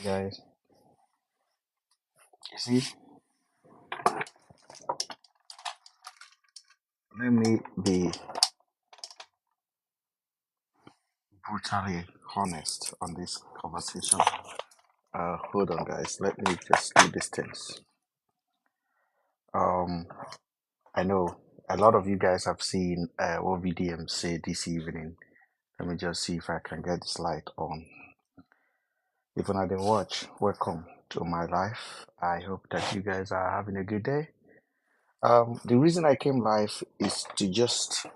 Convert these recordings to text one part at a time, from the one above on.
Guys, you see, let me be brutally honest on this conversation. Hold on, guys. Let me just do these things. Um, I know a lot of you guys have seen what VDM said this evening. Let me just see if I can get this light on. If I didn't watch, welcome to my life. I hope that you guys are having a good day. The reason I came live is to just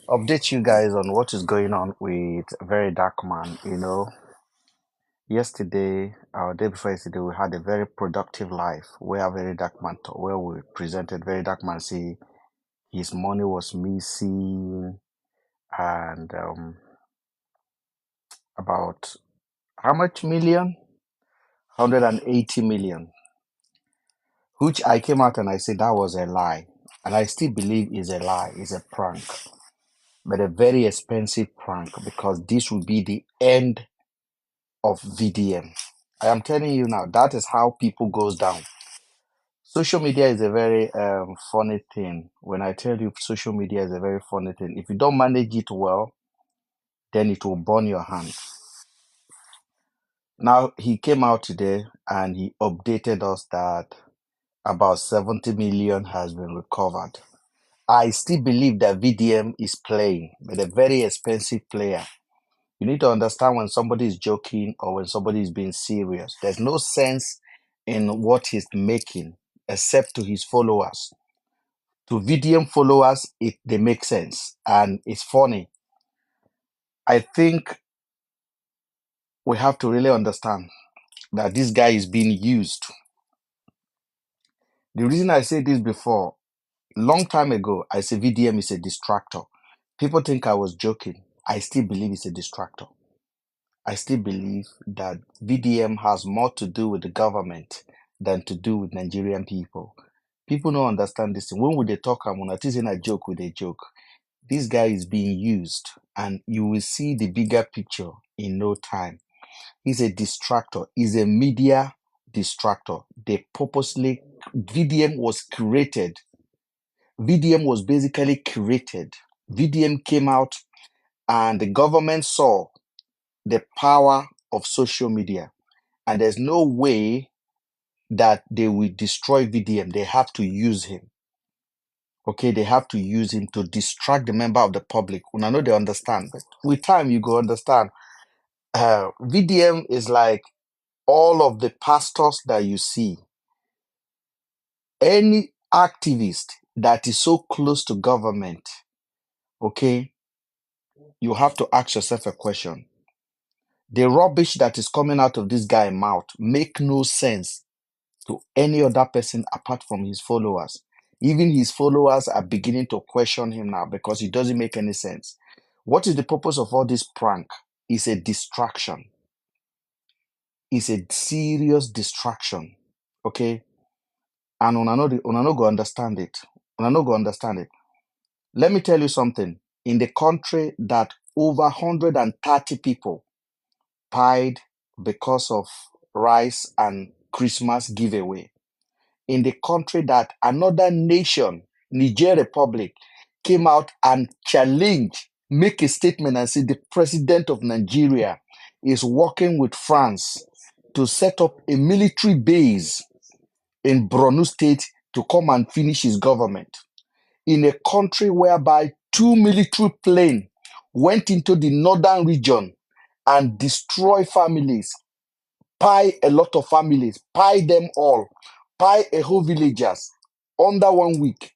update you guys on what is going on with Very Dark Man. Yesterday, our day before yesterday, we had a very productive live where Very Dark Man where we presented Very Dark Man say his money was missing and about how much million? 180 million. Which I came out and I said that was a lie. And I still believe is a lie, is a prank. But a very expensive prank because this will be the end of VDM. I am telling you now, that is how people goes down. Social media is a very funny thing. When I tell you social media is a very funny thing, if you don't manage it well, then it will burn your hand. Now, he came out today and he updated us that about 70 million has been recovered. I still believe that VDM is playing, but a very expensive player. You need to understand when somebody is joking or when somebody is being serious. There's no sense in what he's making except to his followers. To VDM followers, they make sense and it's funny. I think we have to really understand that this guy is being used. The reason I said this before, long time ago, I said VDM is a distractor. People think I was joking. I still believe it's a distractor. I still believe that VDM has more to do with the government than to do with Nigerian people. People don't understand this. When would they talk? I'm on a joke with a joke. This guy is being used, and you will see the bigger picture in no time. He's a distractor, he's a media distractor. They purposely, VDM was created. VDM was basically created. VDM came out, and the government saw the power of social media. And there's no way that they will destroy VDM. They have to use him. Okay, they have to use him to distract the member of the public. And I know they understand, but with time you go understand. VDM is like all of the pastors that you see. Any activist that is so close to government, okay, you have to ask yourself a question. The rubbish that is coming out of this guy's mouth make no sense to any other person apart from his followers. Even his followers are beginning to question him now because it doesn't make any sense. What is the purpose of all this prank? It's a distraction. It's a serious distraction. Okay? And una no go understand it. Una no go understand it. Let me tell you something. In the country that over 130 people died because of rice and Christmas giveaway, in the country that another nation, Niger Republic, came out and challenged, make a statement and say the president of Nigeria is working with France to set up a military base in Borno State to come and finish his government. In a country whereby two military planes went into the northern region and destroy families, pie a lot of families, pie them all, pie a whole villagers under 1 week.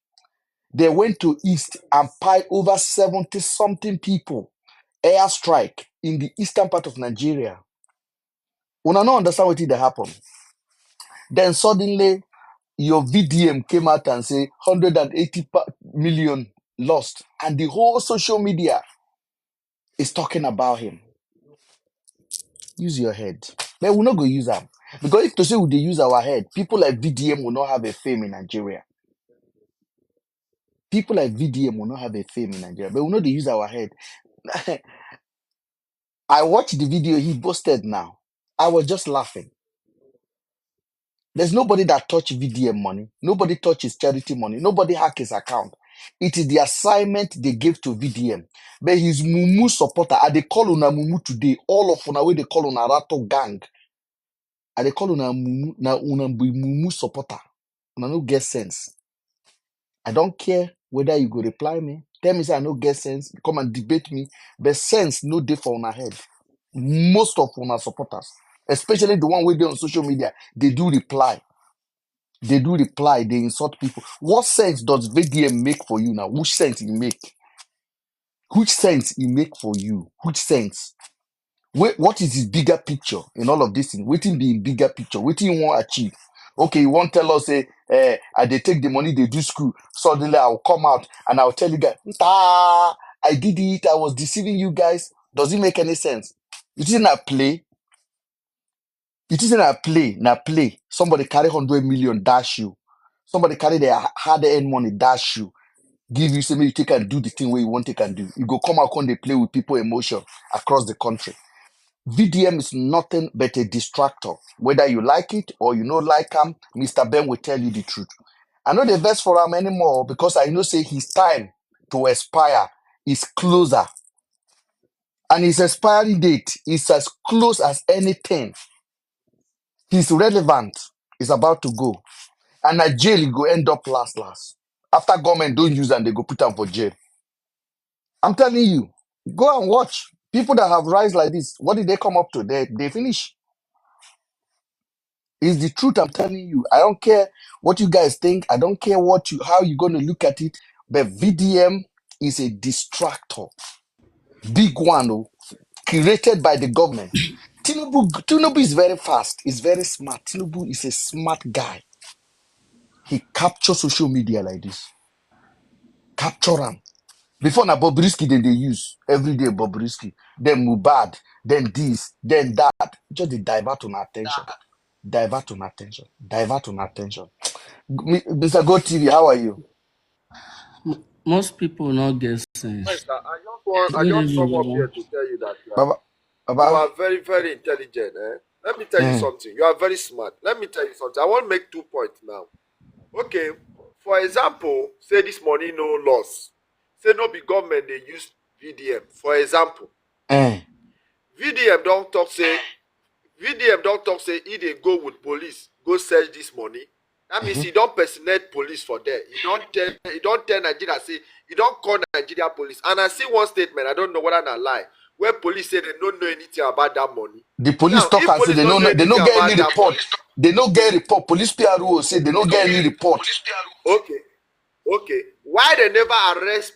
They went to east and pie over 70 something people. Airstrike in the eastern part of Nigeria. Una not understand what did happen. Then suddenly your VDM came out and say 180 million lost, and the whole social media is talking about him. Use your head. But we're not going to use them. Because if to say we use our head, people like VDM will not have a fame in Nigeria. People like VDM will not have a fame in Nigeria. But we know they use our head. I watched the video he posted now. I was just laughing. There's nobody that touch VDM money. Nobody touch his charity money. Nobody hack his account. It is the assignment they gave to VDM. But his Mumu supporter, I they call una Mumu today. All of una way they call una Rato gang. I they call una Mumu na una be Mumu supporter. Una no get sense. I don't care whether you go reply me. Tell me say I no get sense. Come and debate me. But sense no dey for una head. Most of una supporters, especially the one wey dey on social media, they do reply. They do reply. They insult people. What sense does VDM make for you now? Which sense he make? Which sense he make for you? Which sense? What is his bigger picture in all of this thing? Wetin be him bigger picture? Wetin he want achieve? Okay, you won't tell us, say, I they take the money, they do school. Suddenly I'll come out and I'll tell you guys, I did it, I was deceiving you guys. Does it make any sense? It isn't a play. It isn't a play, not play. Somebody carry 100 million, dash you. Somebody carry their hard-earned money, dash you. Give you, say, maybe you take and do the thing where you want to take and do. You go come out and they play with people emotion across the country. VDM is nothing but a distractor. Whether you like it or you don't like him, Mr. Ben will tell you the truth. I know the verse for him anymore because I know say his time to expire is closer. And his expiry date is as close as anything. His relevant is about to go. And at jail, he go end up last. After government don't use and they go put him for jail. I'm telling you, go and watch. People that have rise like this, what did they come up to? They finish. It's the truth I'm telling you. I don't care what you guys think. I don't care how you're going to look at it. But VDM is a distractor. Big one, created by the government. Tinubu is very fast. He's very smart. Tinubu is a smart guy. He captures social media like this. Capture them. Before na Bobrisky, then they use every day Bobrisky. Then Mubad. Then this. Then that. Just they divert on attention. Divert on attention. Mr. Go TV, how are you? Most people not get Yes, sense. sir. I Good just come evening, up baba. here to tell you that Baba, you Baba. are very, very intelligent. Let me tell you Eh, something. You are very smart. Let me tell you something. I want to make 2 points now. Okay. For example, say this money no loss. Say no be government they use VDM. For example, eh. VDM don't talk say he dey go with police go search this money. That means he don't personate police for there. He don't tell Nigeria say he don't call Nigeria police. And I see one statement, I don't know whether na lie, where police say they don't know anything about that money. The police Now, talk if and say police they don't don't know they anything don't get about any that report. money, They don't get report. Police PRO say they don't get any report. okay, why they never arrest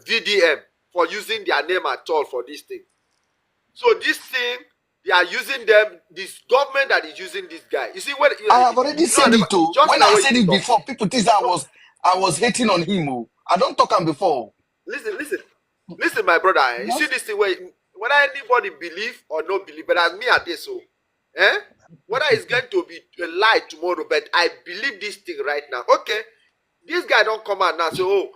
VDM for using their name at all for this thing? So this thing, they are using them. This government that is using this guy. You see, when I have already I said never it too. just When now I when said you it talk. before, people think that No, I was hating on him. Oh. I don't talk him before. listen, my brother. You see this thing where whether anybody believe or not believe, but as me at this, so, whether it's going to be a lie tomorrow, but I believe this thing right now. Okay, this guy don't come out now say, oh,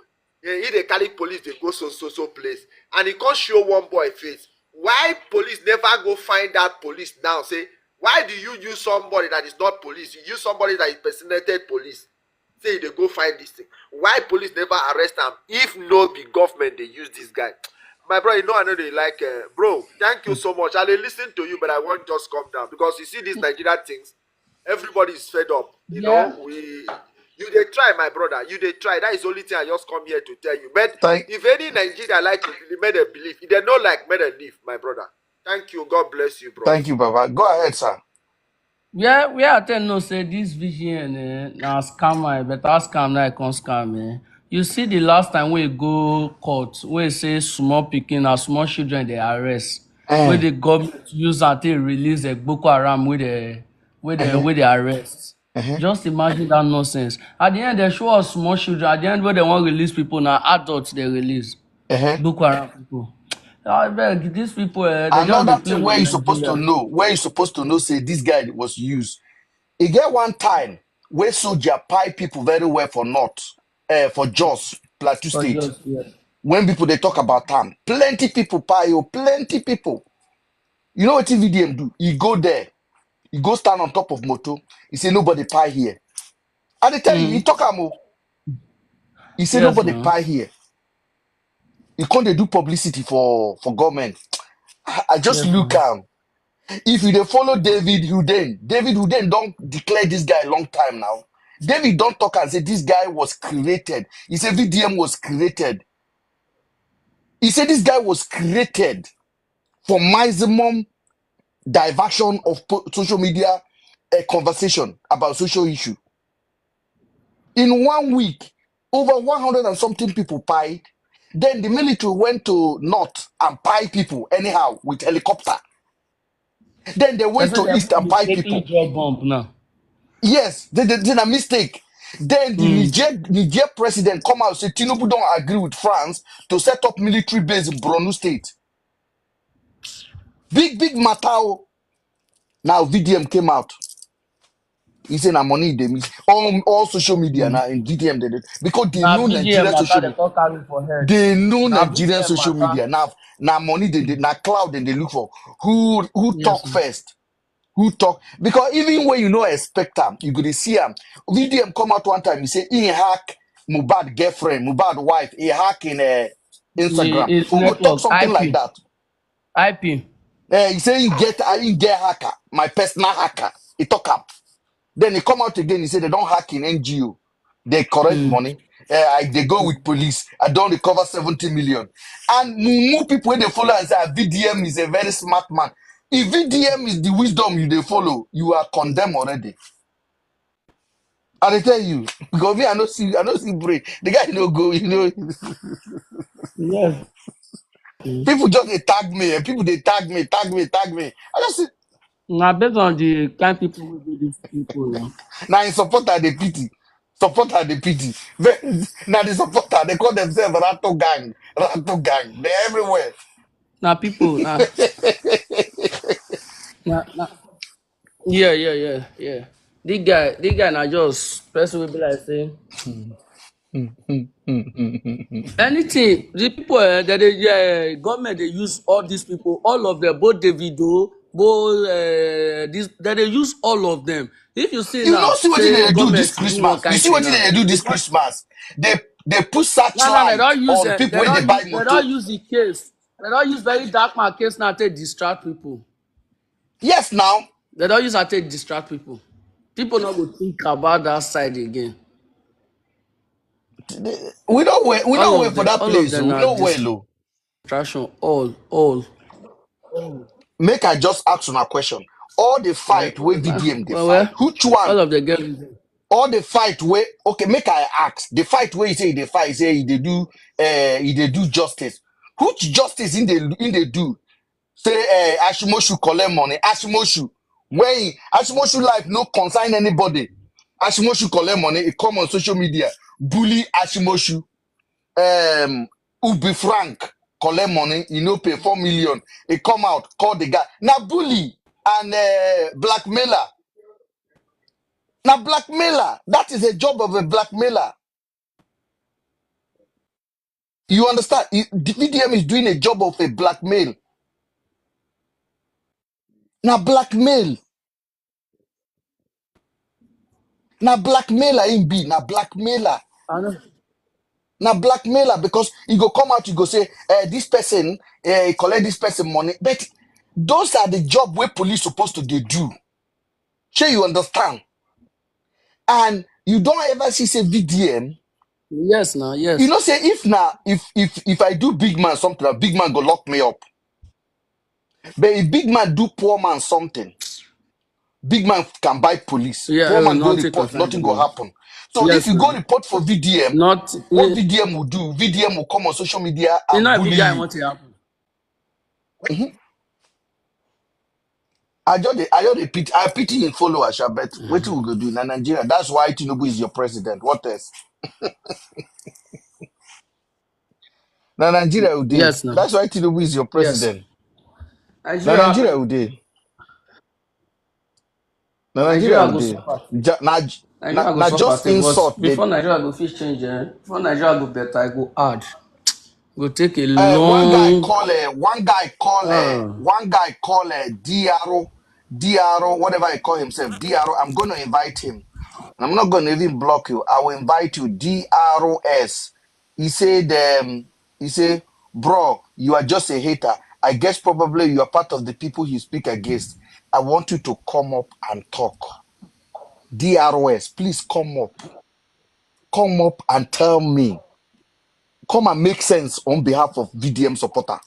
he dey carry police dey go so place, and he can't show one boy face. Why police never go find that police now? Say, why do you use somebody that is not police? You use somebody that is personated police. Say they go find this thing. Why police never arrest him? If no be government they use this guy. My bro, you know I know they like, bro. Thank you so much. I dey listen to you, but I won't just come down because you see these Nigerian things. Everybody is fed up. You Yeah, know you dey try, my brother. You dey try. That is the only thing I just come here to tell you. But Thank if any Nigeria like to believe, may they believe. If they not like, may they leave, my brother. Thank you. God bless you, thank bros. you, Baba. Go ahead, sir. where I tell no say this VGN na scam, better scam na I can scam. You see the last time we go court, we say small picking and small children they arrest. Where Eh, the government use and they release a Boko Haram uh-huh, where they arrest. uh-huh, Just imagine that nonsense. At the end, they show us small children. At the end, where they want release people now, adults they release. uh-huh. Boko Haram people. I beg these people, they just they Another play thing with Nigeria. where you supposed to know, say this guy was used. He get one time where soldier pie people very well for North, for Jos, Plateau For State. just yeah. When people they talk about time, plenty people pie you, plenty people. You know what VDM do? He go there. He go stand on top of moto. He say nobody pie here. And they tell you, he talk am. He say Yes, nobody now. pie here. He can't dey do publicity for government. I just Yes, look now. am. If you dey follow David Huden don't declare this guy a long time now. David don't talk and say this guy was created. He said VDM was created. He said this guy was created for maximum diversion of social media conversation about social issue. In 1 week, over 100 and something people pied. Then the military went to north and pie people anyhow with helicopter. Then they They went say to they east and pie mistakenly people. draw bomb now. Yes, they did a mistake. Then the Hmm. Niger president come out and say Tinubu don't agree with France to set up military base in Borno State. Big matter. Now VDM came out. He said, "Na money they miss all social media Hmm. now in VDM they did because they Now know VDM Nigerian matter social they media. talk carry for head. They know Now Nigerian VDM social matter. media now money they did now cloud and they look for who Yes, talk now. first. Who talk because even when you know expect them, you could see them. VDM come out one time. He say he hack Mubad girlfriend, Mubad wife. He hack in Instagram. His Who could talk network something like IP. that? IP. He say he get hacker, my personal hacker. He talk up. Then he come out again. He say they don't hack in NGO. They correct Hmm. money. They go with police. I don't recover 70 million. And more people when they follow and say VDM is a very smart man. If VDM is the wisdom you they follow, you are condemned already. And I tell you, because me, I don't see brain. The guy no go, Yes. Hmm. people just they tag me, and people they tag me. I just say, Now based on the kind people we do these people now. now in supporter they pity. Supporter they pity. Now the supporter, they call themselves Rato Gang. Rato Gang. They're everywhere. Now people now yeah. This guy now just person will be like saying anything the people that they government they use all these people all of them both Davido both this that they use all of them if you see You know, now see what say they do government this do one Christmas. You kind see thing what now they do they this come Christmas. They put now they searchlight don't use on people when they buy they motor. don't use the case they don't use very dark man case now to distract people Yes, now they don't use that to distract people people not go think about that side again we don't wait for that all of place. them We are know well, oh. distraction all Make I just ask you a question. All the fight with VDM, they fight. well Which one? all of the girls All the fight where okay, make I ask. The fight where you say they fight, say they do justice. Which justice in they do? Say Ashimoshu collect money. Ashimoshu. When Ashimoshu life no consign anybody. Ashimoshu collect money, it come on social media. Bully Ashimoshu. Ubi Frank collect money, you know pay 4 million. He come out, call the guy. Now bully and blackmailer. Now blackmailer. That is a job of a blackmailer. You understand? The VDM is doing a job of a blackmail. Now blackmail. Now blackmailer in be. Now blackmailer. I know. Now blackmailer because he go come out, you go say, this person, collect this person money. But those are the job where police supposed to they do. Sure you understand? And you don't ever see say VDM. Yes, now, You yes. know, say if I do big man something, a big man go lock me up. But if big man do poor man something, big man can buy police. Yeah, Poor man go nothing report, concern nothing big go man. happen. So if Yes, you go now. report for VDM, Not what VDM will do, VDM will come on social media and every bully guy you. want to happen. Mhm. I pity in follow Asha, but what we go do in Nigeria? That's why Tinubu is your president. What else? Now Nigeria will do. Yes, now. That's why Tinubu is your Yes. president. Now Nigeria Nigeria will do. Now Nigeria Nigeria will go do. suffer. Now just But insult. before Nigeria go fit change, before Nigeria go better, I go hard. Go take a One guy long. call DRO, whatever he call himself, DRO. I'm going to invite him. I'm not going to even block you. I will invite you, DROS. He said, bro, you are just a hater. I guess probably you are part of the people you speak against. I want you to come up and talk. DROS, please come up. Come up and tell me. Come and make sense on behalf of VDM supporter.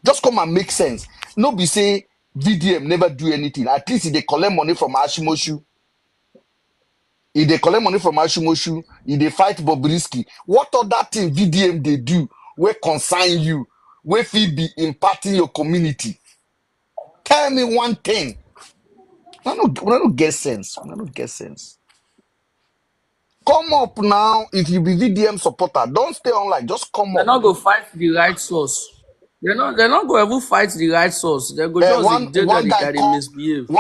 Just come and make sense. No be say VDM never do anything. At least if they collect money from Ashimoshu, if they collect money from Ashimoshu, if they fight Bobrisky, what other thing VDM they do where consign you, where fee be impacting your community? Tell me one thing. I don't get sense. I don't get sense. Come up now if you be VDM supporter. Don't stay online. Just come They're up. not go fight the right source. They're not go ever fight the right source. They go just One the day one guy that they call misbehave.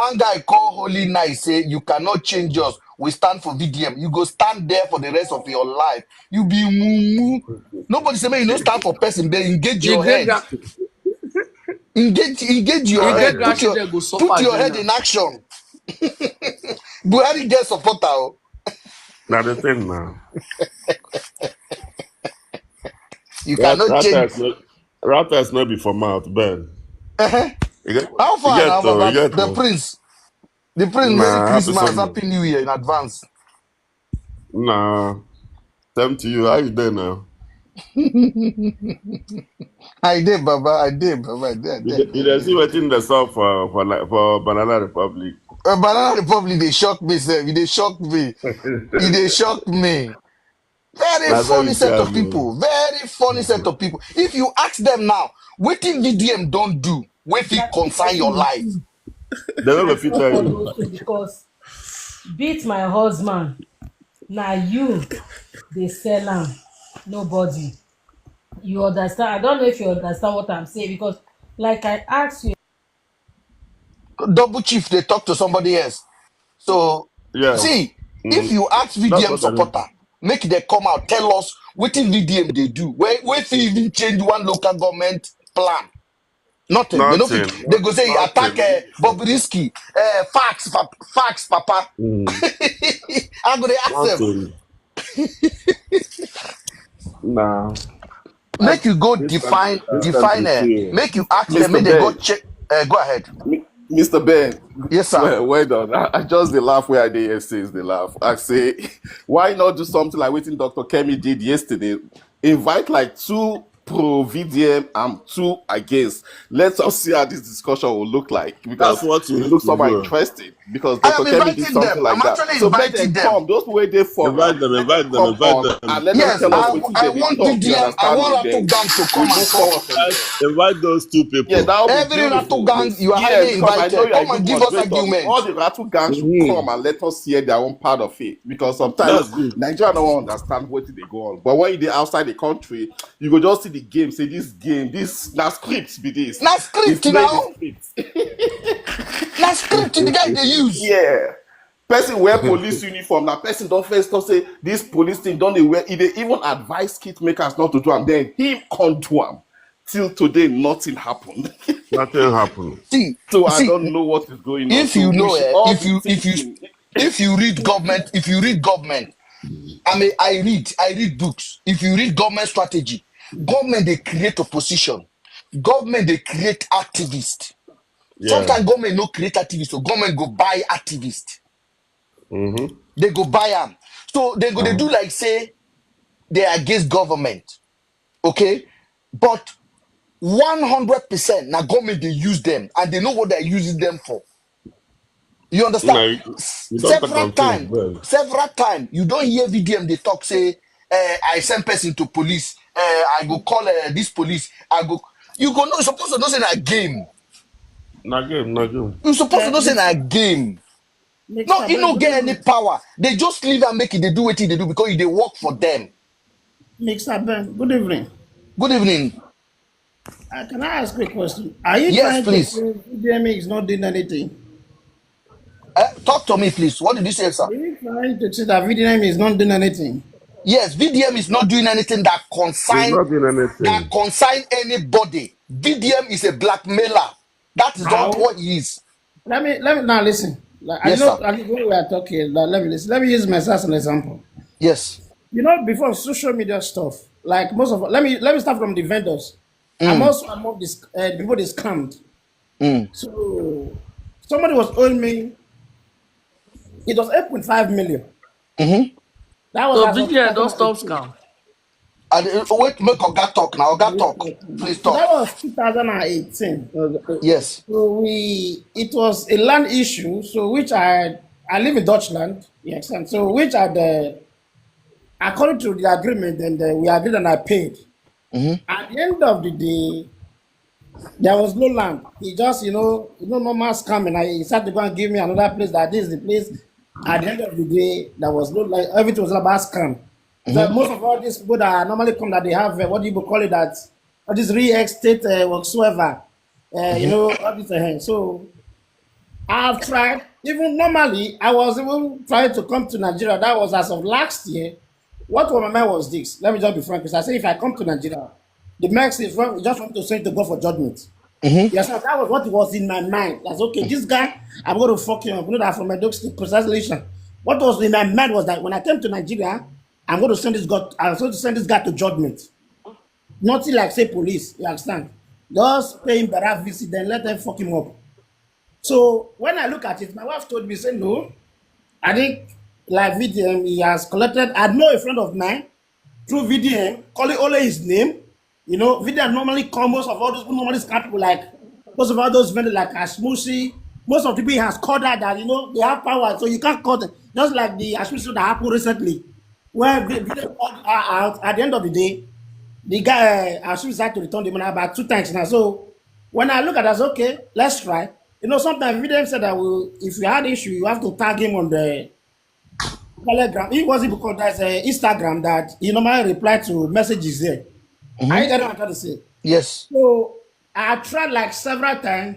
Holy Night say you cannot change us. We stand for VDM. You go stand there for the rest of your life. You be moo. Nobody say man, you don't stand for person, but engage He your get head. grand, Engage your he head. get Put your grandchildren go put suffer your join head am. in action. Buhari get supporter. Oh. Now the thing now. You cannot change. Routers no be for mouth, Ben. Uh-huh. How You far get now, to, you Baba? get The to. Prince. The Prince, Merry Nah, happy Christmas, Sunday. Happy New Year in advance. Nah, same to you. How you doing now? I did, Baba. I did, Baba. I did. You dey see wetin dey sup for Banana Republic. Banana Republic, they shock me, sir. They shock me. They shock me. Very That's how we funny see set of am. people. Very funny set of people. If you ask them now, what thing VDM don't do, what it concern your life? They no I go fit feel tell for you. those two because beat my husband. Now you they sell am, nobody. You understand? I don't know if you understand what I'm saying because, like I asked you. Double chief, they talk to somebody else. So, Yeah. see, if you ask That's VDM what I supporter, make them come out, tell us what thing VDM they do. Where they even change one local government plan? Nothing. They don't fit. Nothing. They go say attack Nothing. Bobrisky. Facts, papa. Mm, I'm gonna ask them. nothing. Nah. Make you go This define country serious. make you ask them, Mr. make they go Ben, check. Go ahead. Mr. Ben, Yes, sir. well done. I just the laugh where I did yesterday is the laugh. I say, why not do something like what Dr. Kemi did yesterday? Invite like two pro VDM and two against. Let us see how this discussion will look like That's because what you it need looks to somehow do. interesting because I Dr. am Kemi did inviting something them. I'm like that. actually So make them inviting them. come. Those way they for Invite them, let them invite them, come invite on and them. let them Yes, tell us I, what I they want talk. You VDM. I understand me? want Ratu Then Gang to we come and move forward talk. from there. Invite those two Yeah, people. that would be Every Ratu beautiful. Gang, you are Yeah, highly because I know invited. you're a Come good and give us moderator. All argument. the Ratu gang should come and let us hear their own part of it. Because sometimes That's good. Nigeria don't understand what they go on. But when you're outside the country, you go just see the game, say this game, this now script be this. Now It's script played the now. script. Now script the guy they use. Yeah. Person wear police uniform. Now person don't first don't say this police thing don't they wear. If they even advise kit makers not to do them, then him can't do them. Till today, nothing happened. Nothing happened. So I See, don't know what is going on. if So you we know, should all if be you thinking. if you read government, I mean, I read books. If you read government strategy, government they create opposition, government they create activists. Yeah. Sometimes government no create activists, so government go buy activists. Mm-hmm. They go buy them, so they do like say they are against government, okay? But 100% now government they use them and they know what they're using them for. You understand? Now, you don't talk on things, Ben. Several time, you don't hear VDM, they talk, say, I send person to police, I go call this police, you go, no, you're supposed to know say a game. Not good, not good. You're supposed to know say a Mr. game. No, Mr. you Ben, don't good get any evening. power. They just leave and make it, they do what they do because they work for them. Mr. Ben, good evening. Good evening. Can I ask a question? Are you Yes, trying to please. say VDM is not doing anything? Talk to me, please. What did you say, sir? Are you trying to say that VDM is not doing anything? Yes, VDM is not doing anything that He's not doing anything. consign anybody. VDM is a blackmailer. That is not How? what he is. Let me now listen. Like, Yes, sir. I think when we are talking, like, let me listen. Let me use myself as an example. Yes. Before social media stuff, like most of let me start from the vendors. I'm Mm, also among this people they scammed. mm, So somebody was owing me. It was 8.5 million. mm-hmm. That was So as of VGN don't stop 2018. scam. And wait, make Oga talk now. Oga talk. Please So that talk. was 2018. Yes. So it was a land issue. So which I live in Deutschland. Yes, and so which according to the agreement, then we agreed and I paid. Mm-hmm. At the end of the day, there was no land. He just, normal scamming. He started to go and give me another place that this is the place. At the end of the day, there was no like everything was about scam. So Mm-hmm. most of all these people that normally come that they have what do you call it that all this real estate whatsoever. Mm-hmm. All this so I've tried. Even normally, I was even trying to come to Nigeria. That was as of last year. What was my mind was this. Let me just be frank. Because I say if I come to Nigeria, the next is just want to send to go for judgment. Mm-hmm. Yes, sir, that was what was in my mind. That's okay. This guy, I'm going to fuck him up. You know that from my dog state precisely. What was in my mind was that when I came to Nigeria, I'm going to send this guy. I'm going to send this guy to judgment. Nothing like say police. You understand? Just pay him better visit, then let them fuck him up. So when I look at it, my wife told me, say no. I think like VDM, he has collected. I know a friend of mine through VDM, calling only his name. VDM normally call most of all those normally scam people like most of all those vendors like Ashmusi. Most of the people he has called that they have power, so you can't call them. Just like the Ashmusi that happened recently, where VDM called her out. At the end of the day, the guy Ashmusi had to return the money about 2 times now. So when I look at that, okay, let's try. Sometimes VDM said that if you had issue, you have to tag him on the Telegram. It wasn't because there's Instagram that he normally reply to messages there. I Mm-hmm. get what I'm trying to say. Yes. So I tried like several times.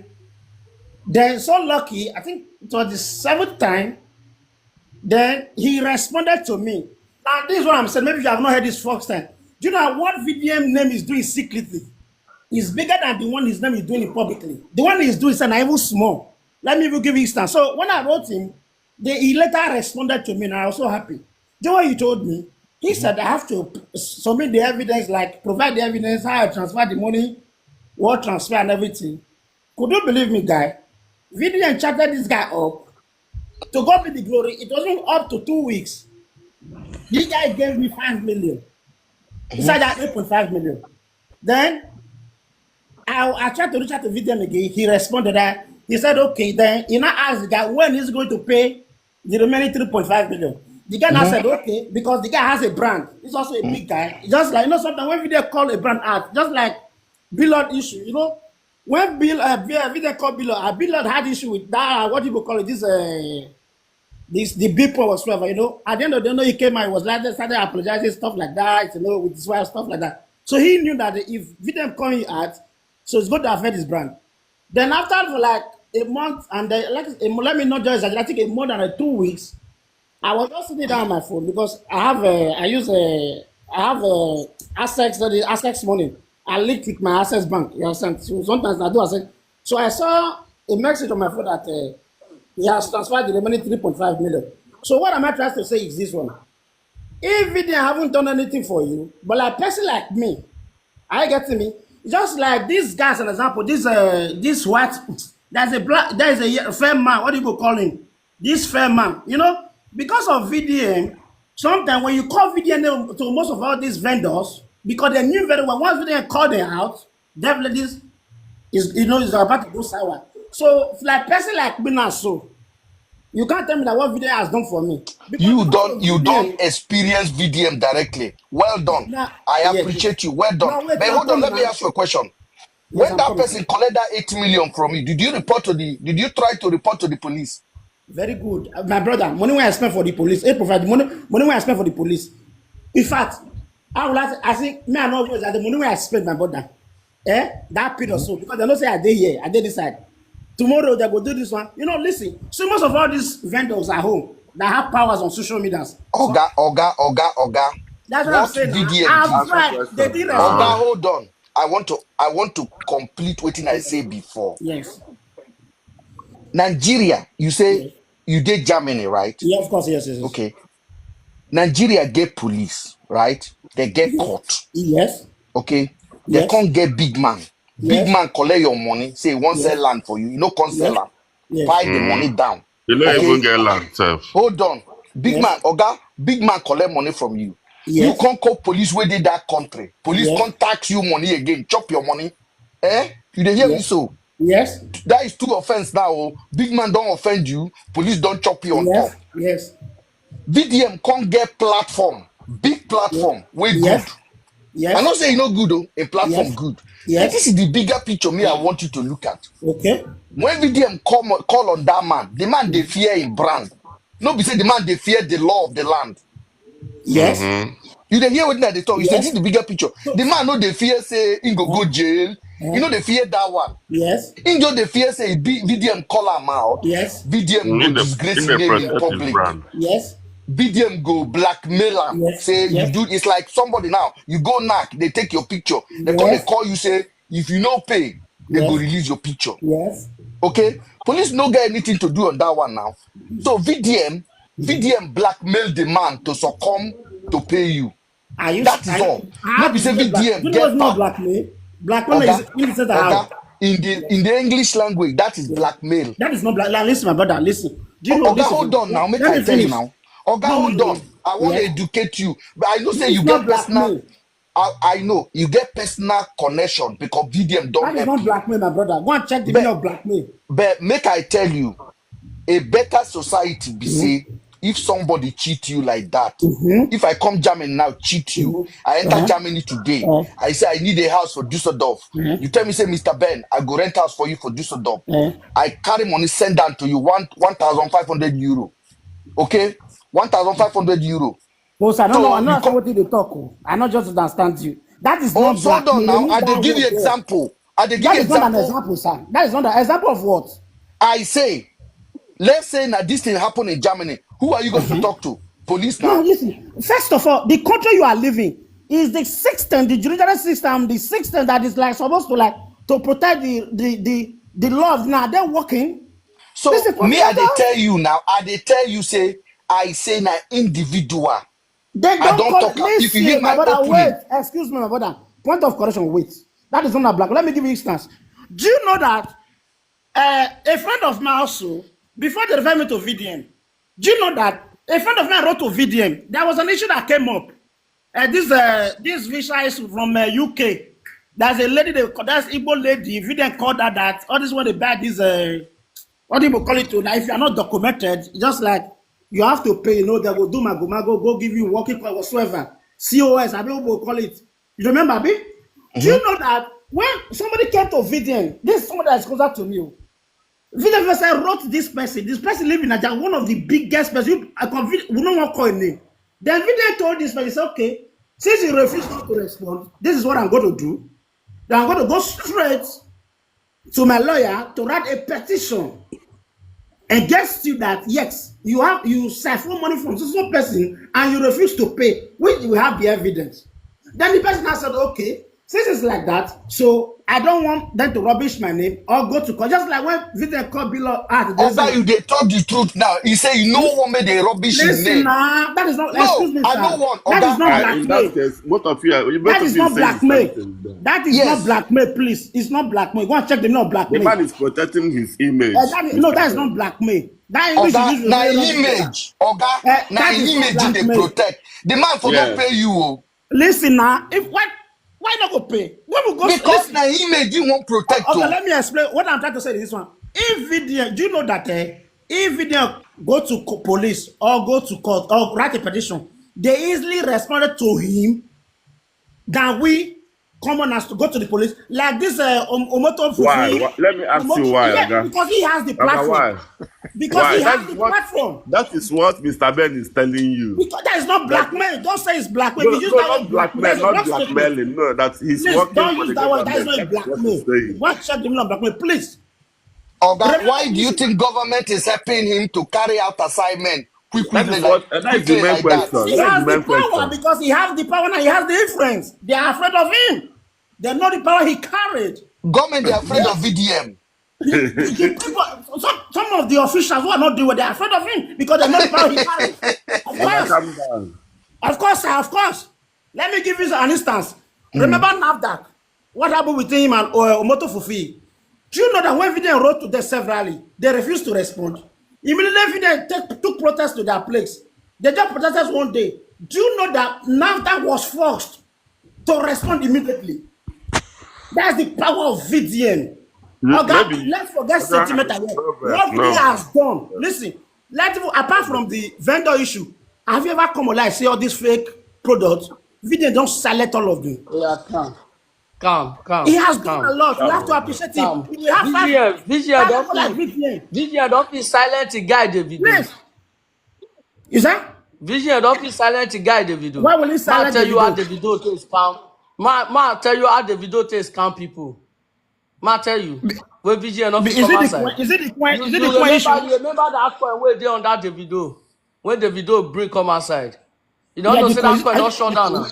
Then so lucky, I think it was the seventh time. Then he responded to me. Now this is what I'm saying. Maybe you have not heard this first time. Do you know what VDM name is doing secretly? Is bigger than the one his name is doing it publicly. The one he's doing is an even small. Let me even give you instance. So when I wrote him, he later responded to me, and I was so happy. Do you know what he told me? He said I have to submit the evidence, like provide the evidence, how I transfer the money, what transfer and everything. Could you believe me, guy? VDN chatted this guy up. To God be the glory, it wasn't up to 2 weeks. This guy gave me 5 million. Inside that 8.5 million. Then I tried to reach out to VDM again. He responded that he said, okay, then he now asked the guy when he's going to pay the remaining 3.5 million. The guy now said, Mm-hmm. okay, because the guy has a brand. He's also a big guy. Just like, sometimes when video call a brand out, just like Billard issue, when video call Billard, Billard had issue with that, what people call it, the big point whatsoever, At the end of the day, he came out, he was like, started apologizing, stuff like that, with his wife, stuff like that. So he knew that if video coming out, so it's going to affect his brand. Then after for like a month, and then let me not just exaggerate, I think more than 2 weeks, I was just sitting down on my phone because I have access to the access money. I linked with my access bank. You understand? So sometimes I do access. So I saw a message on my phone that he has transferred the remaining 3.5 million. So what am I trying to say is this one. If they haven't done anything for you, but like a person like me, I get to me. Just like this guy's an example. This white, there's a fair man. What do you call him? This fair man. Because of VDM. Sometimes when you call VDM to most of all these vendors, because they knew very well once VDM called them out, definitely this is about to go sour. So like person like me now, so you can't tell me that what VDM has done for me You because don't of you don't VDM. experience VDM directly. Well done. Now, I yeah, appreciate you. Well done. no, wait, But I'm hold on, coming let me now. ask you a question. Yes, When I'm that coming. person collect that 80 million from you, did you try to report to the police? Very good. My brother, money when I spend for the police, it provide the money when I spend for the police. In fact, I would like to, I think, me and all that the money when I spend, my brother, that period or so, because they don't say I did here, I did this side. Tomorrow they will do this one. Listen, so most of all these vendors at home that have powers on social media. So, Oga. That's what I'm what saying. VDM I've do. Answer tried. They question didn't Oga, respond. now. hold on. I want to complete what I say before. Yes. Nigeria, you say Yes. you did Germany, right? Yeah, of course. Yes. Yes. Yes. Okay. Nigeria get police, right? They get Yes. court. Yes. Okay. They Yes. can't get big man. Big Yes. man collect your money, say one Yes. sell land for you. You know, can't sell Yes. land. Yes. Pile the Mm-hmm. money down. You don't Yes. even Okay. get land, self. Hold on. Big Yes. man, Oga, big man collect money from you. You Yes. can't call police where they that country. Police Yes. can't tax you money again, chop your money. Eh? You dey hear me Yes. so? Yes. That is two offense now. Oh. Big man don't offend you. Police don't chop you on top. Yes. Yes. VDM can't get platform. Big Yes. platform. Way good. Yes. I Yes. not say you no good though. A platform Yes. good. And Yes. this is the bigger picture me I want you to look at. Okay. When VDM call on that man, the man they fear in brand. No be say the man they fear the law of the land. Yes. Mm-hmm. You dey hear wetin I dey talk. You say this Yes. is the bigger picture. So, The man no dey fear say he go jail. You uh, know they fear that one. yes. He just dey fear say VDM call am out. Yes. VDM go In disgrace his the name in protect his public. brand. Yes. BDM go blackmail am. Yes. Say you Yes. do. It's like somebody now. You go knock, they take your picture. They come, they Yes. call you. Say if you no pay, they go Yes. release your picture. Yes. Okay, police no get anything to do on that one now. So VDM blackmail the man to succumb to pay you. Are you? That is Are all. you? No How be did say you get black? Do VDM you know what's get not part. blackmail? Blackmail Oga, is innocent how? Oga, in the English language, that is Yes. blackmail. That is not black. Like, listen, my brother. Listen. Do you know? Oga, Listen. hold on now. Make Let I me tell you finish. now. Oga, No, no, hold no. on. I want to Yes. educate you. But I know say It's you not get personal. blackmail. I know you get personal connection because VDM don't That is help not you. blackmail, my brother. Go and check the meaning But of blackmail. make I tell you, a better society be Mm-hmm. say if somebody cheat you like that. Mm-hmm. If I come Germany now, cheat you. I Mm-hmm. enter Germany today. I say I need a house for Düsseldorf. Uh-huh. You tell me, say, Mr. Ben, I go rent house for you for Düsseldorf. Uh-huh. I carry money, send down to you 1,500 euro. Okay? 1,500 euro. Oh, sir, I So you know come. what you talk. Oh. I not just understand you. That is Oh, not so done blackmail. now. Remove I dey that give word you there. example. I dey give That you is not an example. example, sir. That is not an example of what? I say, let's say that this thing happen in Germany. Who are you going to Uh-huh. talk to? Police No, now. listen. First of all, the country you are living is the system, the judicial system, the system that is like supposed to like to protect the laws. Now they're working. This So is me, I dey tell confidential. you now. I dey tell you say I say na individual. Then I don't don't call. talk. If you hear Listen, my my brother. Wait. opening, Excuse me, my brother. Point of correction. Wait. That is not a black. Let me give you instance. Do you know that a friend of mine also, before they refer me to VDM, do you know that a friend of mine wrote to VDM? There was an issue that came up. This visa is from UK. There's a lady, that's Igbo lady. VDM called her that. All this when they buy this, what do you call it? Now, if you are not documented, just like you have to pay, you know, they will do mago, go give you working call whatsoever. COS, I mean, we'll call it. You remember, Abi? Do you know that when somebody came to VDM, this is somebody that's closer to me. VDM person wrote this person. This person live in Nigeria, one of the biggest person. We don't want to call him name. Then VDM told this person, he said, okay, since you refuse not to respond, this is what I'm going to do. Then I'm going to go straight to my lawyer to write a petition against you that yes, you siphon money from this person and you refuse to pay, which you have the evidence. Then the person has said, okay, since it's like that, so I don't want them to rubbish my name or go to court. Just like when Victor called below Oga, you dey talk the truth now. He say you no want me dey rubbish his listen name. now, that is not, No, excuse me, I sir. don't want That is Oga. not In that blackmail. case, both of That is you not say the blackmail. same thing. Then. That is not Yes. blackmail, please. It's not blackmail. Go and check the meaning of The blackmail. man is protecting his image. No, that is not blackmail. That English Oga, you use na is him very wrong, sir. image. Oga, na That him is not image he dey blackmail. protect. The man for not Yes. pay you. Oh. Listen now, if why not go pay? When we go Because listen, na image he won't protect. okay, Oh. let me explain what I'm trying to say is this one. If VDM, do you know that if VDM go to police or go to court or write a petition, they easily responded to him than we commoners to go to the police. Like this Omoto Why? Fufi. Let me ask you why, Yeah, Aga. because he has the Aga, platform. why? Because Why? he has the platform. That is what Mr. Ben is telling you. Because that is not blackmail. Don't say it's blackmail. No, If you use no, that not word blackmail, that's a not wrong statement. blackmailing. No, that he's Please working don't for use the that word. That is government. not a That's what blackmail. he's saying. What check the meaning of blackmail, please. Oga, Remember, why do you think government is helping him to carry out assignment That is what. That is the quickly main like that. question. He That is the has the main power question. because he has the power and he has the influence. They are afraid of him. They know the power he carried. Government, they're afraid of VDM. The people, some of the officials who are not doing what they're afraid of him because they know the power he carries. Of Oga, course, calm down. sir, of course. Let me give you an instance. Remember NAFDAC? What happened with him and Omoto Fufi? Do you know that when VDM wrote to them severally, they refused to respond? Immediately, VDM took protests to their place. They just protested one day. Do you know that NAFDAC was forced to respond immediately? That's the power of VDM. Okay, let's forget sentiment again. What VDM has done. Listen, apart from the vendor issue, have you ever come online and see all these fake products? VDM don't select all of them. Yeah, calm. He has done a lot. We have to appreciate him. Calm. We have VGN five people like don't VDM. VGN don't be silent to guide the video. Please. Is that? VGN don't be silent to guide the video. Why will he silence tell the you how video? the video takes scam. Tell you how the video takes scam people. Tell you. Where VGN don't be come outside. Is it the point? Is it You the point issue? remember that coin where they on that the video? When the video break come outside. You don't Yeah, know the say coin- that coin not shut down now.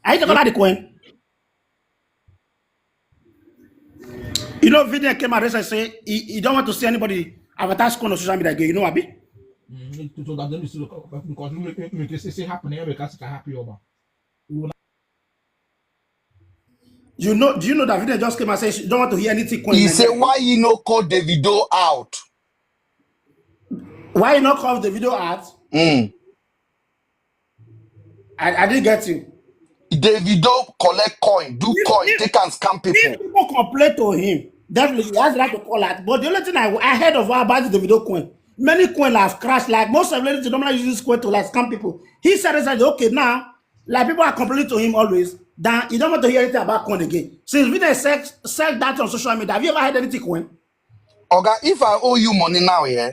Are you talking about the coin? You know, VDM came out and say he don't want to see anybody advertise coin on social media again. You know, Abi? Do you know that VDM just came and said she don't want to hear anything coin? He say, why you no call the video out? Why you not call the video out? I didn't get you. Davido collect coin, do coin, take and scam If people. people complain to him, definitely he has the right to call out. But the only thing I heard of about the video coin, many coins have crashed. Like most of them normally use this coin to like scam people. He said, okay, now, like people are complaining to him always, that you don't want to hear anything about coin again. Since we sell that on social media, have you ever heard anything coin? Oga, if I owe you money now, yeah,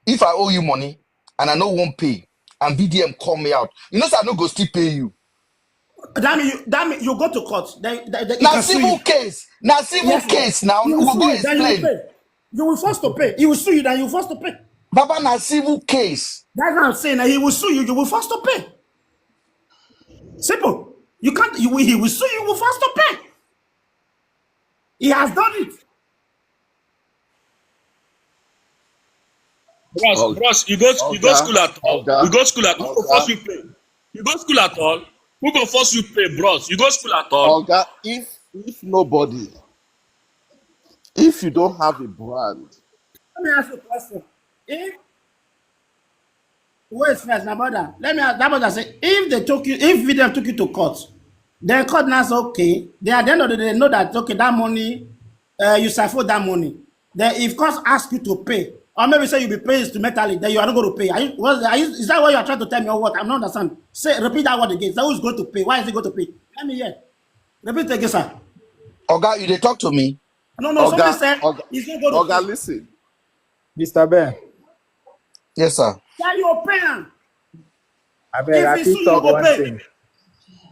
if I owe you money and I no won't pay, and VDM call me out, you know, so I no go still pay you. That mean you go to court. Now civil case. Now civil case. Now we will go explain. You will force to pay. He will sue you. Then you will force to pay. Baba, now civil case. That's what I'm saying. He will sue you. You will force to pay. Simple. You can't. He will sue you. You will force to pay. He has done it. Bros, you go school at all. You go school at all. Who go force you pay? You go school at all. Who go force you pay, bros? You go school at all. Oga, if nobody, if you don't have a brand, Let me ask you a question. Wait first, my brother. Let me ask that brother say if VDM took you to court, the court now say okay. They at the end of the day know that okay that money, you siphon that money. Then if court ask you to pay, or maybe say you be paid instrumentally, then you are not going to pay. Is that what you are trying to tell me or what? I'm not understand. Repeat that word again. So who is going to pay? Why is he going to pay? Let me hear. Repeat again, sir. Oga, you dey talk to me? No. Somebody said he's not going to pay. Oga, listen. Mr. Ben, Yes, sir. Tell you pay am. I beg, I If he fit sue, talk you go one pay. thing.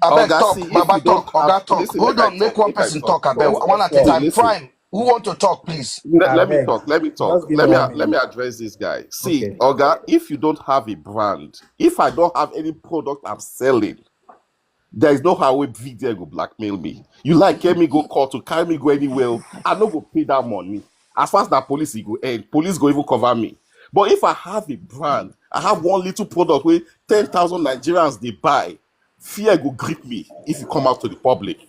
I beg Oga, talk, see, if Baba you don't talk, Oga have- talk. listen, Hold make I on, make talk, one make I person talk. talk. I beg Yes, one at a yes. time. Listen. Prime, who want to talk, please? Let me beg. talk. Let me talk. Just give Let me me one let me minute. address this guy. See, Okay. Oga, if you don't have a brand, if I don't have any product I'm selling, there is no how way VDM go blackmail me. You like get me go court to carry me go anywhere. I no go pay that money. As far as that police go end, police go even cover me. But if I have a brand, I have one little product where 10,000 Nigerians they buy, fear go grip me if you come out to the public.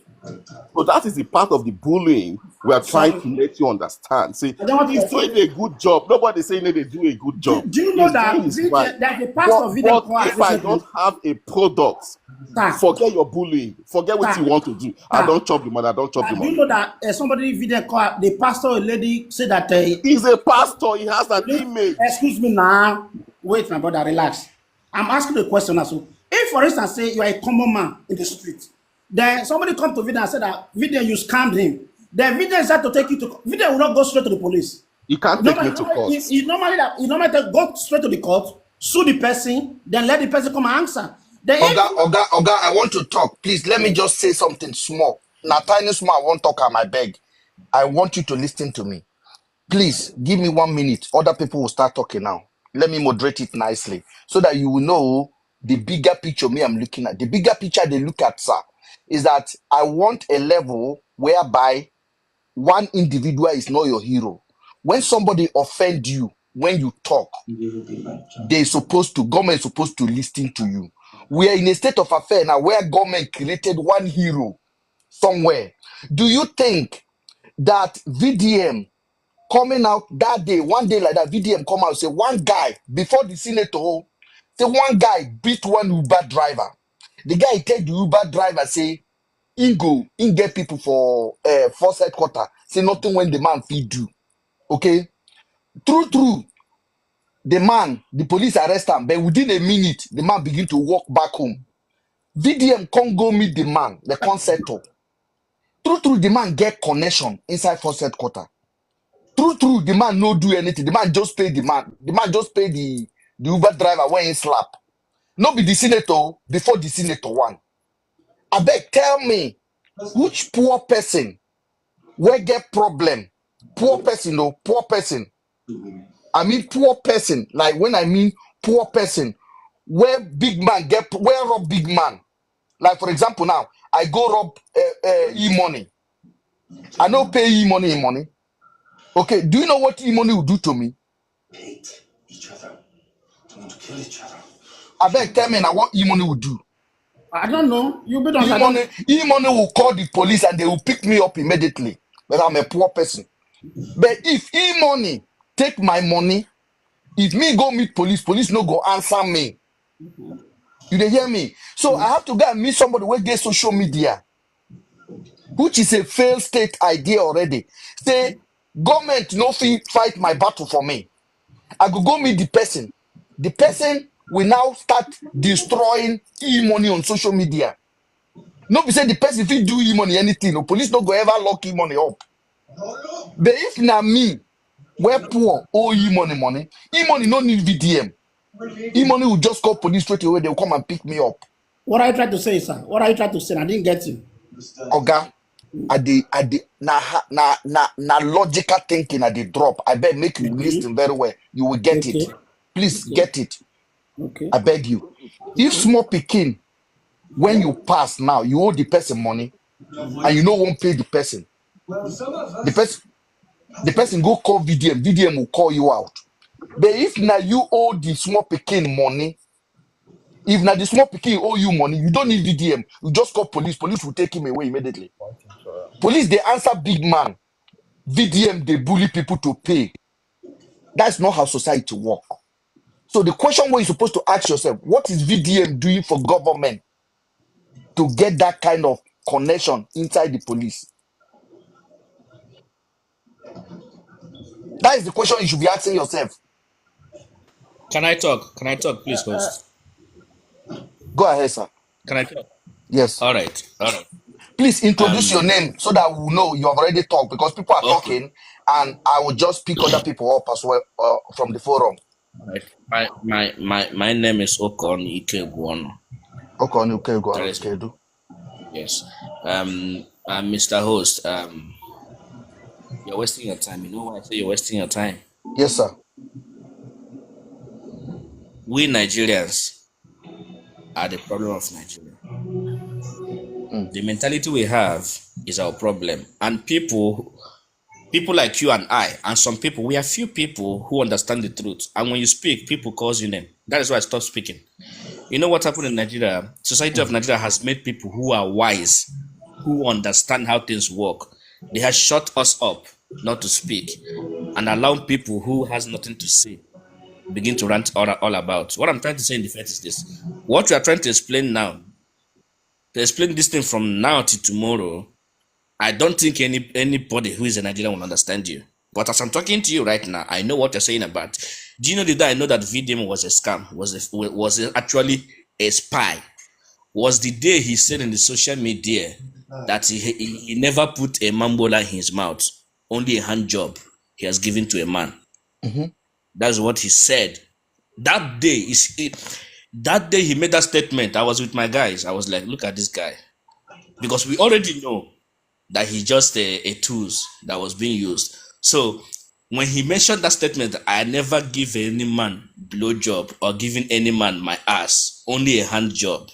So that is the part of the bullying we are trying to let you understand. See, I don't want he's to doing a good job. Nobody saying that they do a good job. Do you know He's that doing his VDM, right. that the pastor But VDM if I don't have a product, Sir, forget your bullying. Forget what Sir. you want to do. I Sir. don't chop the money. I don't chop the do you money. know that somebody VDM call the pastor a lady said that He's a pastor. He has an image. excuse me now. Wait, my brother, relax. I'm asking the question also. If, for instance, say you are a common man in the street, then somebody come to VDM and said that VDM you scammed him, then VDM said to take you to VDM will not go straight to the police. You can't take me to court. He normally go straight to the court, sue the person, then let the person come and answer. Then Oga, I want to talk. Please, let me just say something small. Now, tiny small, I won't talk, I beg. I want you to listen to me. Please, give me 1 minute. Other people will start talking now. Let me moderate it nicely so that you will know the bigger picture me I'm looking at. The bigger picture they look at, sir, is that I want a level whereby one individual is not your hero. When somebody offend you, when you talk, government is supposed to listen to you. We are in a state of affair now where government created one hero somewhere. Do you think that VDM coming out that day, one day like that, VDM come out say one guy before the senator, say one guy beat one Uber driver. The guy tell the Uber driver say, in get people for force headquarter. Say nothing when the man feed do. Okay, true. The police arrest him, but within a minute, the man begin to walk back home. VDM can't go meet the man, the concerto. True, the man get connection inside force headquarter. True, the man no do anything. The man just pay the man. The man just pay the Uber driver when he slap. No be the senator before the senator one. I beg, tell me, which poor person will get problem? Poor person, no, poor person. I mean poor person. Like when I mean poor person, where big man where rob big man. Like for example, now I go rob e-money. I no pay e-money in money. Okay, do you know what e-money will do to me? I beg, tell me now what e-money will do. I don't know. You better E-money will call the police and they will pick me up immediately. But I'm a poor person. But if e-money take my money, if me go meet police no go answer me. You dey hear me? So I have to go and meet somebody who get social media, which is a failed state idea already. Say, government no fit fight my battle for me. I go meet the person. The person will now start destroying e-money on social media. No be say the person fit do e-money anything. No, police no go ever lock e-money up. But if na me, where poor owe e-money, e-money no need VDM. E-money will just call police straight away. They will come and pick me up. What are you trying to say, sir? What are you trying to say? I didn't get you. Oga, na logical thinking at the drop. I beg make you listen very well. You will get it. Please get it. Okay. I beg you. If small pikin, when you pass now, you owe the person money, and you no won't pay the person. The person go call VDM. VDM will call you out. But if now you owe the small pikin money, if now the small pikin owe you money, you don't need VDM. You just call police. Police will take him away immediately. Police, they answer big man. VDM, they bully people to pay. That's not how society works. So the question where you're supposed to ask yourself, what is VDM doing for government to get that kind of connection inside the police? That is the question you should be asking yourself. Can I talk? Can I talk, please, host? Go ahead, sir. Can I talk? Yes. All right. Please introduce your name so that we'll know you have already talked, because people are talking and I will just pick other people up as well from the forum. My name is Okon Ikegwono. Okon Ikegwono. Yes. Mr. Host, you're wasting your time. You know why I say you're wasting your time? Yes, sir. We Nigerians are the problem of Nigeria. The mentality we have is our problem. And people like you and I, and some people, we are few people who understand the truth. And when you speak, people call you name. That is why I stopped speaking. You know what happened in Nigeria? Society of Nigeria has made people who are wise, who understand how things work. They have shut us up not to speak and allow people who has nothing to say begin to rant all about. What I'm trying to say in defense is this. What we are trying to explain now, to explain this thing from now to tomorrow, I don't think anybody who is a Nigerian will understand you. But as I'm talking to you right now, I know what you're saying about. Do you know that I know that VDM was a scam, was actually a spy? Was the day he said in the social media that he never put a mambola in his mouth, only a hand job he has given to a man. That's what he said. That day he made that statement. I was with my guys. I was like, look at this guy. Because we already know that he's just a tools that was being used. So when he mentioned that statement, I never give any man blowjob or giving any man my ass, only a hand job.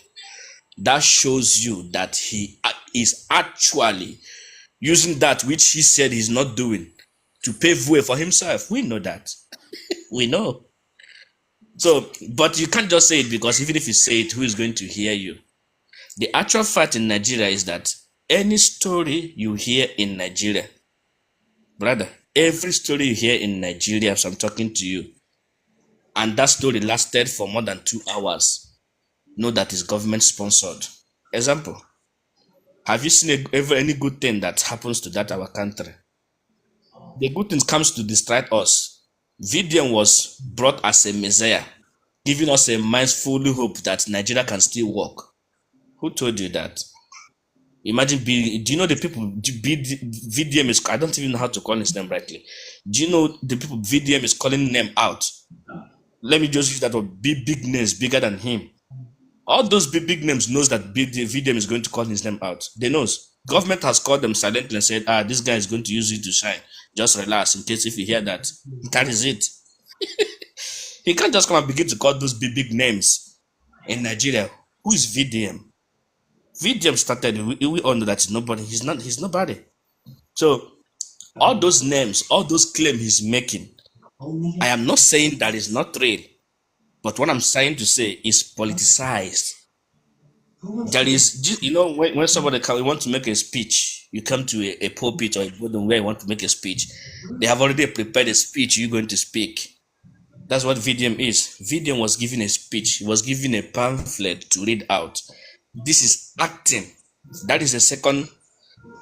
That shows you that he is actually using that which he said he's not doing to pave way for himself. We know that. We know. So, but you can't just say it, because even if you say it, who is going to hear you? The actual fact in Nigeria is that any story you hear in Nigeria, brother, every story you hear in Nigeria, as I'm talking to you, and that story lasted for more than 2 hours, know that is government sponsored. Example, have you seen ever any good thing that happens to that our country? The good thing comes to distract us. VDM was brought as a messiah, giving us a mindful hope that Nigeria can still work. Who told you that? Imagine, do you know the people VDM is, I don't even know how to call his name rightly. Do you know the people VDM is calling them out? Let me just use that word, big names bigger than him. All those big names knows that VDM is going to call his name out. They knows. Government has called them silently and said, this guy is going to use it to shine. Just relax in case if you hear that. That is it. He can't just come and begin to call those big names in Nigeria. Who is VDM? VDM started, we all know that he's nobody. He's nobody. So all those names, all those claims he's making, I am not saying that is not real, but what I'm trying to say is politicized. There is, you know, when somebody want to make a speech, you come to a pulpit or a building where you want to make a speech, they have already prepared a speech you're going to speak. That's what VDM is. VDM was given a speech. He was given a pamphlet to read out. This is acting. That is the second.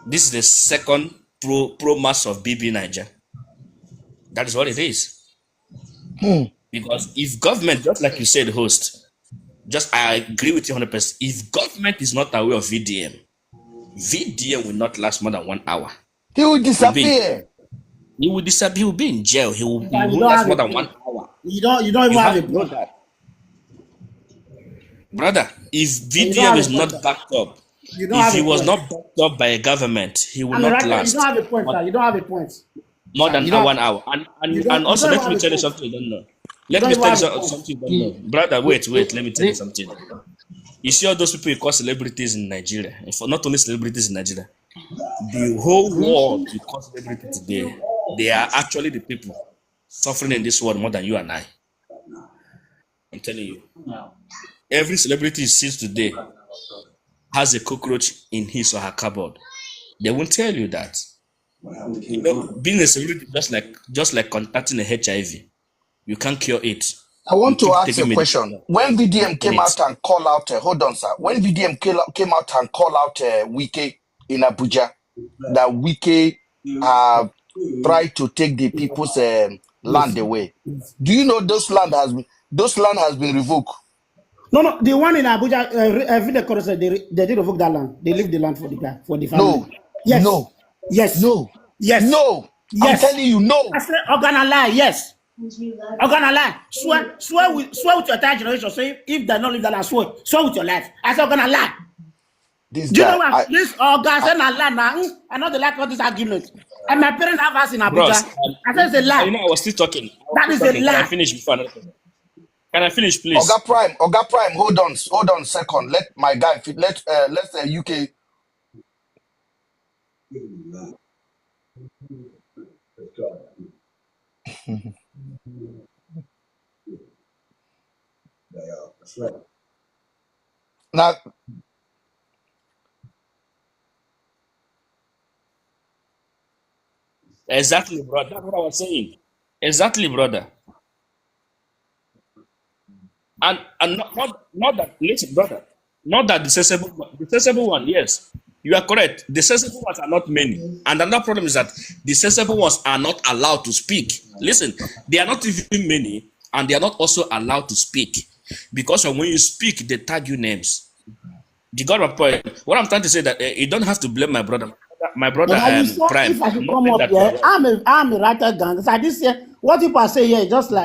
This is the second pro mass of BB Niger. That is what it is. Because if government, just like you said, host, I agree with you 100%. If government is not aware of VDM, VDM will not last more than 1 hour. He will disappear. He will disappear. He will be in jail. He will last more than 1 hour. You don't even have a point. That. Brother, if VDM is not backed up, if he was not backed up by a government, he will not last. You don't have a point, sir. You don't have a point. More than 1 hour. And also, let me tell you something you don't know. Let me tell you something you don't know. Brother, wait, let me tell you something. You see all those people you call celebrities in Nigeria, and for not only celebrities in Nigeria, the whole world you call celebrity today, they are actually the people suffering in this world more than you and I. I'm telling you. Every celebrity you see today has a cockroach in his or her cupboard. They won't tell you that. You know, being a celebrity just like contacting a HIV. You can't cure it. I want to ask a question. When VDM came out and called out, hold on, sir. When VDM came out and called out Wike in Abuja, that Wike tried to take the people's land away. Do you know those land has been revoked? No. The one in Abuja, they did revoke that land. They leave the land for the guy, for the family. No. Yes. No. Yes. No. Yes. No. Yes. I'm telling you, no. I said, I'm gonna lie. Yes. I'm gonna lie. Swear with your entire generation. So if they don't leave that land, swear with your life. I said, I'm gonna lie. This Do you guy, know what? This guy said, I know they like all these arguments. And my parents have us in Abuja. Bros, I said, it's a lie. You know, I was still talking. That is a lie. Can I finish before another person? Can I finish, please? Oga Prime, hold on a second. Let my guy, let's UK. Now, Exactly, brother. That's what I was saying. Exactly, brother. And not that, listen, brother. Not that the sensible one, yes. You are correct. The sensible ones are not many. And another problem is that the sensible ones are not allowed to speak. Listen, they are not even many, and they are not also allowed to speak. Because when you speak, they tag you names. You got my point. What I'm trying to say that you don't have to blame my brother. My brother, Prime. If I should come up here, I'm a writer gang. So this year, what people are saying here,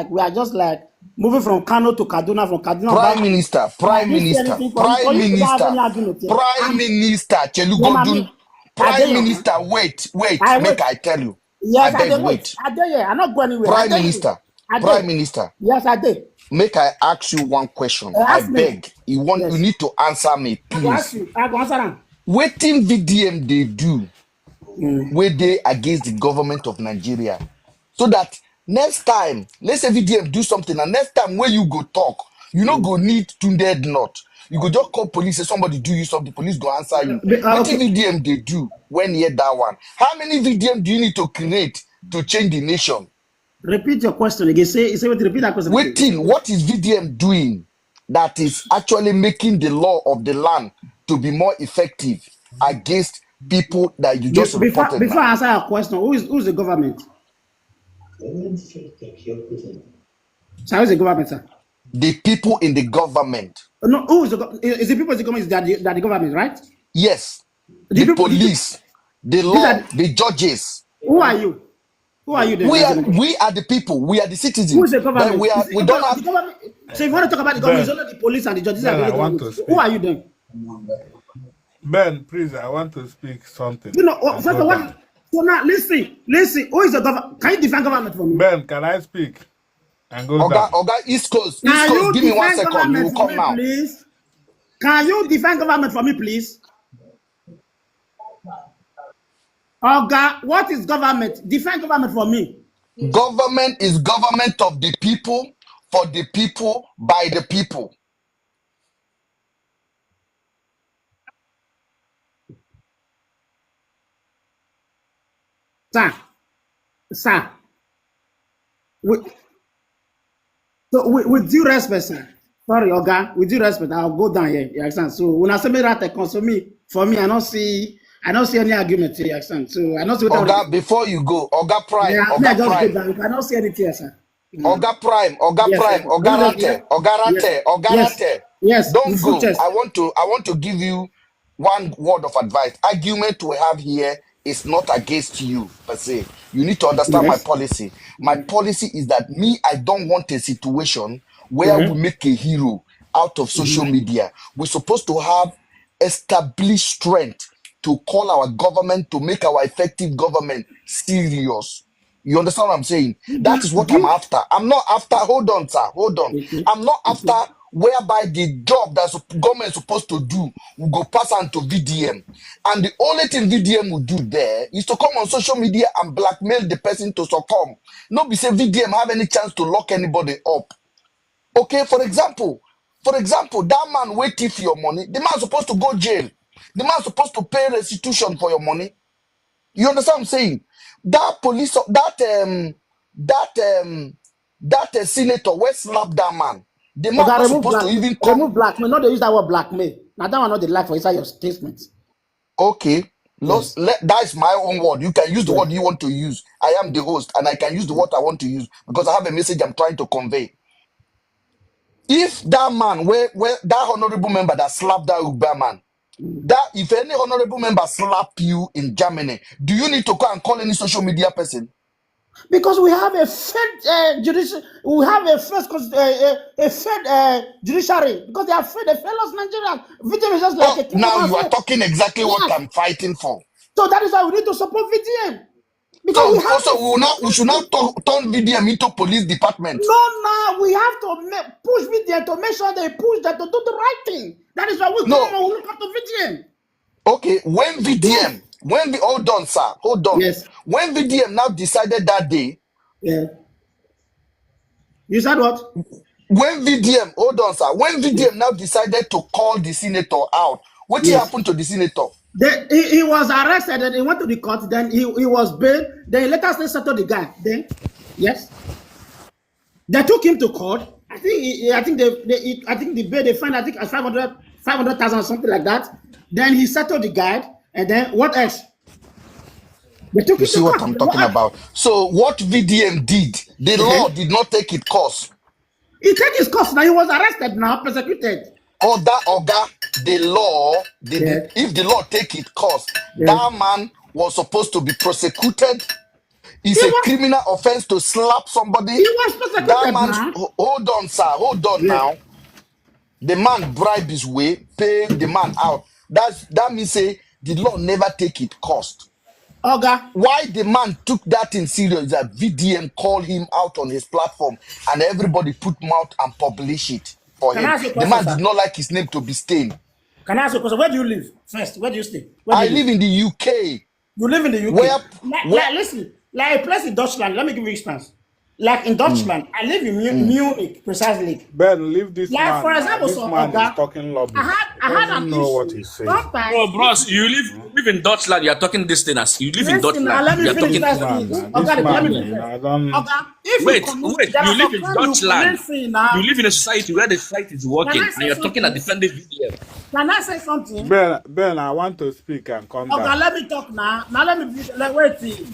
we are just like moving from Kano to Kaduna, from Kaduna. Prime Minister, Chelugodun, Prime Minister, wait, make I tell you. Yes, I beg, did wait. wait. I did, yeah. I'm not going anywhere. I Prime did wait. Minister, I Prime did. Minister, Yes, I did. make I ask you one question. I Ask me. beg. You Yes. need to answer me, I go ask please. you. I go answer them. Wetin VDM they do where they against the government of Nigeria? So that next time, let's say VDM do something, and next time when you go talk, you no go need tuned not. You go just call police, say somebody do you something, police go answer you. Wetin Okay. VDM they do when hear that one? How many VDM do you need to create to change the nation? Repeat your question again. Say what? Repeat that question again. What is VDM doing that is actually making the law of the land to be more effective against people that you just reported Before now? I answer your question, who's the government? So who's the government, sir? The people in the government. No, who's is the people in the government? Is that the government, right? Yes, The the people. police, the These are law, the judges. who are you? Who are you then? We are the people. We are the Who citizens. is the But government? Is the we don't the have. government. So if you want to talk about the government, it's only the police and the judges Ben, and I the want to government. speak. Who are you then? Ben, please, I want to speak something. You know, first of all, so now listen. Who is the government? Can you define government for me? Ben, can I speak? And go down. Oga, East Coast, Can you give me 1 define second. You government will for come me, now. please? Can you define government for me, please? Oga, what is government? Define government for me. Government is government of the people, for the people, by the people. Sir, with, with due respect, sir. Sorry, Oga, with due respect, I'll go down here. You understand? So when I say me that for me, I don't see any argument here. You understand? So I don't see what Oga, before you go, Oga Prime, yeah, I Oga just go Prime, down. I don't see anything here, sir. Oga Prime, Oga Yes, Prime, sir. Let me just, yes, Oga yes, Rate. yes, with Don't full go. chest. I want to give you one word of advice. Argument we have here is not against you per se. You need to understand my Yes. policy. My policy is that me, I don't want a situation where we Mm-hmm. make a hero out of social media. We're supposed to have established strength to call our government, to make our effective government serious. You understand what I'm saying? That is what I'm after. I'm not after, hold on, sir, hold on. Okay. I'm not after Okay. whereby the job that government is supposed to do will go pass on to VDM. And the only thing VDM will do there is to come on social media and blackmail the person to succumb. Not be say VDM have any chance to lock anybody up. Okay, for example, that man waiting for your money, the man supposed to go jail. The man supposed to pay restitution for your money. You understand what I'm saying? That police, that senator, where slap that man. The man Okay, not supposed to even come. remove blackmail. Not they use that word blackmail. Now that one not the like for inside your statement. Okay, Yes. that is my own word. You can use the Yes. word you want to use. I am the host, and I can use the word I want to use because I have a message I'm trying to convey. If that man, where that honorable member that slapped that Uber man, that if any honorable member slap you in Germany, do you need to go and call any social media person? Because we have a fed judicial, we have a first a fed judiciary because they are fed the fellows Nigerians. VDM is just like Oh, a king of now our you are faith. talking exactly what Yes. I'm fighting for. So that is why we need to support VDM because So we have also we should not turn VDM into police department. now we have to push VDM to make sure they push that to do the right thing. That is why we come No, and we look up to VDM. okay. Yes. Hold on, sir, hold on. Yes. When VDM now decided that day, Yeah. You said what? hold on, sir. When VDM now decided to call the senator out, what Yes. happened to the senator? He was arrested and he went to the court. Then he was bailed. Then he later settled the guy. Then, yes, they took him to court. I think the bail they find I think as 500,000 or something like that. Then he settled the guy. And then what else? They took You him see to what court. I'm Then what talking else? about? So what VDM did, the law did not take its course. He took his course. Now he was arrested. Now persecuted. The law, Yeah. if the law take its course, Yeah. that man was supposed to be prosecuted. He It's a was criminal offense to slap somebody. he was That persecuted man's now. hold on, sir, hold on Yeah. now. The man bribe his way, pay the man out. That means say the law never take it cost. Oga, Why the man took that in serious that VDM called him out on his platform and everybody put mouth and publish it for can I him. ask you a The question, man did sir? not like his name to be stained. Can I ask you a question? Where do you live? First, where do you stay? Where do I you live? live in the UK You live in the UK. where where Listen, like a place in Deutschland, let me give you instance. Like in Deutschland, I live in Munich, precisely. Ben, leave this Like for man now. example, This so man is Oga, talking I rubbish. had He I had doesn't an know what issue. he's saying. Sometimes, Bro, bros, you live in Dutchland. You are talking this thing as you live in listen, Dutchland. let me You are finish talking. This first. man, man, this Okay, let me man, finish first. I don't. Okay, if you Wait, commit, wait. there You are live some in crime you Dutchland. commit see You now. live in a society where the site is Can working, I and say you're talking and something? defending VDM. Can I say something? Ben, I want to speak and calm Okay, down. let me talk now. Now let me finish. Wait till.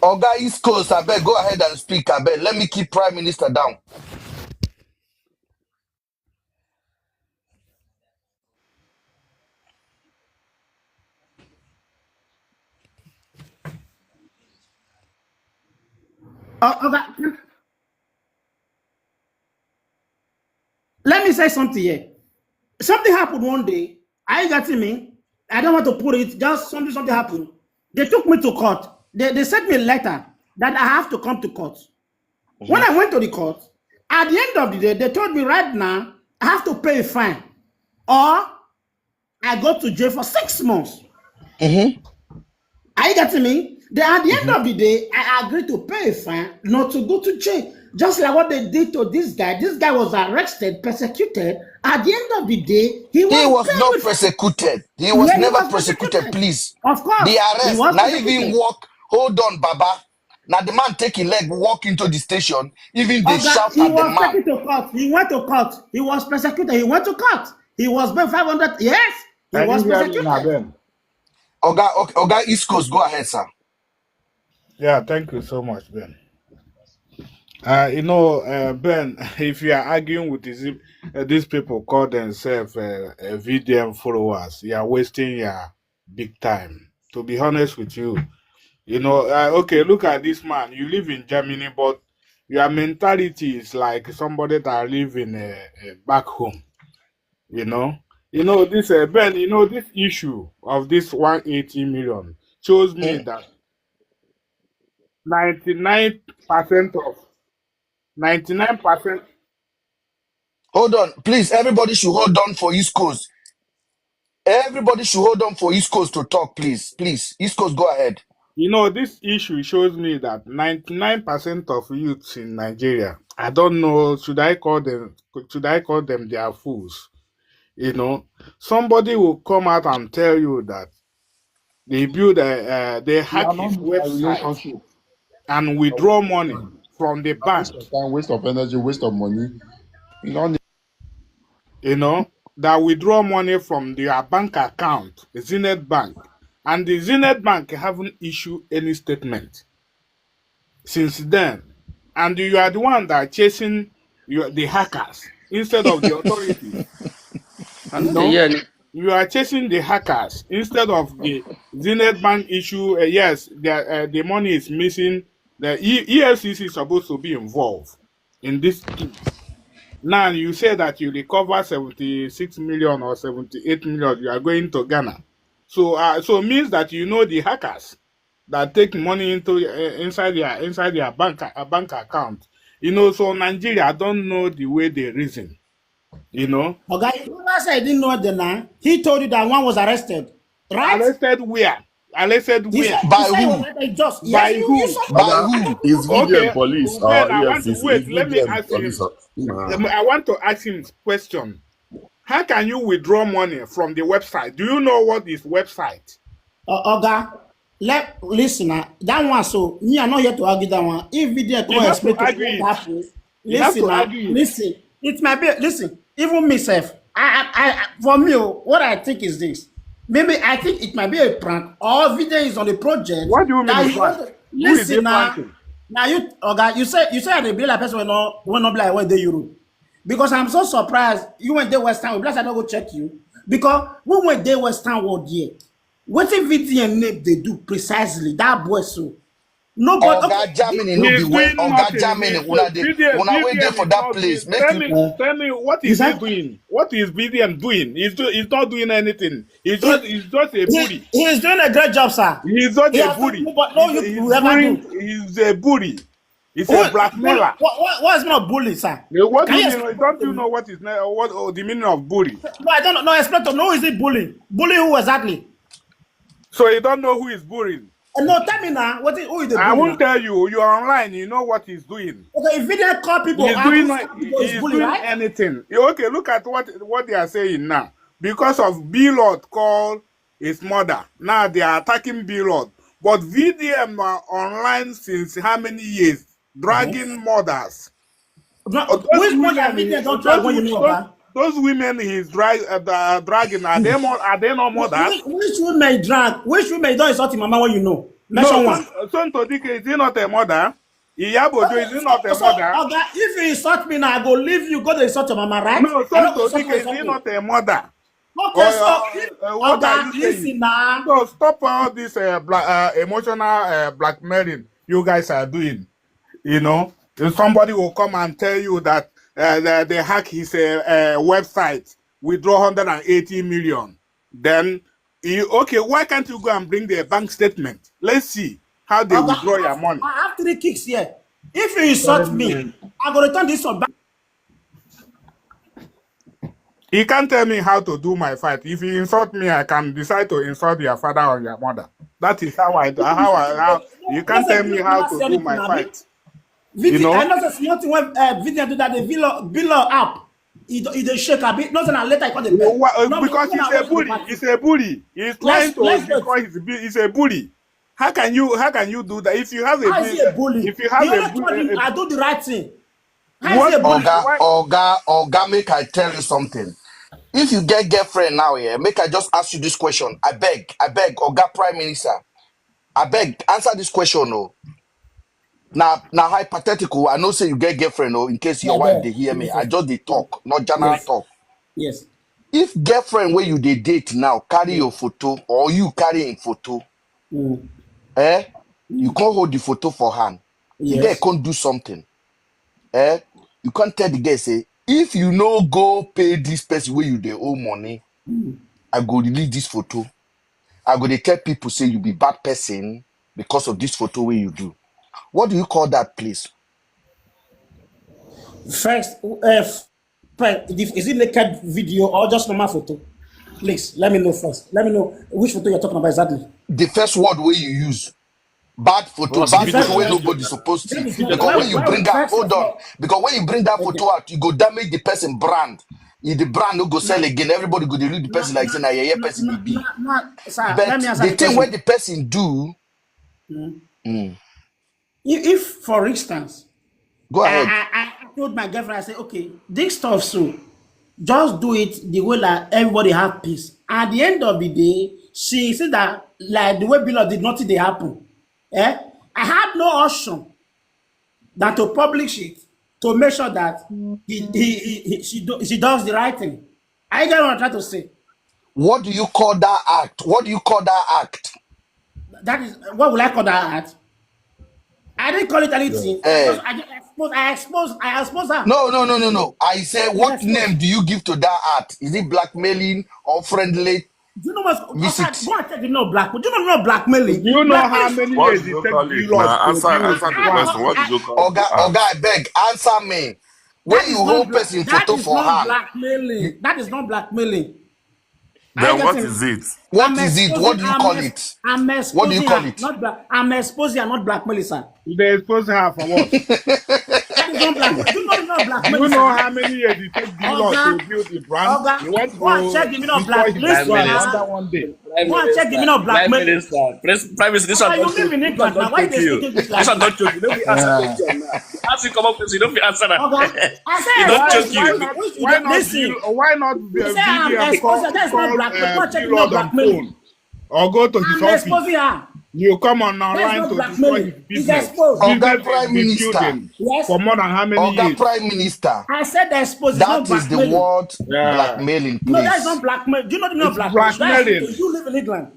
Oga East Coast, I beg, go ahead and speak. I beg. Let me keep Prime Minister down. Okay, let me say something here. Something happened one day. Are you getting me? I don't want to put it. Just something happened. They took me to court. They sent me a letter that I have to come to court. When I went to the court, at the end of the day, they told me right now I have to pay a fine or I go to jail for 6 months. Are you getting me? Then at the end of the day, I agreed to pay a fine, not to go to jail. Just like what they did to this guy. This guy was arrested, persecuted. At the end of the day, he He was was paid not with. persecuted. He was Yeah, he never was persecuted, persecuted. please. Of The course, he arrest, was now even persecuted. walk, hold on, Baba. Now the man taking leg, walk into the station, even they Oga, shout he at the was man. taken to court. He went to court. He was persecuted. He went to court. He was paid 500. Yes, he Can was you hear me now, persecuted. Ben? Oga East Coast, go ahead, sir. Yeah, thank you so much, Ben. Ben, if you are arguing with these people call themselves VDM followers, you are wasting your big time. To be honest with you, okay, look at this man. You live in Germany, but your mentality is like somebody that live in back home. This Ben. This issue of this 180 million shows me that 99% of 99%. Hold on, please. Everybody should hold on for East Coast. Everybody should hold on for East Coast to talk, please. Please, East Coast, go ahead. This issue shows me that 99% of youths in Nigeria, I don't know, should I call them their fools? Somebody will come out and tell you that they We hack are his not in a website relationship. and withdraw money from the Waste bank. of time, waste of energy, waste of money. You don't That withdraw money from their bank account, the Zenith Bank, and the Zenith Bank haven't issued any statement since then. And you are the one that are chasing the hackers instead of the authorities. I know they hear any. You are chasing the hackers instead of the Zenith Bank issue. Yes, the money is missing. The EFCC is supposed to be involved in this case. Now you say that you recover 76 million or 78 million. You are going to Ghana, so means that the hackers that take money into inside their bank account. So Nigeria, I don't know the way they reason. Okay, you never said he didn't know the now. He told you that one was arrested, right? Arrested where? Arrested He where? said he By said he was who? arrested just. Yes, By you who? saw By Oga, I who? thought you is saw it. VDM Okay, police or Ben, I want to EFCC? Is wait. Let me VDM ask police? him. Nah. I want to ask him question. How can you withdraw money from the website? Do you know what is website? Oga, listen that one. So me, I'm not here to argue that one. If video You come have to explain to me argue what it. happened, You have listen to argue it. listen. It might be listen. Even myself, for me, what I think is this. Maybe I think it might be a prank or video is on the project What do you mean that a you want prank? to Who is listen they now. pranking? Now you, Oga, you say the black person will not be like when they Europe. Because I'm so surprised you went there Western World. Bless I don't go check you. Because when went there Western World here, what if VDM name they do precisely that boy so? Nobody. Okay. Oga Germany no be He's well. doing Oga nothing. Germany, una wait there VDM for is that not doing. place. Make you Tell me, what You is he said doing? What is VDM doing? He's not doing anything. He's just a bully. he is doing a great job, sir. He's not He a has done bully. what no you will ever do. He's a bully. He's Who, a blackmailer. what is not bully, sir? What do Can you you mean? explain Don't to you me? know what is the meaning of bully? No, I don't know. No, explain to me. Who is it bully? Bully who exactly? So you don't know who is bullying? No, tell me now. Who is the I bully won't now? tell you. You're online. You know what he's doing. Okay, if video call people, He's people is he's bully, doing right? anything. Okay, look at what they are saying now. Because of B-Lord called his mother. Now they are attacking B-Lord. But VDM are online since how many years? Dragging mothers. No, which one that video don't try when you know about? Those women he's dragging, are they not mothers? Which women drag? Which women don't insult your mama when you know? Mention No, one. Son Todike, is he not a mother? Iyabojo, is he not a mother? Oga, if you insult me now, I go leave you, go to insult your mama, right? No, I Son not go insult Todike, is you, he not a mother? Okay, so What are Oga, you listen saying? now. So stop all this emotional blackmailing you guys are doing. You know, if somebody will come and tell you that they hack his website, withdraw 180 million, then okay, why can't you go and bring the bank statement? Let's see how they Oga, withdraw your money. I have 3 kicks here. If you insult me, I go return this one back. He can't tell me how to do my fight. If you insult me, I can decide to insult your father or your mother. That is how you can't tell me how to do my fight. You know? I know there's nothing when video do that the Villa app. It shake a bit. Nothing later I call the bell. Because he's a bully. He's a bully. He's trying to destroy he's a bully. How can you do that? If you have how is he a bully? If you have I do the right thing. How is he a bully? Oga, make I tell you something. If you get girlfriend now, yeah, make I just ask you this question. I beg, Oga Prime Minister. I beg, answer this question, no. Now hypothetical, I know say you get girlfriend, no, in case your wife they hear me. I just they talk, not general talk. Yes. If girlfriend where you they date now carry your photo or you carrying photo, you can't hold the photo for hand. The guy can't do something. You can't tell the guy say, if you no go pay this person where you they owe money, I go delete this photo. I go they tell people say you be bad person because of this photo where you do. What do you call that place? First, is it naked video or just normal photo? Please, let me know first. Let me know which photo you're talking about exactly. The first word where you use. Bad photo where nobody's supposed to. Because when you bring that, hold on. Because when you bring that photo out, you go damage the person brand. If the brand no go sell again, everybody go read the person like saying a person will be. But the thing where the person do. If for instance, go ahead. I told my girlfriend, I said, okay, this stuff, so just do it the way that everybody have peace. At the end of the day, she said that like the way Bill did nothing they happen. I had no option than to publish it to make sure that she does the right thing. I get what I'm trying to say. What do you call that act? What do you call that act? That is what will I call that act? I didn't call it anything. I expose her. No. I say, what name do you give to that act? Is it blackmailing or friendly? Do you know what's go and check the no black? Do you know blackmailing? Do you know how many years it takes you Answer the question. What did you call it? Oga, I beg, answer me. When you hold person photo for hand. Blackmailing. That is not blackmailing. Then what is it? What is it? What do you call it? What do you call it? I'm exposing her, not blackmailing, sir. They expose her for what? That is not blackmailing. Do you know how many years it takes to build the brand? You want to go and check the meaning of blackmailing under one day. Go and check the meaning of blackmailing. Prime Minister, this one don't you live in England now. Why they speaking this like this one don't choke you. Don't be answer question now. Ask you come up with you, don't be answer that. I don't choke you. Why not video call blackmailing? Or go to his office. You come online to destroy his business. Oga Prime Minister. Yes. For more than how many years? Oga Prime Minister. I said expose. That is the word blackmailing, please. No, that is not blackmail. Do you not know blackmail? You live in England.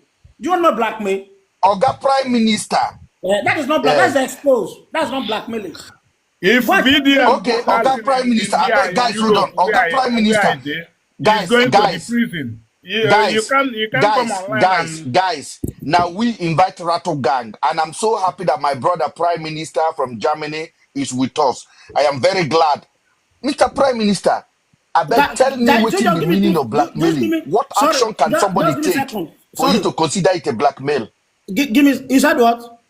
Do you know blackmail? Oga Prime Minister. That is not black. Uh, That's exposed. That's not blackmailing. If What? VDM okay, do that Oga thing Prime Minister, in I here beg, in guys, hold on. Europe, Oga Prime Minister, he's guys, going to the guys, prison. You guys, can't come online and guys. Now we invite Rattle Gang, and I'm so happy that my brother Prime Minister from Germany is with us. I am very glad, Mr. Prime Minister. I beg, tell me what is Just the give me meaning two. of Just give blackmailing. me. What Sorry. action can somebody Just give me a take second. for you Sorry. to consider it a blackmail? Give me. You said what?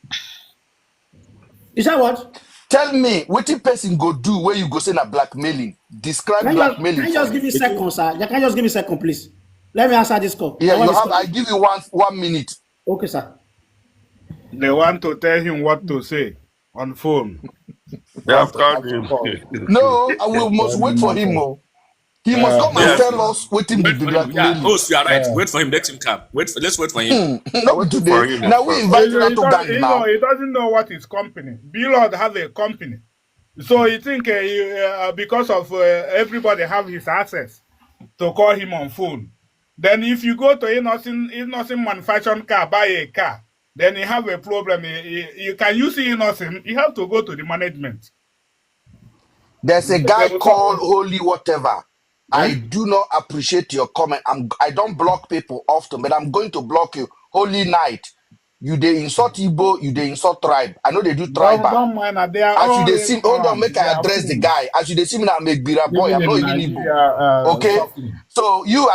You said what? Tell me what a person go do where you go say na blackmailing. Describe Can blackmailing you for just give me. me a second, sir? You can just give me a second, please. Let me answer this call. Yeah, I want you this have. call. I give you one minute. Okay, sir. they want to tell him what to say on phone. They have What called actual him. call? No, I will must wait for him. Oh. He must come and Yeah, tell us what him be wait for him. Yeah, blackmailing. host, you are right. Wait for him. Let him come. Let's wait for him. Not be Waiting today. for him, Now of we course. invite Rattle Gang now. He doesn't know what is company. Billard has a company. So he think because of everybody have his access to call him on phone. Then if you go to innocent manufacturing car, buy a car, then you have a problem. You can use innocent. You have to go to the management. There's a They guy will called talk. Holy Whatever. I do not appreciate your comment. I don't block people often, but I'm going to block you. Holy Night. You they insult Igbo, you they insult tribe. I know they do tribal. Don't mind that they are As you all they see, hold on, ignorant. make They I are address the fools. guy. As you they see me now, make Bira boy. Living I'm not in even Igbo. Nigeria, Okay, suffering. so you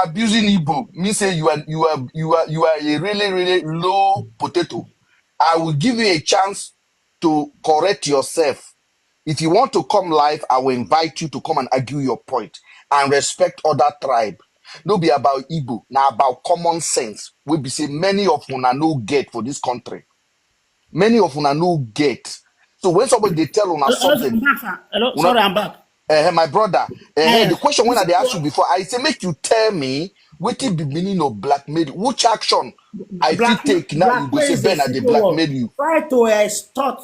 abusing Igbo, me say you are a really low potato. I will give you a chance to correct yourself. If you want to come live, I will invite you to come and argue your point and respect other tribe. No be about Igbo, now about common sense. We be say many of una no get for this country. Many of una no get. So when somebody they tell una Hello, something, I'm back, sir. Hello, una, sorry, I'm back. my brother, the question You when said I asked you what? before, I say make you tell me what is the meaning of blackmail. Which action I fit take now? You go Blackmail say is a Ben, I they simple word. blackmail you. Try to extort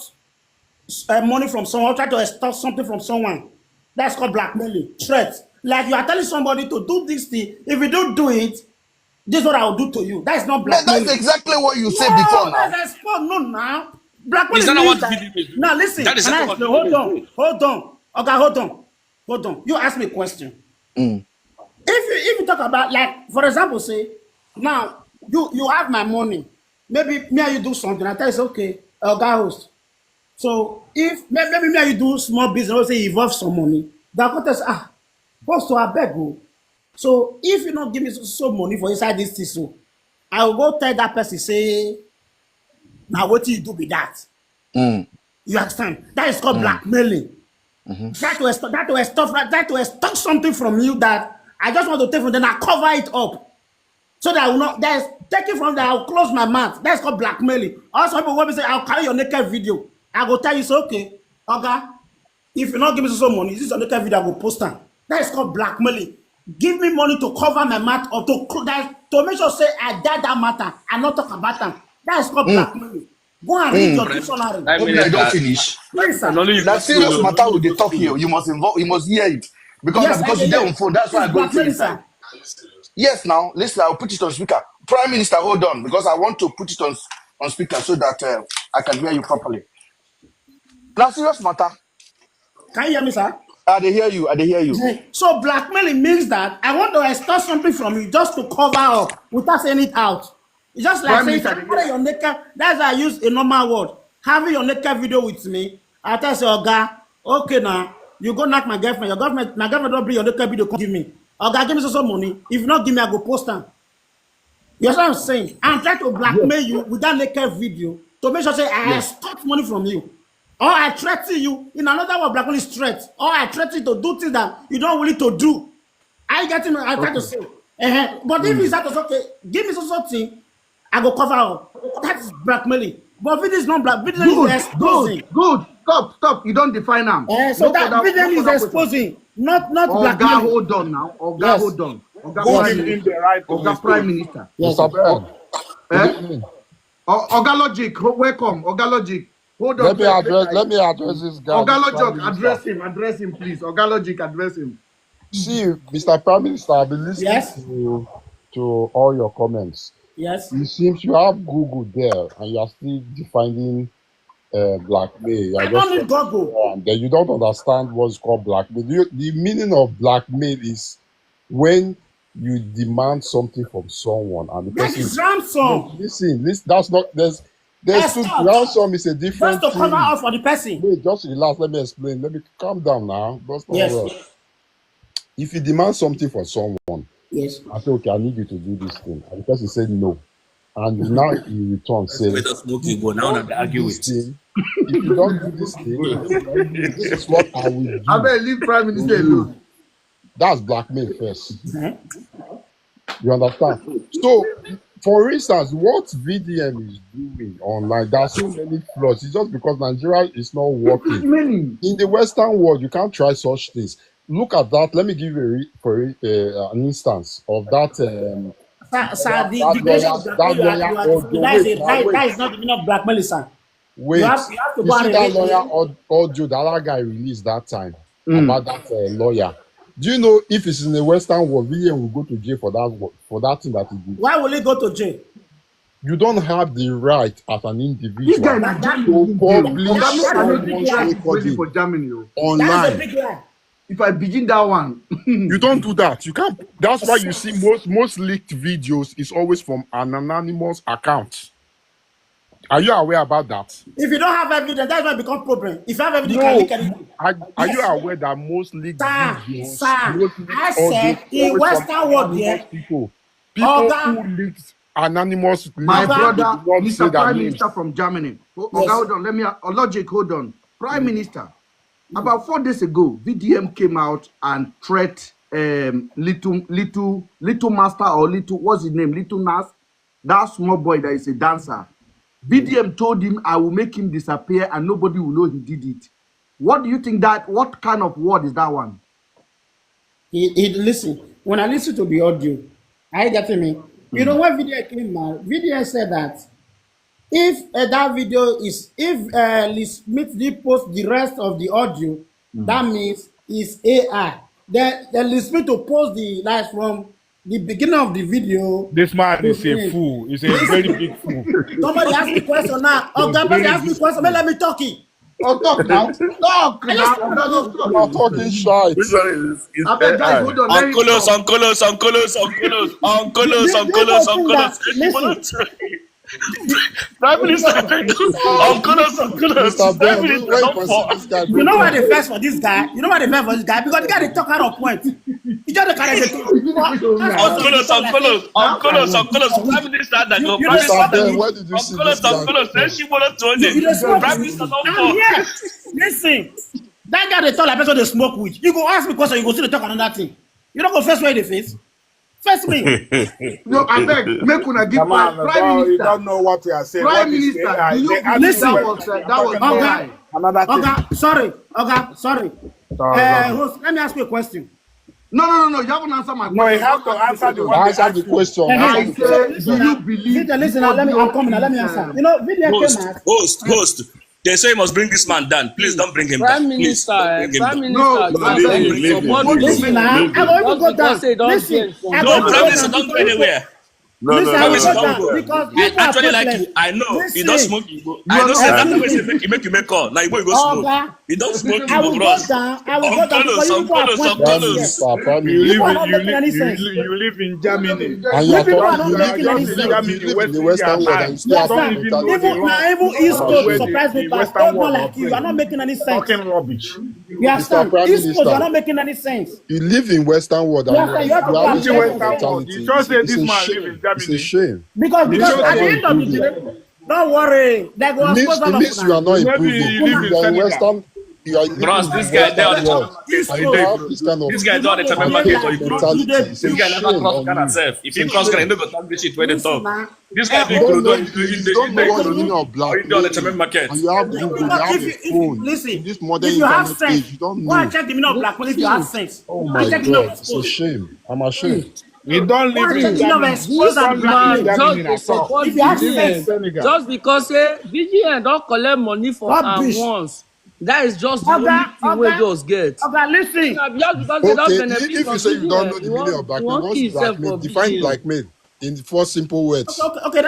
money from someone. Try to extort something from someone. That's called blackmailing. Threat. Like you are telling somebody to do this thing. If you don't do it, this is what I will do to you. That is not But that's blackmailing. exactly what you said before No, now. that's export. No, now. Is that Blackmailing not means what that. VDM is doing? Now listen, That is can I exactly what explain? VDM Hold is on, doing. hold on. Okay, hold on. You ask me a question. Mm. If you talk about, like, for example, say now you have my money, maybe me and you do something, I tell you say, okay, guy host. So if maybe me and you do small business, let's say you involve some money, that go tell say, host, to abeg o. So if you not give me so money for inside this thing, so I will go tell that person say, now what you do with that? Mm. You understand? That is called Mm. blackmailing. Mm-hmm. That to extort something from you that I just want to take from them, I cover it up. So that I will not, that is taking from that, I'll close my mouth. That's called blackmailing. Also, people will say, I'll carry your naked video. I go tell you, say, okay, if you not give me some money, this is your naked video, I will post them. That is called blackmailing. Give me money to cover my mouth or to make sure say I die that matter and not talk about them. That is called Mm. blackmailing. Go and read your dictionary. Prime Hope I don't Minister, finish. Prime Please, Minister, sir. only you Now go school. serious Oh, matter only you with the go talk school. here. You must involve. You must hear it because Yes, I because can you there hear. on phone. That's why It's I go into blackmailing, inside. sir. Yes, now listen. I'll put it on speaker. Prime Minister, hold on because I want to put it on speaker so that I can hear you properly. Now serious matter. Can you hear me, sir? I they hear you. I they hear you. So blackmailing means that I want to extort something from you just to cover up without saying it out. It's just like Prime saying, Minister, I dey hear carry your naked, that's why I use a normal word. Having your naked video with me, I tell you, Oga, okay now, you go knock my girlfriend, my girlfriend don't bring your naked video, come give me. Oga, give me some money. If you not give me, I go post them. You know what I'm saying? I'm trying to blackmail you with that naked video to make sure say I extort money from you. Or I threaten you. In another word, blackmail is threat. Or I threaten you to do things that you don't willing to do. I get him. I try to say. But if it's that, okay, give me something, I go cover up. That's blackmailing. But video is not black. Video is exposing. Good. Stop. You don't define them. So that video is exposing, not blackmailing. Hold on now. Oga, Yes. hold on. Oga Who Yes. give him the right to Oga Prime expose? Minister. Yes. Mr. Ben, good Eh? evening. Oga Logic, welcome. Oga Logic. Hold on. Let me address this guy. Oga Mr. Prime Logic, Minister. address him, please. Oga Logic, address him. See, Mr. Prime Minister, I've been listening Yes. to all your comments. Yes. It seems you have Google there and you are still defining blackmail. You are I just don't need Google. and then you don't understand what's called blackmail. The meaning of blackmail is when you demand something from someone and the That person is ransom. listen, that's not there's two Escort. ransom is a Just different to cover thing. up for the person. Wait, just relax. Let me explain. Let me calm down now. That's not Yes. well. If you demand something from someone, Yes. I say, okay, I need you to do this thing. And the person said no. And now in return say, Let us smoke you, but now don't not argue do this with. thing. If you don't do this thing, this is what I will do. I better leave Prime Minister alone. That's blackmail first. You understand? So, for instance, what VDM is doing online, there are so many flaws. It's just because Nigeria is not working. Many. In the Western world, you can't try such things. Look at that. Let me give you an instance of that. Sir, the question of blackmail that is not the meaning of blackmail, sir. Wait, You have to you go see and that read lawyer audio that other guy released that time about that lawyer. Do you know if it's in the Western world, VDM will go to jail for that thing that he did? Why will he go to jail? You don't have the right as an individual to publish someone's recording for Germany. online. That's a big lie. If I begin that one, You don't do that. You can't. That's why you see most leaked videos is always from an anonymous account. Are you aware about that? If you don't have evidence, that's why it becomes problem. If you have evidence, you can leak anything. Are you aware that most leaked videos, Sir, most leaked I said audios in always Western from world, anonymous yeah. people Oga. who leaked anonymous my leaks, brother, they do not say Mr. their Prime names. Minister from Germany. Yes. Hold on, let me logic. Hold on, Prime Minister. About 4 days ago, VDM came out and threat little master or little, what's his name, little Nas, that small boy that is a dancer. VDM told him, I will make him disappear and nobody will know he did it. What do you think what kind of word is that one? Listen, when I listen to the audio, I get me. You know when video came out, video said that if that video is, if Liz Smith did post the rest of the audio, that means it's AI. Then Liz Smith to post the live from the beginning of the video. This man is a fool. He's a very big fool. Somebody ask me question now. Oh, somebody ask me question. Let me talk it. Oh, talk now. Talk now. I'm not talking shite. I bet guys, hold on. Uncolos. Prime Minister, Mr. Ben, where you perceive this guy? You know why they first for this guy? You know why they first for this guy? Because the guy they talk out of point. He just the kind of Uncolos. Prime Minister that go. Mr. Ben, where did you see this guy? Prime Minister don't fall. Listen, that guy they talk like person they smoke with. You go ask me question, you go see they talk another thing. You don't go first where they face. First me. No, I beg, make una give Prime Minister. You don't know what we are saying. Prime Minister, do you believe that was AI? Okay, sorry. Host, let me ask you a question. No, you haven't answered my question. No, you have to answer the one. Answer the question. I said, do you believe? Listen, I'm coming. Let me answer. You know, video came out. Host. They say you must bring this man down. Please don't bring him down. Prime Minister, No, Listen, I go even go down. Listen, Prime Minister don't go anywhere. Listen, I will go down because I actually like you. I know he don't smoke. I know say that way he make you make call. Now you go smoke. He don't smoke. I will go down. I will go down because you go appoint You live in Germany. And you are talking, you making any live sense. in the Western world and you still have Yes, to sir. Even East Coast surprise me back. Don't go like you. You are not making any sense. Talking rubbish. You understand? Prime East Coast, you Minister. are not making any sense. You live in Western world and Yes, sir, you have to go and this check kind of Western world. mentality. You just say It's this a man shame. live in Germany. It's a shame. Because at the end of the day, don't worry. They go It means you are not improving. you live in You are in Senegal. Western. You are living Bros, in this the guy there Western on world. East And you Coast. have this kind of This guy don't have market or you grow. mentality. It's This a guy never shame cross on Ghana you. himself. If he cross Ghana, he no go talk this shit when they talk. This guy be You don't grow. know, you don't know what the meaning of Or you do on the Chamber blackmail market. and you have Google, you have a phone. Listen, In this modern if you have internet sense, age, you don't go and know. check the meaning of blackmail if you have sense. Oh Go my and check the meaning of God, it's a exposure. shame. I'm ashamed. You don't live Go and in check the meaning of Germany. exposure and Man, blackmail. just to support If you have You live in sense, Senegal. just because VGN don't collect money for rubbish. once. That is just the only thing we just get. Okay, listen. Just because they don't Okay, benefit if from you say you don't know VGN, the meaning of he blackmail, won't what's kill himself blackmail? for Define VGN. blackmail. in 4 simple words. Okay.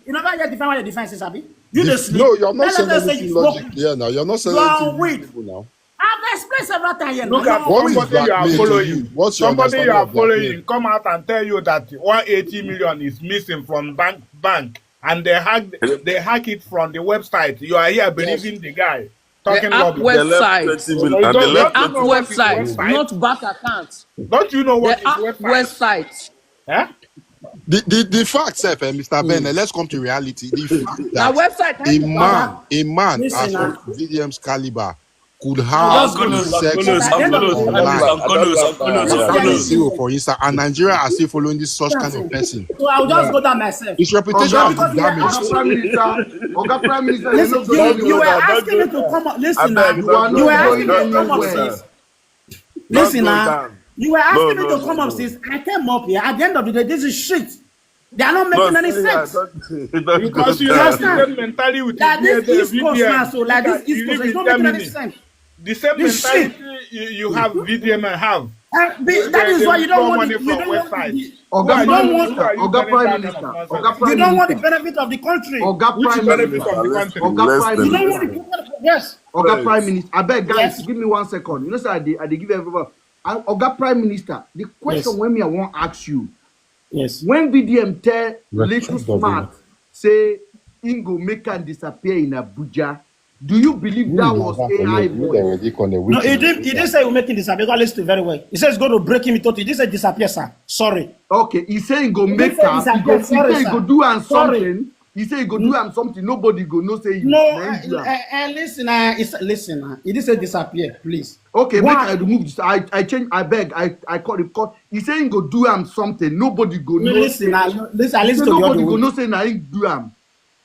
You never yet define what the defense is, Abi. You just sleep. No, you're not Then saying let us say anything you smoke. logically here now. You're not saying You are anything weak. reasonable now. I've explained several times here. Look now. at You are What is weak. somebody you are blackmail to following. you? What's your Somebody you understanding are of blackmail? following come out and tell you that 180 million is missing from bank, and they hack it from the website. You are here believing the guy talking The app rubbish. They left website. 20 million. And they Don't left you App know what is website, website? not bank account. Don't you know what The is app website? website. Eh? The fact, sef, Mr. Bennett, let's come to reality. The fact Now that website. a man Listen, as of VDM's caliber could I'll have just go to sex Uncle with At the end of people the day, online let without me a see. zero for instance, and Nigeria are still following this such kind of person. So I'll just go down myself. His reputation Oga, has because been you were damaged. asking, Prime Minister, Oga Prime Minister, you're listen, not going you were anywhere. asking me to come up. Listen I beg, now, You are you were not asking me going to come up, anywhere. sis. Listen go now, down. you were asking me No, to come up, no. sis. I came up here. At the end of the day, this is shit. They are not No, making any yeah, sense. don't go Because you You down. have the understand? same mentality with Like the this East Coast now, VDM. so like this East You Coast, live it's in not making any Germany. sense. The same This mentality shit. you have VDM and have. That is why you don't withdraw want money it. You from don't want websites. the, Oga you Prime don't want Who are Minister, you Oga telling Prime that kind of Minister, nonsense? Oga you Prime don't want the Minister, benefit of the country. Oga Which Prime benefit Minister, of the country? Oga Prime You don't want Minister, the yes. Oga Prime Minister. I beg guys, Yes. give me 1 second. You know, sir, I dey give everybody. Oga Prime Minister, the question Yes. when me I want ask you, Yes. when VDM tell Little Respect of Smart say Ingo make can disappear in Abuja, do you believe that was AI voice? No, he didn't say we're making disappear. God listen to very well. He says going to break him totally. He didn't say disappear, sir. Sorry. Okay, he say he go He make didn't say am, he disappear. Sorry, say he go sir. do am Sorry. something. He say he go do am something. Nobody go know say No, na him do am. listen. He didn't say disappear, please. Okay, Why? make I remove this. I change. I beg. I call the court. He say he go do am something. Nobody go know. Listen, I Say listen to the nobody audio. go know say na him do am.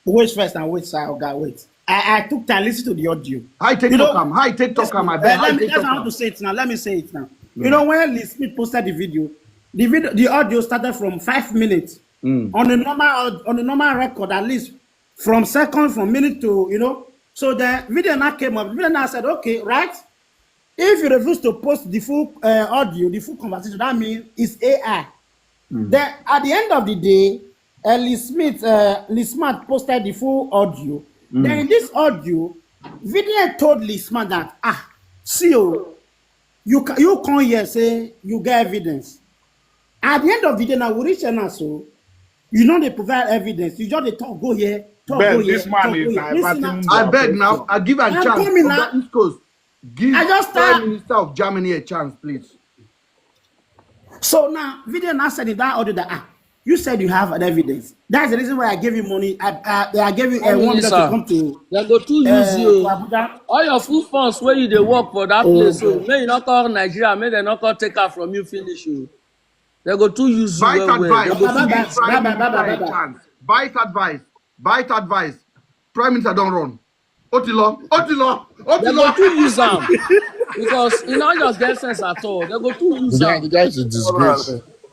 Wait first and wait, sir. Okay, wait. I took time listen to the audio. How take You know- talk am? How take talk am? I beg. How take That's talk how I want am? to say it now. Let me say it now. You know, when Lee Smith posted the audio started from 5 minutes on the normal record, at least from minute to So the video now came up. The video now said, okay, right? If you refuse to post the full audio, the full conversation, that means it's AI. Then at the end of the day, Lee Smith posted the full audio. Then in this audio, video told Lee Smith that see you come here say you get evidence. At the end of the day, now we reach now, so they provide evidence. You just dey talk go here, talk Ben, go here. this man talk is go here. Listen now. diverting I beg now. I give a I'm chance. coming Oga now. East Coast, give I just Prime Minister of Germany a chance, please. So now, video now said in that audio that you said you have an evidence. That's the reason why I gave you money. I gave you Prime 1 million to Minister, come to they go to use you. Abuja. All your full funds where you dey work for that place, so may you not call Nigeria, may they not call take her from you finish you. They go to use you Bite well. advice. They go Bye, to bye, Give Prime bye, bye, Minister bye, a bye. chance. Bite advice. Bite advice. Prime Minister don't run. Otilo. they go to use them because you not just get sense at all. They go to use The them. guy is a disgrace.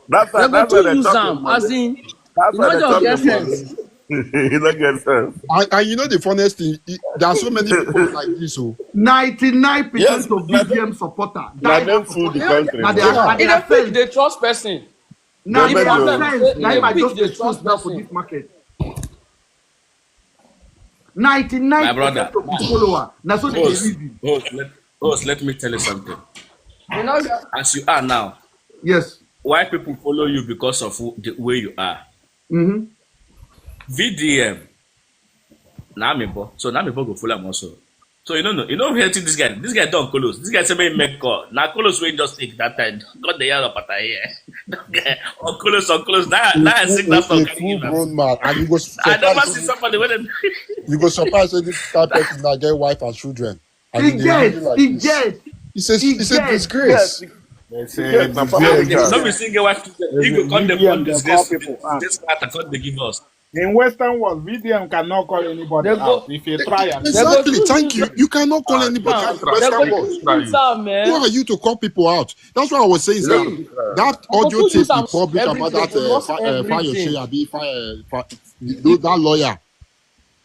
That's They why go to they use chop your them as money. in That's you why not they just chop your get money. sense. You don't get sense. And you know the funniest thing, there are so many people like this. So 99% Yes, of BDM supporter. let them fool the country. Now they bro. are If they pick the trust person. now They they beg are you. friends. Now They I pick just the the trust truth now for person. this market. My 99% brother. of the follower. Now so they Host, reason. let me tell you something. You know, As you are now, Yes. why people follow you because of the way you are. Mm-hmm. VDM. Namibo. So Namibo go follow him also. So you know here this guy. This guy don't close. This guy say me make call. Now close we just take that time. Got the yellow pata here. That guy on close. Now I sing that song. a full-grown man, and you go I never see surprise. somebody with them. You go surprise when this type of person now get wife and children. And He they gets. really like He this. gets. It's a gets. disgrace. They say Not VDM, be single wife. You go come the VDM, they call this people out. this part account they give us. in Western world, VDM cannot call anybody They go- out. If you try and Exactly. go Thank to you. You cannot call anybody you out. can't they try. go Western to world. use them, Who man. are you to call people out? That's what I was saying. Sir. That audio Go to tape use you am public about everything. that They lost fire everything. that lawyer.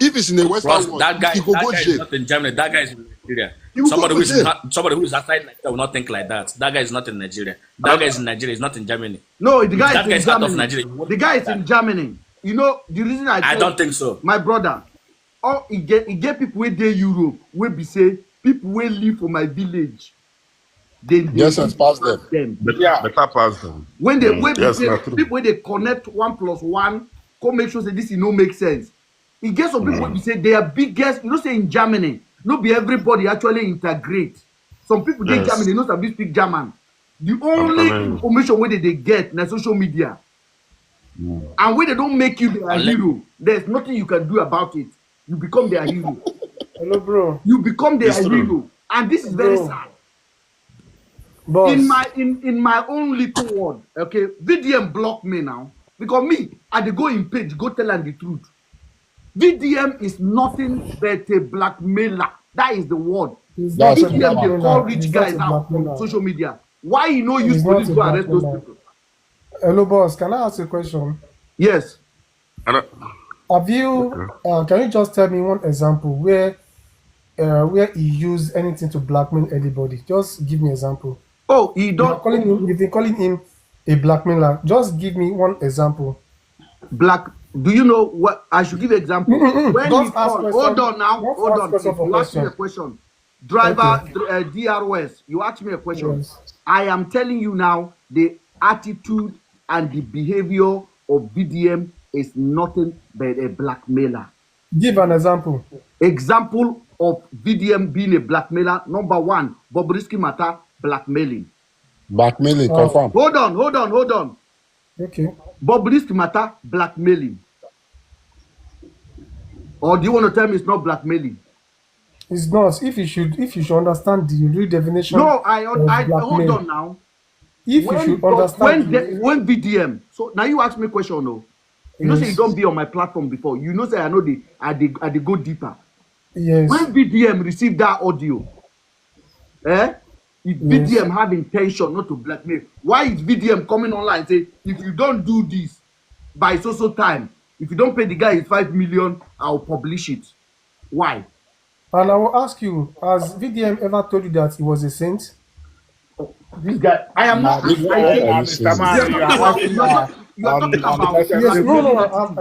If it's in a Western Plus, world, that guy he go is jail. not in Germany. That guy is Nigeria. You will Somebody go who to is jail. somebody who is outside Nigeria will not think like that. That guy is not in Nigeria. That guy is in Nigeria. He's not in Germany. No, the If guy that is guy in is out of Germany. Nigeria, you won't The guy think is like in that. Germany. You know the reason I don't think so. my brother. Oh, he get people wey dey Europe wey be say people wey live for my village. They Yes, and pass them. them. Yeah. Better pass them. When they wey be Yes, say not true. people wey dey connect 1+1 come make sure say this no make sense. E get some people wey be say they are biggest. You know say in Germany, no be everybody actually integrate. Some people dey Yes. Germany no sabi speak German. The I'm only telling you. information wey they get na social media. And when they don't make you their Unless- hero, there's nothing you can do about it. You become their hero. Hello, bro. You become their It's true. hero. And this is very Bro. sad. Boss. In my own little word, okay, VDM block me now. Because me, I dey go in page, go tell them the truth. VDM is nothing but a blackmailer. That is the word. He's That's not a it. VDM, they call blackmailer. rich He's not guys a out on blackmailer. social media. Why you no use He's police not a to arrest those blackmailer. people? Hello, boss. Can I ask you a question? Yes. I don't- Have you? Can you just tell me one example where he used anything to blackmail anybody? Just give me an example. Oh, he You've don't been calling him a blackmailer. Just give me one example. black. Do you know what I should give example? When Don't he ask call, question. hold on now, Don't hold ask on. question for You ask me a question. question. Driver Okay. DROS, you ask me a question. Yes. I am telling you now, the attitude and the behavior of VDM is nothing but a blackmailer. Give an example. Example of VDM being a blackmailer. Number one, Bobrisky matter, blackmailing. Blackmailing, confirm. Hold on. Okay. Bobrisky matter, blackmailing. Or do you want to tell me it's not blackmailing? It's not. If you should understand the real definition No, of I hold blackmail. on now. If you should understand When VDM, so now you ask me a question, no. You know, say you Yes. don't be on my platform before. You know, say I know I go deeper. Yes. When VDM received that audio, if VDM have intention not to blackmail, why is VDM coming online and say, if you don't do this by so time, if you don't pay the guy his 5 million, I'll publish it. Why? And I will ask you, has VDM ever told you that he was a saint? This guy, I am not. Nah, I yeah, think yeah, Mr. Man, you're you talking are about asking you're talking about yes, Yes. No. blackmailing attitude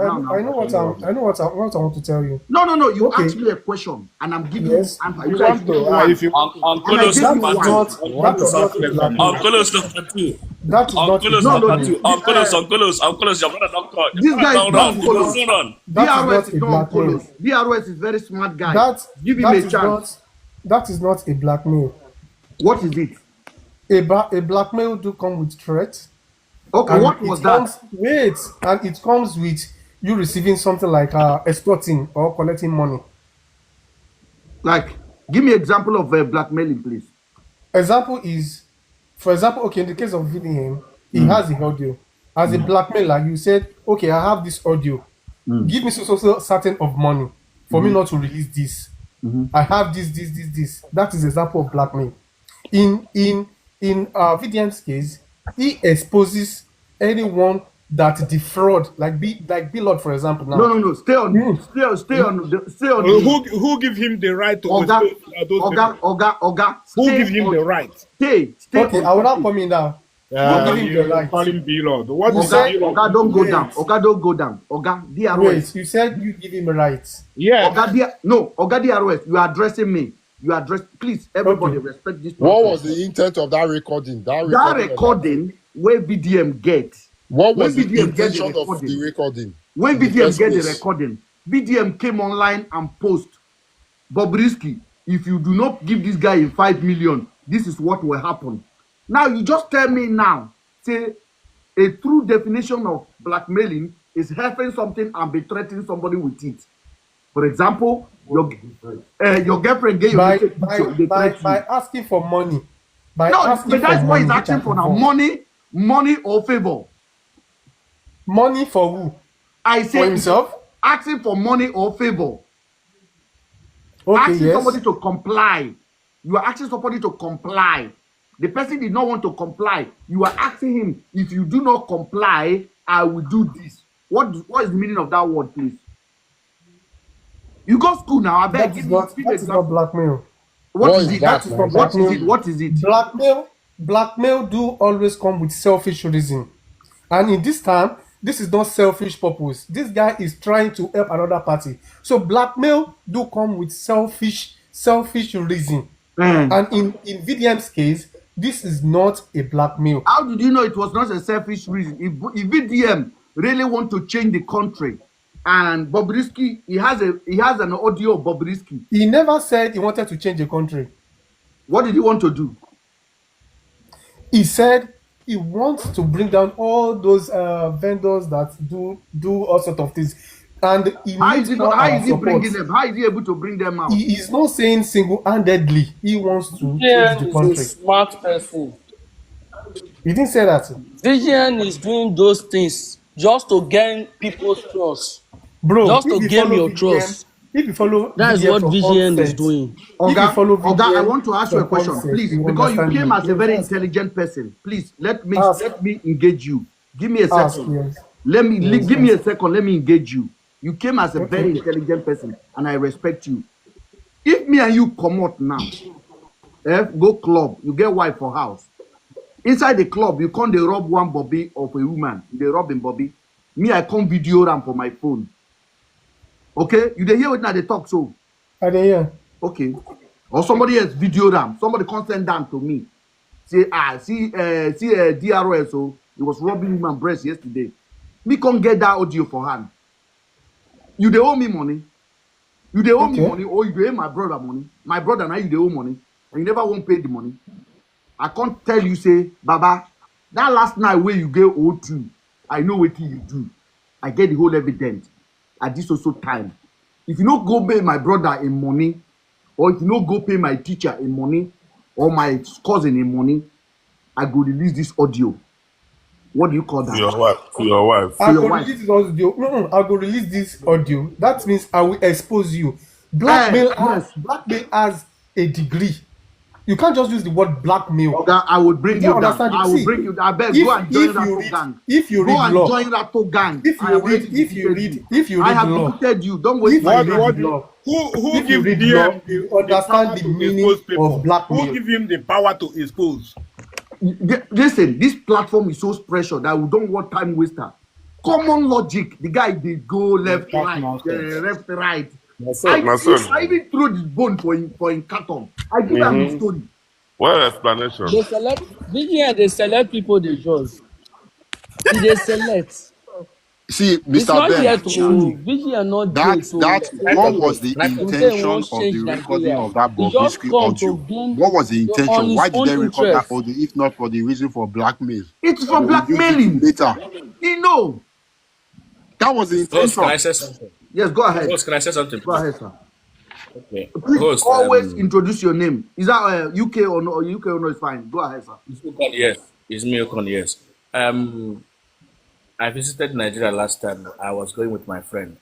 now. I know what I want to tell you. No. You Okay. asked me a question and I'm giving Yes. you answer. You You guys want to, give me one. if you want to, Uncle And I Los gave you number one. two. That is not a blackmail. Uncle Los number two. That is not a Uncle Los No, number blackmail. two. Uncle Los, your brother don't call. This guy is Don't not run. Uncle. Don't run. That is DRS not is a not blackmail. Uncle. DRS is very smart guy. Give him That a is chance. that is not a blackmail. What is it? A blackmail do come with threats. Okay, And what was that? it comes with you receiving something like extorting or collecting money. Like, give me example of blackmailing, please. Example is, for example, okay, in the case of VDM, he has the audio. As a blackmailer, you said, okay, I have this audio. Give me so certain of money for me not to release this. I have this. That is example of blackmail. In VDM's case, he exposes anyone that defraud, like Billard, for example. Now, No. Stay on. who give him the right to Oga, expose those people? Oga. Who stay give him on- the right? Stay okay, on I will not topic. come in now. Who give him the right? Call him B-Lord. What is said- B-Lord? Oga, don't go Wait. down. Oga, don't go down. Oga, DRS. Wait, you said you give him a right. Yeah. Oga DRS, you are addressing me. Please, everybody Okay. respect this. What process. was the intent of that recording? That recording where VDM get? What was when the VDM get the intention of recording? the recording? When in the VDM first get the place? recording, VDM came online and post, Bobrisky, if you do not give this guy in 5 million, this is what will happen. Now you just tell me now, say a true definition of blackmailing is having something and be threatening somebody with it. For example, your girlfriend gave you By naked picture, they threat you. asking for money. By No, asking but that's for what he's money, asking which for now. involved. Money or favor. Money for who? I For say himself? asking for money or favor. Okay, Asking yes. somebody to comply. You are asking somebody to comply. The person did not want to comply. You are asking him, if you do not comply, I will do this. What is the meaning of that word, please? You go school now, I beg. That is not blackmail. What What is is it? That that is now? for What is blackmail. it? What is it? Blackmail do always come with selfish reason. And in this time, this is not selfish purpose. This guy is trying to help another party. So blackmail do come with selfish reason. Eh. And in VDM's case, this is not a blackmail. How did you know it was not a selfish reason? If VDM really want to change the country, and Bobrisky, he has an audio of Bobrisky. He never said he wanted to change the country. What did he want to do? He said he wants to bring down all those vendors that do all sort of things, and he needs all How our is he support. bringing them? How is he able to bring them out? He is not saying single-handedly he wants to change the VGN is a country. smart person. He didn't say that, VGN is doing those things just to gain people's trust, bro. just to If you gain follow your VDM, trust. if you follow That is VDM what from VGN is onset, doing. if you follow Oga, I VDM want to ask you a from question, onset, please, you because you understand came me. as a very Yes, intelligent person. Please let me ask, engage you. Give me a ask, second. yes, Give me yes. a second. Let me engage you. You came as a very Okay. intelligent person, and I respect you. If me and you come out now, go club, you get wife for house. Inside the club, you can't rob one bobby of a woman. They rob him bobby. Me, I come video ram for my phone. Okay, you dey hear what now they talk so. I dey hear. Okay, or somebody else video ram. Somebody come send down to me. Say see DRS. So he was robbing woman breast yesterday. Me can't get that audio for hand. You dey owe me money. You dey owe me Okay. money, or you dey owe my brother money. My brother now you dey owe money, and you never won't pay the money. I can't tell you say, Baba, that last night where you get O2, I know what you do. I get the whole evidence at this also time. If you no go pay my brother in money, or if you no go pay my teacher in money, or my cousin in money, I go release this audio. What do you call To that? your wife. To your wife. To I your go wife. release this audio. No, I go release this audio. That means I will expose you. Blackmail Yes. has a degree. You can't just use the word blackmail. Okay, I would bring You you don't down. understand it. I will See, bring you down. I beg, if go and join you Rato read gang. if you Go read and law, join Rato gang. if I you have read already defeated you. I have law, defeated you. Don't waste if my you time. read What the law, who if you give read DM law, you understand power the to meaning expose people? of blackmail. Who give him the power to expose? Listen, this platform is so special that we don't want time waster. Common logic. The guy did go left, That's right, nonsense. left, right. That's I it. even threw the bone for him carton. I give him the story. Well, explanation. They select VGN. They select people they judge. They select. See, It's Mr. not Ben, yet. VGN not that there to that Can I what talk was this? the Can I talk to this? say he intention wants of the change recording Nigeria. of that He just Bobrisky come to audio? gain What was the on intention? his Why did own they record that interest. audio if not for the reason for blackmail? It's That for they will use it blackmailing. later. You know. That was the Host, can intention. I say something? Yes, go ahead. Host, can I say something, Go please? ahead, sir. Okay. Please Host, always introduce your name. Is that UK or no? UK or no? It's fine. Go ahead, sir. yes. It's me, Okon, yes. I visited Nigeria last time. I was going with my friend.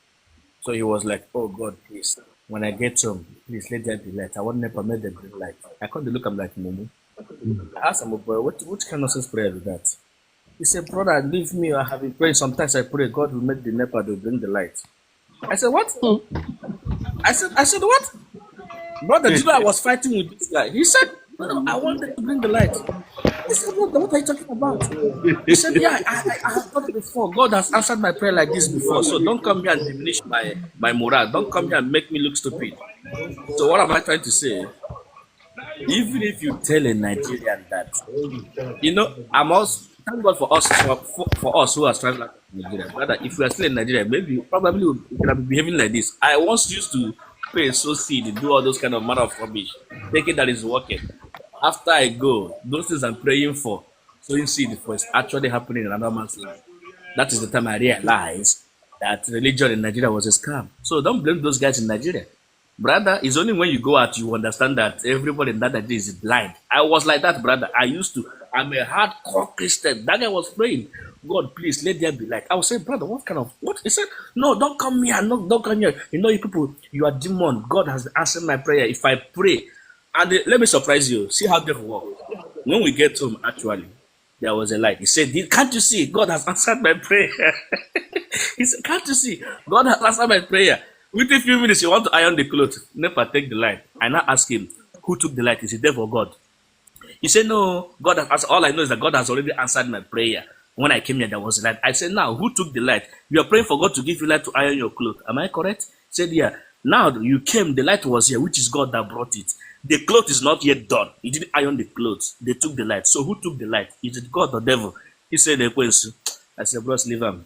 So he was like, oh God, please. When I get home, please let there be light. I want to permit the green light. I come to look, I'm like, Momo. I asked him, boy, which kind of sense prayer is that? He said, brother, leave me. I have been praying. Sometimes I pray God will make the NEPA to bring the light. I said, what? I said, what? Brother, do you know I was fighting with this guy? He said, no, I wanted to bring the light. I said, what are you talking about? He said, yeah, I have done it before. God has answered my prayer like this before. So don't come here and diminish my morale. Don't come here and make me look stupid. So what am I trying to say? Even if you tell a Nigerian that, I'm also, thank God for us, for us who are traveling out of Nigeria. Brother, if we are still in Nigeria, maybe probably we could have been behaving like this. I once used to pay so seed, do all those kind of matter of rubbish, thinking that is working. After I go, those things I'm praying for, sowing seed for, is actually happening in another man's life. That is the time I realized that religion in Nigeria was a scam. So don't blame those guys in Nigeria. Brother, it's only when you go out you understand that everybody in that Nigeria is blind. I was like that, brother. I'm a hardcore Christian. That guy was praying, God, please let there be light. I was saying, brother, what? He said, no, don't come here. No, don't come here. You people, you are demon. God has answered my prayer. If I pray, and let me surprise you. See how devil works. When we get home, actually, there was a light. He said, can't you see? God has answered my prayer. He said, can't you see? God has answered my prayer. Within a few minutes, you want to iron the clothes. Never take the light. I now ask him, who took the light? Is it devil or God? He said, no, God has answered. All I know is that God has already answered my prayer. When I came here, there was light. I said, now, who took the light? You are praying for God to give you light to iron your clothes. Am I correct? He said, yeah. Now you came, the light was here, which is God that brought it. The cloth is not yet done. He didn't iron the clothes. They took the light. So who took the light? Is it God or devil? He said, I said, bros, leave him.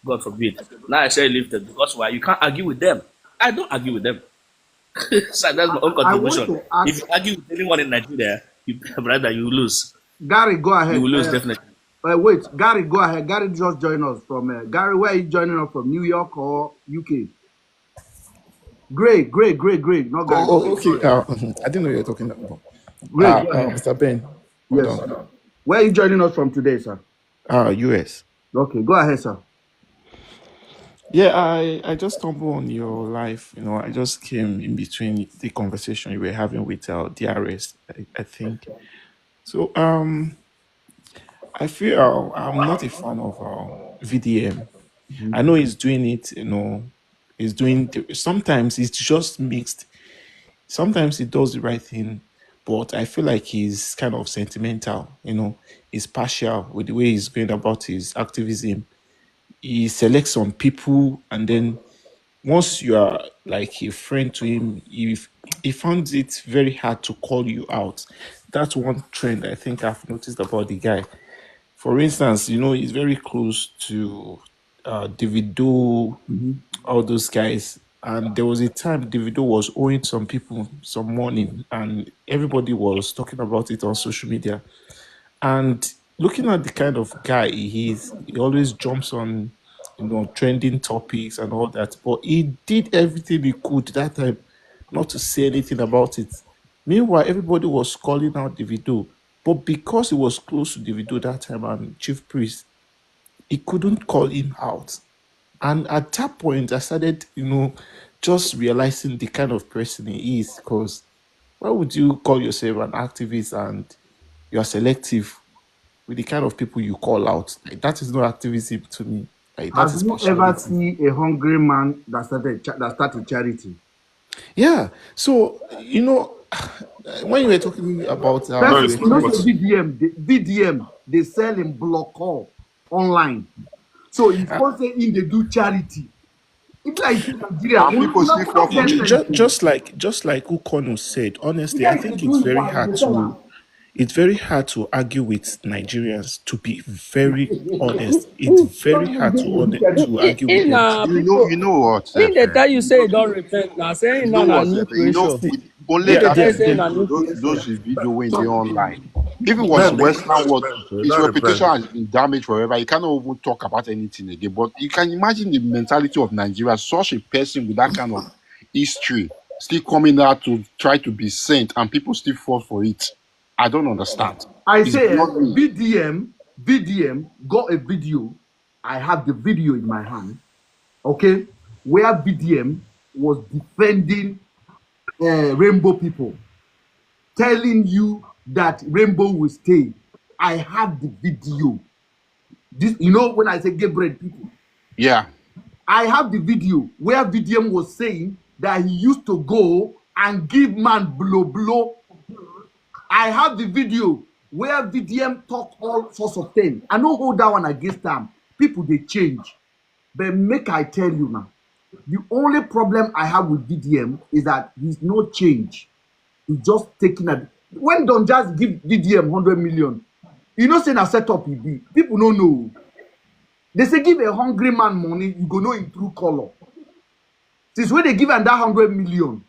God forbid. Now I say leave them. Because why? You can't argue with them. I don't argue with them. So that's my own I want contribution. to ask If you argue with anyone in Nigeria, brother, you lose. Gary, go ahead. You will lose definitely. Wait, Gary, go ahead. Gary just joined us from Gary. Where are you joining us from? New York or UK? Great. Not Gary. Okay. I didn't know you were talking about. Great. Mr. Ben. Yes. Hold on. Where are you joining us from today, sir? US. Okay, go ahead, sir. Yeah, I just stumbled on your live. I just came in between the conversation you were having with DRS, I think. So I feel I'm not a fan of VDM. I know he's doing it. He's doing. Sometimes it's just mixed. Sometimes he does the right thing, but I feel like he's kind of sentimental. He's partial with the way he's going about his activism. He selects some people, and then once you are like a friend to him, he finds it very hard to call you out. That's one trend I think I've noticed about the guy. For instance, he's very close to Davido, all those guys. And there was a time Davido was owing some people some money, and everybody was talking about it on social media. And looking at the kind of guy he is, he always jumps on, trending topics and all that. But he did everything he could that time not to say anything about it. Meanwhile, everybody was calling out Davido. But because he was close to Davido that time and Chief Priest, he couldn't call him out. And at that point, I started, just realizing the kind of person he is. Because why would you call yourself an activist and you are selective with the kind of people you call out? Like, that is not activism to me. Like, that Have is you ever partiality. seen a hungry man that started charity? Yeah. So, when you were talking about First, VDM, they sell in block call online. So if sponsor in they do charity. It's like Nigeria. And people still fall for it. just like Ukonu said, honestly, I think it's very hard to argue with Nigerians, to be very honest. It's very hard to argue with them. You know what? If they tell you say you don't repent, now saying You now know a what? new You know, creation. only If they that tell you say na new those creation. video when they online. If it was Western world, his reputation has been damaged forever. He cannot even talk about anything again. But you can imagine the mentality of Nigeria, such a person with that kind of history, still coming out to try to be saint, and people still fall for it. I don't understand. I It's say beyond me. VDM got a video. I have the video in my hand. Okay, where VDM was defending rainbow people, telling you that rainbow will stay. I have the video. This, when I say Gabriel people, Yeah. I have the video where VDM was saying that he used to go and give man blow. I have the video where VDM talk all sorts of things. I no hold that one against them. People they change. But make I tell you now, the only problem I have with VDM is that there's no change. He's just taking a. When don't just give VDM 100 million, say na set up he be. People don't know. They say give a hungry man money, you go know in true color. Since when they give him that 100 million,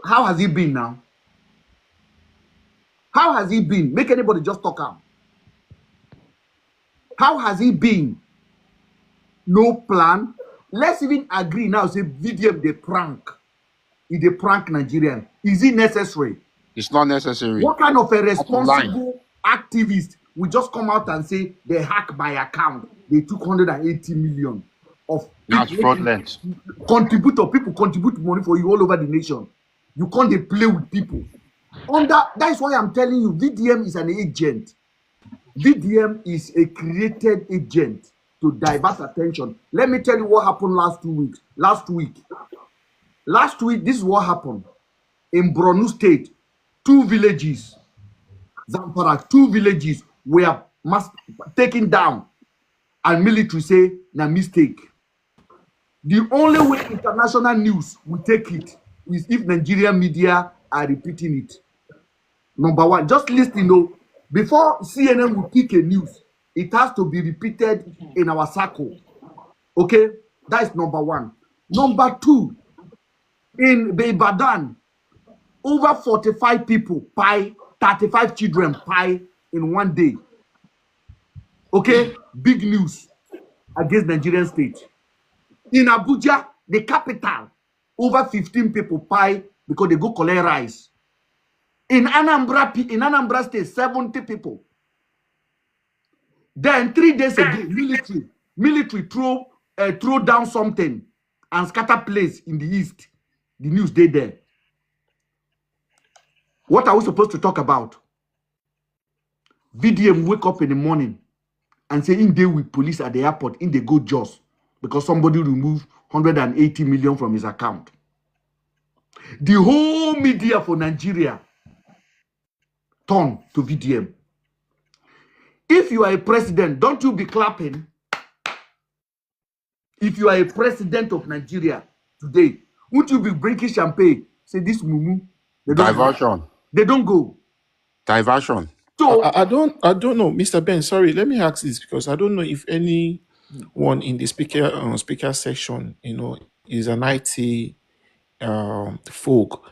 how has he been now? How has he been? Make anybody just talk out. How has he been? No plan. Let's even agree now. Say VDM they prank. If they prank Nigerian, is it necessary? It's not necessary. What kind of a responsible activist will just come out and say they hack my account? They took 180 million of That's fraudulent. People contribute money for you all over the nation. You can't they play with people. That's why I'm telling you, VDM is an agent. VDM is a created agent to divert attention. Let me tell you what happened last week. Last week, this is what happened. in Borno State, 2 villages, Zamfara, 2 villages were taken down, and military say na mistake. The only way international news will take it is if Nigerian media are repeating it. Number one, just listen though, before CNN will pick a news, it has to be repeated in our circle. Okay, that is number one. Number two, in Ibadan, over 45 people pie, 35 children pie in one day. Okay, big news against Nigerian state. In Abuja, the capital, over 15 people pie because they go collect rice. In Anambra State, 70 people. Then 3 days ago, military throw down something and scatter place in the east. The news they there. What are we supposed to talk about? VDM wake up in the morning and say in day with police at the airport, in they go just because somebody removed 180 million from his account. The whole media for Nigeria turn to VDM. If you are a president, don't you be clapping? If you are a president of Nigeria today, won't you be drinking champagne? Say this mumu. Diversion. They don't go. Diversion. So I don't know, Mr. Ben. Sorry, let me ask this because I don't know if anyone in the speaker section, is an IT folk.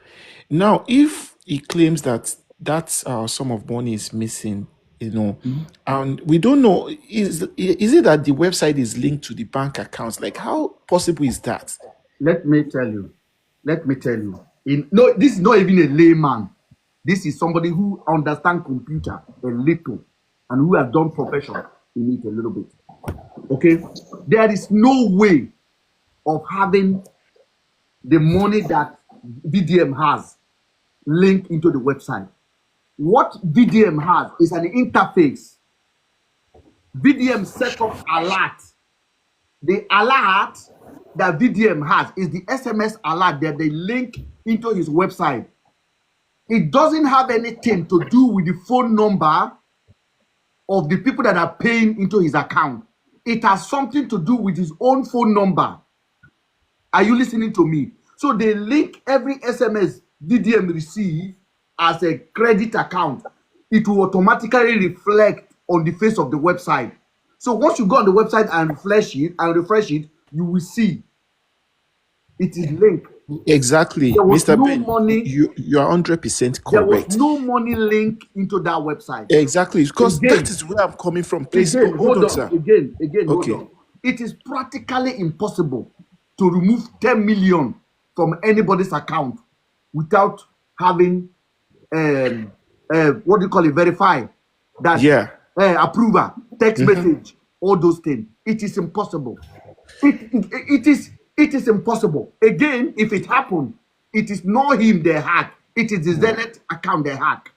Now, if he claims that sum of money is missing, and we don't know, is it that the website is linked to the bank accounts? Like, how possible is that? let me tell you. No, this is not even a layman. This is somebody who understands computer a little and who has done profession in it a little bit. Okay, there is no way of having the money that VDM has linked into the website. What VDM has is an interface. VDM set up alert. The alert that VDM has is the SMS alert that they link into his website. It doesn't have anything to do with the phone number of the people that are paying into his account. It has something to do with his own phone number. Are you listening to me? So they link every SMS VDM receive as a credit account. It will automatically reflect on the face of the website. So once you go on the website and refresh it, you will see it is linked. Exactly, Mr. Ben. You are 100% correct. There was no money linked into that website. Exactly, because that is where I'm coming from. Please hold on, sir. Again, okay. Hold on. It is practically impossible to remove 10 million from anybody's account without having what do you call it? Verify that approval, text message, all those things. It is impossible. It is impossible. Again, if it happened, it is not him they hack. It is the Zenith account they hack.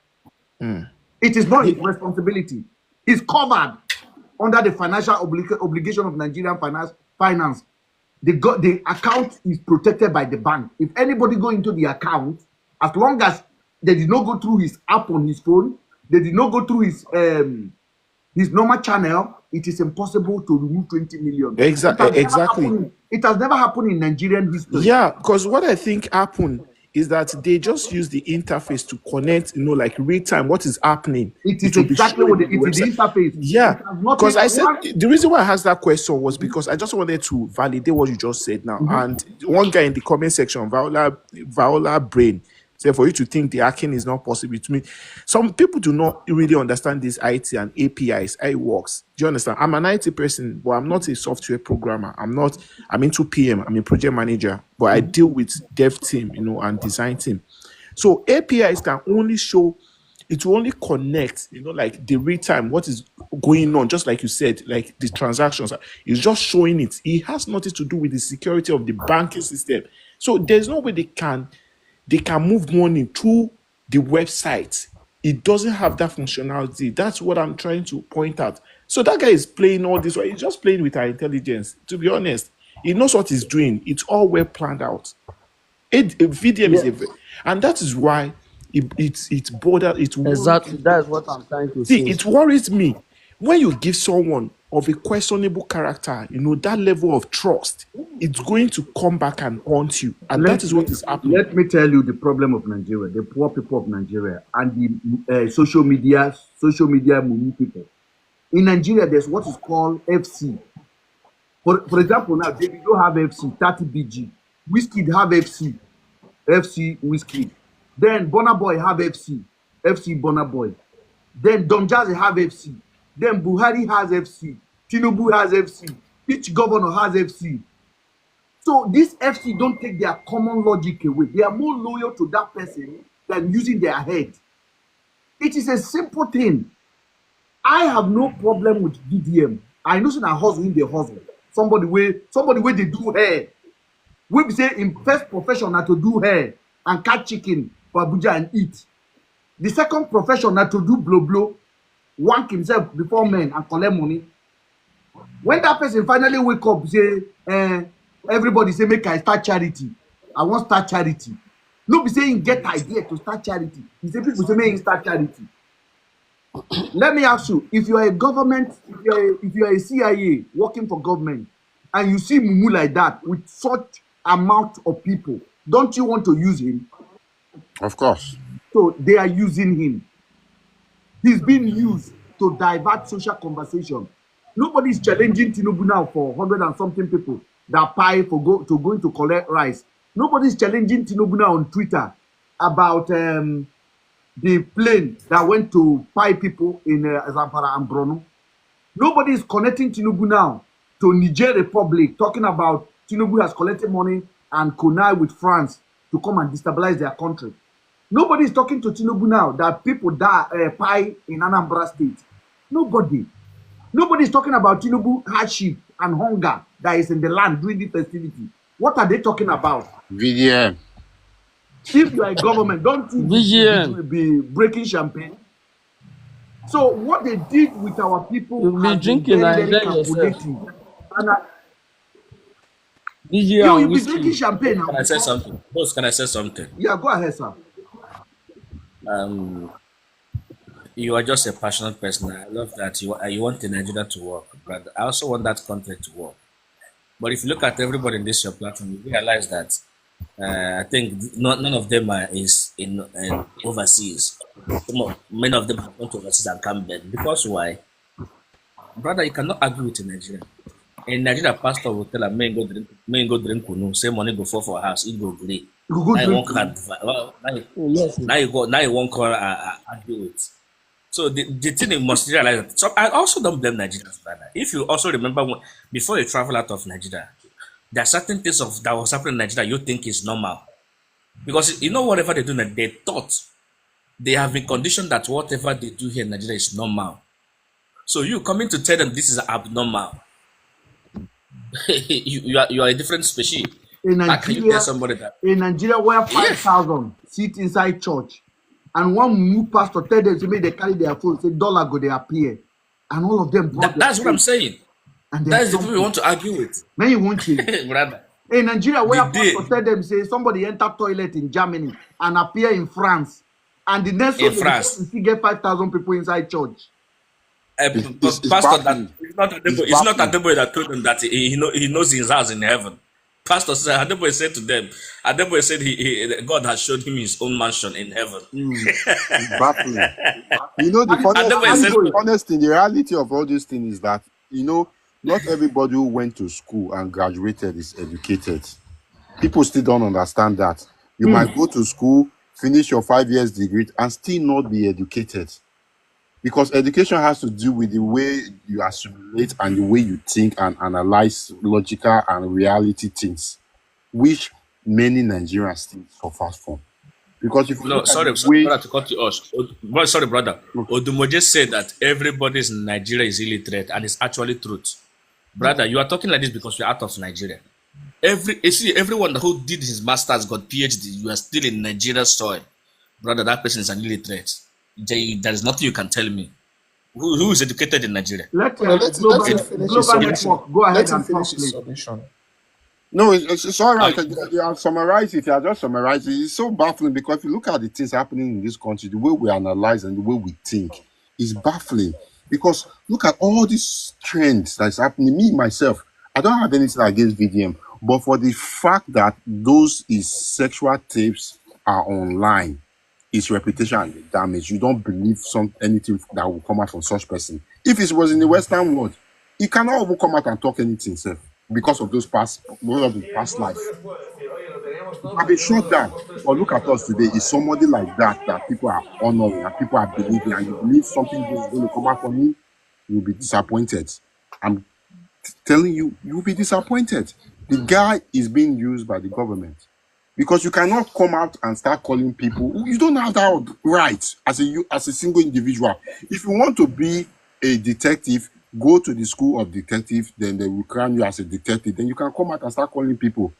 It is not his responsibility. He's covered under the financial obligation of Nigerian finance. The account is protected by the bank. If anybody go into the account, as long as they did not go through his app on his phone, they did not go through his normal channel, it is impossible to remove 20 million. Exactly. It has never happened in Nigerian history. Yeah, because what I think happened is that they just use the interface to connect, like real time what is happening. It is exactly what it is, the interface. Yeah, because I said the reason why I asked that question was because I just wanted to validate what you just said now. And one guy in the comment section, Viola Brain, said for you to think the hacking is not possible. To me, some people do not really understand this IT and APIs, how it works. Do you understand? I'm an IT person, but I'm not a software programmer. I'm into PM, I'm a project manager, but I deal with dev team, and design team. So APIs can only show, it will only connect, like the real time, what is going on, just like you said, like the transactions. It's just showing it. It has nothing to do with the security of the banking system. So there's no way they can move money through the website. It doesn't have that functionality. That's what I'm trying to point out. So that guy is playing all this. He's just playing with our intelligence. To be honest, he knows what he's doing. It's all well planned out. VDM is And that is why it's border, it worries. Exactly. That is what I'm trying to See, say. it worries me when you give someone of a questionable character, that level of trust, it's going to come back and haunt you. And that is what is happening. Let me tell you the problem of Nigeria, the poor people of Nigeria, and the social media movie people. In Nigeria, there's what is called FC. For example, now Davido have FC, 30 BG. Whiskey have FC Whiskey. Then Burna Boy have FC Burna Boy. Then Don Jazzy have FC. Then Buhari has FC. Tinubu has FC. Each governor has FC. So this FC don't take their common logic away. They are more loyal to that person than using their head. It is a simple thing. I have no problem with VDM. I know that hustle in the hustle. Somebody where they do hair. We say in first profession na to do hair and catch chicken for Abuja and eat. The second profession na to do blow, wank himself before men and collect money. When that person finally wake up, say, everybody say, make I start charity. I want start charity. No be saying get idea to start charity. He say people say make him start charity. Let me ask you, if you are a government, if you are a CIA working for government, and you see Mumu like that with such amount of people, don't you want to use him? Of course. So they are using him. He's being used to divert social conversation. Nobody is challenging Tinubu now for 100 and something people that pay for going to collect rice. Nobody is challenging Tinubu now on Twitter about the plane that went to pay people in Zamfara and Borno. Nobody is connecting Tinubu now to Niger Republic, talking about Tinubu has collected money and connived with France to come and destabilize their country. Nobody is talking to Tinubu now that people pay in Anambra State. Nobody is talking about Tinubu hardship and hunger that is in the land during the festivity. What are they talking about? VDM. If you are a government, don't you VGN. be breaking champagne? So what they did with our people You'll be has been drinking very, and very enjoy yourself. calculative. And VGN you'll and be drinking whiskey. champagne now. Can I say something? Boss, can I say something? Yeah, go ahead, sir. You are just a passionate person. I love that you want the Nigeria to work, but I also want that country to work. But if you look at everybody in this your platform, you realize that I think none of them is in overseas. Many of them have gone to overseas and come back. Because why? Brother, you cannot argue with a Nigerian. A Nigerian pastor will tell a man go drink kunu, say money go fall for a house, he go agree. Now you won't call argue with. So the thing you must realize that. So I also don't blame Nigerians, brother. If you also remember before you travel out of Nigeria, there are certain things that was happening in Nigeria you think is normal. Because whatever they do, they thought they have been conditioned that whatever they do here in Nigeria is normal. So you coming to tell them this is abnormal. you are a different species. How can you tell somebody that? In Nigeria, where 5,000 sit inside church, and one new pastor tell them to make they carry their phone, say dollar go they appear, and all of them. That's what I'm saying. And that's the people we want to argue with. Then you won't change. Brother. In Nigeria, where pastor tell them say somebody enter toilet in Germany and appear in France, and the next one you still get 5,000 people inside church. Pastor, it's not Adeboye that told them that he knows his house in heaven. Pastor said, Adeboye said to them, Adeboye said God has showed him his own mansion in heaven. It's baffling. The honest thing, the reality of all these things is that, not everybody who went to school and graduated is educated. People still don't understand that. You might go to school, finish your 5 years degree, and still not be educated. Because education has to do with the way you assimilate and the way you think and analyze logical and reality things, which many Nigerians still suffer from. Because if brother, to cut you off. Sorry, brother. Odumoje said that everybody in Nigeria is illiterate, and it's actually truth. Brother, you are talking like this because you're out of Nigeria. Everyone who did his master's got PhD, you are still in Nigeria's soil. Brother, that person is an illiterate. There is nothing you can tell me. Who is educated in Nigeria? Let him finish his submission. Go ahead Let him finish his submission. No, it's all right. Um, You have summarized it. You are just summarizing. It's so baffling because if you look at the things happening in this country, the way we analyze and the way we think is baffling. Because look at all these trends that's happening. Me, myself, I don't have anything against VDM, but for the fact that those is sexual tapes are online, his reputation and the damage. You don't believe anything that will come out from such person. If it was in the Western world, he cannot even come out and talk anything, sir, because of the past life. I've been shut down. But look at us today. It's somebody like that that people are honoring and people are believing, and you believe something good is going to come out from him, you'll be disappointed. I'm telling you, you'll be disappointed. The guy is being used by the government because you cannot come out and start calling people. You don't have that right as a single individual. If you want to be a detective, go to the school of detective, then they will crown you as a detective. Then you can come out and start calling people.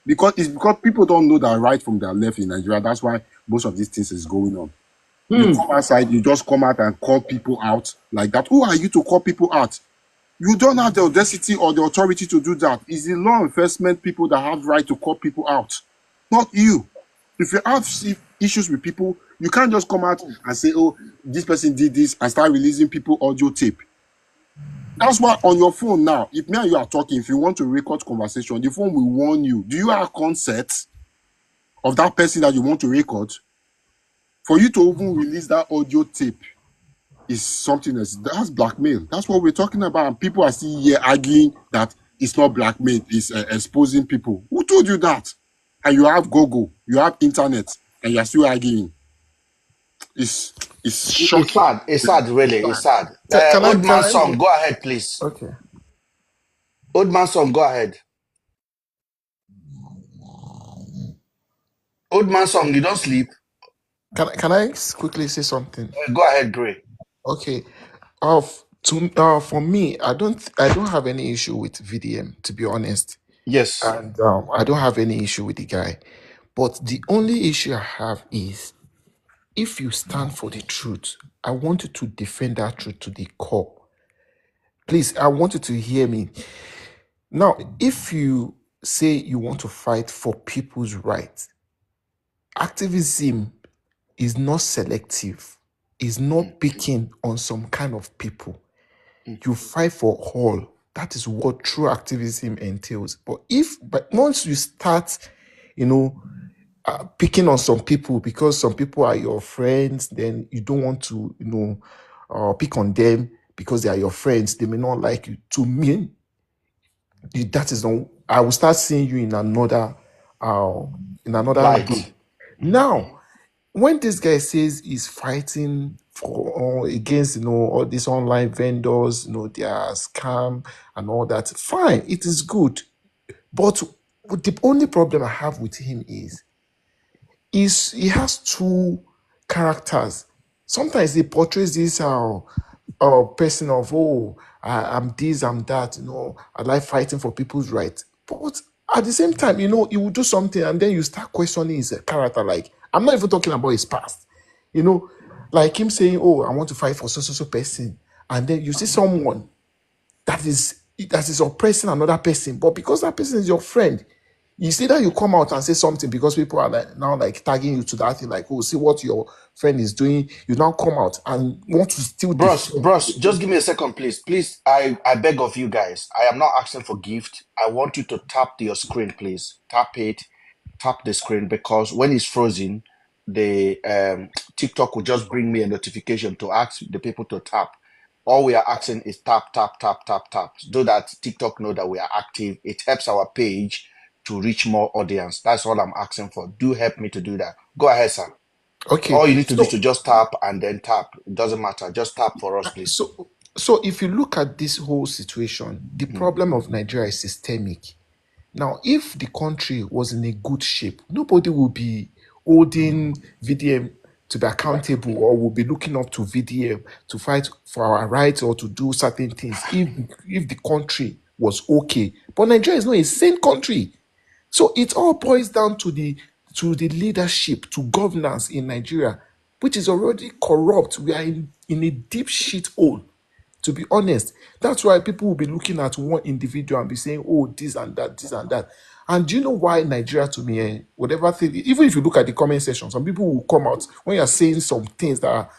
Because people don't know their right from their left in Nigeria. That's why most of these things is going on. You come outside, you just come out and call people out like that. Who are you to call people out? You don't have the audacity or the authority to do that. It's the law enforcement people that have right to call people out, not you. If you have issues with people, you can't just come out and say, oh, this person did this and start releasing people audio tape. That's why on your phone now, if me and you are talking, if you want to record conversation, the phone will warn you. Do you have consent of that person that you want to record? For you to even release that audio tape is something that's blackmail. That's what we're talking about. And people are still here arguing that it's not blackmail, it's exposing people. Who told you that? And you have Google, you have internet, and you're still arguing. It's It's shocking. sad. It's sad, really. It's sad. Can I Old can man I song, go ahead, please. okay. Old man song, go ahead. Old man song, you don't sleep. Can I quickly say something? Go ahead, Gray. Okay. For me, I don't have any issue with VDM, to be honest. Yes. And I don't have any issue with the guy. But the only issue I have is if you stand for the truth, I want you to defend that truth to the core. Please, I want you to hear me. Now, if you say you want to fight for people's rights, activism is not selective, is not picking on some kind of people. You fight for all. That is what true activism entails. But once you start, picking on some people because some people are your friends, then you don't want to, pick on them because they are your friends. They may not like you. To me, that is not. I will start seeing you in another group. Light. Now, when this guy says he's fighting for against all these online vendors, their scam and all that, fine, it is good. But the only problem I have with him is he has two characters. Sometimes he portrays this person of I'm this, I'm that, I like fighting for people's rights. But at the same time, he will do something and then you start questioning his character. Like, I'm not even talking about his past. Like him saying, oh, I want to fight for so person. And then you see someone that is oppressing another person, but because that person is your friend, you see that you come out and say something because people are now tagging you to that thing, like, oh, see what your friend is doing. You now come out and want to still defend. Bros, just give me a second, please. Please, I beg of you guys. I am not asking for gift. I want you to tap your screen, please. Tap it, tap the screen, because when it's frozen, the TikTok will just bring me a notification to ask the people to tap. All we are asking is tap, tap, tap, tap, tap. So that TikTok know that we are active. It helps our page to reach more audience. That's all I'm asking for. Do help me to do that. Go ahead, sir. Okay, All you need to do is so to just tap and then tap. It doesn't matter. Just tap for us, please. so if you look at this whole situation, the problem of Nigeria is systemic. Now, if the country was in a good shape, nobody will be holding VDM to be accountable or will be looking up to VDM to fight for our rights or to do certain things if the country was okay. But Nigeria is not a sane country. So it all boils down to the leadership, to governance in Nigeria, which is already corrupt. We are in a deep shit hole. To be honest, that's why people will be looking at one individual and be saying, oh, this and that, this and that. And do you know why Nigeria, to me, whatever thing, even if you look at the comment section, some people will come out when you're saying some things that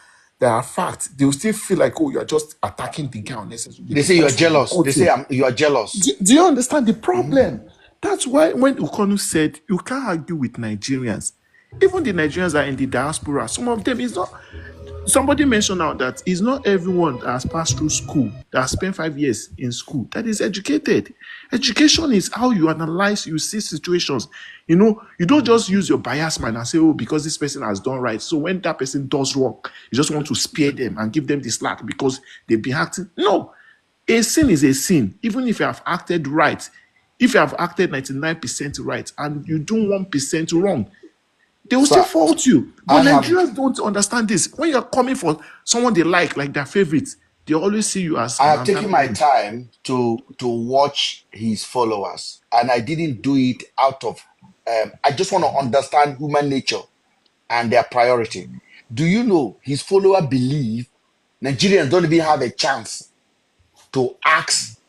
are fact, they will still feel like, oh, you're just attacking the guy unnecessarily They say you are because of jealous. one They say thing. you are jealous. Do you understand the problem? That's why when Ukonu said you can't argue with Nigerians, even the Nigerians that are in the diaspora, some of them is not. Somebody mentioned now that it's not everyone that has passed through school, that has spent 5 years in school, that is educated. Education is how you analyze, you see situations. You don't just use your bias mind and say, oh, because this person has done right. So when that person does wrong, you just want to spare them and give them the slack because they've been acting. No, a sin is a sin, even if you have acted right. If you have acted 99% right and you do 1% wrong, they will still Sir, fault you. I But have Nigerians don't understand this. When you're coming for someone they like their favorites, they always see you as I an have taken my antagonist. time to watch his followers, and I didn't do it out of. I just want to understand human nature and their priority. Do you know his follower believe Nigerians don't even have a chance to ask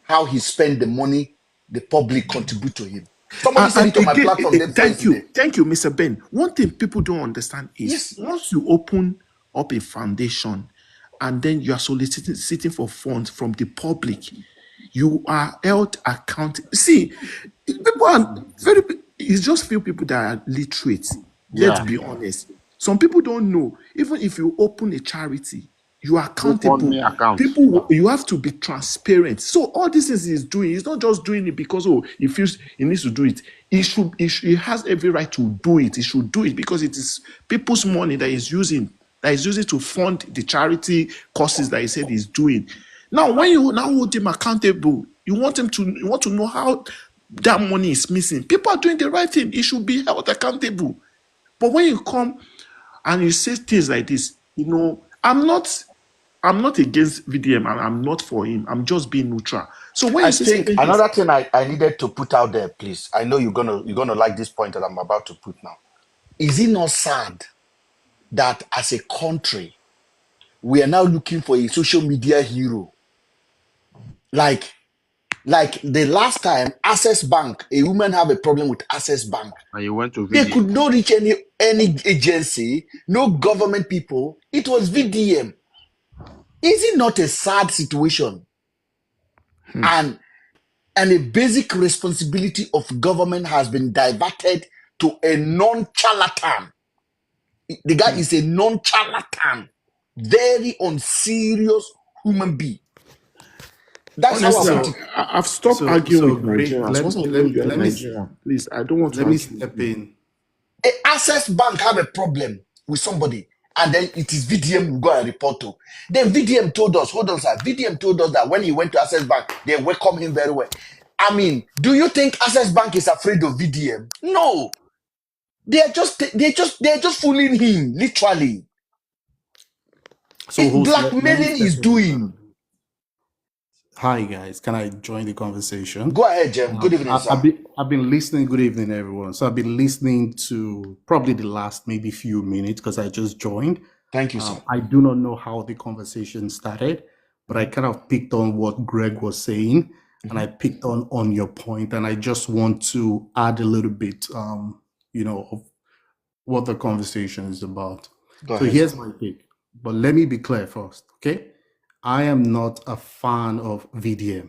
how he spent the money the public contribute to him? Somebody said And it on my again, platform day before thank yesterday. you, Mr. Ben. One thing people don't understand is Yes, once you open up a foundation and then you are soliciting for funds from the public, you are held accountable. See, people are very. It's just few people that are literate. Let's Yeah. be honest. Some people don't know. Even if you open a charity, you are accountable. GoFundMe account. People, you have to be transparent. So all this is doing, he's not just doing it because he feels he needs to do it. He has every right to do it. He should do it because it is people's money that he's using to fund the charity causes that he said he's doing. Now, when you now hold him accountable, you want to know how that money is missing. People are doing the right thing. He should be held accountable. But when you come and you say things like this, I'm not against VDM and I'm not for him. I'm just being neutral. So when I you say think certain things, another thing I needed to put out there, please. I know you're gonna like this point that I'm about to put now. Is it not sad that as a country we are now looking for a social media hero? Like the last time Access Bank, a woman have a problem with Access Bank. And you went to They VDM. could not reach any agency, no government people. It was VDM. Is it not a sad situation? And a basic responsibility of government has been diverted to a non-charlatan. The guy is a non-charlatan, very unserious human being. That's how I honestly, put it. I've stopped arguing with Nigerians. Once I know you're a Nigerian, please, I don't want to let me argue with step you. in. A Access Bank have a problem with somebody, and then it is VDM we go and report to. Then VDM told us, hold on, sir. VDM told us that when he went to Access Bank, they welcomed him very well. I mean, do you think Access Bank is afraid of VDM? No. They're just fooling him, literally. So, host, let me Blackmailing step is in. doing. Hi guys, can I join the conversation? Go ahead, Jem. Good evening, sir. I've been listening. Good evening, everyone. So I've been listening to probably the last maybe few minutes because I just joined. Thank you, sir. I do not know how the conversation started, but I kind of picked on what Greg was saying, and I picked on your point, and I just want to add a little bit, of what the conversation is about. Go So ahead, here's sir. my take, but let me be clear first, okay? I am not a fan of VDM.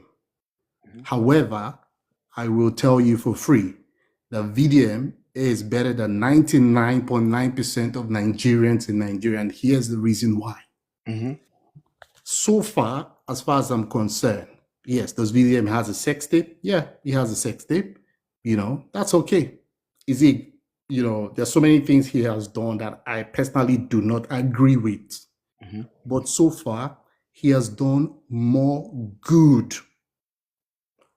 However, I will tell you for free that VDM is better than 99.9% of Nigerians in Nigeria. And here's the reason why. So far as I'm concerned, yes, does VDM has a sex tape? Yeah, he has a sex tape. That's okay. Is it, there's so many things he has done that I personally do not agree with. But so far, he has done more good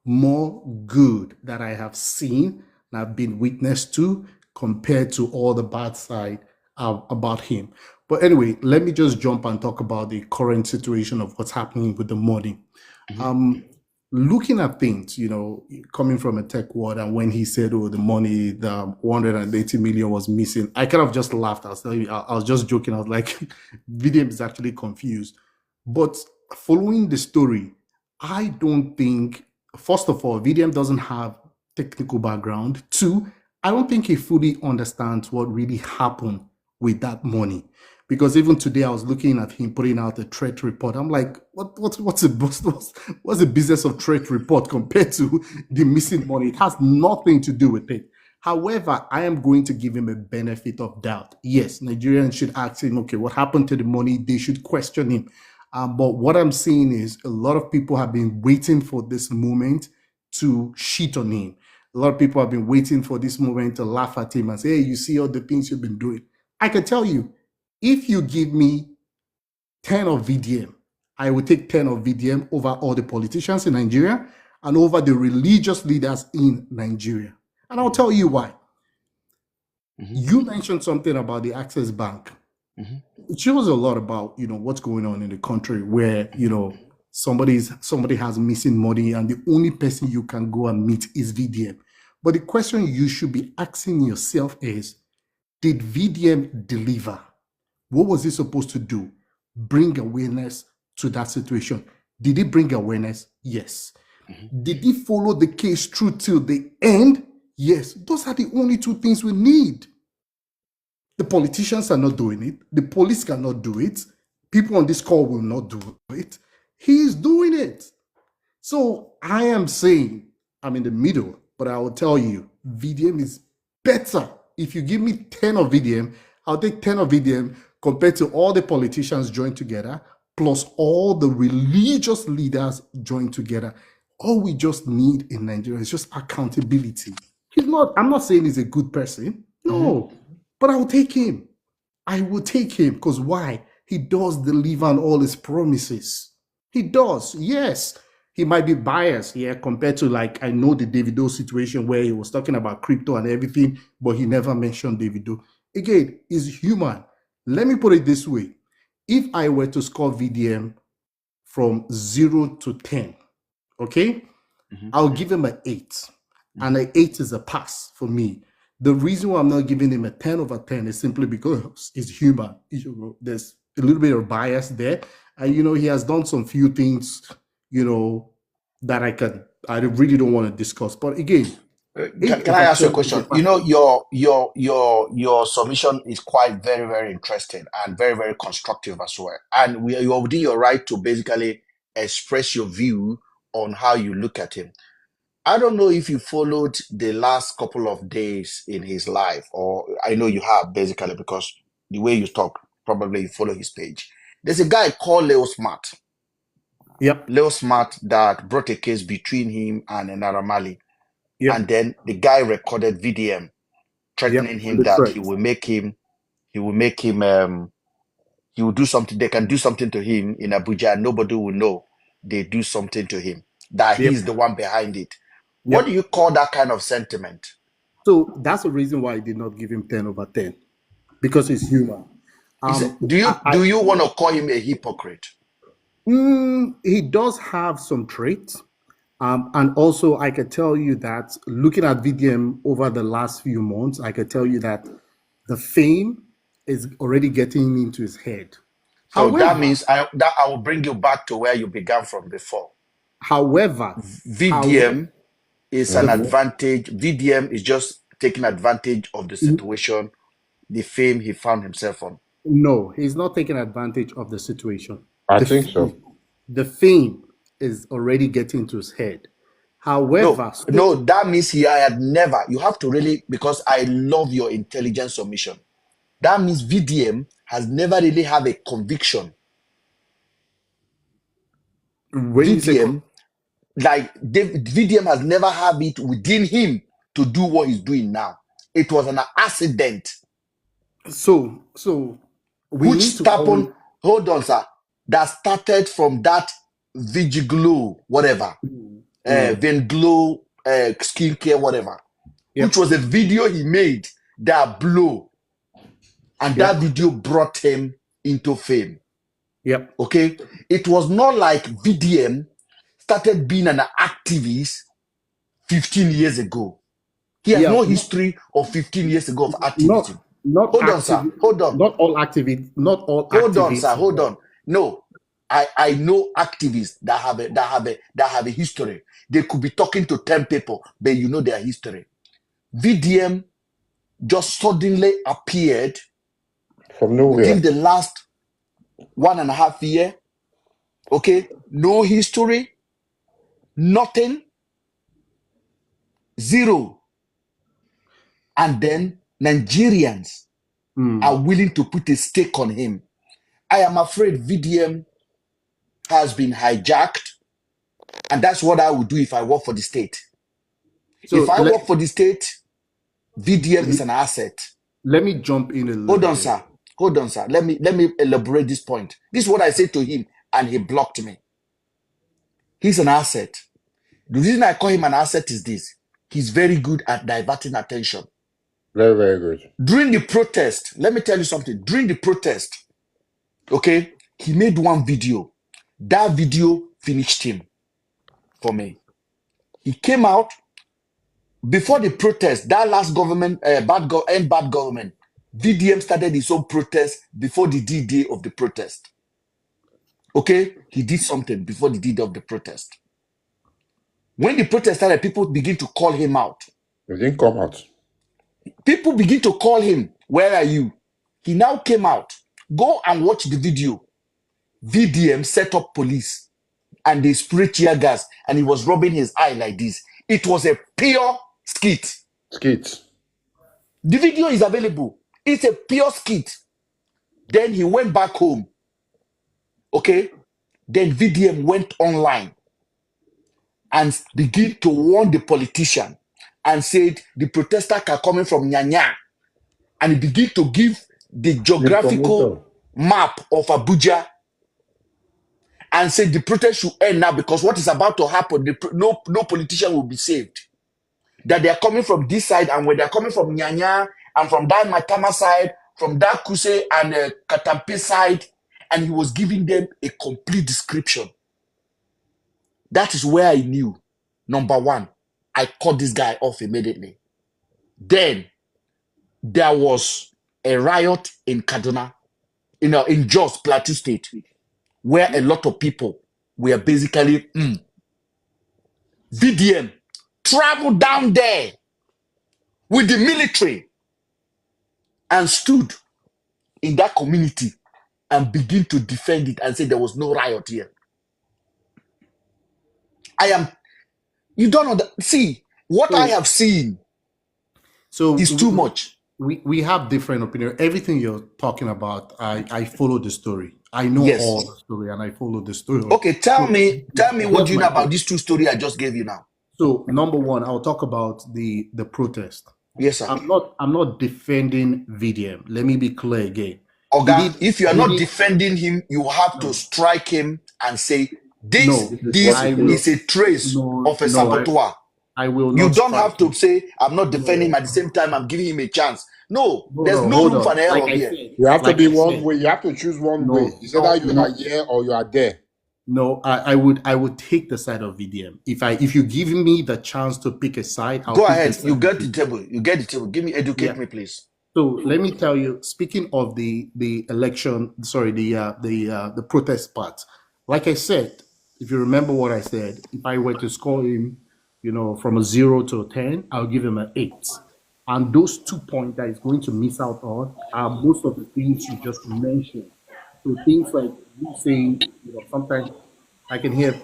that I have seen and I've been witness to compared to all the bad side about him. But anyway, let me just jump and talk about the current situation of what's happening with the money. Looking at things, coming from a tech world, and when he said, the money, the 180 million was missing, I kind of just laughed. I was just joking. I was like, VDM is actually confused. But following the story, I don't think, first of all, VDM doesn't have technical background. Two, I don't think he fully understands what really happened with that money. Because even today, I was looking at him putting out a threat report. I'm like, what's the business of threat report compared to the missing money? It has nothing to do with it. However, I am going to give him a benefit of doubt. Yes, Nigerians should ask him, okay, what happened to the money? They should question him. But what I'm seeing is a lot of people have been waiting for this moment to shit on him. A lot of people have been waiting for this moment to laugh at him and say, hey, you see all the things you've been doing. I can tell you, if you give me 10 of VDM, I will take 10 of VDM over all the politicians in Nigeria and over the religious leaders in Nigeria. And I'll tell you why. You mentioned something about the Access Bank. It shows a lot about, what's going on in the country where, somebody has missing money and the only person you can go and meet is VDM. But the question you should be asking yourself is, did VDM deliver? What was he supposed to do? Bring awareness to that situation. Did he bring awareness? Yes. Did he follow the case through till the end? Yes. Those are the only two things we need. The politicians are not doing it. The police cannot do it. People on this call will not do it. He's doing it. So I am saying I'm in the middle, but I will tell you, VDM is better. If you give me 10 of VDM, I'll take 10 of VDM compared to all the politicians joined together, plus all the religious leaders joined together. All we just need in Nigeria is just accountability. I'm not saying he's a good person. No, but I will take him. I will take him because why? He does deliver on all his promises. He does, yes. He might be biased here compared to I know the Davido situation where he was talking about crypto and everything, but he never mentioned Davido. Again, he's human. Let me put it this way. If I were to score VDM from 0 to 10, okay, I'll give him an 8. And an 8 is a pass for me. The reason why I'm not giving him a 10 over 10 is simply because he's human. There's a little bit of bias there. And, he has done some few things, that I really don't want to discuss. But again, can I ask you a question? Your submission is quite very, very interesting and very, very constructive as well. And you're within your right to basically express your view on how you look at him. I don't know if you followed the last couple of days in his life, or I know you have basically because the way you talk, probably you follow his page. There's a guy called Leo Smart. Yep. Leo Smart that brought a case between him and Naira Marley. Yep. And then the guy recorded VDM threatening him that he will do something. They can do something to him in Abuja and nobody will know they do something to him, that he's the one behind it. What do you call that kind of sentiment? So that's the reason why I did not give him 10 over 10, because he's human. Do you want to call him a hypocrite? He does have some traits. And also, I can tell you that looking at VDM over the last few months, I can tell you that the fame is already getting into his head. So that means I will bring you back to where you began from before. However, VDM is an advantage. VDM is just taking advantage of the situation, the fame he found himself on. No, he's not taking advantage of the situation. I think so. The fame is already getting to his head. However, no, that means I had never. You have to really, because I love your intelligent submission. That means VDM has never really had a conviction. VDM has never had it within him to do what he's doing now. It was an accident. So which happened. Hold on, sir. That started from that Vigiglow, whatever, Venglow, skincare, whatever, which was a video he made that blew, and that video brought him into fame. Yep. Okay. It was not like VDM started being an activist 15 years ago. He has no history of 15 years ago of activism. Hold on, sir. Hold on. Not all activists. Hold on, sir. Hold on. No. I know activists that have a history. They could be talking to 10 people, but you know their history. VDM just suddenly appeared From nowhere. within the last 1.5 years. Okay, no history, nothing, zero. And then Nigerians are willing to put a stake on him. I am afraid VDM has been hijacked, and that's what I would do if I work for the state. So if I work for the state, VDM is an asset. Let me jump in a little Hold on, bit. sir. Hold on, sir. Let me elaborate this point. This is what I said to him, and he blocked me. He's an asset. The reason I call him an asset is this: he's very good at diverting attention. Very, very good. During the protest, let me tell you something. During the protest, okay, he made one video. That video finished him for me. He came out before the protest, that last government, bad government. VDM started his own protest before the D-Day of the protest. Okay, he did something before the D-Day of the protest. When the protest started, people begin to call him out. He didn't come out. People begin to call him, where are you? He now came out. Go and watch the video. VDM set up police and they sprayed tear gas and he was rubbing his eye like this. It was a pure skit. Skit. The video is available. It's a pure skit. Then he went back home. Okay? Then VDM went online and began to warn the politician and said the protesters are coming from Nyanya. And he began to give the geographical map of Abuja and said the protest should end now because what is about to happen, no politician will be saved. That they are coming from this side, and when they are coming from Nyanya and from that Matama side, from that Kuse and Katampe side, and he was giving them a complete description. That is where I knew, number one, I cut this guy off immediately. Then there was a riot in Kaduna, in Jos, Plateau State, where a lot of people were basically VDM traveled down there with the military and stood in that community and begin to defend it and say there was no riot here. You don't know that. See, what I have seen is too much. We have different opinion. Everything you're talking about, I follow the story. I know all the story and I follow the story. Okay, tell me what you know about this true story I just gave you now. So number one, I'll talk about the protest. Yes, sir. I'm not defending VDM. Let me be clear again. Okay, if you are not defending him, you have to strike him and say this is a trace of a saboteur. I will not. You don't have to say I'm not defending him at the same time I'm giving him a chance. No, there's no room for error here. You have to be one way. You have to choose one way. Is either you are here or you are there. No, I would take the side of VDM. If you give me the chance to pick a side, I'll go ahead. You get the table. Give me, educate me, please. So let me tell you. Speaking of the election, the protest part. Like I said, if you remember what I said, if I were to score him, from a 0 to a 10, I'll give him an 8. And those 2 points that he's going to miss out on are most of the things you just mentioned. So things like you saying, sometimes I can hear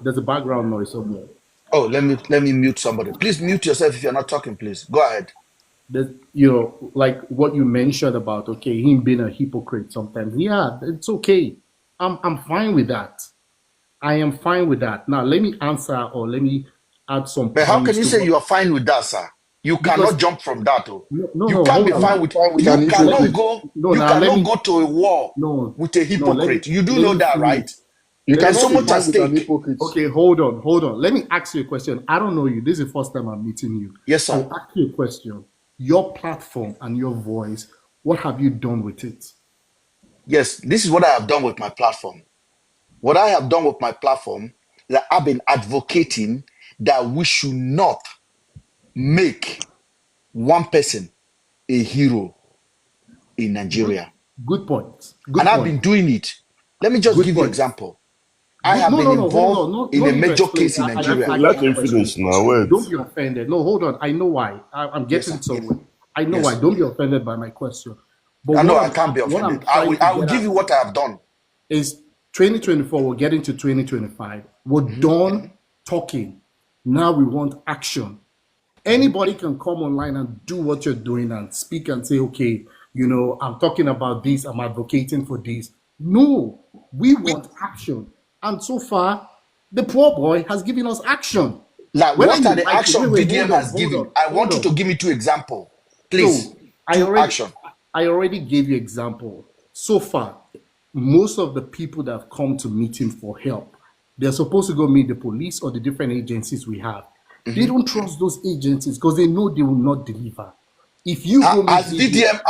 there's a background noise somewhere. Oh, let me mute somebody. Please mute yourself if you're not talking, please. Go ahead. Like what you mentioned about, okay, him being a hypocrite sometimes. Yeah, it's okay. I'm fine with that. I am fine with that. Now let me answer or let me add some. But how can you say you are fine with that, sir? You cannot jump from that. You can't be fine with. You cannot go to a war with a hypocrite. You do know that, right? You There's cannot so be much at fine with an stake. hypocrite. Okay, hold on. Let me ask you a question. I don't know you. This is the first time I'm meeting you. Yes, sir. I'll ask you a question. Your platform and your voice, what have you done with it? Yes, this is what I have done with my platform. What I have done with my platform, that I've been advocating that we should not make one person a hero in Nigeria. Good point. I've been doing it. Let me just Good give you point. example. I have No, been no, no, hold involved on. No, in no a need to major explain. case in Nigeria. I Let got a him question. finish now. Wait. Don't be offended. No, hold on. I know why. I'm Yes, getting sir. somewhere. I know why. Yes. Don't be offended by my question. But I know I can't be what I'm offended. trying to I will get give at you what I have done. is 2024. We're getting to 2025. We're done talking. Now we want action. Anybody can come online and do what you're doing and speak and say, okay, I'm talking about this, I'm advocating for this. No, we want action. And so far, the poor boy has given us action. Like, Whether what are you the like it, action wait, VDM has given? I want you to give me 2 examples. Please. So I 2 already action. I already gave you example. So far, most of the people that have come to meet him for help, they're supposed to go meet the police or the different agencies we have. They don't trust those agencies because they know they will not deliver. If you go meet Has VDM,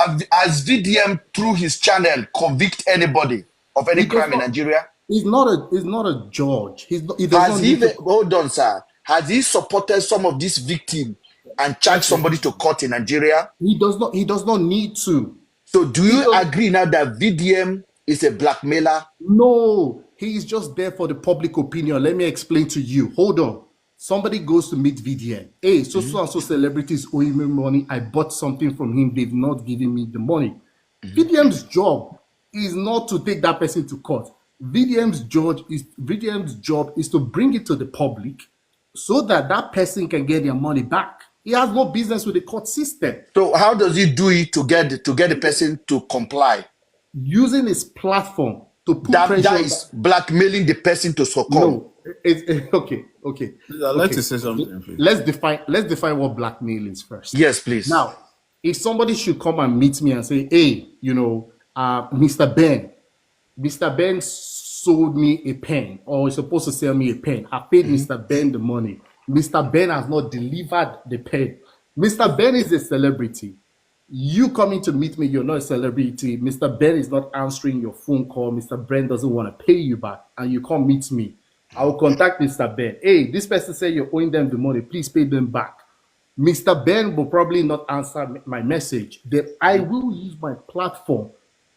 VDM through his channel convict anybody of any he does crime in not. Nigeria? He's not a judge. He does Has not he need to. hold on, sir? Has he supported some of these victims and charged Okay. somebody to court in Nigeria? He does not. He does not need to. So do He you does. agree now that VDM is a blackmailer? No, he's just there for the public opinion. Let me explain to you. Hold on. Somebody goes to meet VDN. Hey, so and so celebrities owing me money. I bought something from him. They've not given me the money. VDM's job is not to take that person to court. VDM's job is to bring it to the public so that that person can get their money back. He has no business with the court system. So how does he do it to get the person to comply? Using his platform to put pressure That on is blackmailing the person to succumb. No, okay. Let's say something, please. Let's define what blackmail is first. Yes, please. Now, if somebody should come and meet me and say, "Hey, Mr. Ben sold me a pen, or is supposed to sell me a pen. I paid Mr. Ben the money. Mr. Ben has not delivered the pen. Mr. Ben is a celebrity. You coming to meet me, you're not a celebrity. Mr. Ben is not answering your phone call. Mr. Ben doesn't want to pay you back, and you come meet me. I will contact Mr. Ben. Hey, this person said you're owing them the money. Please pay them back. Mr. Ben will probably not answer my message. Then I will use my platform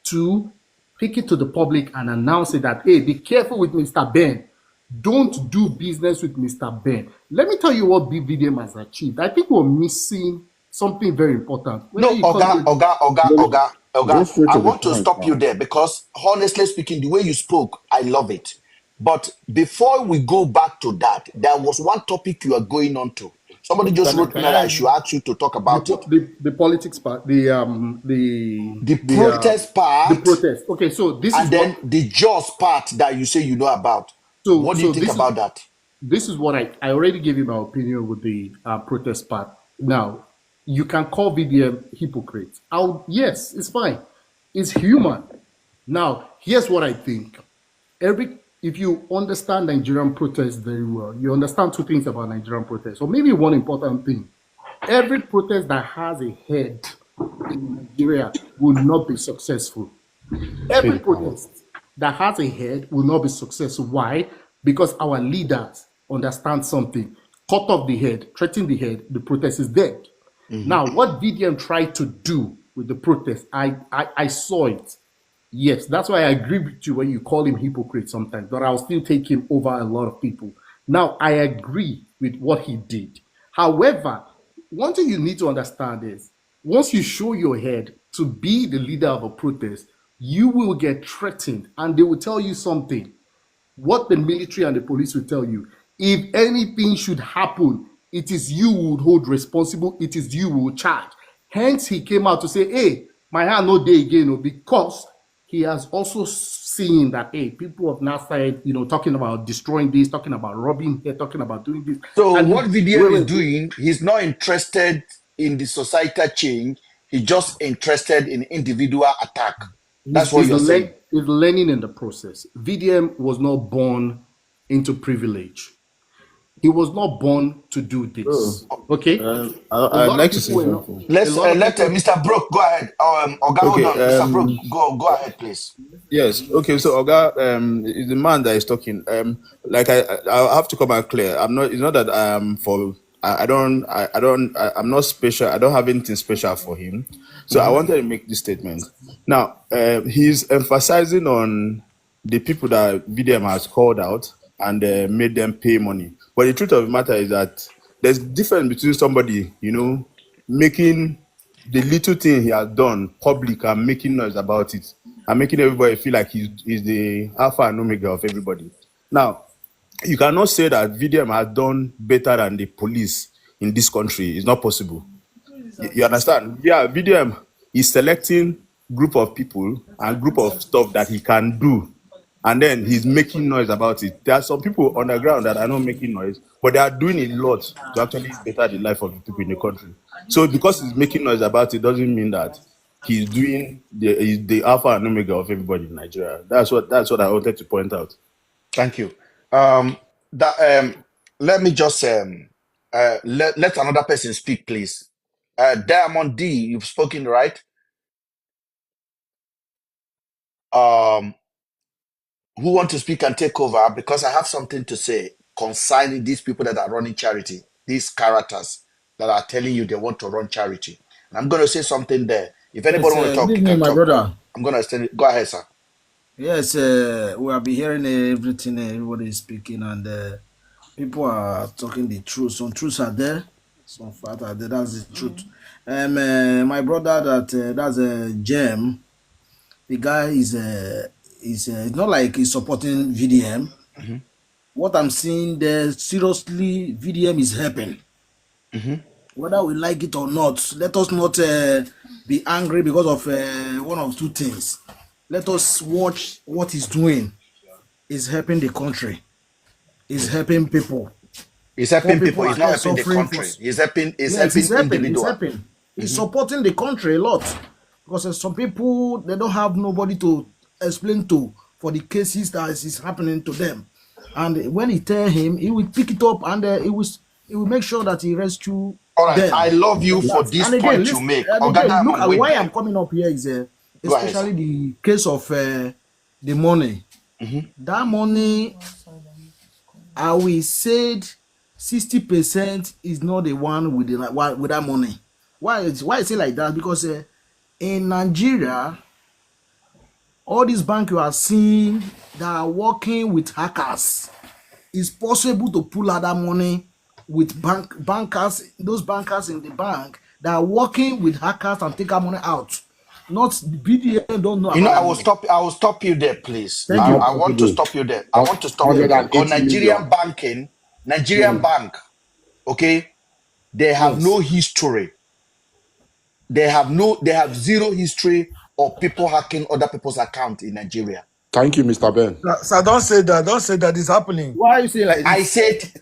to pick it to the public and announce it that, hey, be careful with Mr. Ben. Don't do business with Mr. Ben. Let me tell you what BVDM has achieved. I think we're missing something very important. No, Oga. I want to stop you there because honestly speaking, the way you spoke, I love it. But before we go back to that, there was one topic you are going on to. Somebody just wrote me that I should ask you to talk about it. The politics part, the protest part, the protest. Okay, so this and is then the just part that you say you know about. So what do you think about that? This is what I already gave you my opinion with the protest part. Now, you can call VDM hypocrite. Yes, it's fine. It's human. Now, here's what I think. If you understand Nigerian protests very well, you understand 2 things about Nigerian protests, or maybe one important thing. Every protest that has a head in Nigeria will not be successful. Every protest that has a head will not be successful. Why? Because our leaders understand something. Cut off the head, threaten the head, the protest is dead. Now, what VDM tried to do with the protest, I saw it. Yes, that's why I agree with you when you call him hypocrite sometimes, but I'll still take him over a lot of people. Now, I agree with what he did. However, one thing you need to understand is once you show your head to be the leader of a protest, you will get threatened and they will tell you something. What the military and the police will tell you. If anything should happen, it is you who would hold responsible. It is you who will charge. Hence, he came out to say, hey, my hand no day again, because he has also seen that, hey, people have now started, talking about destroying this, talking about robbing here, talking about doing this. So and what VDM is doing, he's not interested in the societal change. He's just interested in individual attack. That's what you're saying. He's learning in the process. VDM was not born into privilege. He was not born to do this. Okay? I'd like to say something. Let Mr. Brooke go ahead. Oga, hold on. Mr. Brooke, go ahead, please. Yes. Okay. So Oga, is the man that is talking. Like I have to come out clear. I'm not. It's not that I'm not special. I don't have anything special for him. So I wanted to make this statement. Now, he's emphasizing on the people that VDM has called out and made them pay money. But the truth of the matter is that there's difference between somebody, making the little thing he has done public and making noise about it and making everybody feel like he's the alpha and omega of everybody. Now, you cannot say that VDM has done better than the police in this country. It's not possible. You understand? Yeah, VDM is selecting group of people and group of stuff that he can do, and then he's making noise about it. There are some people on the ground that are not making noise, but they are doing a lot to actually better the life of the people in the country. So because he's making noise about it doesn't mean that he's the alpha and omega of everybody in Nigeria. That's what I wanted to point out. Thank you. Let me just let another person speak, please. Diamond D, you've spoken, right? Who want to speak and take over? Because I have something to say concerning these people that are running charity, these characters that are telling you they want to run charity. And I'm going to say something there. If anybody Yes, want to good talk, you evening, can my talk. brother. I'm going to extend it. Go ahead, sir. Yes, we have been hearing everything everybody is speaking, and people are talking the truth. Some truths are there, some facts are there. That's the truth. My brother, that's a gem. The guy is it's not like he's supporting VDM. Mm-hmm. What I'm seeing there, seriously, VDM is helping. Mm-hmm. Whether we like it or not, let us not be angry because of one of two things. Let us watch what he's doing. He's helping the country. He's helping people. He's helping Poor people. He's are not there helping the suffering country. He's helping. He's yes, helping he's helping. He's individual. helping. He's supporting the country a lot because some people they don't have nobody to explain to for the cases that is happening to them. And when he tell him, he will pick it up and he will make sure that he rescue All right. them. I love you From for that. this And again, point you listen, make. and again, look Diamond, at wait why there. I'm coming up here is Go ahead, especially sir. the case of the money. That money, I will say 60% is not the one with that money. Why I say like that? Because in Nigeria, all these banks you are seeing that are working with hackers, it's possible to pull out that money with bankers, those bankers in the bank that are working with hackers and take our money out. Not BDM don't know about I that will money. stop. I will stop you there, please. Thank It's I, not you. I want to possible. stop you there. I want to stop you Yes. there because 180 million. Nigerian bank, okay, they have Yes. no history. They have zero history of people hacking other people's account in Nigeria. Thank you, Mr. Ben. Sir, don't say that. Don't say that it's happening. Why are you saying like I this? said,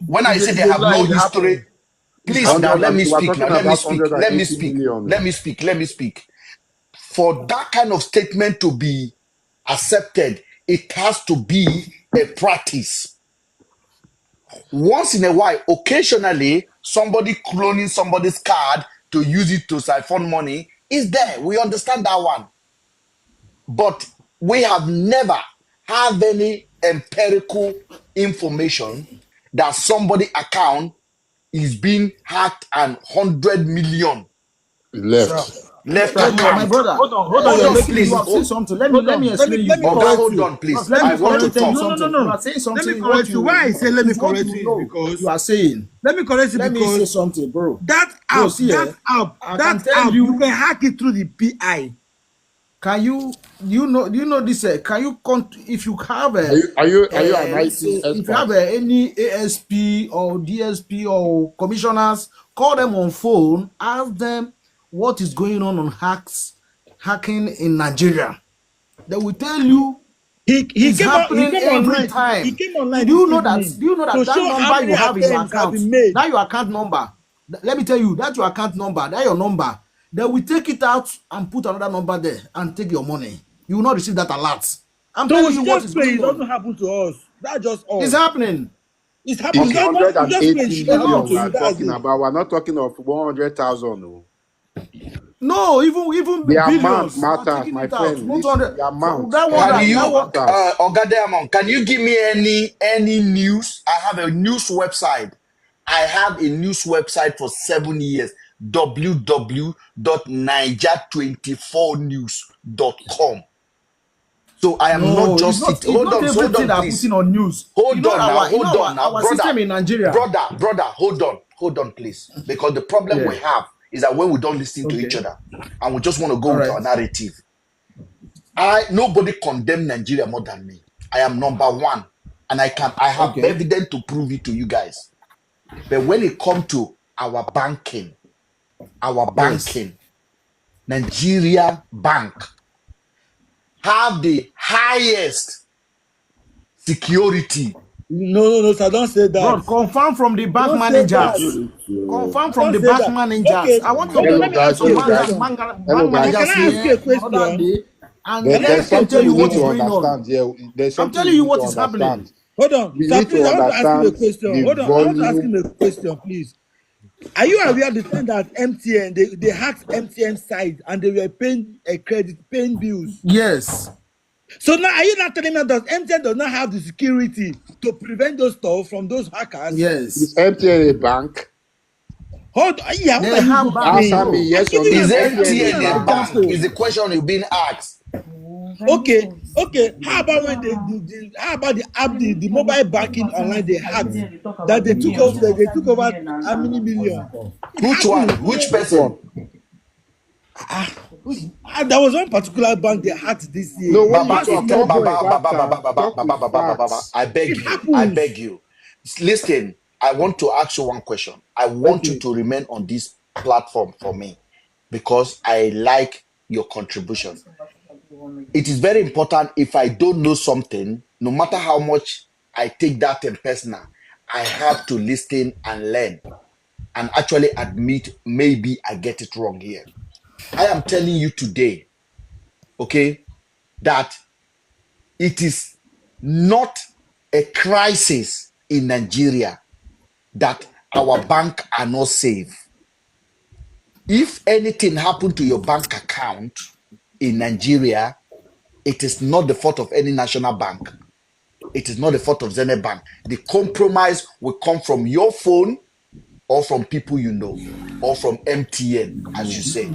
when I say they It's a have lie. no It's history, happening. It's please now happening. let me We're speak. Now talking let me about speak. Let me 180 speak. million. Let me speak. Let me speak. For that kind of statement to be accepted, it has to be a practice. Once in a while, occasionally, somebody cloning somebody's card to use it to siphon money is there. We understand that one. But we have never had any empirical information that somebody account is being hacked and 100 million Sir, Left. left sir, My account. brother, hold on. Hold You're on, making you please. it. have seen something. Hold Let me on. explain Let you. me Bro. Oga, correct hold you. on, please. Let I me want let to me tell you talk. No. something. You are saying Let me something. What correct you. Why I say let me is what correct you you is know. because You are saying. let me correct you Let me say because something, bro. that Bro, app, see, I can tell you you. can hack it through the PI. Can you do you know this? Can you if you have Are you an let's IT say if you expert? have any ASP or DSP or commissioners, call them on phone, ask them what is going on hacking in Nigeria. They will tell you He it's came on he happening came every online. He time. came Do online this you know that? evening Do you know to that show how number many you have in your attempts have account? been made. That your account number. Let me tell you, that's your account number. That your number. They will take it out and put another number there and take your money. You will not receive that alert. I'm So telling we you should what just is pray it going doesn't on. happen to us. That's just It's all. happening. It's happening. It's Okay. We just pray it 180 shouldn't A happen million lot. to we you. are That's talking it. about. We're not talking of 100,000. Oh. No, even The amount billions are matters, taking my it out. friend. Listen, 100. the So amount. that one Can The that you, that amount one. matters. Oga Diamond, can you give me any news? I have a news website. I have a news website for 7 years. www.niger24news.com. So I am not just it's sitting. Hold on, everything please. on news. Hold on now, Our system in Nigeria. brother, hold on, please. Because the problem we have is that when we don't listen to each other and we just want to go with our narrative. Nobody condemn Nigeria more than me. I am number one, and I have evidence to prove it to you guys. But when it comes to our banking, Nigeria Bank have the highest security. No, sir, don't say that. Bro, confirm from the bank managers. Confirm from the bank managers. Okay. I want to get some bank managers here the other day, and there's let them tell something you we what need is to going on. understand. Yeah, there's I'm something telling we you need what to is happening. understand. Hold on, We sir, need please, to I want to ask you a understand question. the Hold on, I want to ask volume. him a question, please. Are you aware of the time that MTN, they hacked MTN site and they were paying paying bills? Yes. So now, are you not telling me that MTN does not have the security to prevent those stuff from those hackers? Yes. Is MTN a bank? Hold on, yeah, what They are you have banks. Answer me saying? yes or no. Is MTN MTN a bank? Is the question you've been asked. Okay. How about when how about the app, the mobile banking online they hacked, that they took over how many million? Which one? Which person? There was one particular bank they hacked this year. No, when you One talk, small talk boy. with facts. Talk with facts. I beg It you. I happens. beg you. Listen, I want to ask you one question. I want you Okay. to remain on this platform for me because I like your contribution. It is very important if I don't know something, no matter how much I take that thing personal, I have to listen and learn and actually admit maybe I get it wrong here. I am telling you today, okay, that it is not a crisis in Nigeria that our bank are not safe. If anything happened to your bank account in Nigeria, it is not the fault of any national bank. It is not the fault of Zenith Bank. The compromise will come from your phone or from people you know or from MTN, as you say.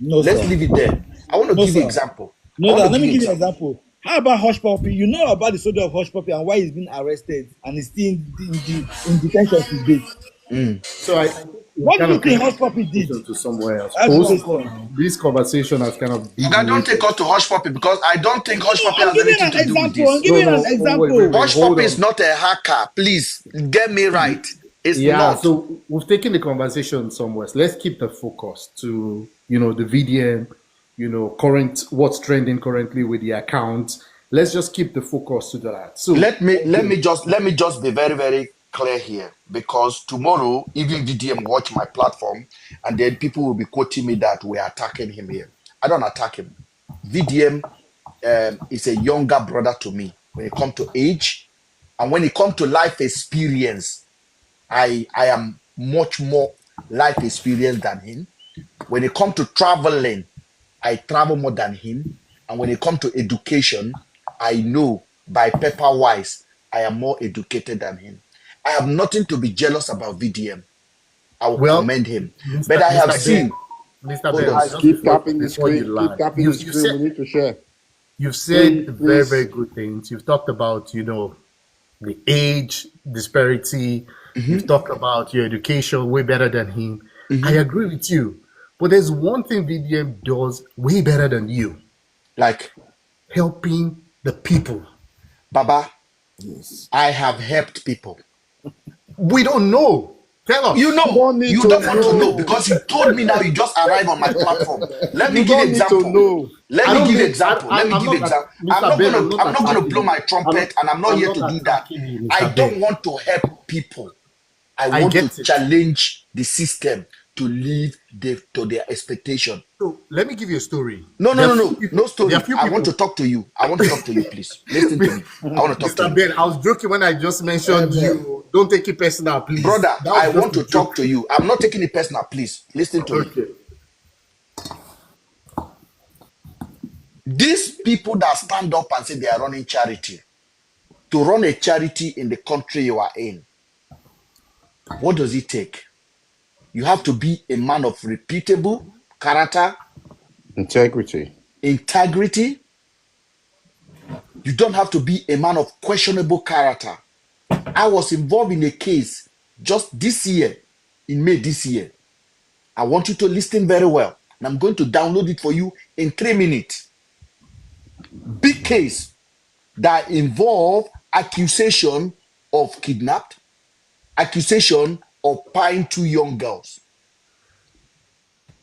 No, Let's sir. leave it there. I want to No, give you sir. example. No, sir. Let me give you an example. How about Hush Puppy? You know about the soldier of Hush Puppy and why he's been arrested and he's still in detention to date. So I think What do kind you of think Hush Puppy did? to somewhere else. That's the Post question. this conversation has kind of Okay, don't take deviated. us to Hush Puppy because I don't think Hush Puppy I'm has giving anything an to do with example. I'm this. giving an No, wait, example. Hush hold Puppy is on. not a hacker. Please get me right. It's Yeah, not. so we've taken the conversation somewhere. So let's keep the focus to the VDM, current what's trending currently with the account. Let's just keep the focus to that. So Let me just be very, very clear here because tomorrow even VDM watch my platform and then people will be quoting me that we're attacking him here. I don't attack him. VDM is a younger brother to me when it comes to age and when it comes to life experience. I am much more life experience than him. When it comes to traveling, I travel more than him. And when it comes to education, I know by paper wise, I am more educated than him. I have nothing to be jealous about VDM. I will well, commend him. But I have Mr. Ben, seen, Mr. hold Ben, on. Guys, just keep tapping the before you screen. Keep land, tapping the screen. We need to share. you've said very, very Please. good things. You've talked about, the age disparity. You've talked about your education way better than him. I agree with you. But there's one thing VDM does way better than you. Like, helping the people. Baba, I have helped people. We don't know. Tell us. You know, need you to don't want to know know. because you told me now you just arrived on my platform. Let me You give you don't need to example. know. Let me give you example. Let me give you example. Mr. Ben, I'm I'm not gonna blow attacking my you. trumpet and I'm not here to do that. attacking you, I Mr. don't Ben. want to help people. I I want to get it. challenge the system to live to their expectation. So let me give you a story. No story. There are few I want to people. talk to you. I want to talk to you, please. Listen to me. I want to talk to Mr. you. Ben, I was joking when I just mentioned you. Don't take it personal, please. Brother, That was I just want a to joke. talk to you. I'm not taking it personal, please. Listen to me. Okay. These people that stand up and say they are running charity, to run a charity in the country you are in, what does it take? You have to be a man of reputable character, Integrity. integrity, You don't have to be a man of questionable character. I was involved in a case just this year, in May this year. I want you to listen very well. And I'm going to download it for you in 3 minutes. Big case that involve accusation of kidnapped, accusation of buying 2 young girls.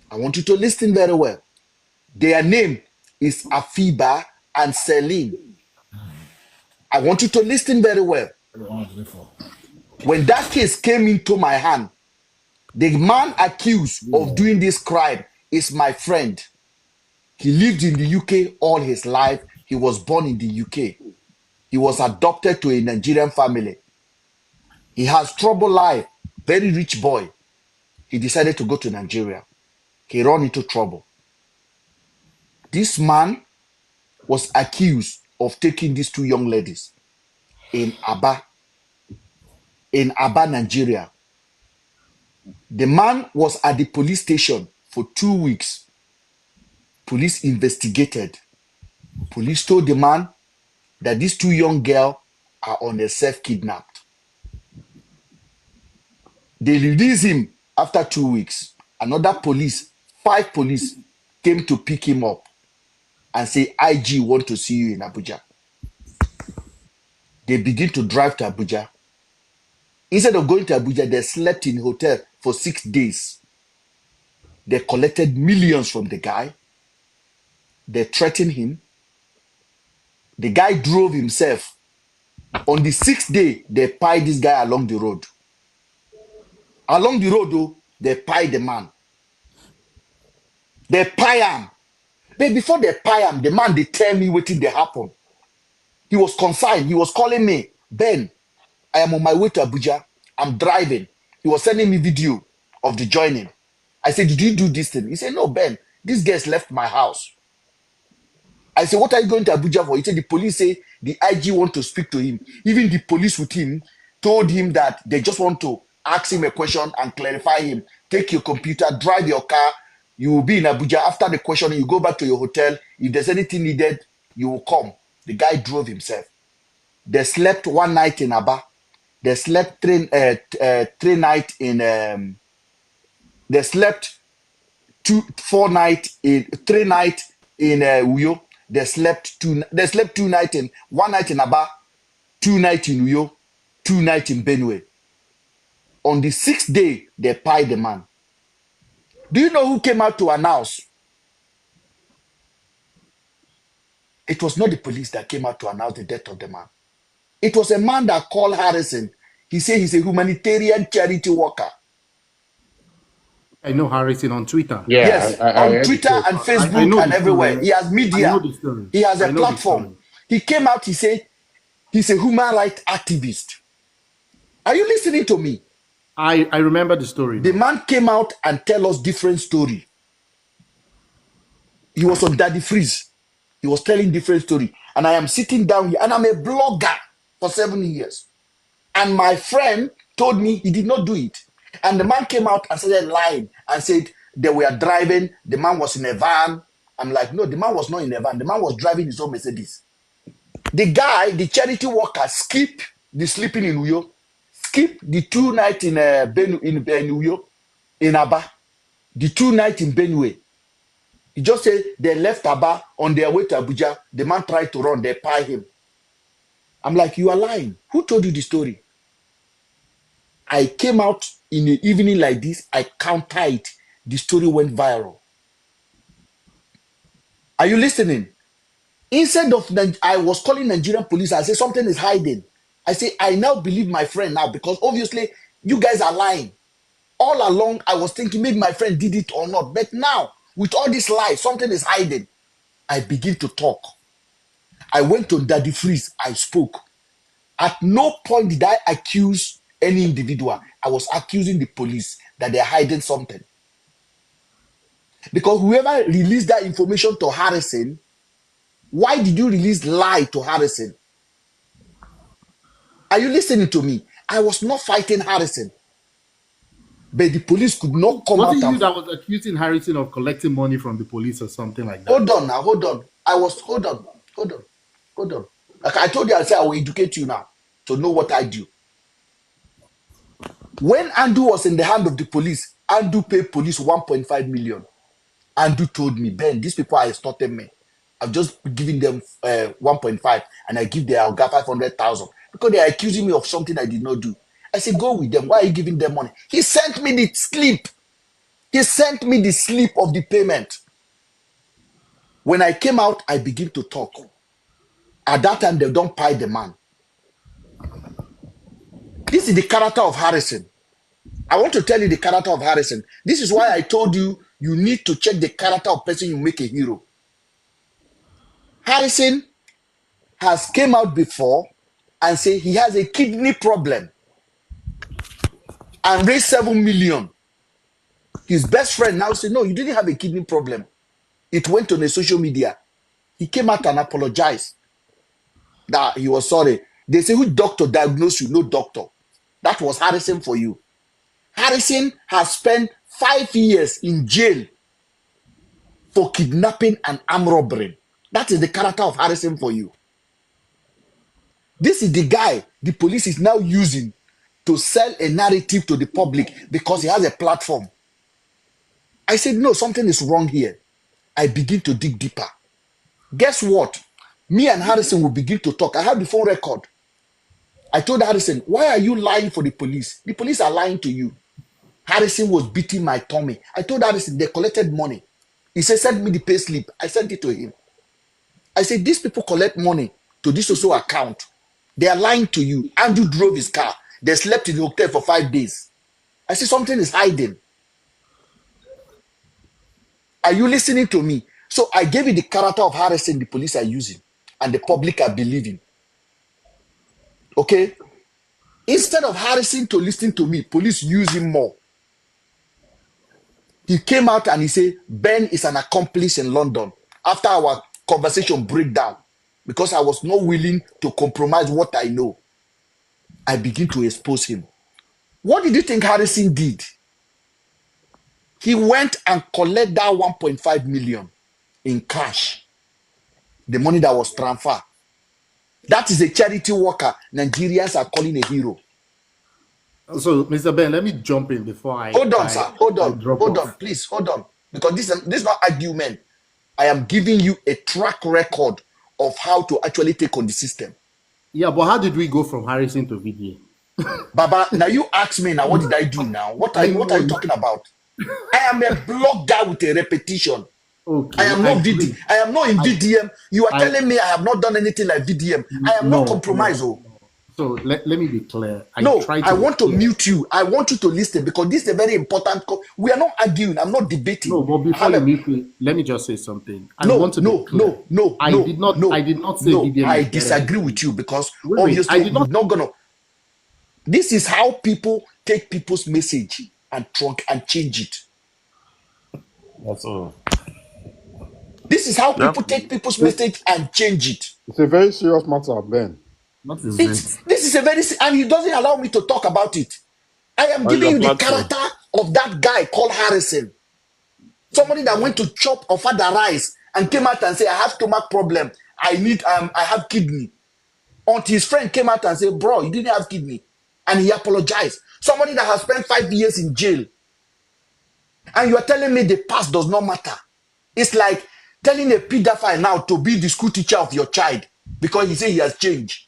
I want you to listen very well. Their name is Afiba and Celine. I want you to listen very well. When that case came into my hand, the man accused of doing this crime is my friend. He lived in the UK all his life. He was born in the UK. He was adopted to a Nigerian family. He has troubled life, very rich boy. He decided to go to Nigeria. He ran into trouble. This man was accused of taking these 2 young ladies in Aba, Nigeria. The man was at the police station for 2 weeks. Police investigated. Police told the man that these 2 young girls are on a self-kidnapped. They released him after 2 weeks. Another police, 5 police, came to pick him up and say, IG want to see you in Abuja. They begin to drive to Abuja. Instead of going to Abuja, they slept in a hotel for 6 days. They collected millions from the guy. They threatened him. The guy drove himself. On the 6th day, they pied this guy along the road. Along the road, though, they pied the man. They pie him. But before they pie him, the man, they tell me what did happen. He was concerned. He was calling me, Ben, I am on my way to Abuja. I'm driving. He was sending me video of the joining. I said, did you do this thing? He said, no, Ben, this guy left my house. I said, what are you going to Abuja for? He said, the police say the IG want to speak to him. Even the police with him told him that they just want to ask him a question and clarify him. Take your computer, drive your car. You will be in Abuja. After the questioning, you go back to your hotel. If there's anything needed, you will come. The guy drove himself. They slept 1 night in Aba. They slept 3 nights in. They slept 3 nights in Uyo. They slept 2 nights in 1 night in Aba, 2 nights in Uyo, 2 nights in Benue. On the 6th day, they pied the man. Do you know who came out to announce? It was not the police that came out to announce the death of the man. It was a man that called Harrison. He said he's a humanitarian charity worker. I know Harrison on Twitter. Yeah, Yes, on Twitter and Facebook and everywhere. He has media. I know the story. He has a platform. He came out, he said he's a human rights activist. Are you listening to me? I remember the story. The man came out and tell us different story. He was on Daddy Freeze. He was telling different story. And I am sitting down here and I'm a blogger for 7 years. And my friend told me he did not do it. And the man came out and started lying and said they were driving. The man was in a van. I'm like, no, the man was not in a van. The man was driving his own Mercedes. The guy, the charity worker, skipped the sleeping in Uyo, skipped the 2 nights in Uyo, in Aba, the 2 nights in Benue. He just said they left Aba on their way to Abuja. The man tried to run. They pie him. I'm like, you are lying. Who told you the story? I came out in the evening like this. I counted it. The story went viral. Are you listening? Instead of, I was calling Nigerian police. I said something is hiding. I say, I now believe my friend now because obviously you guys are lying. All along, I was thinking maybe my friend did it or not. But now, with all this lies, something is hiding. I begin to talk. I went on Daddy Freeze. I spoke. At no point did I accuse any individual. I was accusing the police that they're hiding something. Because whoever released that information to Harrison, why did you release lie to Harrison? Are you listening to me? I was not fighting Harrison. But the police could not come out. Was it you that was accusing Harrison of collecting money from the police or something like that? Hold on now, hold on. Hold on. Hold on. Like I told you, I said I will educate you now to know what I do. When Andu was in the hand of the police, Andu paid police 1.5 million. Andu told me, Ben, these people are extorting me. I've just given them 1.5 and I give their Oga 500,000 because they are accusing me of something I did not do. I said, go with them. Why are you giving them money? He sent me the slip. He sent me the slip of the payment. When I came out, I begin to talk. At that time, they don't pay the man. This is the character of Harrison. I want to tell you the character of Harrison. This is why I told you, you need to check the character of person you make a hero. Harrison has came out before and say he has a kidney problem and raised 7 million. His best friend now said, no, you didn't have a kidney problem. It went on the social media. He came out and apologized that he was sorry. They say, which doctor diagnosed you? No doctor. That was Harrison for you. Harrison has spent 5 years in jail for kidnapping and armed robbery. That is the character of Harrison for you. This is the guy the police is now using to sell a narrative to the public because he has a platform. I said, no, something is wrong here. I begin to dig deeper. Guess what? Me and Harrison will begin to talk. I have the phone record. I told Harrison, why are you lying for the police? The police are lying to you. Harrison was beating my tummy. I told Harrison they collected money. He said, send me the pay slip. I sent it to him. I said, these people collect money to this also account. They are lying to you. Andrew drove his car. They slept in the hotel for 5 days. I said, something is hiding. Are you listening to me? So I gave you the character of Harrison the police are using and the public are believing. Okay? Instead of Harrison to listen to me, police use him more. He came out and he said, Ben is an accomplice in London. After our conversation breakdown, because I was not willing to compromise what I know, I begin to expose him. What did you think Harrison did? He went and collected that 1.5 million in cash. The money that was transferred. That is a charity worker Nigerians are calling a hero. So, Mr. Ben, let me jump in before I Hold on, sir. Hold on. drop Hold off. on. Please, hold on. Because this is not argument. I am giving you a track record of how to actually take on the system. Yeah, but how did we go from Harrison to VDA? Baba, now you ask me now, what did I do now? What are you talking about? I am a blog guy with a repetition. Okay. I am not VDM. I am not in VDM. You are telling me I have not done anything like VDM. I am not compromised. No. So let me be clear. I want to mute you. I want you to listen because this is a very important. We are not arguing. I'm not debating. No, but before you mute me, let me just say something. I want to be clear. I did not say VDM. I disagree with you because obviously I'm not gonna. This is how people take people's message and trunk and change it. That's all. This is how people take people's message and change it. It's a very serious matter, Ben. This is a very, and he doesn't allow me to talk about it. I am giving you the character of that guy called Harrison. Somebody that went to chop or father rice and came out and said, I have stomach problem. I have kidney. Until his friend came out and said, bro, you didn't have kidney. And he apologized. Somebody that has spent 5 years in jail. And you are telling me the past does not matter. It's like telling a pedophile now to be the school teacher of your child because he said he has changed.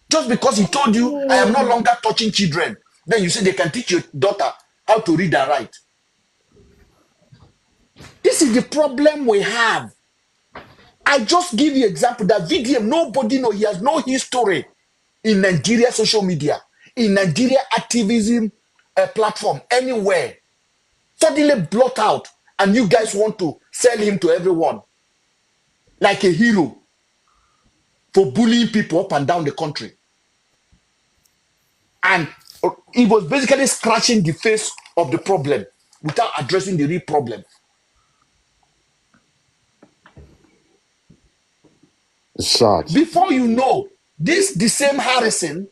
Just because he told you, I am no longer touching children, then you say they can teach your daughter how to read and write. This is the problem we have. I just give you example that VDM, nobody knows. He has no history in Nigeria social media, in Nigeria activism platform, anywhere. Suddenly blot out, and you guys want to sell him to everyone like a hero for bullying people up and down the country. And he was basically scratching the face of the problem without addressing the real problem. Sad. Before you know, the same Harrison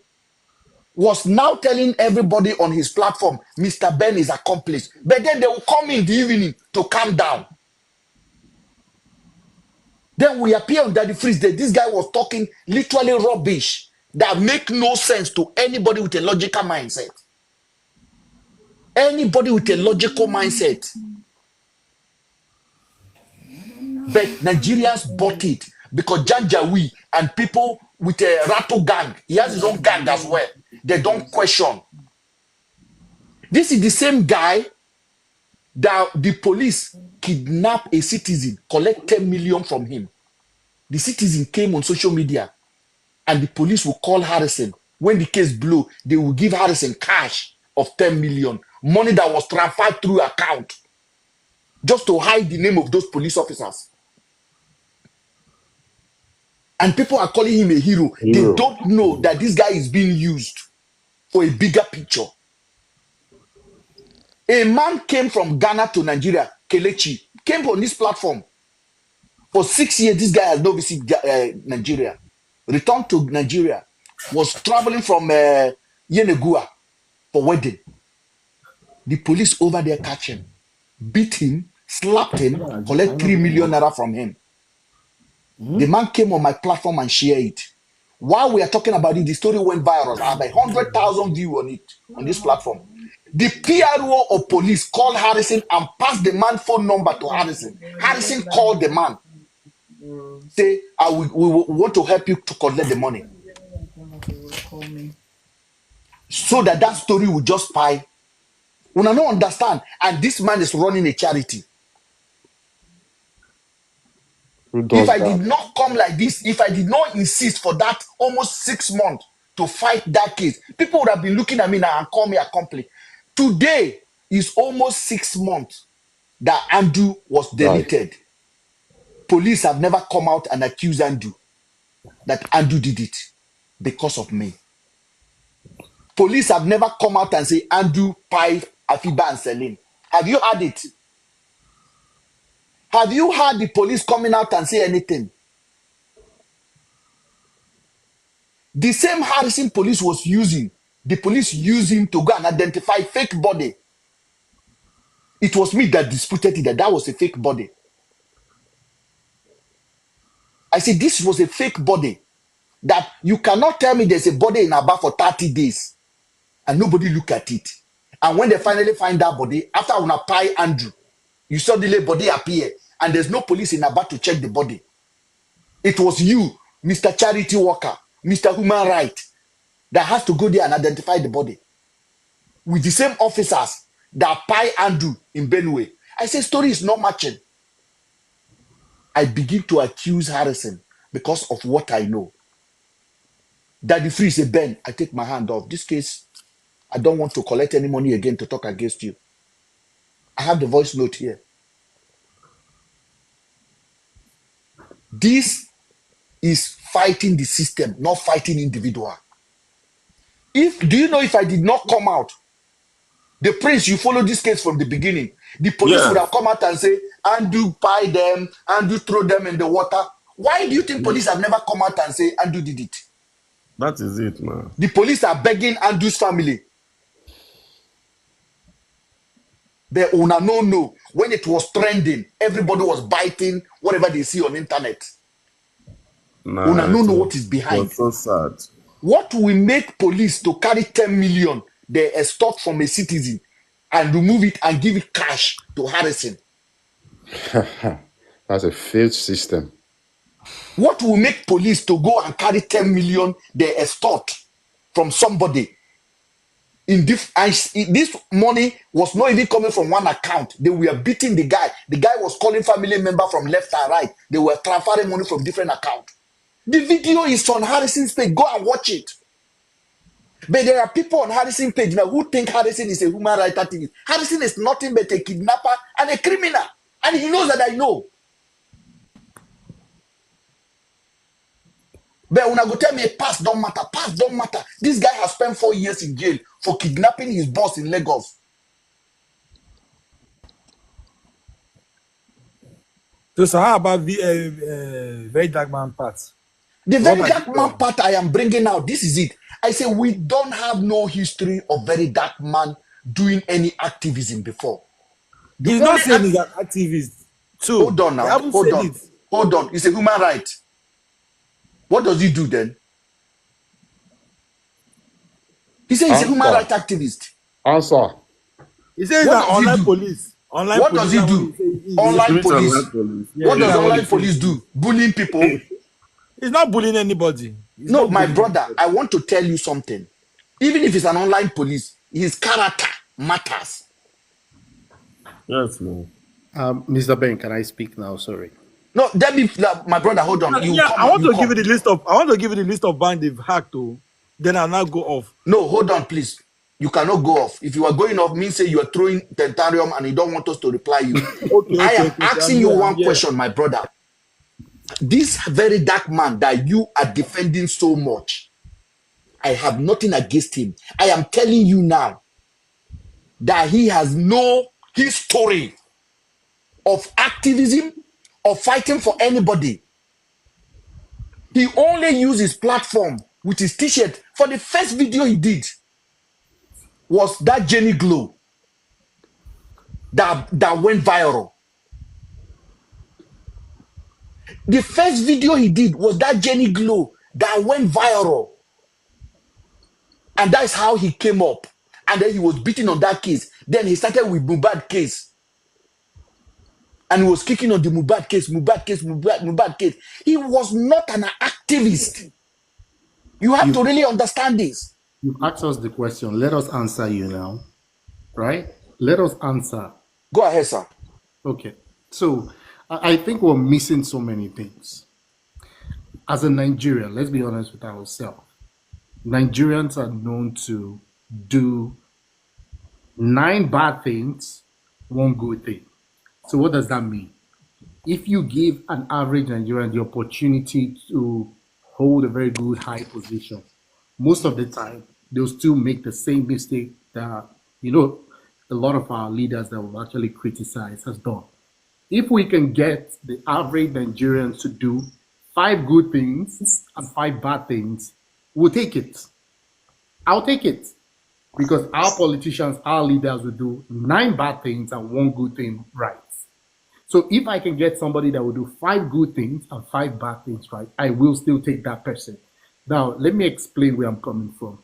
was now telling everybody on his platform, Mr. Ben is accomplice. But then they will come in the evening to calm down. Then we appear on Daddy Freeze that this guy was talking literally rubbish that make no sense to anybody with a logical mindset. Anybody with a logical mindset. But Nigerians bought it because Janjawi and people with a rattle gang, he has his own gang as well. They don't question. This is the same guy that the police kidnapped a citizen, collect 10 million from him. The citizen came on social media and the police will call Harrison. When the case blew, they will give Harrison cash of 10 million. Money that was transferred through account just to hide the name of those police officers. And people are calling him a hero. They don't know that this guy is being used for a bigger picture. A man came from Ghana to Nigeria, Kelechi, came on this platform. For 6 years, this guy has not visited Nigeria. Returned to Nigeria, was traveling from Yenegua for wedding. The police over there catch him, beat him, slapped him, collect 3 million naira from him. The man came on my platform and shared it. While we are talking about it, the story went viral. I have 100,000 views on it, on this platform. The PRO of police called Harrison and passed the man's phone number to Harrison. Harrison called the man. Say, we want to help you to collect the money. So that story will just spy. We don't understand. And this man is running a charity. If I did not come like this, if I did not insist for that almost 6 months to fight that case, people would have been looking at me now and call me a accomplice. Today is almost 6 months that Andrew was deleted. Police have never come out and accused Andrew that Andrew did it because of me. Police have never come out and say Andrew pied Afiba and Selim. Have you heard it? Have you heard the police coming out and say anything? The same Harrison police was using, the police used him to go and identify fake body. It was me that disputed it that was a fake body. I said this was a fake body. That you cannot tell me there's a body in Aba for 30 days and nobody look at it. And when they finally find that body, after I want to pie Andrew, you saw the body appear and there's no police in Aba to check the body. It was you, Mr. Charity Worker, Mr. Human Right, that has to go there and identify the body. With the same officers that pie Andrew in Benue. I say story is not matching. I begin to accuse Harrison because of what I know. Daddy Free say, Ben, I take my hand off. This case, I don't want to collect any money again to talk against you. I have the voice note here. This is fighting the system, not fighting individual. Do you know if I did not come out, the prince, you follow this case from the beginning, the police would have come out and say, Andrew pie them, Andrew throw them in the water. Why do you think police have never come out and say Andrew did it? That is it, man. The police are begging Andrew's family. But una no. When it was trending, everybody was biting whatever they see on internet. Una no what is behind. It's so sad. What will make police to carry 10 million they extort from a citizen and remove it and give it cash to Harrison? That's a failed system. What will make police to go and carry 10 million they extort from somebody? This money was not even coming from one account. They were beating the guy. The guy was calling family member from left and right. They were transferring money from different accounts. The video is on Harrison's page. Go and watch it. But there are people on Harrison's page now who think Harrison is a human rights activist. Harrison is nothing but a kidnapper and a criminal. And he knows that I know. But when I go tell me past don't matter, past don't matter. This guy has spent 4 years in jail for kidnapping his boss in Lagos. So how about the very dark man part? The very dark man part I am bringing out, this is it. I say we don't have no history of very dark man doing any activism before. He's not saying he's an activist. So hold on now. Hold on. hold on. It's a human right. What does he do then? He said he's a human Answer. rights activist. Answer. He says What that does he online do? police. Online What does police. he That what do? he say he is. Online Spirit police. online police. Yeah, What does that's what online he says. police do? Bullying people? He's not bullying anybody. He's No, not my bullying brother, anybody. I want to tell you something. Even if it's an online police, his character matters. Yes, no. Mr. Ben, can I speak now? Sorry. No, Debbie, my brother, hold on. You Yeah, come, I want you to give come. you the list of. I want to give you the list of bands they've hacked. To then I'll now go off. No, hold on, please. You cannot go off. If you are going off, means say you are throwing tentarium and you don't want us to reply you. I am Okay. I'm asking you here. I'm one here. question, my brother. This very dark man that you are defending so much, I have nothing against him. I am telling you now that he has no history of activism or fighting for anybody. He only used his platform with his t-shirt. For the first video he did was that Jenny Glow that went viral. The first video he did was that Jenny Glow that went viral. And that's how he came up. And then he was beating on that case. Then he started with Mubad case. And he was kicking on the Mubad case. He was not an activist. You have to really understand this. You've asked us the question. Let us answer you now. Right? Let us answer. Go ahead, sir. Okay. So I think we're missing so many things. As a Nigerian, let's be honest with ourselves. Nigerians are known to do 9 bad things, 1 good thing. So what does that mean? If you give an average Nigerian the opportunity to hold a very good high position, most of the time they'll still make the same mistake that a lot of our leaders that we've actually criticized has done. If we can get the average Nigerians to do 5 good things and 5 bad things, we'll take it. I'll take it. Because our politicians, our leaders will do 9 bad things and 1 good thing right. So if I can get somebody that will do 5 good things and 5 bad things right, I will still take that person. Now, let me explain where I'm coming from.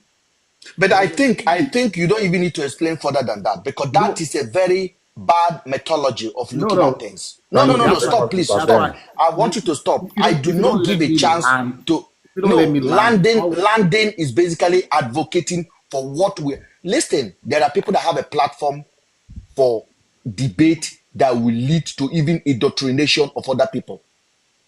But I think you don't even need to explain further than that, because that is a very bad methodology of looking at things. No, stop, please, stop. I want you to stop. I do not give a chance to. No, landing is basically advocating for what we listen. There are people that have a platform for debate that will lead to even indoctrination of other people.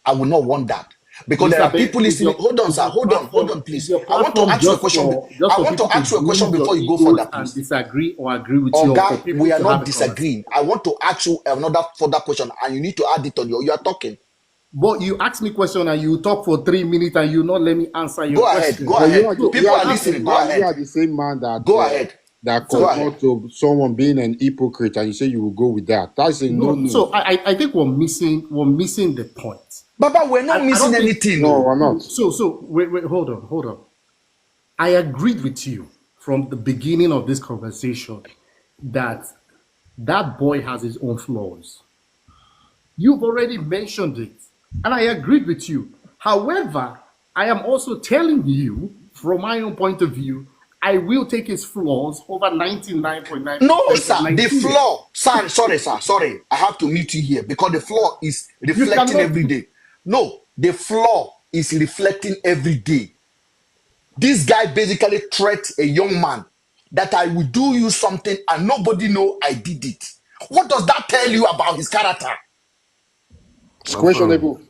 I will not want that. Because there are people listening. Hold on, sir. Hold on, please. I want to ask you a question. I want to ask you a question before you go further, please. And disagree or agree with you. God, we are not disagreeing. I want to ask you another further question, and you need to add it on you are talking. But you ask me question and you talk for 3 minutes and you not let me answer your question. Go ahead. People are listening. Go ahead. You are the same man that go ahead. That conform to someone being an hypocrite, and you say you will go with that. That's a no. So I think we're missing the point. Baba, we're not missing anything. No, we're not. So wait, hold on. I agreed with you from the beginning of this conversation that boy has his own flaws. You've already mentioned it, and I agreed with you. However, I am also telling you, from my own point of view, I will take his flaws over 99.9%. No, sir. The flaw, sir. Sorry. I have to meet you here because the flaw is reflecting every day. No, the flaw is reflecting every day. This guy basically threats a young man that I will do you something and nobody know I did it. What does that tell you about his character? It's questionable.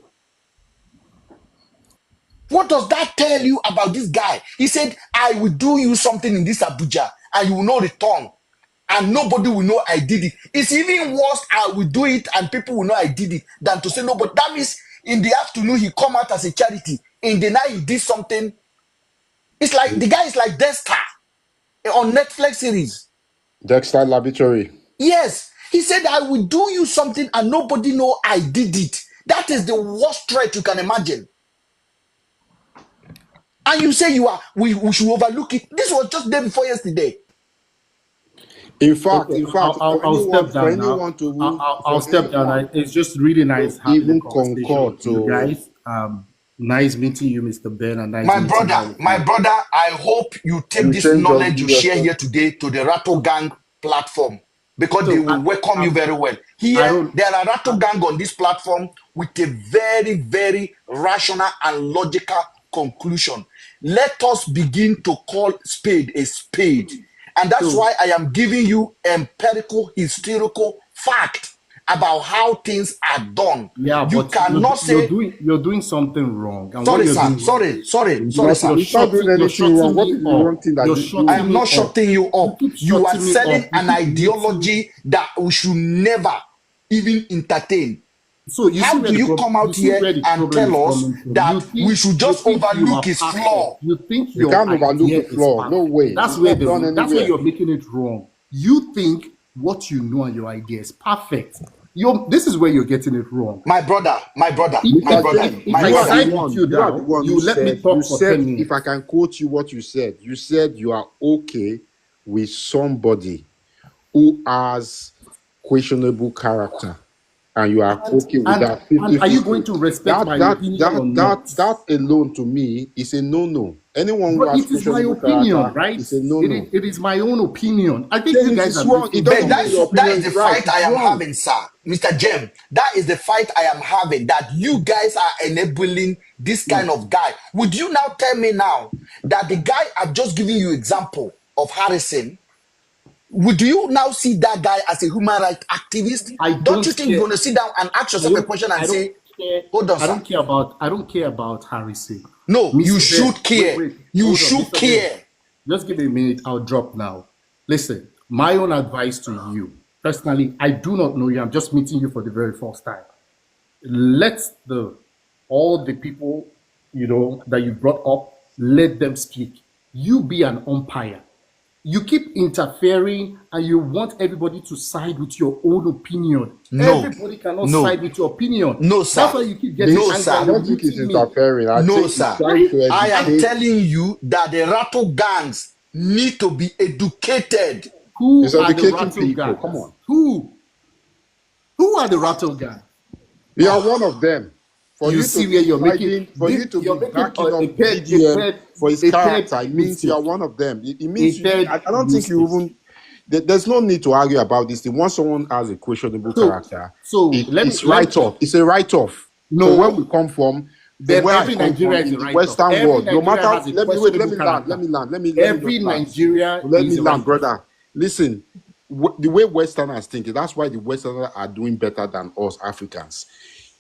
What does that tell you about this guy? He said, I will do you something in this Abuja and you will not return. And nobody will know I did it. It's even worse, I will do it and people will know I did it than to say nobody. That means in the afternoon, he come out as a charity. In the night, he did something. It's like, the guy is like Dexter on Netflix series. Dexter Laboratory. Yes. He said, I will do you something and nobody know I did it. That is the worst threat you can imagine. And you say we should overlook it. This was just day before yesterday. In fact, Okay, I'll for step down now. anyone to I'll step down. It's just really nice having a even conversation concord with you to guys. Nice meeting you, Mr. Ben, and nice meeting all of My you. brother, I hope you take you this change your knowledge you video share here stuff. today to the Rattle Gang platform because they So will welcome you very well. Here, there are Rattle Gang on this platform with a very, very rational and logical conclusion. Let us begin to call spade a spade. And that's why I am giving you empirical, historical fact about how things are done. Yeah, You but cannot say you're doing something wrong, and what sorry, you're sir. doing wrong Sorry, sir. He's not doing you're anything wrong. shutting What me is the up. wrong thing that You're he's I shutting doing? am me not up. shutting you You up. keep You are shutting me selling up. You an keep muting. ideology that we should never even entertain. So you see How where do the you problem? come You out see here where the and problem is tell us coming from. that we should You just think you overlook are his perfect. flaw? You think You your can't overlook idea the is flaw. No perfect. way. That's It's where not done that's where anywhere. you're making it wrong. You think what you know and your idea is perfect. This is where you're getting it wrong. My brother. Mr. Jen, If I side with you you are the now, one you who let me said, talk for 10 minutes. if I can quote you what you said you are okay with somebody who has questionable character, and you are okay with that 50-50. And are you going to respect my opinion or not? That alone to me is a no-no. Anyone who But has it is my questionable opinion, character right? is a no-no. It is my own opinion. I think Then you it guys is are wrong. It listening. doesn't But mean your that opinion is the is right. fight It's I am wrong. having, sir. Mr. Jem, that is the fight I am having, that you guys are enabling this kind of guy. Would you now tell me now that the guy I've just given you example of Harrison, would you now see that guy as a human rights activist? Don't you think you're going to sit down and ask yourself a question and say, hold on, sir? I don't care about Harrison. No, Mr. you Ben, should care. You hold on, should Mr. Ben. care. Just give me a minute. I'll drop now. Listen, my own advice to you. Personally, I do not know you. I'm just meeting you for the very first time. Let all the people, that you brought up, let them speak. You be an umpire. You keep interfering and you want everybody to side with your own opinion. No. Everybody cannot No. side with your opinion. No, sir. That's why you keep getting No, angry. sir. I don't think he's interfering. I No, think he's sir. trying to I am educate. telling you that the rattle gangs need to be educated. Who He's are the educating rattle people. gangs? Come on. Who are the rattle gangs? You are one of them. For You you see to where be you're fighting, making- for this- you to you're be making backing a up third- VDM for his a third character, it means you are mistake. one of them. It A means third I don't think you even. There's no need to argue about this thing. Once someone has a questionable character, it's write-off. It's a write-off. No. So where we come from, Then where every I come Nigeria from is in a the write-off. Western Every world, no Nigeria matter. has a Let me questionable land. character. Let me land. Every just land. Nigeria Let is me a land, write-off. brother. Listen, the way Westerners think, that's why the Westerners are doing better than us Africans.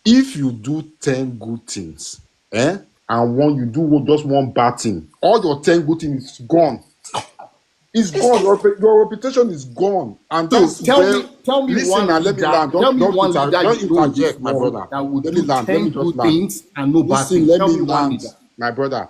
If you do 10 good things, and you do just one bad thing, all your 10 good things is gone. It's gone. Your reputation is gone. And So that's tell where, me listen one now, let me leader. land. Tell me one leader Don't you know in this interject, my world brother. that would Let me do land. Let 10 me just good land. things and no bad Listen, things. let Tell me me one land, leader. my brother.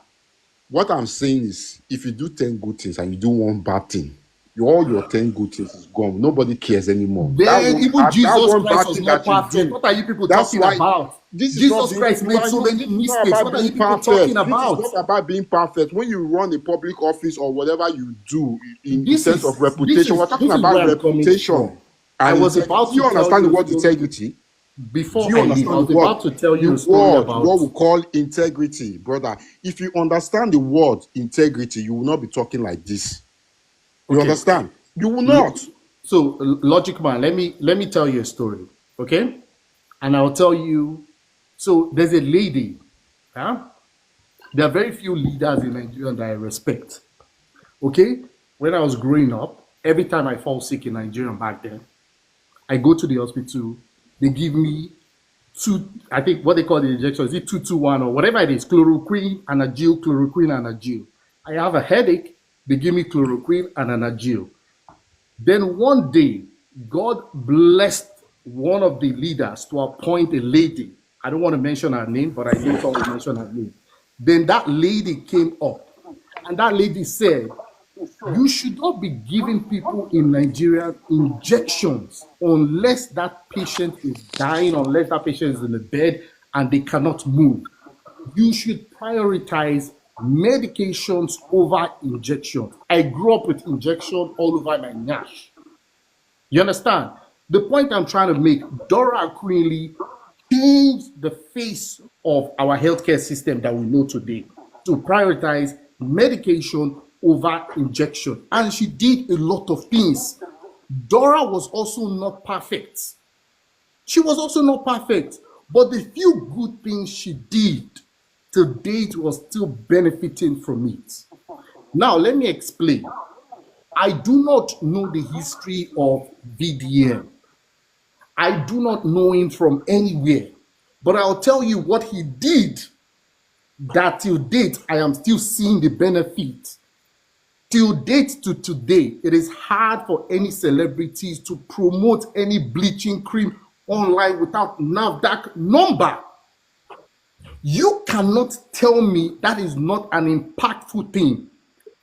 What I'm saying is, if you do 10 good things and you do one bad thing, all your 10 good things is gone. Nobody cares anymore. Then even Jesus one Christ bad was thing not that you perfect. do, What are you people that's talking why about? this is Jesus not Christ made so many this is not mistakes. about What are being you people perfect. talking This about? is not about being perfect. When you run a public office or whatever you do in This sense is of reputation, we're talking this is about where I'm coming reputation from. I and was integrity. about Do you to tell understand you the a word story integrity? Do before you I leave. I understand was about to tell you the a story word, about what we call integrity, brother? If you understand the word integrity, you will not be talking like this. You Okay. understand? You will not. So, Logic Man, let me tell you a story, okay? And I'll tell you. So, there's a lady. Huh? There are very few leaders in Nigeria that I respect. Okay? When I was growing up, every time I fall sick in Nigeria back then, I go to the hospital. They give me I think what they call the injection, is it 221 or whatever it is, chloroquine, Anagil, chloroquine, Anagil. I have a headache. They give me chloroquine and Anagil. Then one day, God blessed one of the leaders to appoint a lady. I don't want to mention her name, but I later will mention her name. Then that lady came up, and that lady said, you should not be giving people in Nigeria injections unless that patient is dying, unless that patient is in the bed and they cannot move. You should prioritize medications over injections. I grew up with injection all over my nyash. You understand? The point I'm trying to make, Dora Queenly changed the face of our healthcare system that we know today to prioritize medication over injection. And she did a lot of things. Dora was also not perfect. She was also not perfect. But the few good things she did to date was still benefiting from it. Now, let me explain. I do not know the history of VDM. I do not know him from anywhere. But I'll tell you what he did that till date I am still seeing the benefit. Till date to today, it is hard for any celebrities to promote any bleaching cream online without NAFDAC number. You cannot tell me that is not an impactful thing.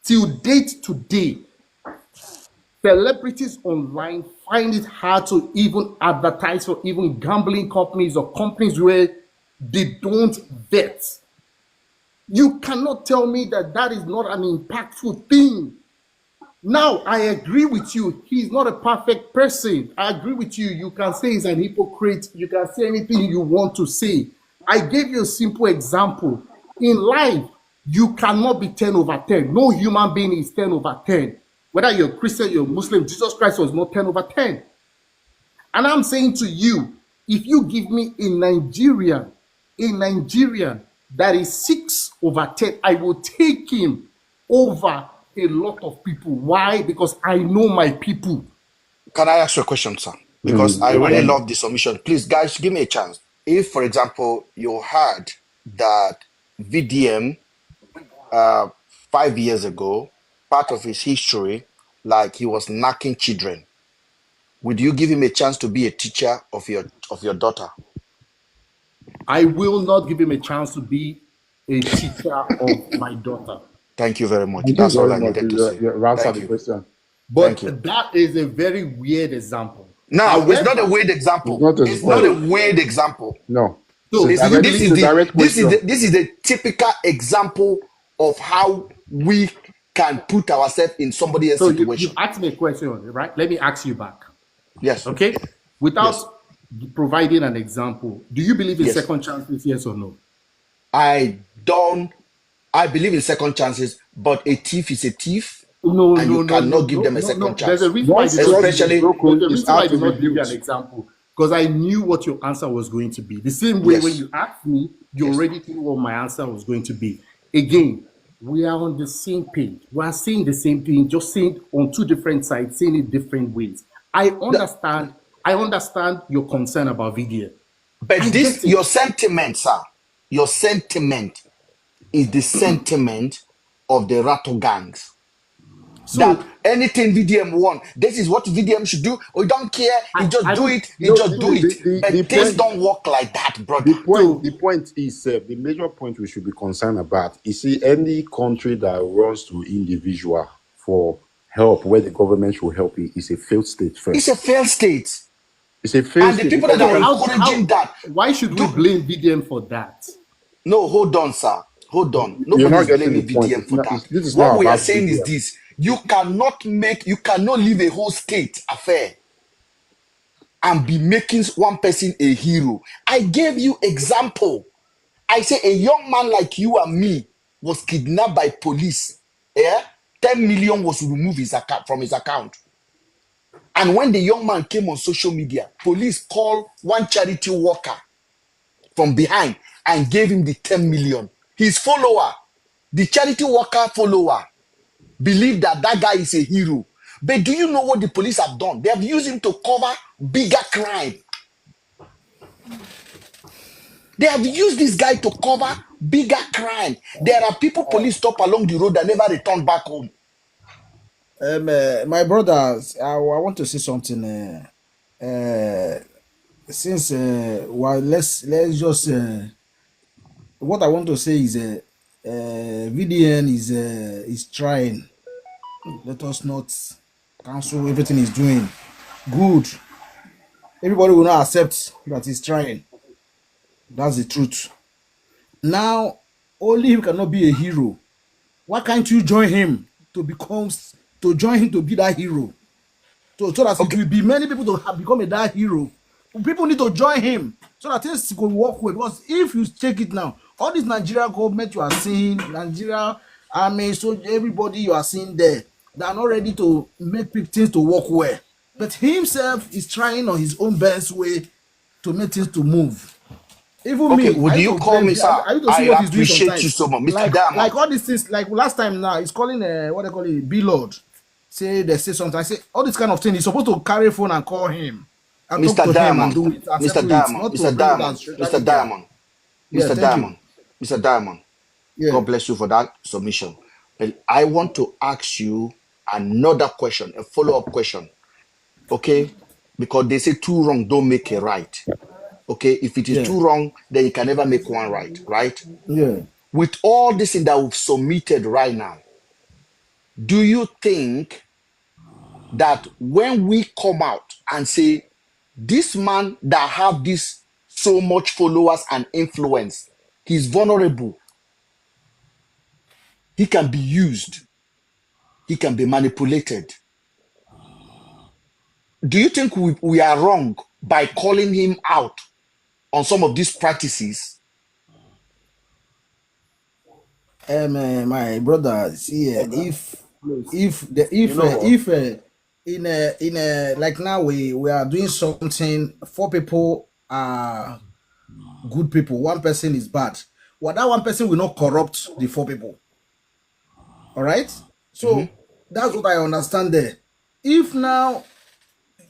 Till date today, celebrities online find it hard to even advertise for even gambling companies or companies where they don't vet. You cannot tell me that that is not an impactful thing. Now, I agree with you. He's not a perfect person. I agree with you. You can say he's an hypocrite. You can say anything you want to say. I gave you a simple example. In life, you cannot be 10 over 10. No human being is 10 over 10. Whether you're Christian, you're Muslim, Jesus Christ was not 10 over 10. And I'm saying to you, if you give me a Nigerian that is 6 over 10, I will take him over a lot of people. Why? Because I know my people. Can I ask you a question, sir? Because I really love the submission. Please, guys, give me a chance. If, for example, you heard that VDM 5 years ago, part of his history, like he was knacking children, would you give him a chance to be a teacher of your daughter? I will not give him a chance to be a teacher of my daughter. Thank you very much. Thank That's you all very I much. needed to say. You answered Thank the you. question. But Thank you. that is a very weird example. Now, it's not a However, weird example. It's not Not a weird example. No. so It's do you This believe is a the direct question. this is the typical example of how we can put ourselves in somebody else's so situation. you asked me a question, right? Let me ask you back. Yes. Okay? Without Yes. providing an example, do you believe in Yes. second chances, yes or no? I believe in second chances, but a thief is a thief, No, and no, you no, no, cannot give no, them a no, second no. There's a chance. reason why I Once did not trust give is you. Especially, There's broken, a it's reason why I hard to did not give you rebuild. an example because I knew what your answer was going to be. The same way when yes. you asked me, you Yes. already knew what my answer was going to be. Again, we are on the same page. We are saying the same thing, just saying on two different sides, saying it different ways. I understand. I understand your concern about VDM. I But get this, it. your sentiment, sir, your sentiment is the sentiment of the rattle gangs. That So anything VDM want, this is what VDM should do. We don't care. He just I do don't it. He No, just do it. the But things point don't work like that, brother. so the point is the major point we should be concerned about. You see, any country that runs to individual for help where the government should help it is a failed state It's a first. failed state. It's a failed And the state people because that you are so can encouraging that, why should we do blame VDM for that? no, hold on, sir. Hold on. you're Nobody not is getting the blaming point. VDM for that. This is What not we are about saying is VDM. this: you cannot leave a whole state affair and be making one person a hero. I gave you example. I say a young man like you and me was kidnapped by police. Yeah, 10 million was removed from his account. And when the young man came on social media, police called one charity worker from behind and gave him the 10 million. His follower, the charity worker follower, believed that that guy is a hero. But do you know what the police have done? They have used him to cover bigger crime. They have used this guy to cover bigger crime. There are people police stop along the road that never return back home. My brothers, I want to say something. Since well, let's just what I want to say is VDN is trying. Let us not cancel everything he's doing. Good. Everybody will not accept that he's trying. That's the truth. Now, only him cannot be a hero. Why can't you join him to join him to be that hero? so that it will be many people to have become a that hero. People need to join him so that things go work well. Because if you check it now, all this Nigeria government you are seeing, Nigeria army, so everybody you are seeing there, they are not ready to make things to work well. But himself is trying on his own best way to make things to move. Even Okay, me, would I used you to call blame. me, sir? I used to see I what he's doing appreciate you sometimes. so much, Mr. Like Diamond. all these things. Like last time now, he's calling what they call it, B-Lord. Say they say something. I say all this kind of thing. He's supposed to carry phone and call him and talk Mr. to him and Diamond, do it and Mr. settle it, Diamond, not to Mr. bring it Diamond, as social Mr. media. Diamond, Yeah, Mr. thank you. Diamond, Mr. Diamond. Yeah, God bless you for that submission. And I want to ask you another question, a follow-up question. Okay? Because they say two wrong don't make a right. Okay? If it is yeah, two wrong, then you can never make one right, right? yeah. With all this thing that we've submitted right now, do you think that when we come out and say, this man that have this so much followers and influence, he's vulnerable, he can be used, he can be manipulated. Do you think we are wrong by calling him out on some of these practices? My brother, see, You know what? in a like now we are doing something, four people are good people, one person is bad. Well, that one person will not corrupt the four people. All right. So that's what I understand there. If now,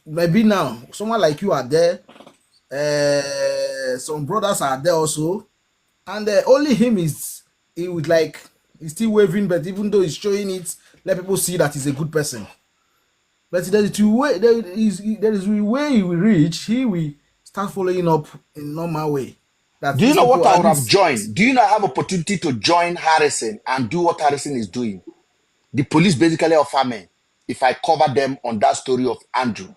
maybe now, someone like you are there, some brothers are there also, and only him is he would like he's still waving, but even though he's showing it, let people see that he's a good person. But there is a way he will reach, he will start following up in normal way. That Do you these know what people I at would have least joined? Do you know I have opportunity to join Harrison and do what Harrison is doing? The police basically offer me if I cover them on that story of Andrew.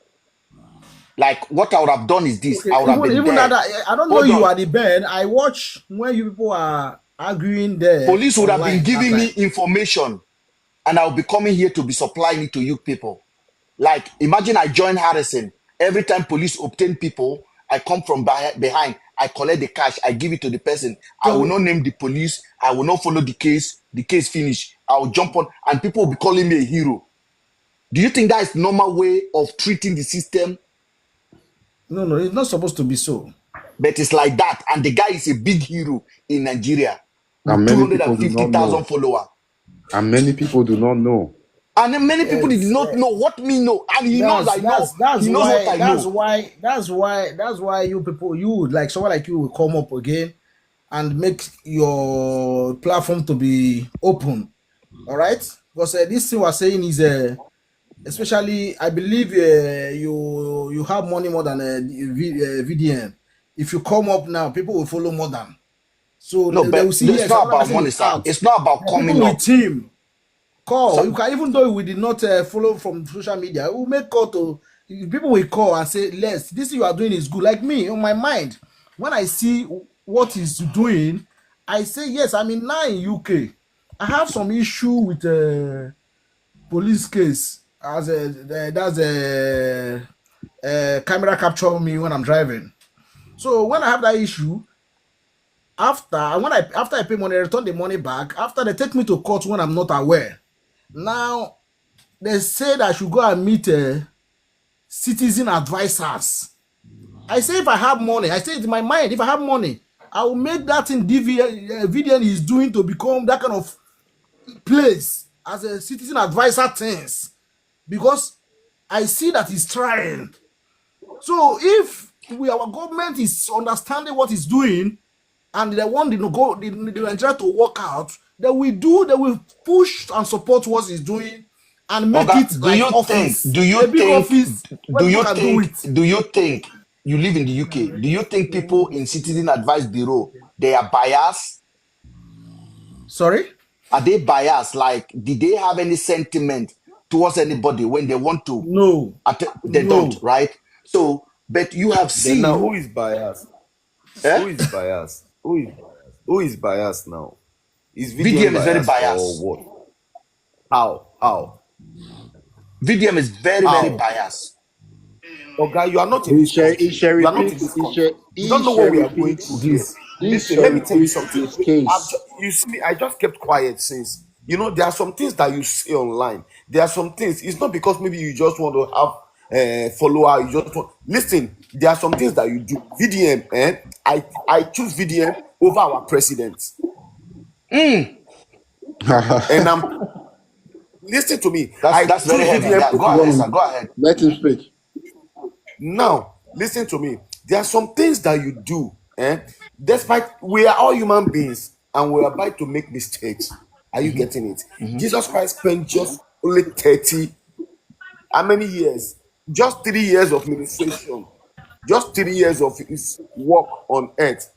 Like what I would have done is this. okay, I would have been even that there. I don't know Hold you on. are the band. I watch when you people are arguing there Police would have been online that giving me time. information and I'll be coming here to be supplying it to you people. Like, imagine I join Harrison. Every time police obtain people, I come from behind. I collect the cash. I give it to the person. I will So not name the police. I will not follow the case. The case finish. I will jump on and people will be calling me a hero. Do you think that is normal way of treating the system? no, it's not supposed to be so. But it's like that. And the guy is a big hero in Nigeria And with many people do not 250,000 know. followers. And many people do not know. And then many people did Yes, not know what me know. And he knows I know. that's He knows what why I know. you people, you would like someone like you will come up again and make your platform to be open. All right, because this thing we're saying is especially I believe you have money more than VDM. If you come up now, people will follow more than. So No, they but will see, it's yes, not another about person money, is sir. out. It's not about The people coming up. with him call. You So, can, even though we did not follow from social media, we will make call to people will call and say, Les, this you are doing is good. Like me, on my mind, when I see what he's doing, I say, yes, I mean, now in UK, I have some issue with police case as that's a camera capture me when I'm driving. So when I have that issue, after I pay money, I return the money back. After they take me to court when I'm not aware. Now they said I should go and meet citizen advisors. I say if I have money, I say it in my mind, if I have money, I will make that thing VDN is doing to become that kind of place as a citizen advisor things because I see that he's trying. So if our government is understanding what he's doing and they want the Nigeria to work out, they will push and support what he's doing and make Oga, it like office, do you a big think, office where do people you can do think, it. do you think you live in the UK? Do you think people in Citizen Advice Bureau, they are biased? Sorry? Are they biased? Like, did they have any sentiment towards anybody when they want to? No, They don't, no. right? So, but you have Then now, seen, who is biased? eh? Who is biased? Who is biased now? Is VDM VDM is very biased or biased. what? How? VDM is very, very How? biased. Oh, guy, you are not in this country. You are not in this country. You don't know what we are going through here. he Listen, let me cherry tell you picked something. his case. You see me, I just kept quiet since. You know, there are some things that you see online. There are some things. It's not because maybe you just want to have a follower. You just want. Listen, there are some things that you do. VDM, I choose VDM over our president. And listen to me. I That's very choose heavy. VDM Yeah, go over ahead, our. sir. Go ahead. Let him speak. Now, listen to me. There are some things that you do, despite we are all human beings and we are about to make mistakes. Are you getting it? Jesus Christ spent just only 30, how many years? Just 3 years of ministration, just 3 years of his work on earth.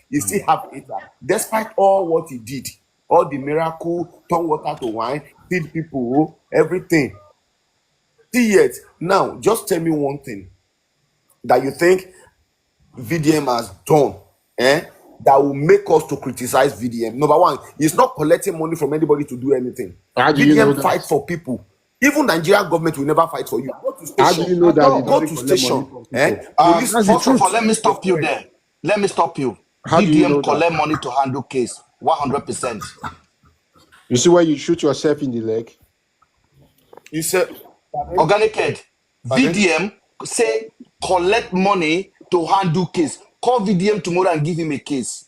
He still have it. Despite all what he did, all the miracle, turn water to wine, feed people, everything. See yet. Now, just tell me one thing that you think VDM has done, that will make us to criticize VDM. Number one, he's not collecting money from anybody to do anything. How do you know VDM that? fight for people. Even Nigerian government will never fight for you. Go to How do station. you know that he Go doesn't to collect money station. from people? Police First station. of all, let me stop you there. Let me stop you. How do you VDM know that? collect money to handle case 100%. You see where you shoot yourself in the leg? You said, Organic head. VDM say collect money to handle case. Call VDM tomorrow and give him a case.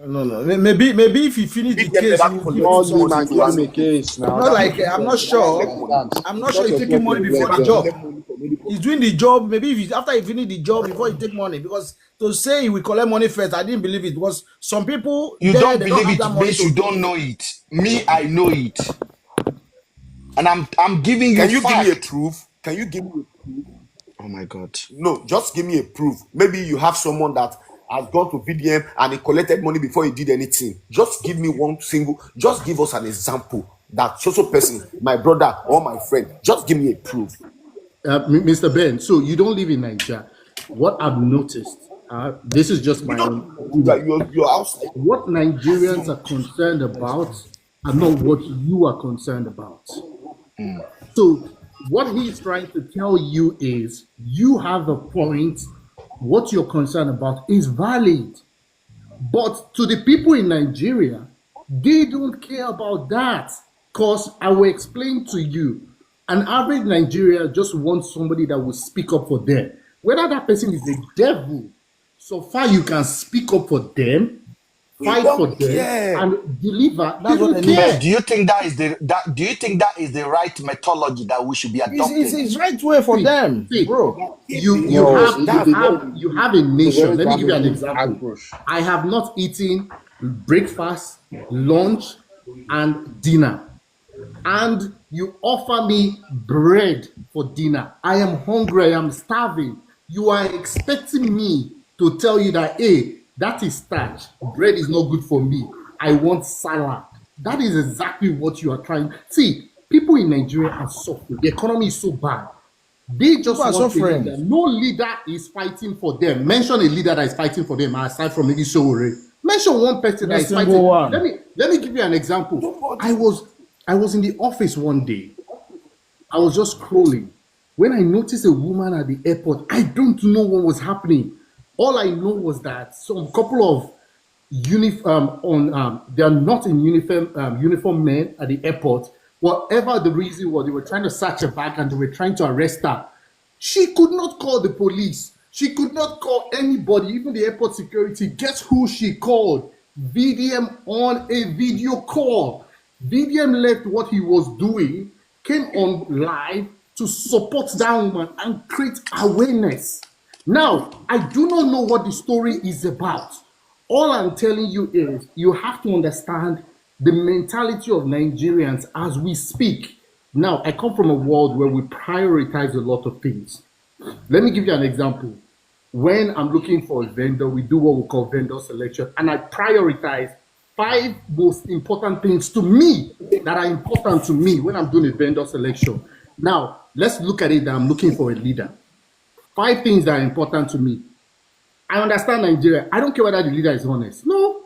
No. Maybe if he finish the VDM case, never he will give collect him Call him money and something. to give him Because a handle case. case it's now. not That's like what I'm you not said. You don't sure. collect money. I'm not Shut sure he's yourself taking in money the before leg the then. job. He's doing the job. Maybe if he's, after he finish the job before he take money. Because to say he will collect money first, I didn't believe it. Because some people You there, don't they don't believe have that it money means to you give. don't know it. Me, I know it. And I'm giving you Can you give me a fact. proof? Can you give me a proof? Oh my God. No, just give me a proof. Maybe you have someone that has gone to VDM and he collected money before he did anything. Just give me just give us an example that social person, my brother or my friend, just give me a proof. Mr. Ben, so you don't live in Nigeria. What I've noticed, this is just You my don't own that opinion. you're outside. What Nigerians are concerned about are not what you are concerned about. So what he's trying to tell you is you have a point. What you're concerned about is valid. But to the people in Nigeria, they don't care about that. Because I will explain to you, an average Nigerian just wants somebody that will speak up for them. Whether that person is a devil, so far you can speak up for them, We fight for don't them, care. and deliver. They That's what don't they need. Ben, care. do you think that is the right methodology that we should be adopting? It's right way for them, See, bro. you No, have it's a very, a it's a nation. very Let me give you an damaging example. approach. I have not eaten breakfast, lunch, and dinner, and you offer me bread for dinner. I am hungry. I am starving. You are expecting me to tell you that, hey, that is starch. Bread is not good for me. I want salad. That is exactly what you are trying. See, people in Nigeria are suffering. The economy is so bad. They People just are want a suffering. leader. No leader is fighting for them. Mention a leader that is fighting for them aside from maybe Sowore. Mention one person that No is single fighting. one. Let me give you an example. I was in the office one day. I was just scrolling. When I noticed a woman at the airport, I don't know what was happening. All I know was that some couple of they are not in uniform men at the airport. Whatever the reason was, they were trying to search her bag and they were trying to arrest her. She could not call the police. She could not call anybody, even the airport security. Guess who she called? VDM on a video call. VDM left what he was doing, came on live to support that woman and create awareness. Now, I do not know what the story is about. All I'm telling you is you have to understand the mentality of Nigerians as we speak. Now, I come from a world where we prioritize a lot of things. Let me give you an example. When I'm looking for a vendor, we do what we call vendor selection, and I prioritize 5 most important things to me that are important to me when I'm doing a vendor selection. Now, let's look at it that I'm looking for a leader. 5 things that are important to me. I understand Nigeria. I don't care whether the leader is honest. No.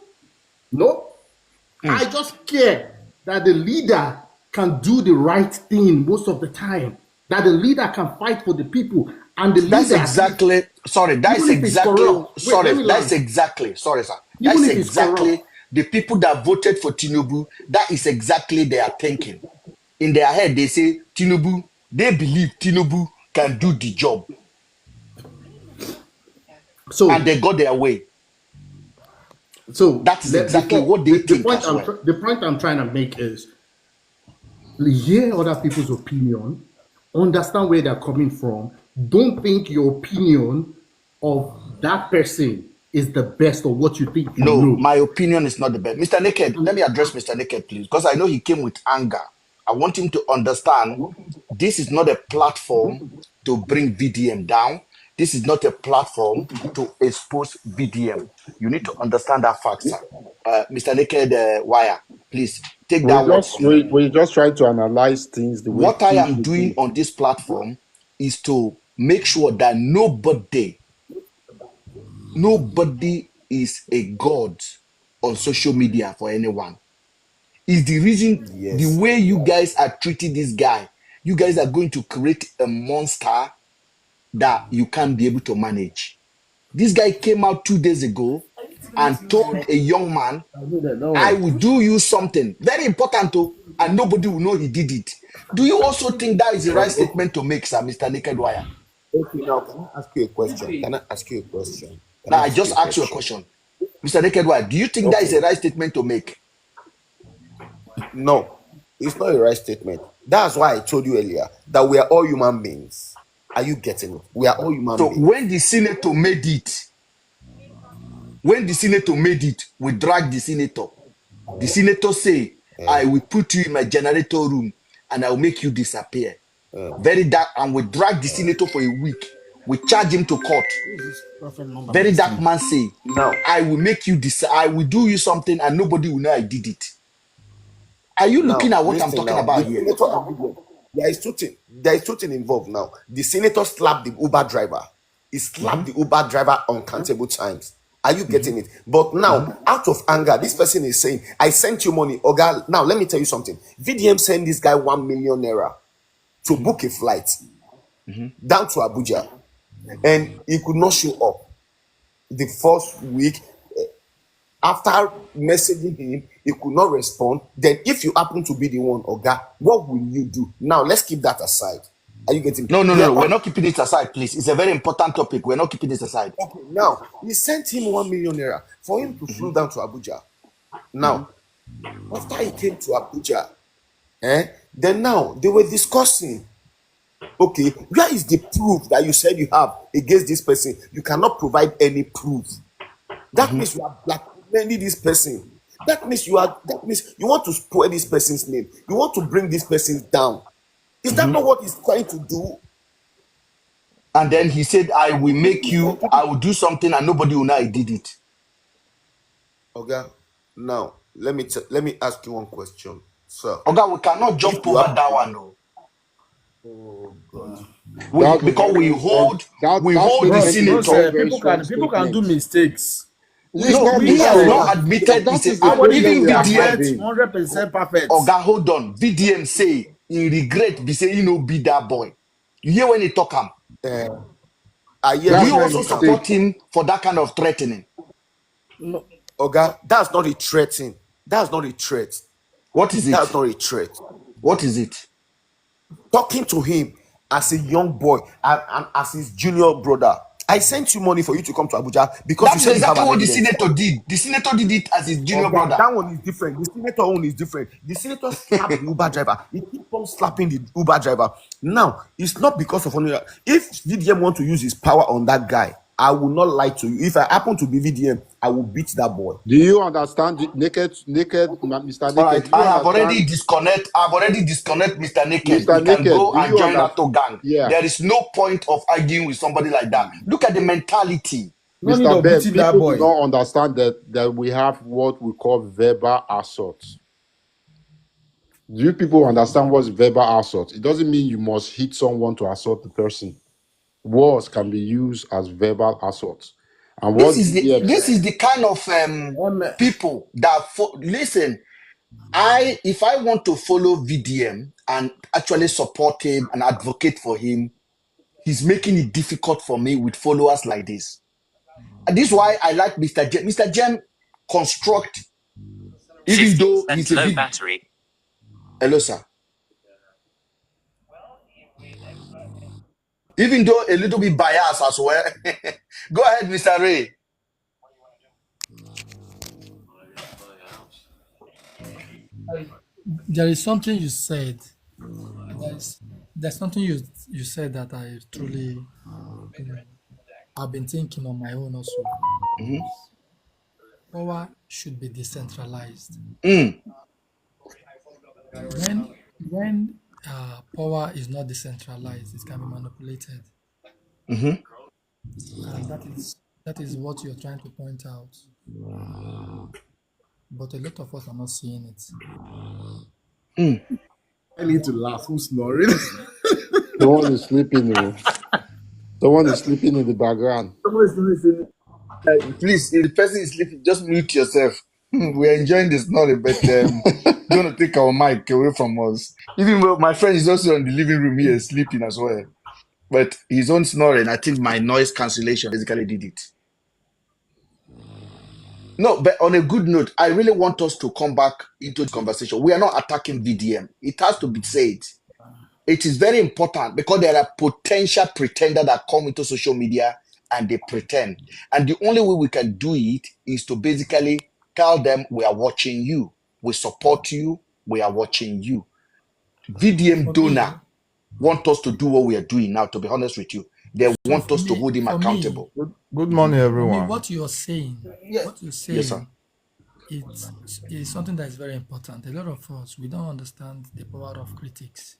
I just care that the leader can do the right thing most of the time. That the leader can fight for the people, and the That's leader, exactly, sorry, that's even if it's exactly, corrupt. Wait, let sorry, me that's land. exactly, sorry, sir. Even That's if it's exactly corrupt. the people that voted for Tinubu, that is exactly their thinking. In their head, they say, Tinubu, they believe Tinubu can do the job. So, And they got their way. so That is exactly before what they think as well. the point I'm trying to make is hear other people's opinion, understand where they're coming from. Don't think your opinion of that person is the best or what you think you No, know. my opinion is not the best. Mr. Naked, let me address Mr. Naked, please, because I know he came with anger. I want him to understand this is not a platform to bring VDM down. This is not a platform to expose VDM. You need to understand that fact, sir. Mr. Naked Wire, please take that word from me. We just try to analyze things the way What I things am should doing be. on this platform is to make sure that nobody is a god on social media for anyone. Is the reason the Yes. way you guys are treating this guy, you guys are going to create a monster that you can't be able to manage. This guy came out 2 days ago and told a young man, Don't I worry. will do you something very important, and nobody will know he did it. Do you also think that is the right Okay. statement to make, sir, Mr. Naked Wire? Okay. Now, can I ask you a question? Can I ask you a question? Can Now, I I ask just you a asked you a question? question. Mr. Naked Wire, do you think that is Okay. the right statement to make? No, it's not a right statement. That's why I told you earlier that we are all human beings. Are you getting it? We are all human So beings. when the senator made it, we dragged the senator. The senator say, I will put you in my generator room and I will make you disappear. Very dark, and we drag the senator for a week. We charge him to court. Very dark man say, Now, I will make you I will do you something and nobody will know I did it. Are you looking at what I'm listen talking now. The about here? senator and VDM, there is two things. There is two things involved now. The senator slapped the Uber driver. He slapped the Uber driver uncountable times. Are you getting it? But now, out of anger, this person is saying, I sent you money. Oga, now let me tell you something. VDM sent this guy 1 million naira to book a flight down to Abuja, and he could not show up the first week. After messaging him, he could not respond. Then, if you happen to be the one, Oga, what will you do? Now, let's keep that aside. Are you getting? No, no, We no, are no. We're all not keeping it aside, please. It's a very important topic. We're not keeping this aside. okay. Now, we sent him 1 million naira for him to flew down to Abuja. Now, after he came to Abuja, then now they were discussing. Okay, where is the proof that you said you have against this person? You cannot provide any proof. That means you are blackmailing this person. That means you want to spoil this person's name. You want to bring this person down. Is that not what he's trying to do? And then he said, I will do something and nobody will know I did it. Okay. Now let me ask you one question, sir. Okay, we cannot jump If you over have that one, though. oh God. Because we hold the Bros, bros, senator. very strong people can do statement. mistakes. It's No, not he We has mistakes. not That, admitted. He that said, is the nobody problem even we are VDM. perfect, having. 100% perfect. Oga, hold on. VDM say he regret be say he no be that boy. You hear when he talk him? I hear Do That's when you he not a also talk. support mistake. him for that kind of threatening? No, Oga, that's not a threatening. That's not a threat. What is That's it? not a threat. What is it? Talking to him as a young boy and as his junior brother. I sent you money for you to come to Abuja because That you is said you have exactly an what the evidence. senator did. The senator did it as his junior Oga, brother. that one is different. The senator one is different. The senator slapped the Uber driver. He keep on slapping the Uber driver. Now, it's not because of only. If VDM want to use his power on that guy, I will not lie to you. If I happen to be VDM, I will beat that boy. Do you understand the Mr. All Naked? right, Do I you have already understand disconnect. I've already disconnect Mr. Naked. He Mr. can Naked? go Do and you join understand? NATO gang. Yeah. There is no point of arguing with somebody like that. Look at the mentality. no need Mr. of Ben, beating that people do boy. not understand that we have what we call verbal assault. Do you people understand what's verbal assault? It doesn't mean you must hit someone to assault the person. Words can be used as verbal assault. And This what is VDM the kind of Um, people that listen. If I want to follow VDM and actually support him and advocate for him, he's making it difficult for me with followers like this. And this is why I like Mr. Jem. Mr. Jem construct, even though he's a bit battery. Hello, sir. Even though a little bit biased as well. Go ahead, Mr. Ray. There is something you said. There's something you said that I truly I've been thinking on my own also. Power should be decentralized. When power is not decentralized, it can be manipulated, and that is what you're trying to point out. But a lot of us are not seeing it. I need to laugh. Who's snoring? Someone is sleeping. Someone is sleeping in the background. Someone is listening. Please, if the person is sleeping, just mute yourself. We're enjoying this snoring, but don't take our mic away from us. Even though my friend is also in the living room here sleeping as well. But his own snoring, I think my noise cancellation basically did it. No, but on a good note, I really want us to come back into the conversation. We are not attacking VDM. It has to be said. It is very important because there are potential pretenders that come into social media and they pretend. And the only way we can do it is to basically tell them we are watching you. We support you. We are watching you. VDM donor want us to do what we are doing now, to be honest with you. They want us to hold him accountable. Good morning, everyone. What you're saying, Yes, sir. it's something that is very important. A lot of us, we don't understand the power of critics.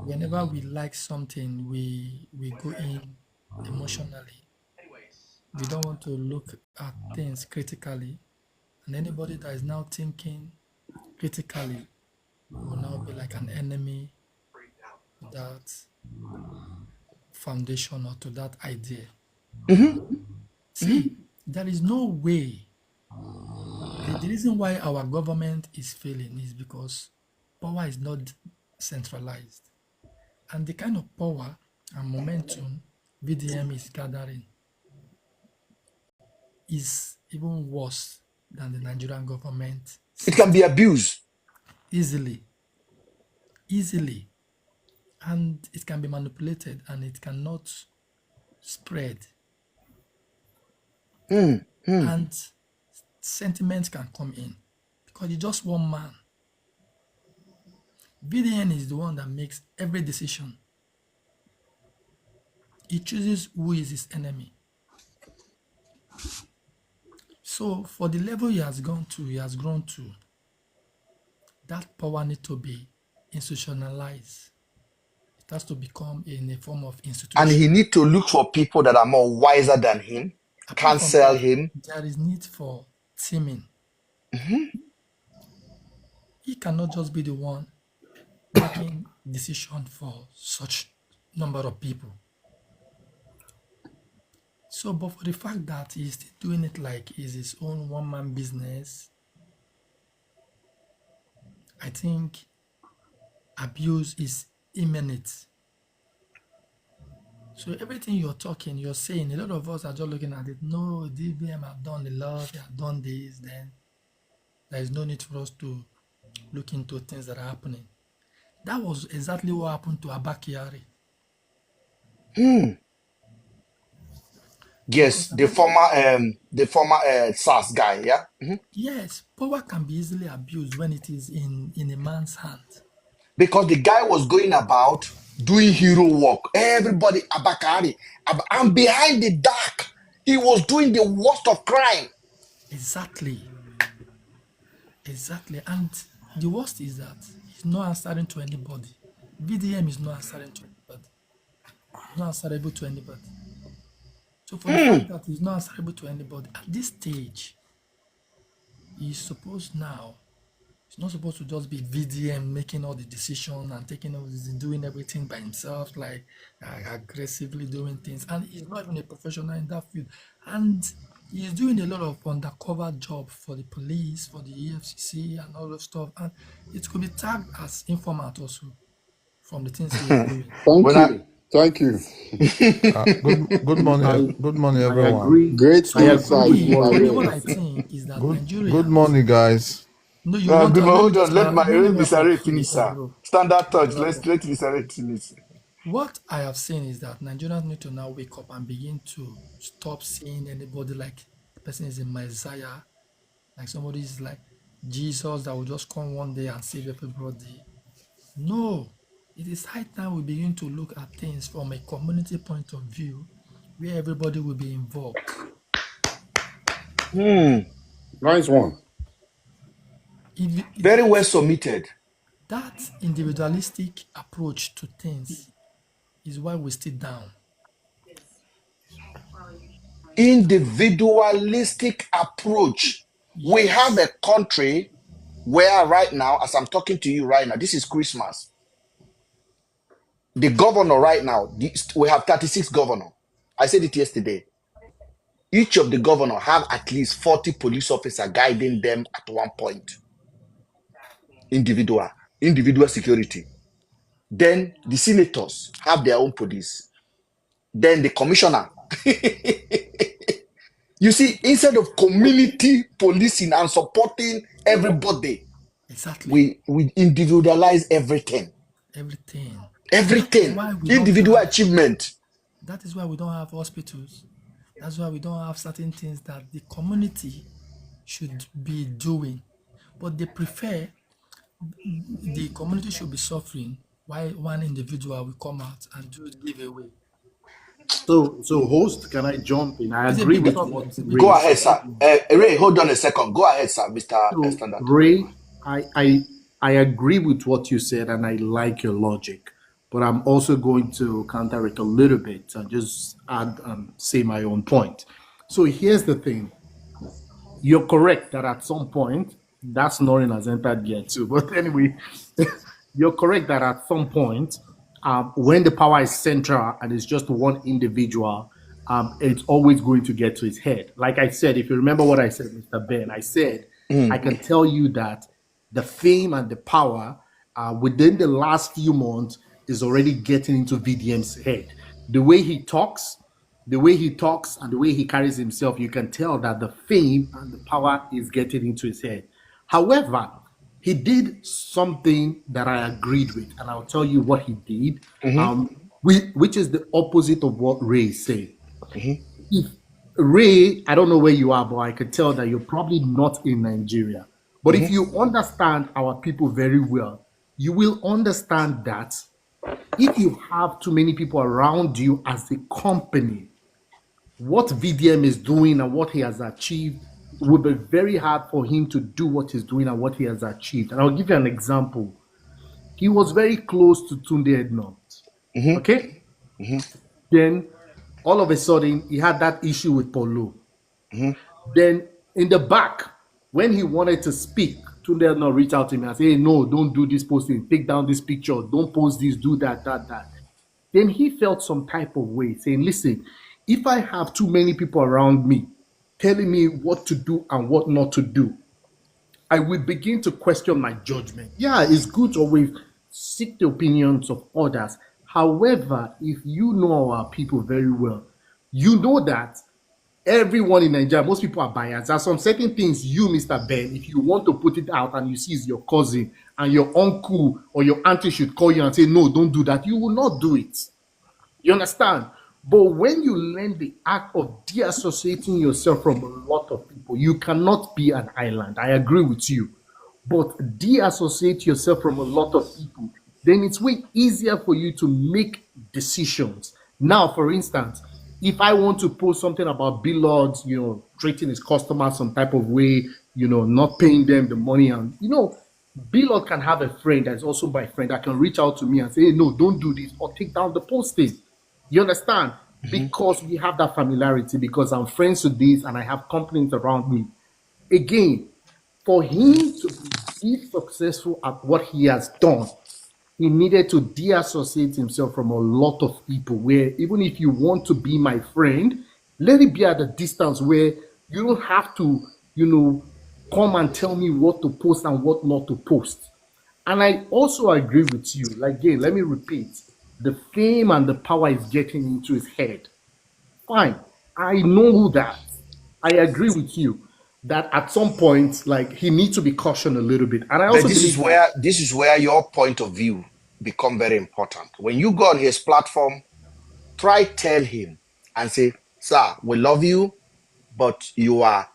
Whenever we like something, we go in emotionally. We don't want to look at things critically. And anybody that is now thinking critically will now be like an enemy to that foundation or to that idea. See, there is no way. The reason why our government is failing is because power is not centralized. And the kind of power and momentum VDM is gathering is even worse than the Nigerian government. It can be abused. Easily. And it can be manipulated and it cannot spread. And sentiments can come in because it's just one man. VDN is the one that makes every decision. He chooses who is his enemy. So for the level he has grown to, that power needs to be institutionalized. It has to become in a form of institution. And he needs to look for people that are more wiser than him, counsel him. There is need for teaming. He cannot just be the one making decision for such number of people. So, but for the fact that he's still doing it like it's his own one-man business, I think abuse is imminent. So everything you're saying, a lot of us are just looking at it. No, DBM have done a lot, they have done this, then there is no need for us to look into things that are happening. That was exactly what happened to Abakari. Yes, the former SARS guy, yeah? Yes, power can be easily abused when it is in a man's hand. Because the guy was going about doing hero work. Everybody, Abakari, and behind the dark, he was doing the worst of crime. Exactly. And the worst is that he's not answering to anybody. VDM is not answering to anybody. Not answerable to anybody. So for the fact that he's not answerable to anybody, at this stage, he's not supposed to just be VDM making all the decisions and doing everything by himself, like aggressively doing things. And he's not even a professional in that field. And He's doing a lot of undercover job for the police, for the EFCC, and all that stuff. And it could be tagged as informant also from the things he is doing. Thank When I you. Thank you. Good morning. Good morning, I everyone. agree. Great I agree insight, with Me, Mr. what me, Ray what Ben. is I saying. think is that Good Nigerians. morning, guys. No, you want good to morning. let me Hold on. just Let my let me Mr. talk, Ray finish, sir. bro. Standard touch. Wrap Let up. Mr. Ray finish. What I have seen is that Nigerians need to now wake up and begin to stop seeing anybody like the person is a messiah, like somebody is like Jesus that will just come one day and save everybody. No, it is high time we begin to look at things from a community point of view where everybody will be involved. Nice one. Very well submitted. That individualistic approach to things is why we stay down. Individualistic approach. We have Yes, a country where right now, as I'm talking to you right now, this is Christmas. The governor right now, we have 36 governors. I said it yesterday. Each of the governor have at least 40 police officers guiding them at one point. Individual security. Then the senators have their own police. Then the commissioner. You see, instead of community policing and supporting everybody, exactly. we individualize everything. Everything. That is Everything. why we don't Individual have achievement. that is why we don't have hospitals. That's why we don't have certain things that the community should be doing. But they prefer the community should be suffering while one individual will come out and do giveaway. So host, can I jump in? I It's a agree big with problem. what It's a big Go Ray ahead, problem. said. sir. Ray, hold on a second. Go ahead, sir, Mr. So Standard. Ray, I agree with what you said, and I like your logic. But I'm also going to counter it a little bit and just add say my own point. So here's the thing: you're correct that at some point that snoring has entered gear too. But anyway, you're correct that at some point, when the power is central and it's just one individual, it's always going to get to his head. Like I said, if you remember what I said, Mr. Ben, I said I can tell you that the fame and the power within the last few months is already getting into VDM's head. The way he talks, and the way he carries himself, you can tell that the fame and the power is getting into his head. However, he did something that I agreed with, and I'll tell you what he did, which is the opposite of what Ray said. If Ray, I don't know where you are, but I could tell that you're probably not in Nigeria. But if you understand our people very well, you will understand that if you have too many people around you as a company, what VDM is doing and what he has achieved will be very hard for him to do what he's doing and what he has achieved. And I'll give you an example. He was very close to Tunde Ednut. Okay? Then all of a sudden he had that issue with Polo. Then in the back, when he wanted to speak, Tunde Ednut reached out to him and said, hey, no, don't do this posting, take down this picture, don't post this, do that. Then he felt some type of way, saying, listen, if I have too many people around me telling me what to do and what not to do, I will begin to question my judgment. Yeah, it's good to always seek the opinions of others. However, if you know our people very well, you know that everyone in Nigeria, most people are biased. There are some certain things you, Mr. Ben, if you want to put it out and you see it's your cousin and your uncle or your auntie should call you and say, no, don't do that, you will not do it. You understand? But when you learn the act of deassociating yourself from a lot of people, you cannot be an island. I agree with you. But deassociate yourself from a lot of people, then it's way easier for you to make decisions. Now, for instance, if I want to post something about Billard, treating his customers some type of way, not paying them the money, and Billard can have a friend that's also my friend that can reach out to me and say, hey, no, don't do this, or take down the posting. You understand? Because we have that familiarity, because I'm friends with this and I have companies around me. Again, for him to be successful at what he has done, he needed to deassociate himself from a lot of people, where even if you want to be my friend, let it be at a distance where You don't have to, come and tell me what to post and what not to post. And I also agree with you. Like, again, let me repeat, the fame and the power is getting into his head. Fine. I know that. I agree with you that at some point, like, he needs to be cautioned a little bit. And I But also believe that. this is where your point of view become very important. When you go on his platform, try tell him and say, "Sir, we love you, but you are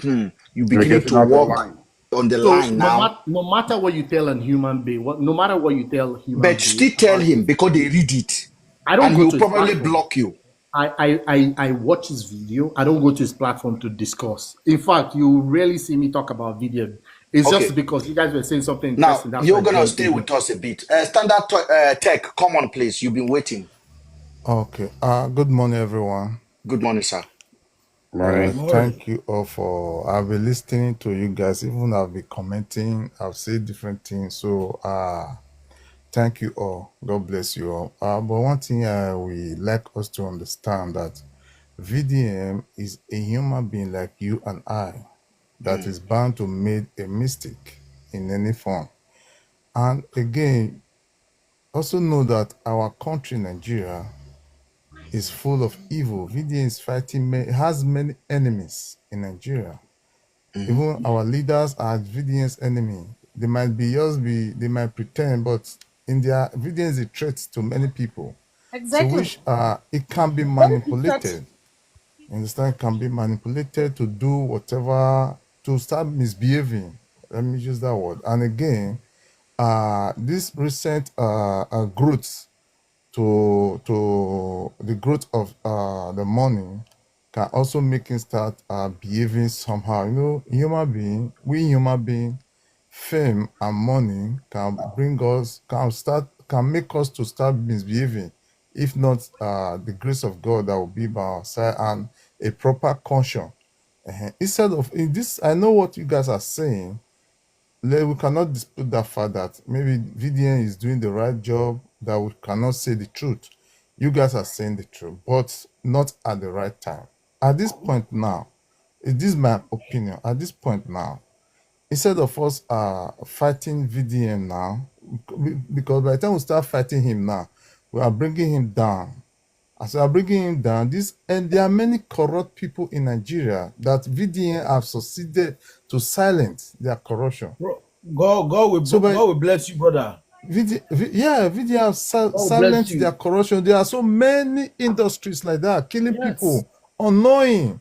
you You're beginning getting to out of walk line. on the So line now." no matter what you tell a human being, no matter what you tell a human But being still tell about him his, because they read it, I don't and go he'll to his probably platform. block you. I watch his video. I don't go to his platform to discuss. In fact, you rarely see me talk about video. It's just Okay. because you guys were saying something Now interesting. That's why you're I gonna joined stay in. with us a bit. Standard Tech, come on, please. You've been waiting. Okay. Good morning, everyone. Good morning, sir. All right. Thank you all for. I've been listening to you guys. Even I've been commenting. I've said different things. So, thank you all. God bless you all. But one thing I would like us to understand that VDM is a human being like you and I that is bound to make a mistake in any form. And again, also know that our country, Nigeria, is full of evil. VDM is fighting, has many enemies in Nigeria. Even our leaders are VDM's enemy. They might they might pretend, but in their VDM is a threat to many people. So Exactly. which it can be What is the threat? manipulated. You understand? It can be manipulated to do whatever, to start misbehaving. Let me use that word. And again, this recent growth to the growth of the money can also make him start behaving somehow. We human being, fame and money can bring us, can make us to start misbehaving. If not the grace of God that will be by our side and a proper conscience. Instead of in this, I know what you guys are saying. We cannot dispute that fact that maybe VDN is doing the right job, that we cannot say the truth. You guys are saying the truth, but not at the right time. At this point now, this is my opinion. At this point now, instead of us fighting VDM now, because by the time we start fighting him now, we are bringing him down. As we are bringing him down, and there are many corrupt people in Nigeria that VDM have succeeded to silence their corruption. God will bless you, brother. VDM have silenced their corruption. There are so many industries like that, killing people, unknowing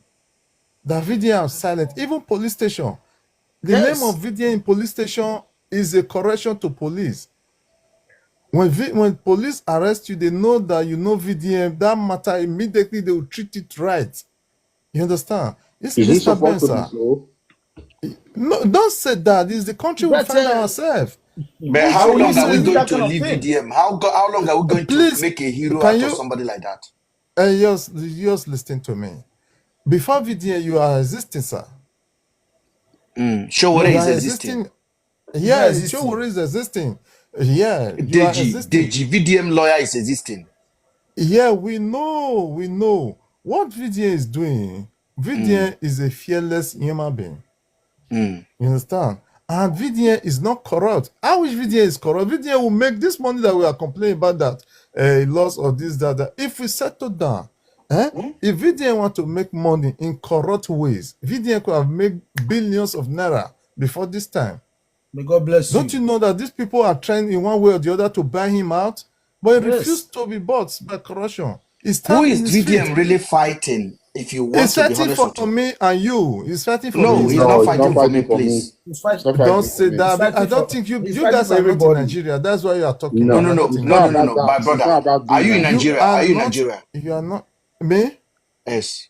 that VDM have silenced. Even police station. The name of VDM in police station is a correction to police. When police arrest you, they know that you know VDM, that matter, immediately they will treat it right. You understand? Is it supposed to be so? No, don't say that. It's the country we find ourselves. But how long are we going to leave VDM? How long are we going to make a hero out of somebody like that? Just listen to me. Before VDM, you are existing, sir. Showore is existing. Yeah, Showore is existing. Yeah, you are existing. Deji, VDM lawyer is existing. Yeah, we know. What VDM is doing, VDM is a fearless human being. You understand? And VDM is not corrupt. I wish VDM is corrupt. VDM will make this money that we are complaining about, that loss of this, that. If we settle down, if VDM want to make money in corrupt ways, VDM could have made billions of naira before this time. May God bless you. Don't you know that these people are trying in one way or the other to buy him out? But he refused to be bought by corruption. Who is VDM really fighting? If you want to be honest with you, he's fighting for me and you. He's fighting for me. No, he's not fighting for me, please. Don't say that. I don't think you guys are not in Nigeria. That's why you are talking. No. My brother, are you in Nigeria? Are you in Nigeria? You are not. Me? Yes.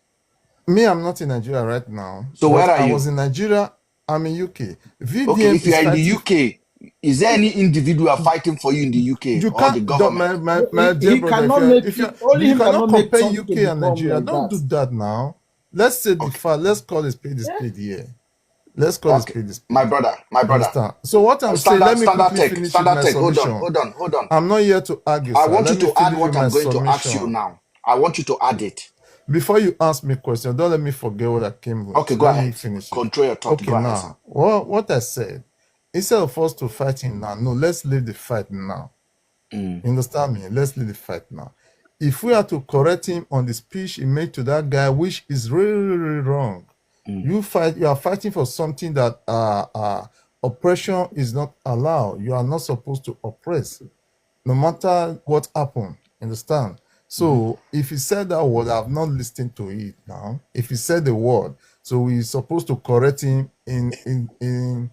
Me, I'm not in Nigeria right now. So where are you? I was in Nigeria. I'm in UK. VDM okay, if you are in the UK, is there any individual fighting for you in the UK or the government? My dear brother, you cannot compare UK and Nigeria. Like don't do that now. Let's say the fact. Let's call it spade here. Let's call it spade. My brother. Understand? So what I'm saying, let me quickly finish my submission. Hold on. I'm not here to argue. I want you to add what I'm going to ask you now. I want you to add it. before you ask me question, don't let me forget what I came with. Okay, go Let me ahead. finish it. Control your thought. Okay, Go ahead, sir. now, what I said, instead of us to fight him now, no, let's leave the fight now. You understand me? Let's leave the fight now. If we are to correct him on the speech he made to that guy, which is really, really wrong, you are fighting for something that oppression is not allowed. You are not supposed to oppress, no matter what happened. Understand? So if he said that word, I've not listened to it now. If he said the word, so we're supposed to correct him in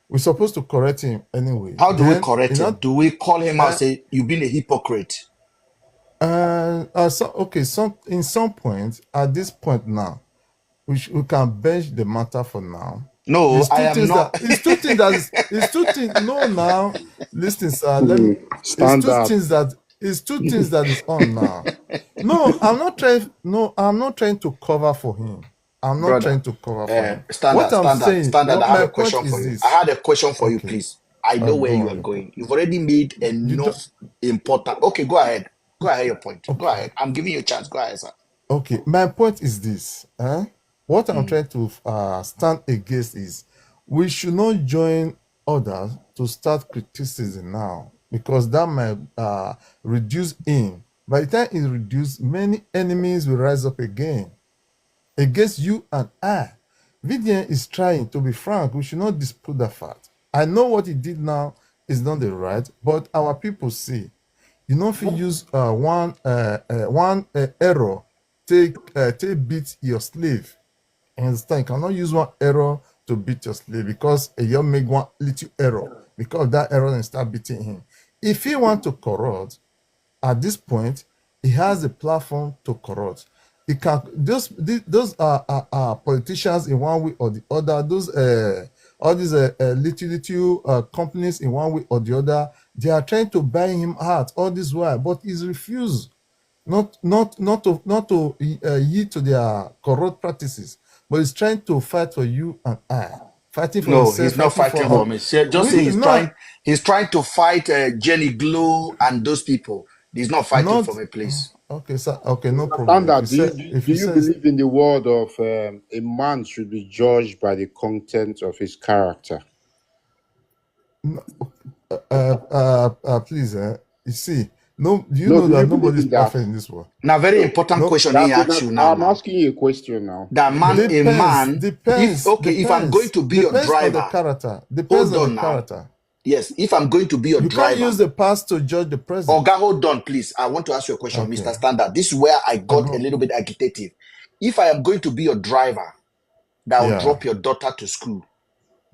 we're supposed to correct him anyway. How do we Then, correct him? Do we call him out and uh, say, you've been a hypocrite? in some point, at this point now, we can bench the matter for now. No, It's two I am things not. that it's two things that is it's two things. No, now listen, sir. Let me. It's two Standard. things that it's two things that is on now. No, I'm not trying. No, I'm not trying to cover for him. I'm not Brother, trying to cover for him. standard, What I'm standard, saying, standard. what I have my a point question for is you. I this. had a question for you, Okay, please. I know where go you on. are going. You've already made You don't. enough important. Okay, go ahead. Go ahead, your point. Go ahead. I'm giving you a chance. Go ahead, sir. Okay, my point is this. What I'm trying to stand against is we should not join others to start criticism now because that might reduce him. By the time it reduces, many enemies will rise up again against you and I. VDN is trying, to be frank, we should not dispute that fact. I know what he did now is not the right, but our people see. You know, if you use one error, take beat your slave. You understand? You cannot use one error to beat your slave because you make one little error because of that error and start beating him. If he want to corrupt, at this point, he has a platform to corrupt. He can those are politicians in one way or the other. Those all these little companies in one way or the other. They are trying to buy him out all this while, but he's refused not to yield to their corrupt practices. But he's trying to fight for you and I, fighting for No, himself, he's not fighting fighting for for us. me. Just We say not he's trying to fight Jenny Glow and those people. He's not fighting for not me, please. okay, sir. Okay, no problem. Standard. Do If you you say believe in the word of a man should be judged by the content of his character? please, you see, no, you No, know do that you believe nobody's in that? perfect in this world. Now, very important No, question he asked you now. I'm Now, asking you a question now. that man, a depends, man. If I'm going to be your depends on the driver, character. Depends hold on the on now. character. Yes, if I'm going to be your You can't driver, use the past to judge the present. Oga, hold on, please. I want to ask you a question, Okay, Mr. Standard. This is where I got a go. little bit agitated. If I am going to be your driver that will Yeah, drop your daughter to school,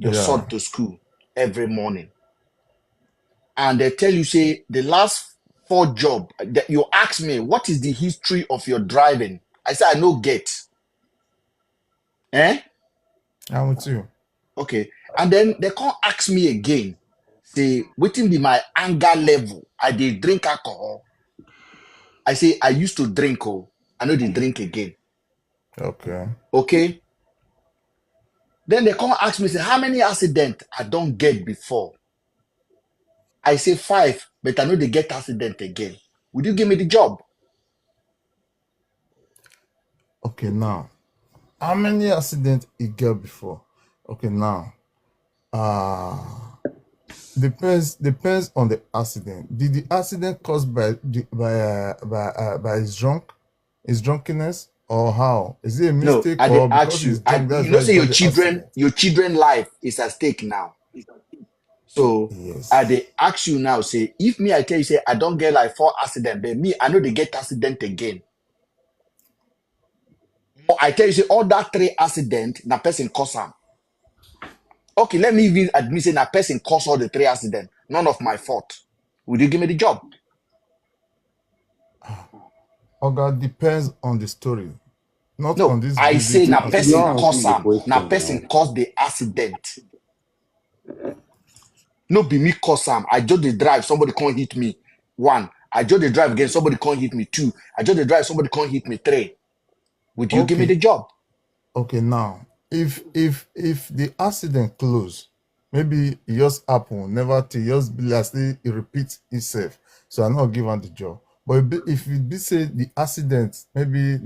your son yeah. to school every morning, and they tell you, say, the last 4 job that you ask me, what is the history of your driving? I say, I no get. Eh? I'm with you. Okay. And then they can't ask me again. Say, waiting be my anger level. I did drink alcohol. I say, I used to drink. Oh, I know they drink again. Okay. Okay. Then they come ask me, say, how many accidents I don't get before? I say 5, but I know they get accident again. Would you give me the job? Okay, now, how many accidents he get before? Okay, now, depends on the accident. Did the accident caused by his drunkenness, or how? Is it a No, mistake, I they or because ask you. he's drunk You that's know, why he say got the accident? your children life is at stake now. So I Yes. they ask you now, say, if me I tell you, say I don't get like 4 accident, but me I know they get accident again. Or I tell you, say all that 3 accident, na person cause am. Okay, let me even admit say na person cause all the 3 accident. None of my fault. Would you give me the job? Okay, depends on the story, not on No, this I say visiting na You're person accident. not cause answering the am. Na question person now. cause the accident. No be me cause am. I just the drive, somebody can't hit me. 1. I just the drive again, somebody can't hit me. 2. I just the drive, somebody can't hit me. 3. Would you give me the Okay, job? okay. Now, if the accident close, maybe it just happen, never till just be like say it repeats itself. So I not give him the job. But if it be say the accident, maybe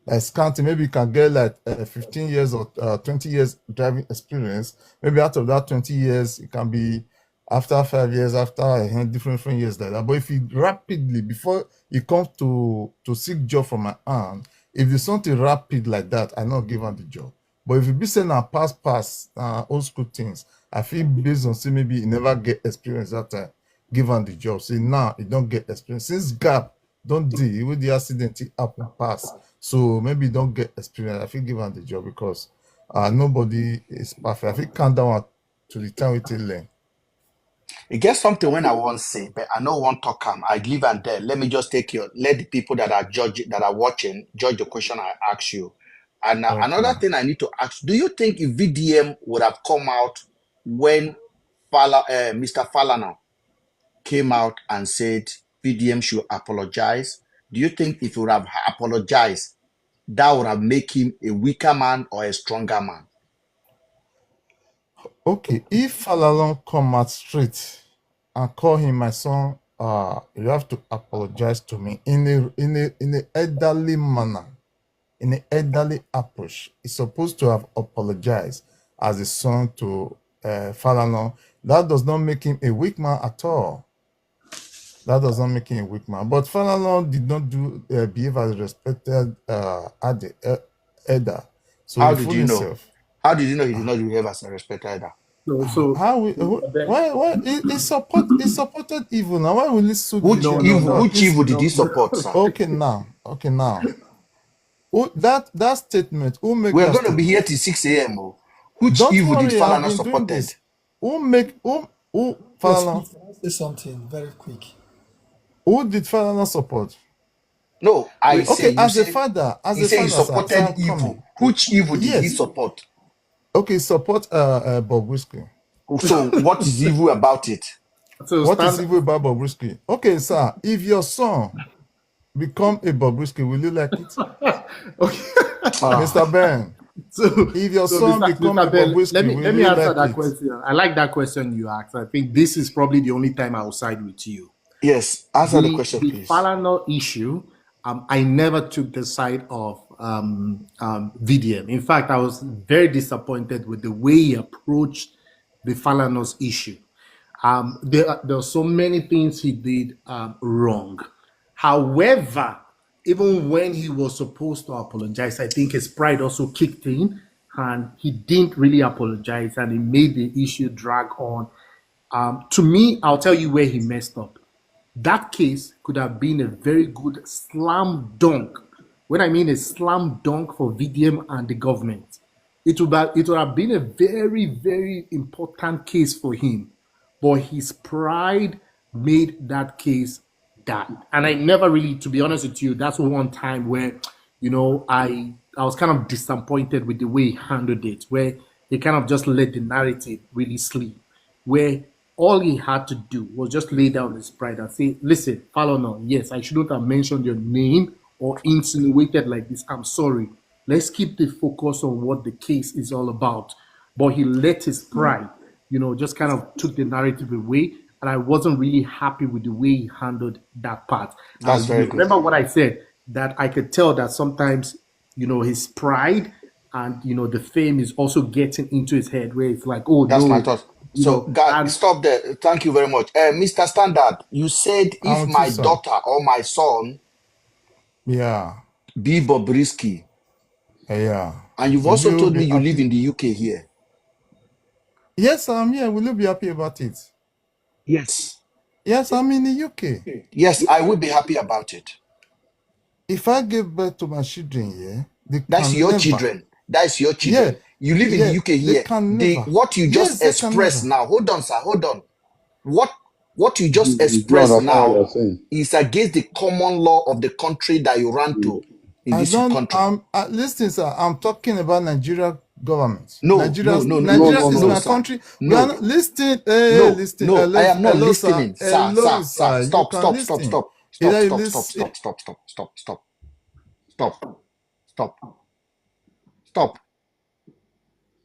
as counting, maybe you can get like 15 years or 20 years driving experience. Maybe out of that 20 years, it can be after 5 years, after different years like that. But if you rapidly, before you come to seek job from my aunt, if it's something rapid like that, I not give her the job. But if you be saying pass, old school things, I feel based on say maybe you never get experience that time, give her the job. Say now you don't get experience. Since gap don't deal with the accident, it happen pass. So maybe don't get experience. I think give her the job because nobody is perfect. I think count down to the time we take learn. It gets something when I want to say, but I know one talk I leave and there. Let me just let the people that are watching judge the question I ask you. And another Okay. thing I need to ask: do you think if VDM would have come out when Mr. Falana came out and said VDM should apologize? Do you think if he would have apologized, that would have made him a weaker man or a stronger man? Okay, if Falalon come out straight and call him my son, you have to apologize to me in a elderly manner, in an elderly approach. He's supposed to have apologized as a son to Falalon. That does not make him a weak man at all. That does not make him a weak man. But Falalon did not behave as a respected elder. So How he did fooled you know? himself. How did you know he did not behave as a respected elder? So How why he supported evil now? Why will he sue Which VDM for evil? that? Which evil did he support, sir? Okay now. That statement, who make We are that going to be here statement? till 6 a.m. Oh. Which Don't evil did worry, I've Falana been doing supported? this. Who Bro, Falana? Smith, can I say something very quick? Who did Falana support? No, I say Okay, you as a say father, he said he sir, supported I'm evil. coming. Which evil did he Yes. support? Okay, support Bob Whiskey. So what is evil about it? What is evil about Bob Whiskey? Okay, sir, if your son become a Bob Whiskey, will you like it? Mr. Ben, if your son become a Mr. Bell, Bobrisky, will let me you answer like that it? question. I like that question you asked. I think this is probably the only time I'll side with you. Yes, answer the question, The please. Falana issue, I never took the side of VDM. In fact, I was very disappointed with the way he approached the Falana's issue. There are so many things he did wrong. However, even when he was supposed to apologize, I think his pride also kicked in and he didn't really apologize and he made the issue drag on. To me, I'll tell you where he messed up. That case could have been a very good slam dunk. When I mean a slam dunk for VDM and the government, it would have been a very, very important case for him. But his pride made that case die. And I never really, to be honest with you, that's one time where, I was kind of disappointed with the way he handled it, where he kind of just let the narrative really sleep, where all he had to do was just lay down his pride and say, listen, Falana, yes, I shouldn't have mentioned your name or insinuated like this. I'm sorry. Let's keep the focus on what the case is all about. But he let his pride, just kind of took the narrative away. And I wasn't really happy with the way he handled that part. That's And very good. remember what I said, that I could tell that sometimes, his pride and, the fame is also getting into his head where it's like, oh, That's my no, thought. So, God, stop there. Thank you very much. Mr. Standard, you said if I'm my sir. daughter or my son Yeah. be Bobrisky, Yeah. and you've Will also you told be me you live happy? in the UK here. Yes, I'm here. Will you be happy about it? Yes. Yes, I'm in the UK. Yes, I will be happy about it. If I give birth to my children here, they That's can your never. children. That's your children. Yeah. You live in the UK They here. can never. What you Yes, just they can expressed never. now. Hold on, sir. Hold on. What you just You don't expressed understand what now you're saying. is against the common law of the country that you ran to in I this don't. country. Listen, sir. I'm talking about Nigeria government. No, no, no, no, Nigeria no, is no, my sir. country. We are No, not listening. Hey, no, listen. no. I am not Hello, sir. listening, sir, Hello, sir, sir. sir. You Stop, can stop, stop, listen. stop, stop, Either you stop, stop, listen. stop, stop, stop, stop, stop, stop, stop, stop.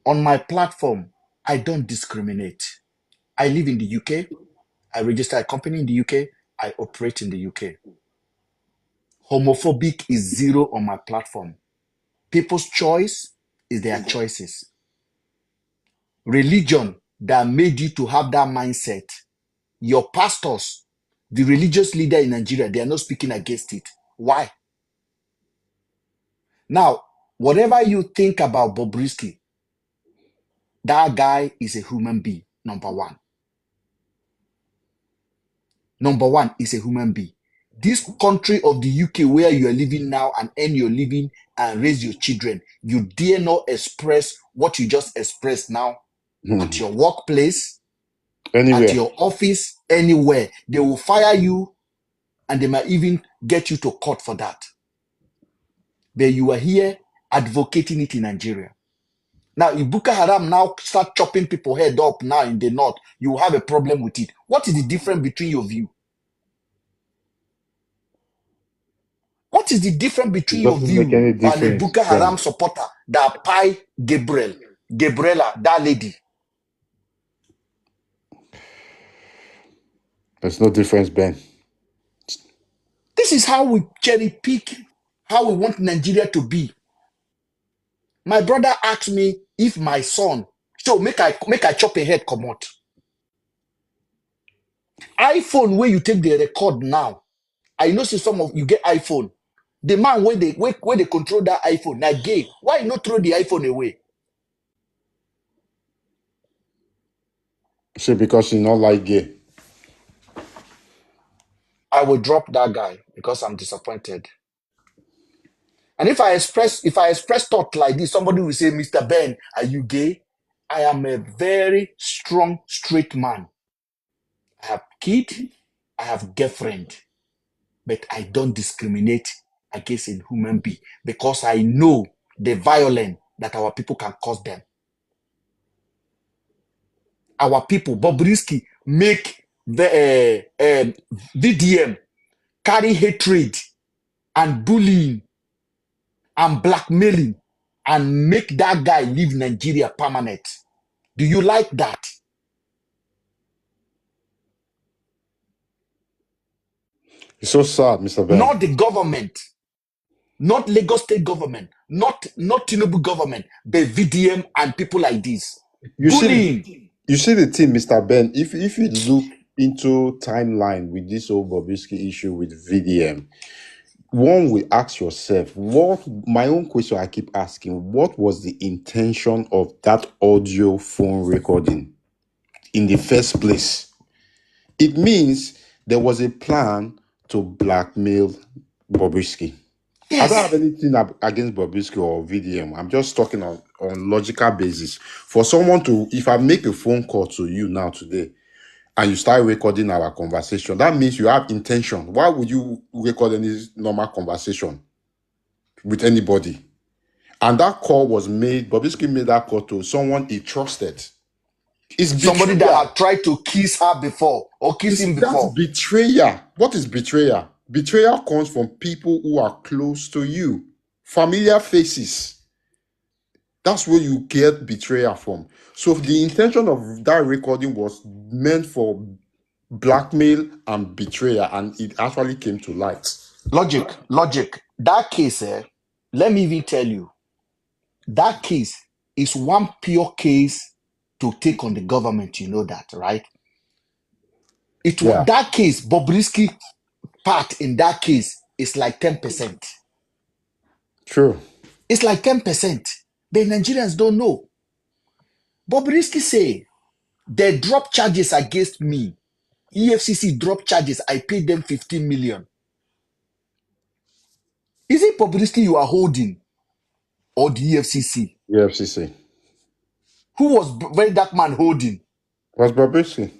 On my platform, I don't discriminate. I live in the UK. I register a company in the UK. I operate in the UK. Homophobic is zero on my platform. People's choice is their choices. Religion that made you to have that mindset, your pastors, the religious leader in Nigeria, they are not speaking against it. Why? Now, whatever you think about Bobrisky, that guy is a human being, number one. Number one is a human being. This country of the UK where you are living now and earn your living and raise your children, you dare not express what you just expressed now at your workplace, Anywhere. at your office, anywhere. They will fire you and they might even get you to court for that. But you are here advocating it in Nigeria. Now, if Boko Haram now start chopping people head up now in the north, you will have a problem with it. What is the difference between your view? What is the difference between It your doesn't make view any and a difference. Boko Haram supporter that pie Gabriela, that lady? There's no difference, Ben. This is how we cherry pick how we want Nigeria to be. My brother asked me if my son, so make I chop a head come out. iPhone where you take the record now. I know see some of you get iPhone. The man where they control that iPhone, now gay. Why you not throw the iPhone away? See, because you not like gay. I will drop that guy because I'm disappointed. And if I express thought like this, somebody will say, Mr. Ben, are you gay? I am a very strong, straight man. I have kid, I have girlfriend, but I don't discriminate against a human being because I know the violence that our people can cause them. Our people, Bobrisky, make the VDM carry hatred and bullying and blackmailing and make that guy leave Nigeria permanent. Do you like that? It's so sad, Mr. Ben. Not the government, not Lagos State government, not Tinubu government, but VDM and people like this. You Bullying. see the thing, Mr. Ben. If you look into timeline with this whole Bobrisky issue with VDM, one will ask yourself, my own question I keep asking, what was the intention of that audio phone recording in the first place? It means there was a plan to blackmail Bobrisky. Yes. I don't have anything against Bobrisky or VDM. I'm just talking on logical basis. For someone to, if I make a phone call to you now today, and you start recording our conversation, that means you have intention. Why would you record any normal conversation with anybody? And that call was made, Bobrisky made that call to someone he trusted. It's somebody betrayal. that had tried to kiss her before or kiss him before. That's betrayal. What is betrayal? Betrayal comes from people who are close to you, familiar faces. That's where you get betrayal from. So the intention of that recording was meant for blackmail and betrayal, and it actually came to light. Logic. That case, let me even tell you, that case is one pure case to take on the government. You know that, right? That case, Bobrisky part in that case is like 10%. True. It's like 10%. The Nigerians don't know. Bobrisky say they drop charges against me. EFCC drop charges. I paid them 15 million. Is it Bobrisky you are holding or the EFCC? EFCC. Who was that man holding? Was Bobrisky.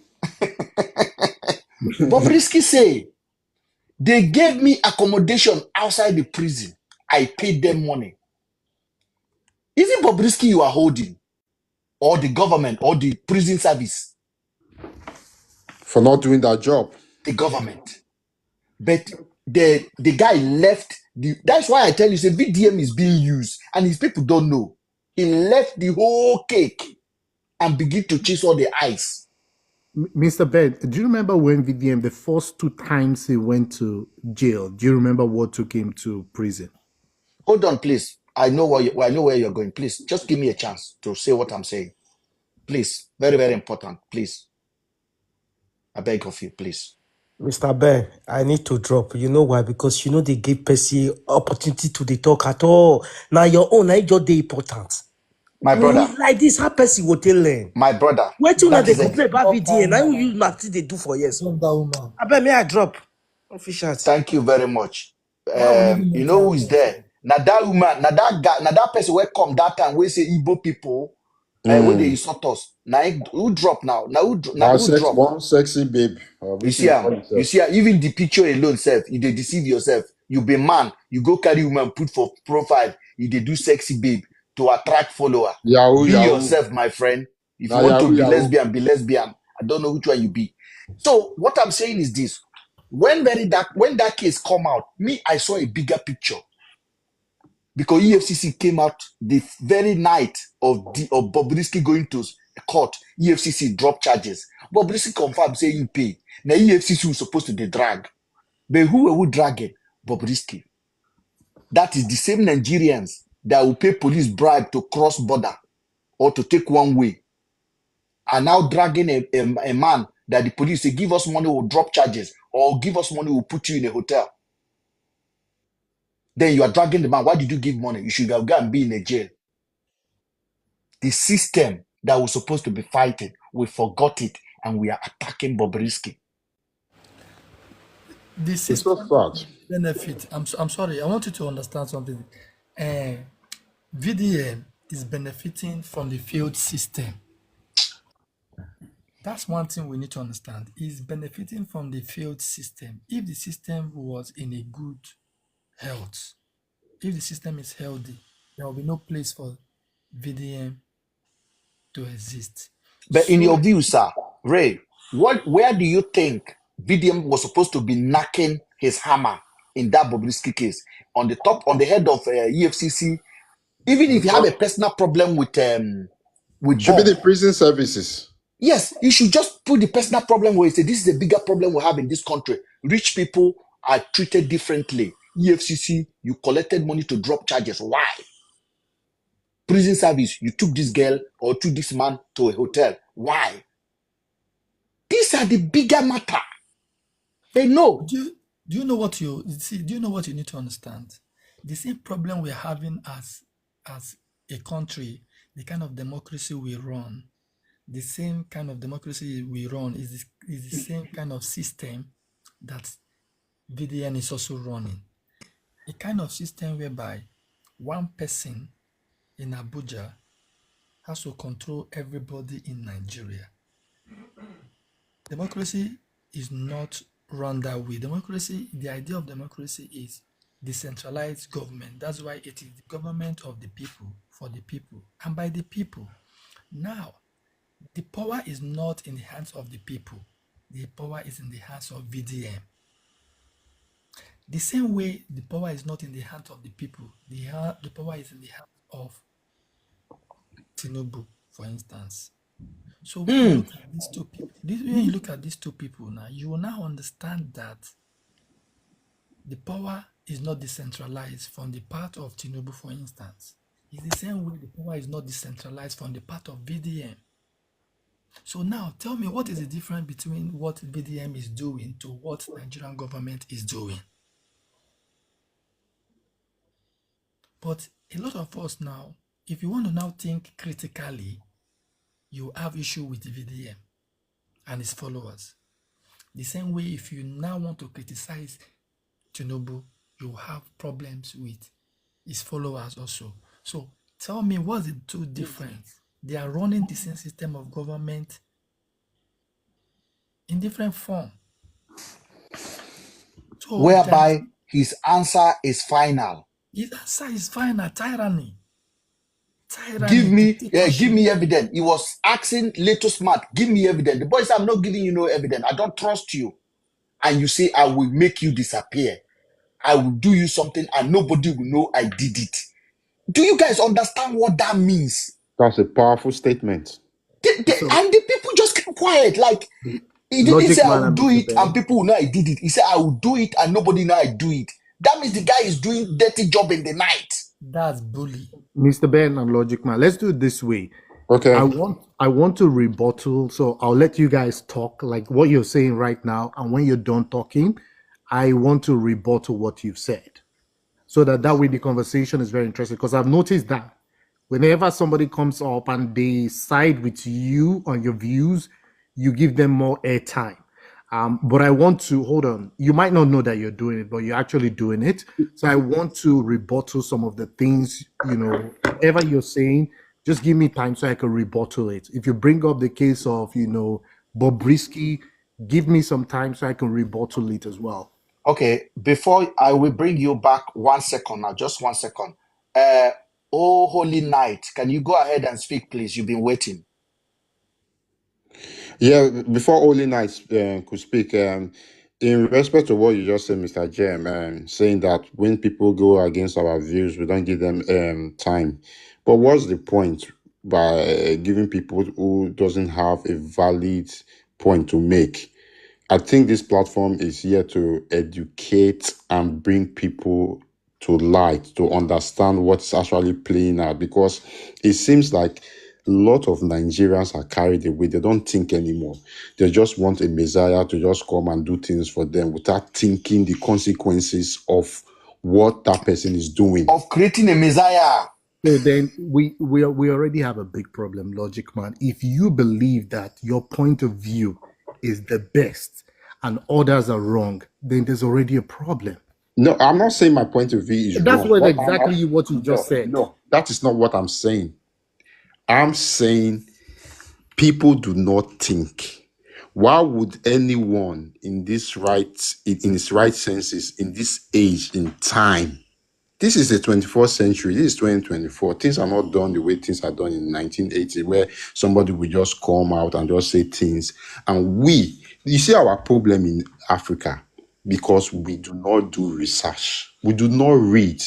Bobrisky say they gave me accommodation outside the prison. I paid them money. Is it Bobrisky you are holding? Or the government or the prison service? For not doing that job. The government. But the guy left. That's why I tell you, say VDM is being used and his people don't know. He left the whole cake and begin to chase all the ice. Mr. Ben, do you remember when VDM, the first 2 times he went to jail, do you remember what took him to prison? Hold on, please. I know where you're going. Please, just give me a chance to say what I'm saying. Please, very, very important. Please, I beg of you, please. Mr. Ben, I need to drop. You know why? Because you know they give Percy opportunity to the talk at all. Now your own, I just the important. My brother, Like this, how Percy will tell learn. my brother, Wait till now that they is it. complain about VDN. Now you Marty they do for years. Drop that woman. I bet me I drop. Officials. Thank you very much. Why would even You let know her who is talk? there? Now that woman, now that guy, now that person will come that time. We say Igbo people, where they insult us. Now who drop now? Now who drop? One sexy babe. You Which see, you call you yourself. see, even the picture alone, self, you dey deceive yourself. You be man, you go carry woman, put for profile, you dey do sexy babe to attract follower. Yahoo, Be Yahoo. yourself, my friend. If you Now want to Yahoo, be Yahoo. lesbian, be lesbian. I don't know which one you be. So what I'm saying is this: when that case come out, me I saw a bigger picture because EFCC came out the very night of Bobrisky going to court. EFCC dropped charges. Bobrisky confirmed saying he pay. Now EFCC was supposed to drag. But who were we dragging? Bobrisky. That is the same Nigerians that will pay police bribe to cross border or to take one way are now dragging a man that the police say, give us money, we'll drop charges, or give us money, we'll put you in a hotel. Then you are dragging the man. Why did you give money? You should have gone and be in a jail. The system that was supposed to be fighting, we forgot it, and we are attacking Bobrisky. The It's so system sad. benefit. I'm sorry. I want you to understand something. VDM is benefiting from the field system. That's one thing we need to understand. Is benefiting from the field system. If the system was in a good health, if the system is healthy, there will be no place for VDM to exist. But in your view, sir, Ray, where do you think VDM was supposed to be knocking his hammer in that Bobrisky case? On the top, on the head of EFCC, even if you have a personal problem with Should be Bob, the prison services. yes, you should just put the personal problem where you say this is a bigger problem we have in this country. Rich people are treated differently. EFCC, you collected money to drop charges. Why? Prison service, you took this girl or took this man to a hotel. Why? These are the bigger matter. They know. Do you know what you see? Do you know what you need to understand? The same problem we're having as a country, the kind of democracy we run, the same kind of democracy we run is the same kind of system that VDN is also running. A kind of system whereby one person in Abuja has to control everybody in Nigeria. Democracy is not run that way. Democracy, the idea of democracy is decentralized government. That's why it is the government of the people, for the people, and by the people. Now, the power is not in the hands of the people. The power is in the hands of VDM. The same way the power is not in the hands of the people, the power is in the hands of Tinubu, for instance. So when you look at these two people, when you look at these two people now, you will now understand that the power is not decentralized from the part of Tinubu, for instance. It's the same way the power is not decentralized from the part of VDM. So now tell me, what is the difference between what VDM is doing to what Nigerian government is doing? But a lot of us now, if you want to now think critically, you have issue with VDM and his followers. The same way, if you now want to criticize Tinubu, you have problems with his followers also. So tell me, what's the two difference? They are running the same system of government in different form. So whereby his answer is final. His answer is final. Tyranny. Give me evidence. He was asking Little Smart, give me evidence. The boy said, I'm not giving you no evidence. I don't trust you. And you say, I will make you disappear. I will do you something and nobody will know I did it. Do you guys understand what that means? That's a powerful statement. And the people just kept quiet. Like, he didn't Logic say I Man will and do Mr. it and Ben. people will know I did it. He said I will do it and nobody know I do it. That means the guy is doing dirty job in the night. That's bully. Mr. Ben and Logic Man, let's do it this way. Okay. I want to rebuttal, so I'll let you guys talk like what you're saying right now, and when you're done talking, I want to rebuttal what you've said, so that way the conversation is very interesting. Because I've noticed that whenever somebody comes up and they side with you on your views, you give them more airtime. But I want to hold on. You might not know that you're doing it, but you're actually doing it. So I want to rebuttal some of the things, whatever you're saying, just give me time so I can rebuttal it. If you bring up the case of, Bobrisky, give me some time so I can rebuttal it as well. Okay, before I will bring you back 1 second now, just 1 second. Oh, Holy Night, can you go ahead and speak, please? You've been waiting. Yeah, before Holy Knights could speak, in respect to what you just said, Mr. Jem, saying that when people go against our views, we don't give them time. But what's the point by giving people who doesn't have a valid point to make? I think this platform is here to educate and bring people to light, to understand what's actually playing out, because it seems like a lot of Nigerians are carried away. They don't think anymore. They just want a messiah to just come and do things for them without thinking the consequences of what that person is doing. Of creating a messiah. So then we already have a big problem, Logic Man. If you believe that your point of view is the best and others are wrong, then there's already a problem. No, I'm not saying my point of view is That's wrong. exactly what you just said. No, that is not what I'm saying. I'm saying people do not think. Why would anyone in his right senses, in this age, in time, this is the 21st century, this is 2024, things are not done the way things are done in 1980, where somebody will just come out and just say things. And you see our problem in Africa, because we do not do research. We do not read.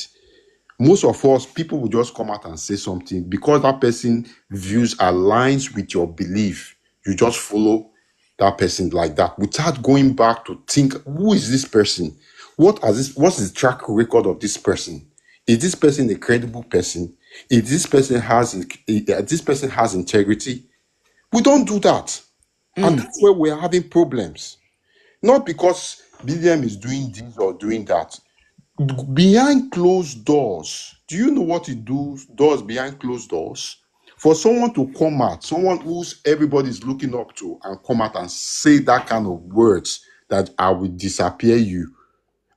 Most of us, people will just come out and say something because that person views aligns with your belief. You just follow that person like that without going back to think, who is this person? What's the track record of this person? Is this person a credible person? Is this person has integrity? We don't do that. And that's where we're having problems. Not because BDM is doing this or doing that. Behind closed doors, do you know what it does behind closed doors? For someone to come out, someone who's everybody's looking up to, and come out and say that kind of words that I will disappear you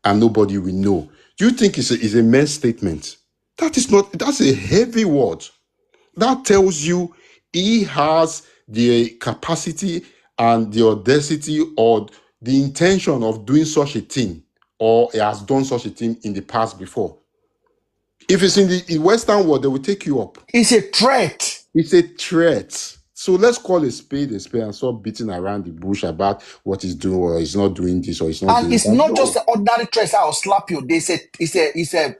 and nobody will know. Do you think it's a men's statement? That's a heavy word. That tells you he has the capacity and the audacity or the intention of doing such a thing, or he has done such a thing in the past before. If it's in the Western world, they will take you up. It's a threat. It's a threat. So let's call a spade and stop beating around the bush about what he's doing, or he's not doing this, or he's not doing And it's that. not just an ordinary threat. I'll slap you. It's a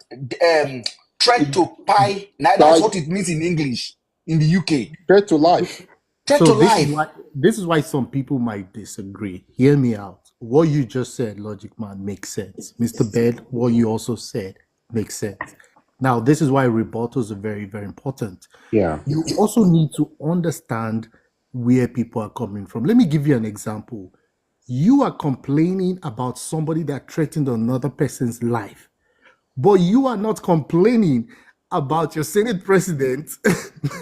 threat to pie. Now that's what it means in English in the UK. Threat to life. Threat to life. This is why some people might disagree. Hear me out. What you just said, Logic Man, makes sense. Mr. Bed, what you also said makes sense. Now, this is why rebuttals are very, very important. Yeah. You also need to understand where people are coming from. Let me give you an example. You are complaining about somebody that threatened another person's life, but you are not complaining about your Senate president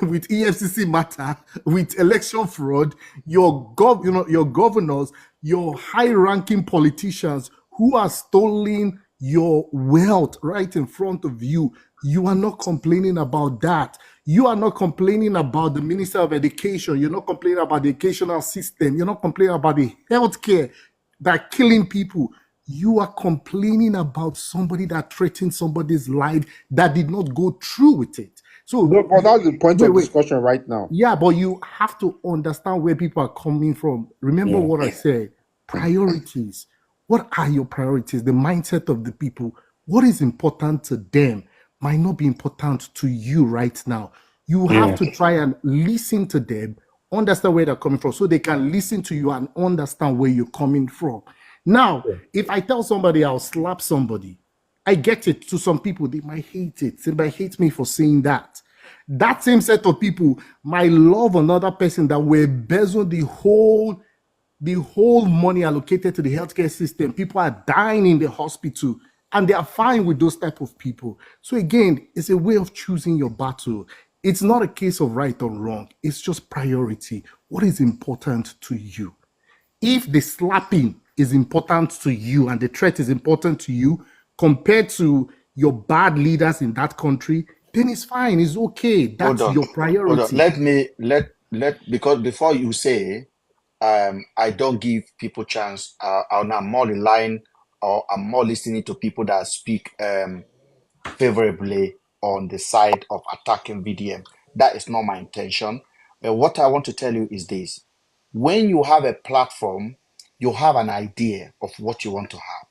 with EFCC matter, with election fraud, your governors, your high-ranking politicians who are stealing your wealth right in front of you. You are not complaining about that. You are not complaining about the Minister of Education. You're not complaining about the educational system. You're not complaining about the healthcare that are killing people. You are complaining about somebody that threatened somebody's life that did not go through with it. So, but that's the point of discussion right now. Yeah, but you have to understand where people are coming from. Remember what I said. Priorities. What are your priorities? The mindset of the people. What is important to them might not be important to you right now. You have to try and listen to them, understand where they're coming from, so they can listen to you and understand where you're coming from. Now, if I tell somebody I'll slap somebody, I get it. To some people, they might hate it. They might hate me for saying that. That same set of people might love another person that will embezzle the whole money allocated to the healthcare system. People are dying in the hospital, and they are fine with those type of people. So again, it's a way of choosing your battle. It's not a case of right or wrong. It's just priority. What is important to you? If the slapping is important to you and the threat is important to you compared to your bad leaders in that country, then it's fine. It's okay. Hold That's on. your Hold on. priority. Let me because before you say I don't give people chance, I'm more relying or I'm more listening to people that speak favorably on the side of attacking VDM. That is not my intention. But what I want to tell you is this. When you have a platform, you have an idea of what you want to have.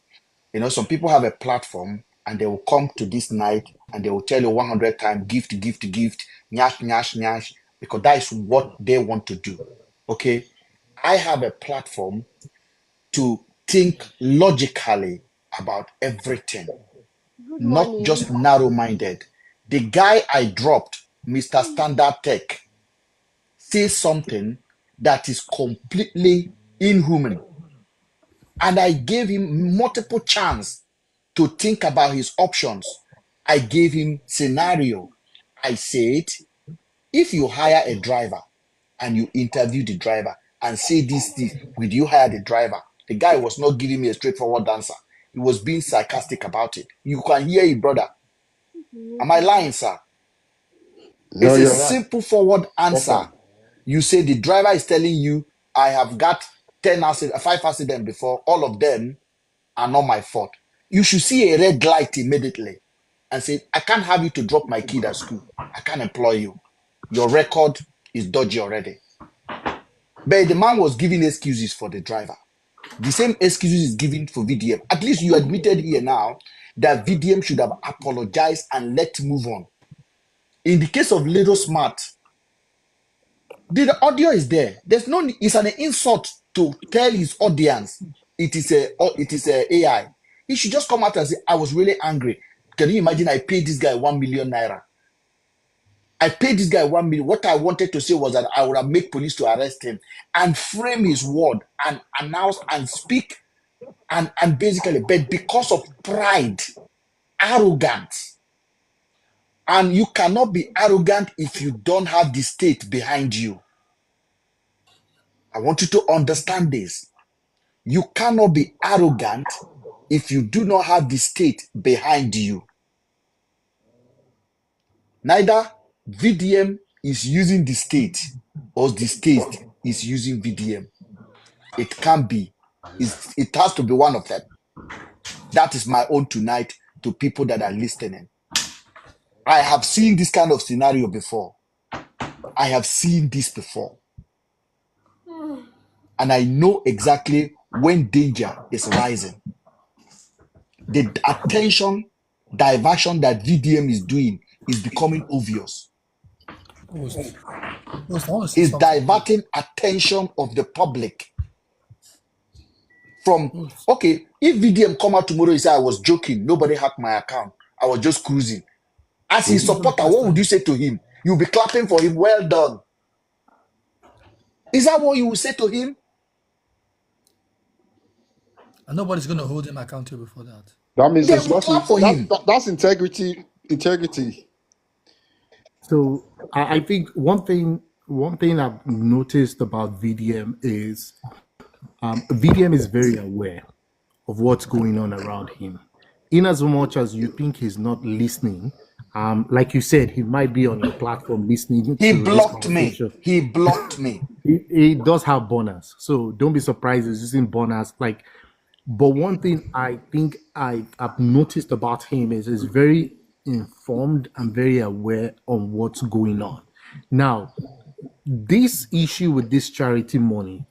You know, some people have a platform and they will come to this night and they will tell you 100 times gift, gift, gift, nyash, nyash, nyash, because that is what they want to do. Okay. I have a platform to think logically about everything, Good not morning. just narrow minded. The guy I dropped, Mr. Standard Tech, says something that is completely inhuman. And I gave him multiple chance to think about his options. I gave him scenario. I said, if you hire a driver and you interview the driver and say this, will you hire the driver? The guy was not giving me a straightforward answer. He was being sarcastic about it. You can hear it, brother. Am I lying, sir? No, It's a you're right. simple forward Fuck answer. 'em. You say the driver is telling you, I have got 5 accidents before, all of them are not my fault. You should see a red light immediately and say, I can't have you to drop my kid at school. I can't employ you. Your record is dodgy already. But the man was giving excuses for the driver. The same excuses is given for VDM. At least you admitted here now that VDM should have apologized and let move on. In the case of Little Smart, the audio is there. There's no. It's an insult to tell his audience it is a AI. He should just come out and say, "I was really angry." Can you imagine? I paid this guy 1 million naira. I paid this guy 1 million. What I wanted to say was that I would have made police to arrest him and frame his word and announce and speak and basically, but because of pride, arrogance, and you cannot be arrogant if you don't have the state behind you. I want you to understand this. You cannot be arrogant if you do not have the state behind you. Neither VDM is using the state or the state is using VDM. It can't be. It has to be one of them. That is my own tonight to people that are listening. I have seen this kind of scenario before. I have seen this before. And I know exactly when danger is rising. The attention diversion that VDM is doing is becoming obvious. Post, I want to say Is something. diverting attention of the public from, Post. okay, if VDM come out tomorrow and say I was joking, nobody hacked my account, I was just cruising. As his supporter, what would you say to him? You'll be clapping for him, well done. Is that what you will say to him? And nobody's going to hold him accountable for that. That means They it's will clap for him. that's integrity. Integrity. So I think one thing I've noticed about VDM is VDM is very aware of what's going on around him. In as much as you think he's not listening, like you said, he might be on your platform listening He to this blocked me. conversation. He blocked me. He does have bonus, so don't be surprised he's using bonus. But one thing I think I've noticed about him is he's very informed and very aware on what's going on. Now, this issue with this charity money,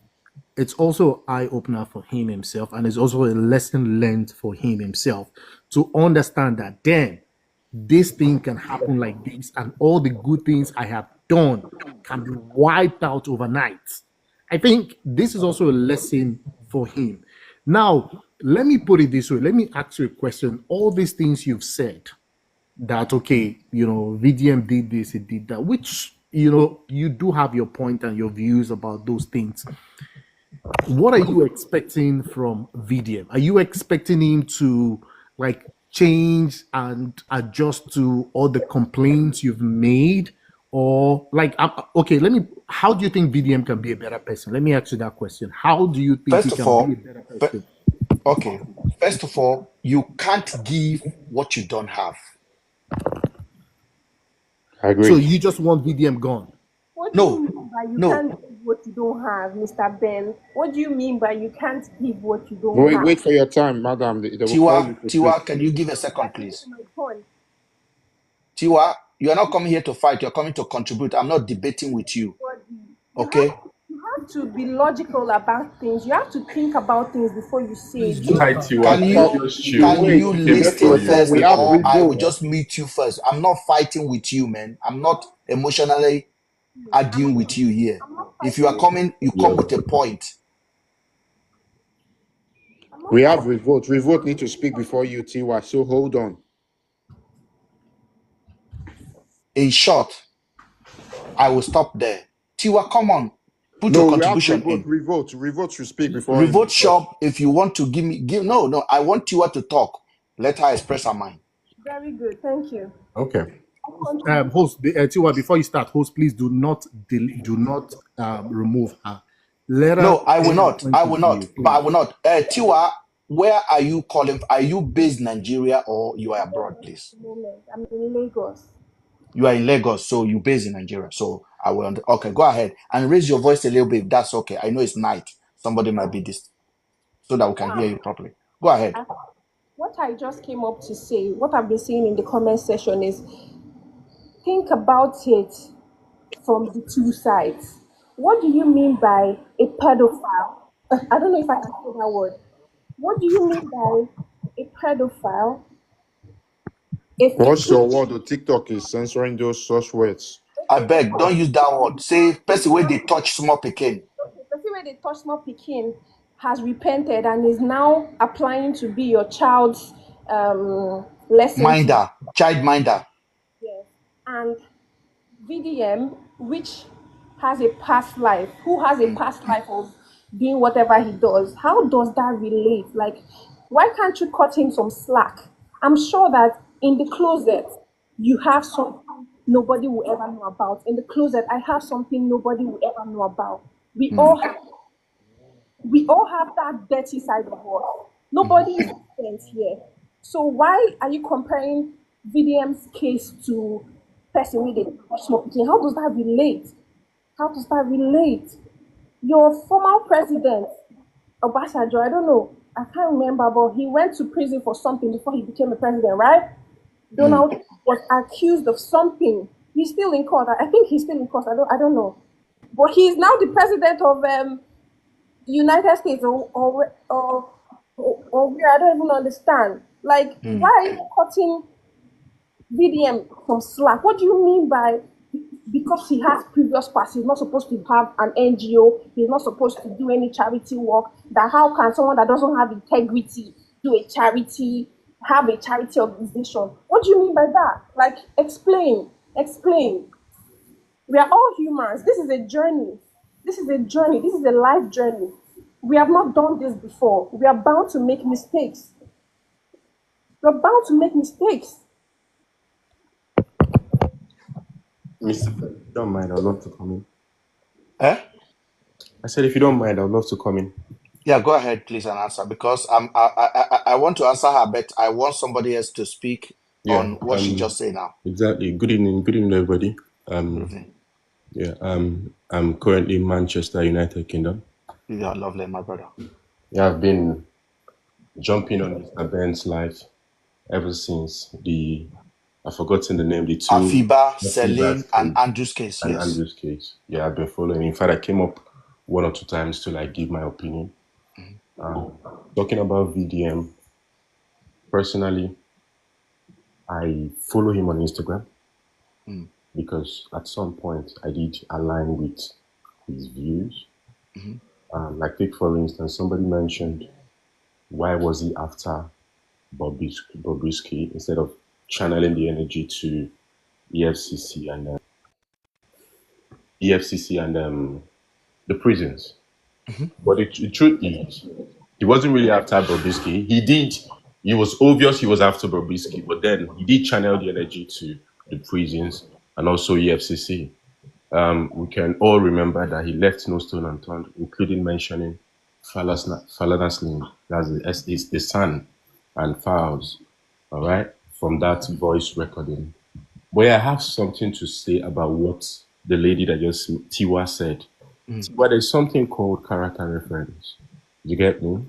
it's also an eye-opener for him himself, and it's also a lesson learned for him himself to understand that, damn, this thing can happen like this, and all the good things I have done can be wiped out overnight. I think this is also a lesson for him. Now, let me put it this way. Let me ask you a question. All these things you've said, that okay, VDM did this, it did that, which you do have your point and your views about those things. What are you expecting from VDM? Are you expecting him to like change and adjust to all the complaints you've made? Or like, okay, how do you think VDM can be a better person? Let me ask you that question. How do you think he First of can be a all, better fe- person? okay. First of all, you can't give what you don't have. I So agree. you just want VDM gone? What do you No, mean by you no. can't give what you don't have, Mr. Ben? What do you mean by you can't give what you don't Wait, have? wait for your time, madam. They will call you Tiwa, to speak. Tiwa, can you give a You are second, please? getting my point. Tiwa, you are not coming here to fight. You're coming to contribute. I'm not debating with you. You have Okay? you have to be logical about things. You have to think about things before you say Please it. do Don't it Hi, back. Tiwa. Can Can you you just chill? can Wait, you They wait wait for listen for your you. time. first, We Wait have for or you. I will revolt. just mute you first? I'm not fighting with you, man. I'm not emotionally arguing with you here. I'm not If you are fighting with coming, you Yeah. come with a point. I'm not We have fighting. revolt. Revolt need to speak before you, Tiwa. So hold on. In short, I will stop there. Tiwa, come on. Put your No, we have contribution revolt. in. Revolt. Revolt should speak before him. Revolt shop, if you want to give no, I want Tiwa to talk. Let her express her mind. Very good, thank you. Okay. Host, Tiwa, before you start, host, please do not remove her. Let No, her I will give her not. point I of will not. view, But I please. will not. Tiwa, where are you calling? Are you based in Nigeria or you are abroad, please? I'm in Lagos. You are in Lagos, so you based in Nigeria. So I will. Okay, go ahead and raise your voice a little bit. If that's okay. I know it's night. Somebody might be this, so that we can hear you properly. Go ahead. What I just came up to say, what I've been saying in the comment section is think about it from the two sides. What do you mean by a pedophile? I don't know if I can say that word. What do you mean by a pedophile? A What's your victim? word? The TikTok is censoring those such words. I beg, don't use that word. Say person where they touch small pikin. The person where they touch small pikin has repented and is now applying to be your child's lesson teacher. Minder, child minder. Yes. And VDM, which has a past life, who has a past life of doing whatever he does, how does that relate? Like, why can't you cut him some slack? I'm sure that in the closet, you have something nobody will ever know about. In the closet, I have something nobody will ever know about. We all have that dirty side of us. Nobody is innocent here. So why are you comparing VDM's case to person with a smoking? How does that relate? How does that relate? Your former president, Obasanjo, I don't know, I can't remember, but he went to prison for something before he became a president, right? Donald was accused of something. He's still in court. I think he's still in court. I don't know. But he's now the president of United States or where I don't even understand. Like, why are you cutting VDM from slack? What do you mean by because he has previous past, he's not supposed to have an NGO, he's not supposed to do any charity work? That how can someone that doesn't have integrity do a charity, have a charity organization? What do you mean by that? Like, explain. We are all humans. This is a journey. This is a journey. This is a life journey. We have not done this before. We are bound to make mistakes. We're bound to make mistakes. Mr. If you don't mind, I'd love to come in. Eh? I said, if you don't mind, I'd love to come in. Yeah, go ahead, please, and answer because I want to answer her, but I want somebody else to speak Yeah, on what she just said now. exactly. Good evening, everybody. Good evening. Yeah, I'm currently in Manchester, United Kingdom. You are lovely, my brother. Yeah, I've been jumping on Mr. Ben's life ever since I've forgotten the name, Afiba, Afiba's Celine, and case Andrew's case, and yes. Andrew's case. Yeah, I've been following. In fact, I came up one or two times to like give my opinion. Talking about VDM, personally, I follow him on Instagram. because at some point I did align with his views. Like take for instance, somebody mentioned why was he after Bobrisky instead of channeling the energy to EFCC and the prisons. But the truth is, he wasn't really after Bobrisky. It was obvious he was after Bobrisky, but then he did channel the energy to the prisons and also EFCC. We can all remember that he left no stone unturned, including mentioning Falana Slim, that's the son, and Fowles, all right, from that voice recording. But I have something to say about what the lady that just Tiwa said. But there's something called character reference. You get me?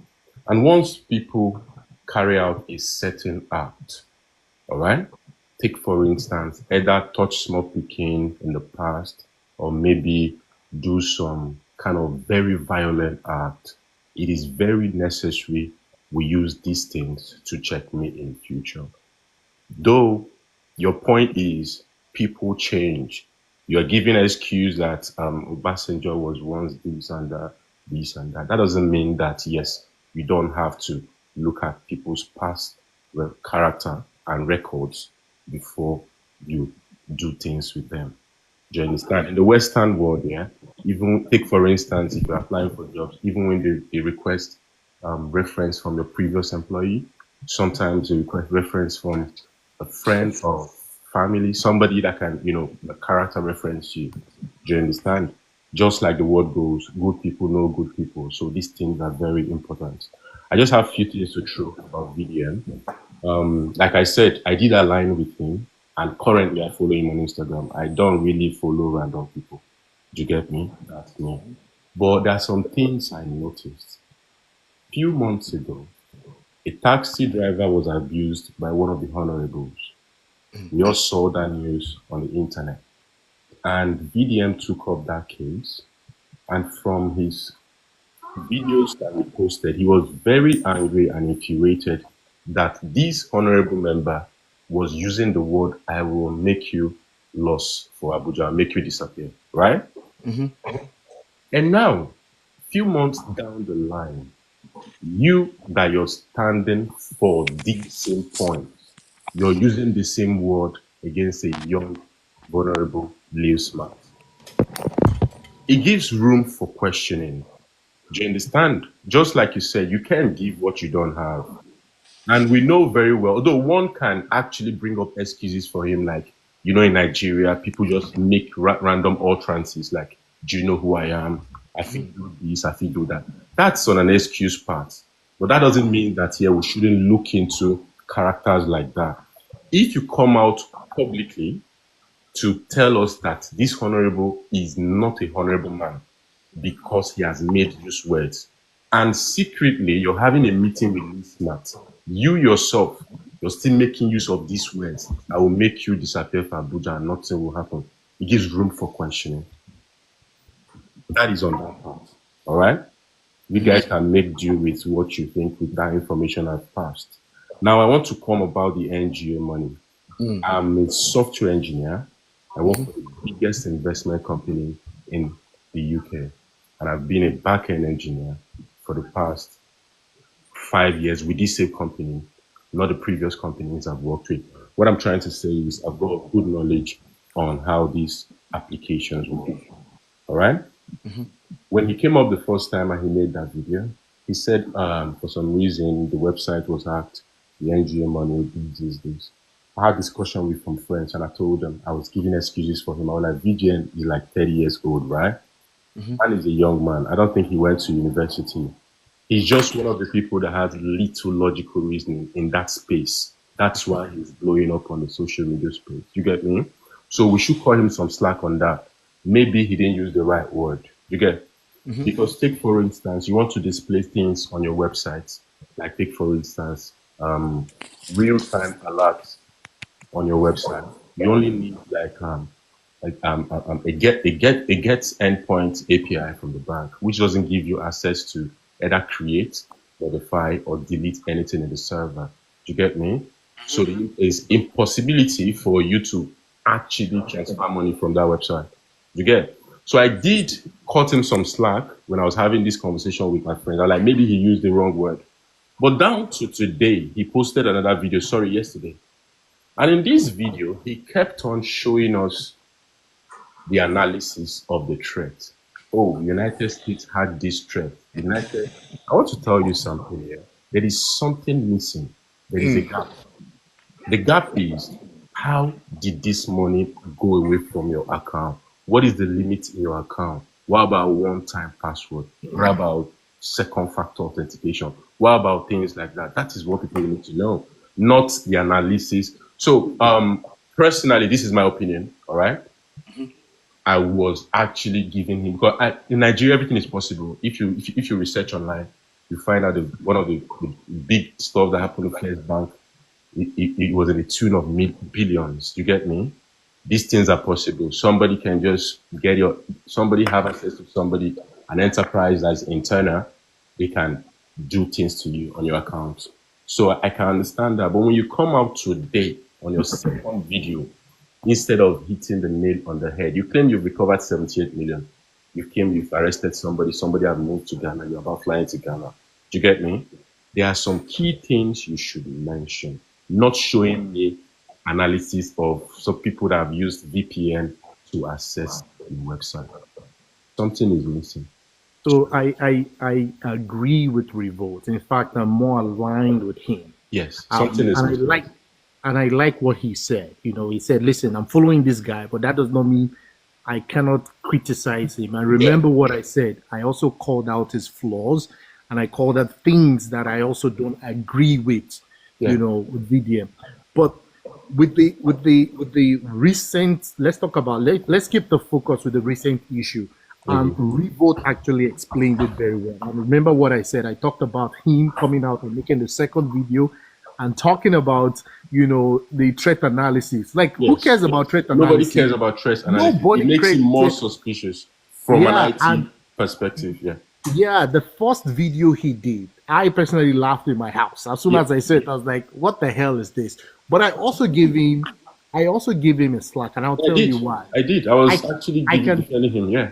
And once people carry out a certain act, all right? Take, for instance, either touch small picking in the past or maybe do some kind of very violent act. It is very necessary we use these things to checkmate in future. Though your point is people change. You're giving an excuse that Obasanjo was once this and that, this and that. That doesn't mean that, yes, you don't have to look at people's past character and records before you do things with them. Do you understand? In the Western world, yeah, even take for instance, if you're applying for jobs, even when they request reference from your previous employee, sometimes they request reference from a friend or family, somebody that can, a character reference you. Do you understand? Just like the word goes, good people know good people. So these things are very important. I just have a few things to throw about VDM. Like I said, I did align with him, and currently I follow him on Instagram. I don't really follow random people. Do you get me? That's me. But there are some things I noticed. Few months ago, a taxi driver was abused by one of the honorables. We all saw that news on the internet. And VDM took up that case. And from his videos that he posted, he was very angry and infuriated that this honorable member was using the word, I will make you loss for Abuja, make you disappear, right? And now, few months down the line, you that you're standing for these same points, you're using the same word against a young, vulnerable Lil Smart. It gives room for questioning. Do you understand? Just like you said, you can't give what you don't have. And we know very well, although one can actually bring up excuses for him, like, in Nigeria, people just make random utterances like, do you know who I am? I think do this, I think do that. That's on an excuse part. But that doesn't mean that here we shouldn't look into characters like that. If you come out publicly to tell us that this honorable is not a honorable man because he has made these words, and secretly you're having a meeting with Lee Smart, you yourself, you're still making use of these words, I will make you disappear from Abuja and nothing will happen. It gives room for questioning. That is on that part. All right? You guys can make do with what you think with that information I've passed. Now I want to come about the NGO money. I'm a software engineer. I work for the biggest investment company in the UK. And I've been a back-end engineer for the past 5 years with this same company, not the previous companies I've worked with. What I'm trying to say is I've got good knowledge on how these applications work. All right? When he came up the first time and he made that video, he said for some reason the website was hacked, the NGO money, this. I had discussion with some friends and I told them I was giving excuses for him. I was like, VGN is like 30 years old, right? And he's a young man. I don't think he went to university. He's just one of the people that has little logical reasoning in that space. That's why he's blowing up on the social media space. You get me? So we should call him some slack on that. Maybe he didn't use the right word. You get? Because take, for instance, you want to display things on your website. Like take, for instance, real-time alerts on your website. You only need like a gets endpoint API from the bank, which doesn't give you access to either create, modify, or delete anything in the server. Do you get me? So there is impossibility for you to actually transfer money from that website. You get? So I did cut him some slack when I was having this conversation with my friend. I like maybe he used the wrong word. But down to today, he posted another video, sorry, yesterday. And in this video, he kept on showing us the analysis of the threat. Oh, United States had this threat. I want to tell you something here. There is something missing. There is a gap. The gap is, how did this money go away from your account? What is the limit in your account? What about one-time password? What about second factor authentication? What about things like that? That is what people need to know, not the analysis. So, personally, this is my opinion. All right. I was actually giving him, because in Nigeria everything is possible. If you research online, you find out one of the big stuff that happened with First Bank. It was in the tune of billions. You get me? These things are possible. Somebody can just somebody have access to somebody, an enterprise that's internal. They can do things to you on your account. So I can understand that. But when you come out today on your second video, instead of hitting the nail on the head, you claim you've recovered 78 million. You've arrested somebody have moved to Ghana, you're about flying to Ghana. Do you get me? There are some key things you should mention, not showing me analysis of some people that have used VPN to access the website. Something is missing. So I agree with Revolt. In fact, I'm more aligned with him. Yes, something is And missing. I like what he said. You know, he said, "Listen, I'm following this guy, but that does not mean I cannot criticize him." And remember what I said. I also called out his flaws, and I called out things that I also don't agree with. Yeah. You know, with VDM. But with the recent, let's keep the focus with the recent issue. Revolt actually explained it very well. And remember what I said. I talked about him coming out and making the second video and talking about, you know, the threat analysis. Like, who cares about threat analysis? Nobody cares about threat analysis. Nobody it makes cares. it more suspicious from an IT and perspective. Yeah. yeah, the first video he did, I personally laughed in my house. As soon as I saw it, I was like, what the hell is this? But I also gave him a slack, and I'll tell you why. I did. I was actually defending him, yeah.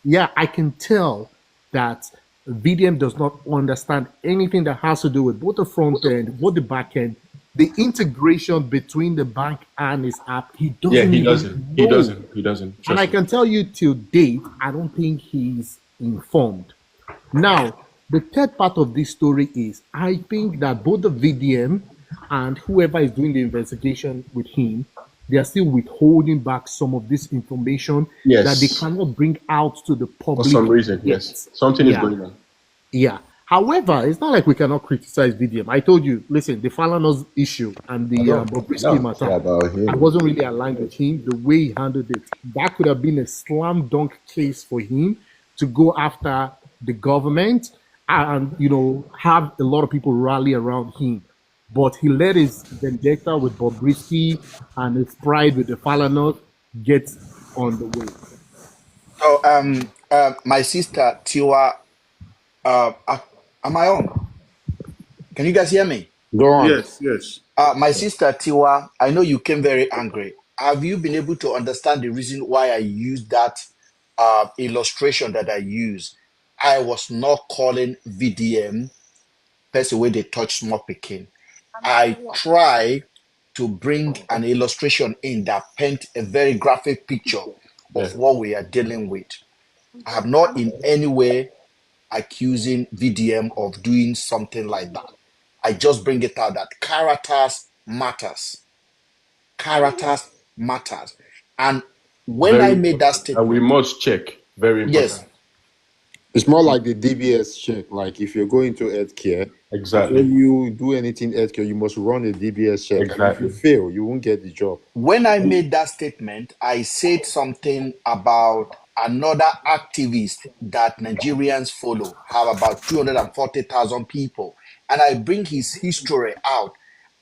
Yeah, I can tell that VDM does not understand anything that has to do with both the front end, both the back end, the integration between the bank and his app. He doesn't. He doesn't. And I can tell you till date, I don't think he's informed. Now, the third part of this story is I think that both the VDM and whoever is doing the investigation with him, they are still withholding back some of this information that they cannot bring out to the public. For some reason, yes. Something is going on. Yeah. However, it's not like we cannot criticize VDM. I told you, listen, the Falanos issue and the Bobrisky matter, I wasn't really aligned with him. The way he handled it, that could have been a slam dunk case for him to go after the government and, you know, have a lot of people rally around him. But he let his vendetta with Bobrisky and his pride with the Falanos get on the way. So, my sister Tiwa, am I on? Can you guys hear me? Go on. Yes. My sister Tiwa, I know you came very angry. Have you been able to understand the reason why I used that illustration that I used? I was not calling VDM person where they touch small picking. I try to bring an illustration in that paint a very graphic picture of what we are dealing with. I have not in any way accusing VDM of doing something like that. I just bring it out that characters matters. Characters matters. And when I made that statement, we must check. Very important. Yes. It's more like the DBS check. Like if you're going to healthcare, exactly. Before you do anything healthcare, you must run a DBS check. Exactly. And if you fail, you won't get the job. When I made that statement, I said something about another activist that Nigerians follow, have about 240,000 people. And I bring his history out.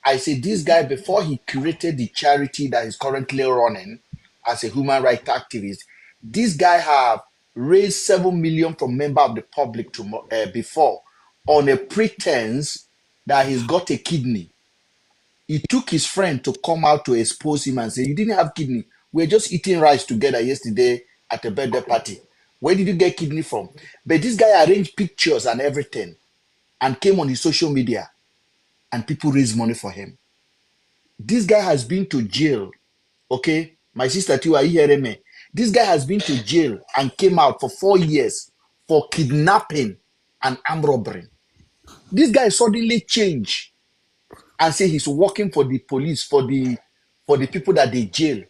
I say this guy, before he created the charity that he's currently running as a human rights activist, this guy have raised 7 million from member of the public before on a pretense that he's got a kidney. He took his friend to come out to expose him and say, "You didn't have kidney. We were just eating rice together yesterday at a birthday party. Where did you get kidney from?" But this guy arranged pictures and everything and came on his social media and people raised money for him. This guy has been to jail. Okay, my sister Tiwa, you hearing me? This guy has been to jail and came out for 4 years for kidnapping and armed robbery. This guy suddenly changed and say he's working for the police, for the people that they jail,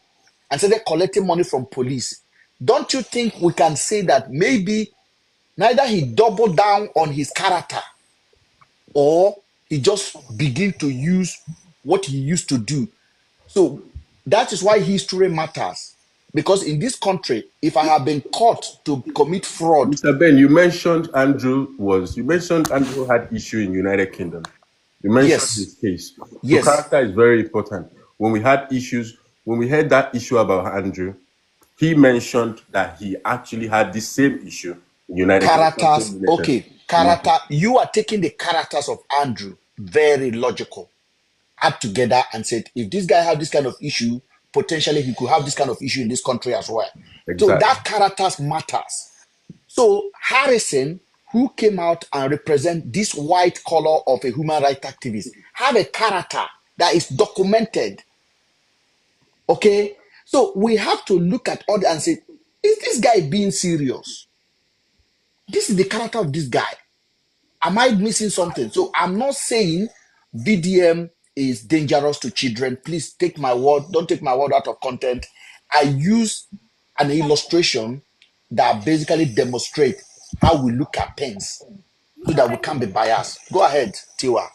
and started collecting money from police. Don't you think we can say that maybe neither he doubled down on his character or he just begin to use what he used to do? So that is why history matters. Because in this country, if I have been caught to commit fraud, Mr. Ben, you mentioned Andrew had issue in United Kingdom. You mentioned yes, his case. So yes, character is very important. When we heard that issue about Andrew, he mentioned that he actually had the same issue in United Kingdom. characters. Something related. Okay, character. You are taking the characters of Andrew, very logical, add together and said, if this guy have this kind of issue, potentially he could have this kind of issue in this country as well. So Exactly. that characters matters. So Harrison, who came out and represent this white color of a human rights activist, have a character that is documented. Okay, so we have to look at all and say, is this guy being serious? This is the character of this guy. Am I missing something? So I'm not saying VDM is dangerous to children. Please take my word. Don't take my word out of content. I use an illustration that basically demonstrate how we look at things so that we can't be biased. Go ahead, Tiwa.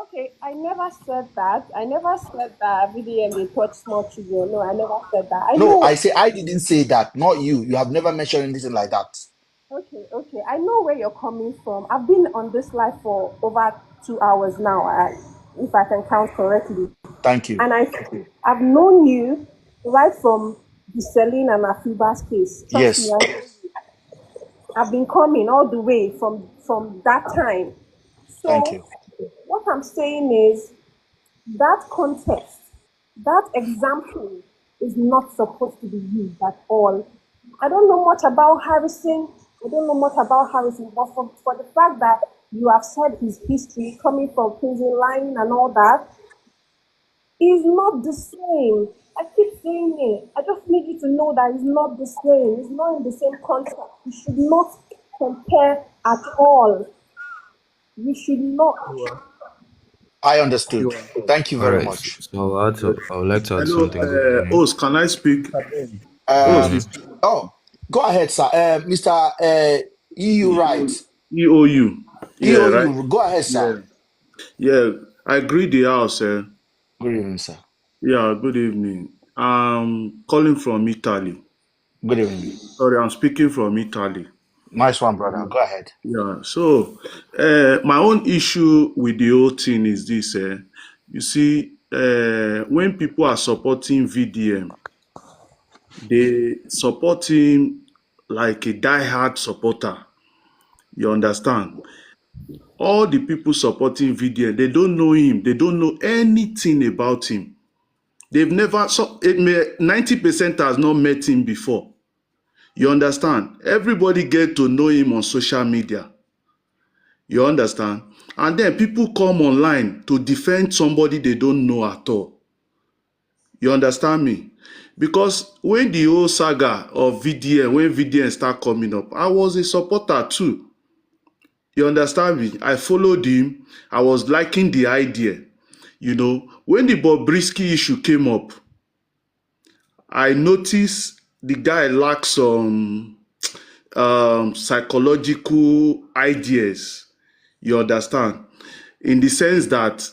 Okay, I never said that. I never said that VDM they touch small children. No, I never said that. I No, know. I say I didn't say that. Not you. You have never mentioned anything like that. Okay. I know where you're coming from. I've been on this live for over 2 hours now, if I can count correctly. Thank you. And I've known you right from the Celine and Afiba's case. Trust Yes. me, I've been coming all the way from that time. So Thank you. what I'm saying is that context, that example is not supposed to be used at all. I don't know much about Harrison. But for the fact that you have said his history coming from prison line and all that is not the same. I keep saying it. I just need you to know that it's not the same. It's not in the same context. You should not compare at all. You should not. I understood. Thank you All very right. much. So I would like to add Hello, something. Good evening. Os, can I speak? Um, Os, go ahead, sir. Mr. EU right. EOU. Yeah, right? EOU, go ahead, sir. Yeah. I greet the house. Good evening, sir. Yeah, good evening. I'm calling from Italy. Good evening. Sorry, I'm speaking from Italy. Nice one, brother. Go ahead. Yeah, so my own issue with the whole thing is this. You see, when people are supporting VDM, they support him like a die-hard supporter. You understand? All the people supporting VDM, they don't know him. They don't know anything about him. They've never, 90% has not met him before. You understand? Everybody get to know him on social media. You understand? And then people come online to defend somebody they don't know at all. You understand me? Because when the whole saga of VDM, when VDM start coming up, I was a supporter too. You understand me? I followed him. I was liking the idea. You know, when the Bobrisky issue came up, I noticed the guy lacks some psychological ideas. You understand? In the sense that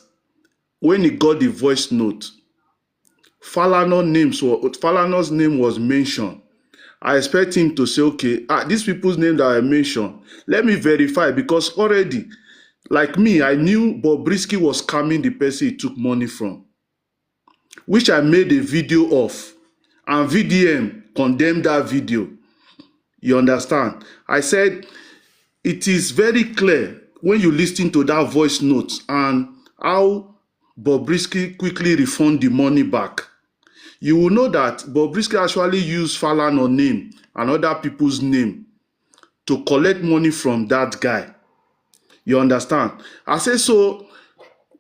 when he got the voice note, Falana's name was mentioned. I expect him to say, okay, these people's names that I mentioned, let me verify, because already, like me, I knew Bobrisky was scamming the person he took money from, which I made a video of, and VDM condemned that video. You understand? I said, it is very clear when you listen to that voice note and how Bobrisky quickly refund the money back, you will know that Bobrisky actually used Falana name and other people's name to collect money from that guy. You understand? I say, so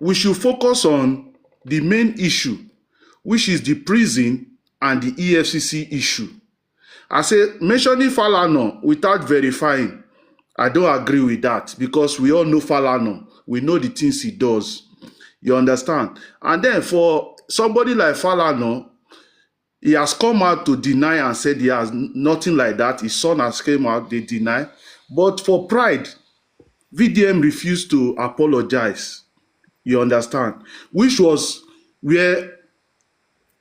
we should focus on the main issue, which is the prison and the EFCC issue. I say, mentioning Falana without verifying, I don't agree with that, because we all know Falana. We know the things he does. You understand? And then for somebody like Falana, he has come out to deny and said he has nothing like that. His son has come out, they deny. But for pride, VDM refused to apologize. You understand? Which was where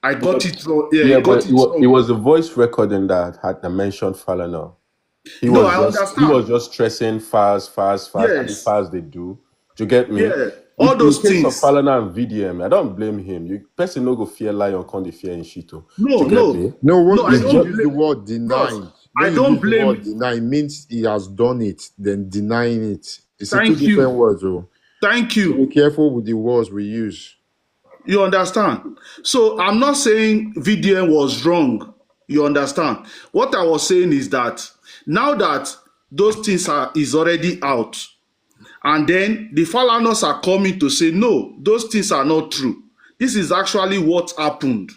I got it wrong. Yeah, Yeah, he but got it it wrong. was a voice recording that had mentioned Falana. No, I He was understand. just stressing fast, and the Yes. fast they do. Do you get me? Yeah. All In those case of things. Falana and VDM, I don't blame him. You person no go fear lion, can't they fear in shito. Do No, you get no. me? No, No, I when It's you don't just use the blame. word Bros, denied, I when you don't use the word blame. deny, it means he has done it, then denying it. It's a two Thank different you. words, oh. Thank So be you. careful with the words we use. You understand? So I'm not saying VDM was wrong. You understand? What I was saying is that now that those things is already out, and then the Falanos are coming to say, no, those things are not true. This is actually what happened.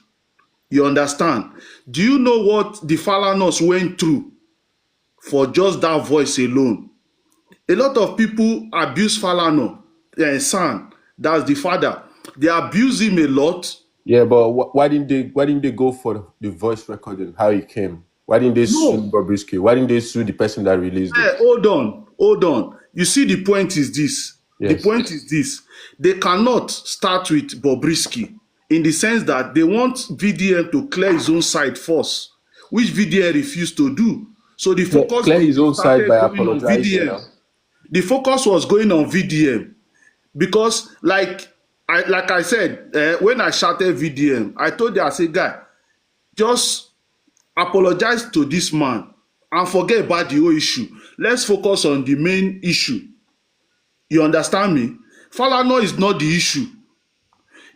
You understand? Do you know what the Falanos went through for just that voice alone? A lot of people abuse Falano, their son, that's the father. They abuse him a lot. yeah, but why didn't they go for the voice recording? How it came? Why didn't they sue No, Bobrisky? Why didn't they sue the person that released it? hold on, hold on. You see, the point is this. The Yes. point is this. They cannot start with Bobrisky in the sense that they want VDM to clear his own side first, which VDM refused to do. So the focus Clear his own side by started going on apologizing VDM. now. The focus was going on VDM because, like I said, when I shouted VDM, I told you, I said, guy, just apologize to this man and forget about the whole issue. Let's focus on the main issue. You understand me? Falana is not the issue.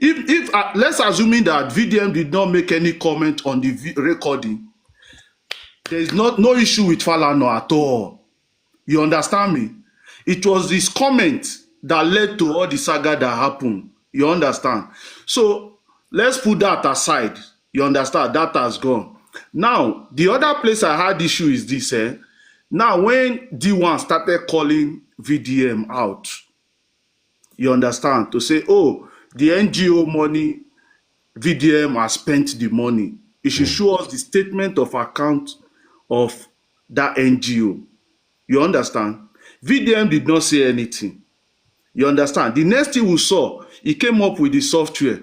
If let's assuming that VDM did not make any comment on the recording, there is no issue with Falana at all. You understand me? It was this comment that led to all the saga that happened. You understand? So let's put that aside. You understand? That has gone. Now, the other place I had issue is this. Now, when D1 started calling VDM out, you understand? To say, oh, the NGO money, VDM has spent the money. It should show us the statement of account of that NGO. You understand? VDM did not say anything. You understand? The next thing we saw, he came up with the software.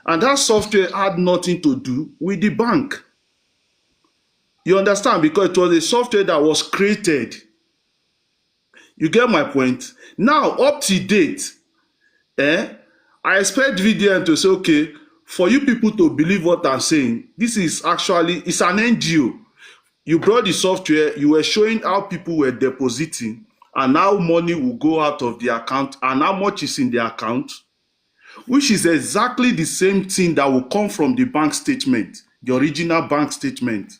And that software had nothing to do with the bank. You understand? Because it was a software that was created. You get my point? Now, up to date, I expect VDM to say, okay, for you people to believe what I'm saying, this is actually, it's an NGO. You brought the software, you were showing how people were depositing and how money will go out of the account and how much is in the account, which is exactly the same thing that will come from the bank statement, the original bank statement.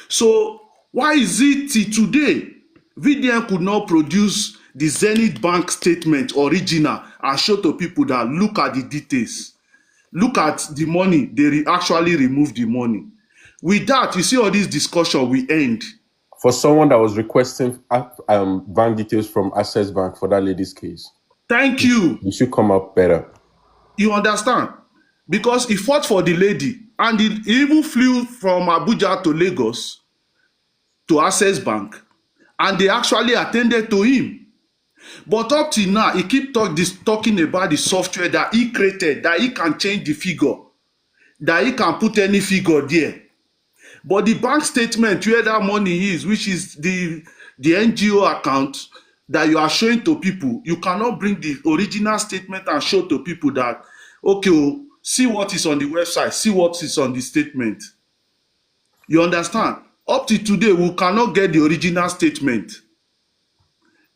So why is it till today VDM could not produce the Zenith Bank statement original and show to people that look at the details, look at the money, they actually removed the money. With that, you see all this discussion we end. For someone that was requesting bank details from Access Bank for that lady's case. Thank you. You should come up better. You understand? Because he fought for the lady and he even flew from Abuja to Lagos to Access Bank and they actually attended to him. But up till now, he keep talking about the software that he created, that he can change the figure, that he can put any figure there. But the bank statement where that money is, which is the NGO account that you are showing to people, you cannot bring the original statement and show to people that, okay, see what is on the website, see what is on the statement. You understand? Up to today, we cannot get the original statement.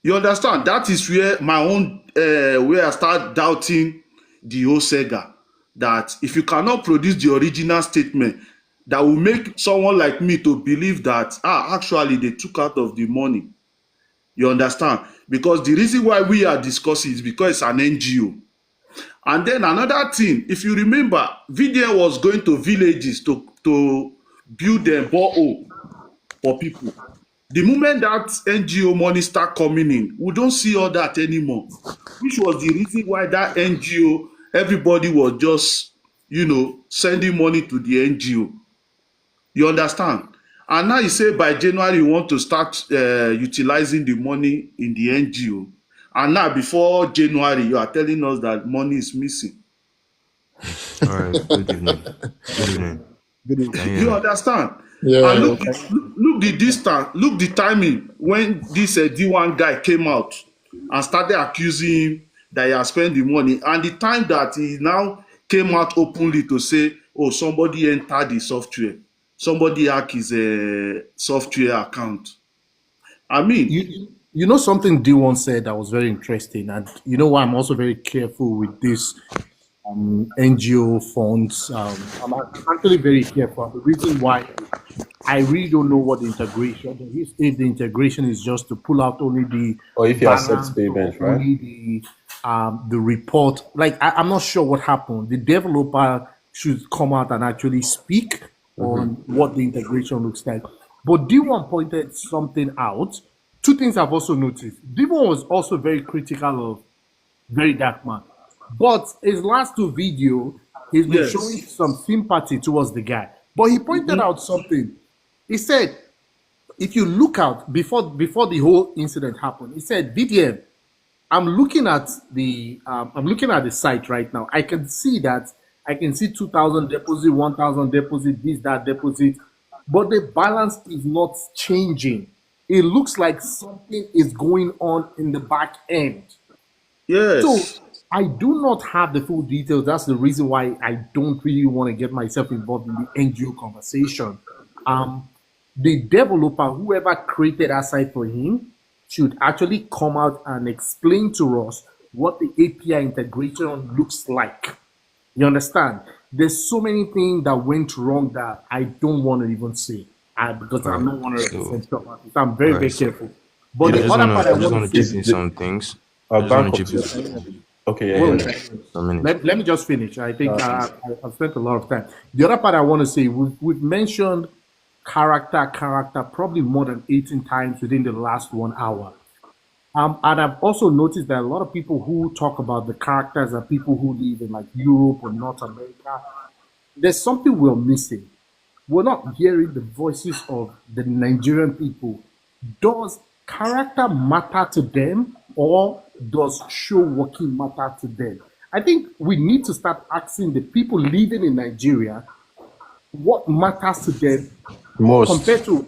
You understand? That is where my own where I start doubting the whole Sega. That if you cannot produce the original statement that will make someone like me to believe that actually they took out of the money. You understand? Because the reason why we are discussing is because it's an NGO. And then another thing, if you remember, VDM was going to villages to build a borehole for people. The moment that NGO money start coming in, we don't see all that anymore. Which was the reason why that NGO, everybody was just, sending money to the NGO. You understand? And now you say by January you want to start utilizing the money in the NGO. And now before January, you are telling us that money is missing. All right. Good evening. Good evening. Good evening. Can you hear You me? understand? Yeah. And look the distance, look the timing when this D1 guy came out and started accusing him that he has spent the money, and the time that he now came out openly to say, oh, somebody entered the software, somebody hacked his software account. I mean, You know something D1 said that was very interesting, and you know why I'm also very careful with this NGO funds. I'm actually very careful. The reason why I really don't know what the integration is. If the integration is just to pull out only the Or if he accepts balance or payments, right? only the report. Like I'm not sure what happened. The developer should come out and actually speak on what the integration looks like. But D1 pointed something out. Two things I've also noticed. D1 was also very critical of Very Dark Man. But his last two videos, he's been showing yes. some sympathy towards the guy. But he pointed out something. He said, if you look out before the whole incident happened, he said, VDM, I'm looking at the site right now. I can see 2,000 deposit, 1,000 deposit, this, that deposit, but the balance is not changing. It looks like something is going on in the back end. So Yes. I do not have the full details. That's the reason why I don't really want to get myself involved in the NGO conversation. The developer, whoever created that site for him, should actually come out and explain to us what the API integration looks like. You understand? There's so many things that went wrong that I don't want to even say because All I'm right. not 100% So, sure about it. I'm all very, right. very So, careful. But the other part I I just want want to to say, chip in some things. I just Bank want to of chip in Okay, well, some minutes. let me just finish. I think I've spent a lot of time. The other part I want to say, we've mentioned character, probably more than 18 times within the last 1 hour. And I've also noticed that a lot of people who talk about the characters are people who live in like Europe or North America. There's something we're missing. We're not hearing the voices of the Nigerian people. Does character matter to them or does show working matter to them? I think we need to start asking the people living in Nigeria what matters to them most. compared to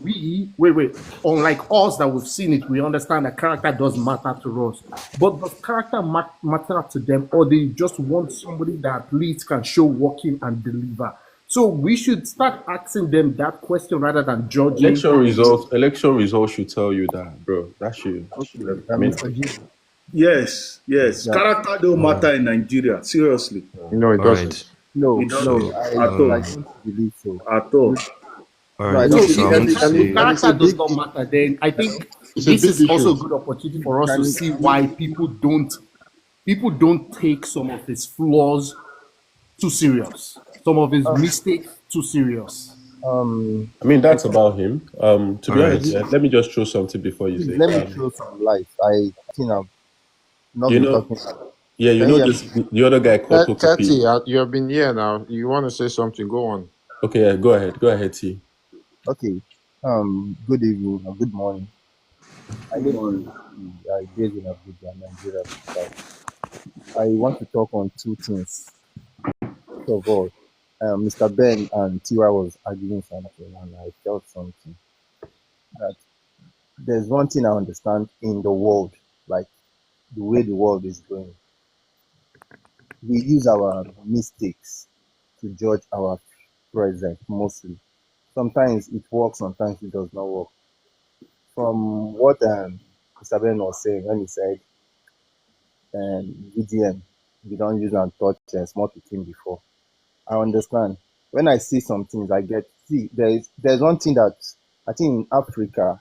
unlike us that we've seen it, we understand that character does matter to us. But does character matter to them, or they just want somebody that at least can show working and deliver? So we should start asking them that question rather than judging. Election results should tell you that, bro. That should. Okay, I mean, Mr. G. Yes. Yeah. Character don't matter in Nigeria. Seriously. No, it All doesn't. right. No, It no, doesn't. So, At I all. don't believe so. At all. all No, I right. don't. So So, I want to if say, character It's a does big, not matter, then I think it's a this big is also a issue. good opportunity for us to Can see why people don't take some of his flaws too serious, some of his mistakes too serious. I mean that's Mr. about him. To all be Mr. honest, right. G, let me just throw something before you please say. let me throw some light. I think I've not You been know, talking. yeah, you Can you know hear this. me? The other guy called Tokapi. Tati, you have been here now. You want to say something? Go on. Okay, yeah, go ahead. Go ahead, T. Okay. Good evening or good morning. I live in based in Abuja, Nigeria. But I want to talk on two things. First of all, Mr. Ben and Tiwa was arguing something, and I felt something that there's one thing I understand in the world, like the way the world is going. We use our mistakes to judge our present mostly. Sometimes it works, sometimes it does not work. From what Mr. Ben was saying when he said VDM, we don't use and touch small team before. I understand. When I see some things, I get see there's one thing that I think in Africa,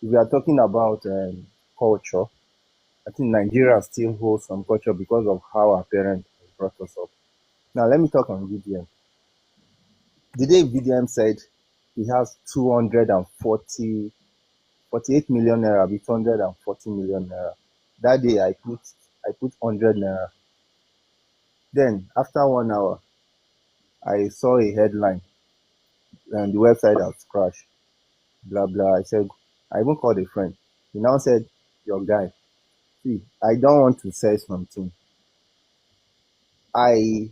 if we are talking about culture, I think Nigeria still holds some culture because of how our parents brought us up. Now let me talk on VDM. The day VDM said he has 48 million naira with 240 million naira. That day I put 100 naira. Then after 1 hour, I saw a headline and the website has crashed. Blah blah. I said, I even called a friend. He now said, your guy, see, I don't want to say something. VDM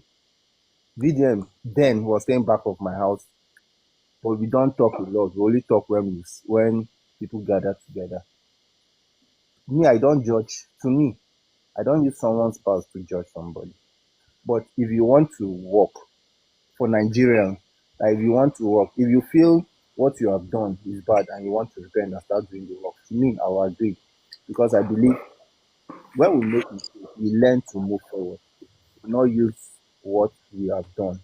then was staying back of my house, but we don't talk a lot. We only talk when people gather together. Me, I don't judge. To me, I don't use someone's spouse to judge somebody. But if you want to work for Nigerians, like if you want to work, if you feel what you have done is bad and you want to repent and start doing the work, to me, I will agree. Because I believe when we make mistakes, we learn to move forward. We not use what we have done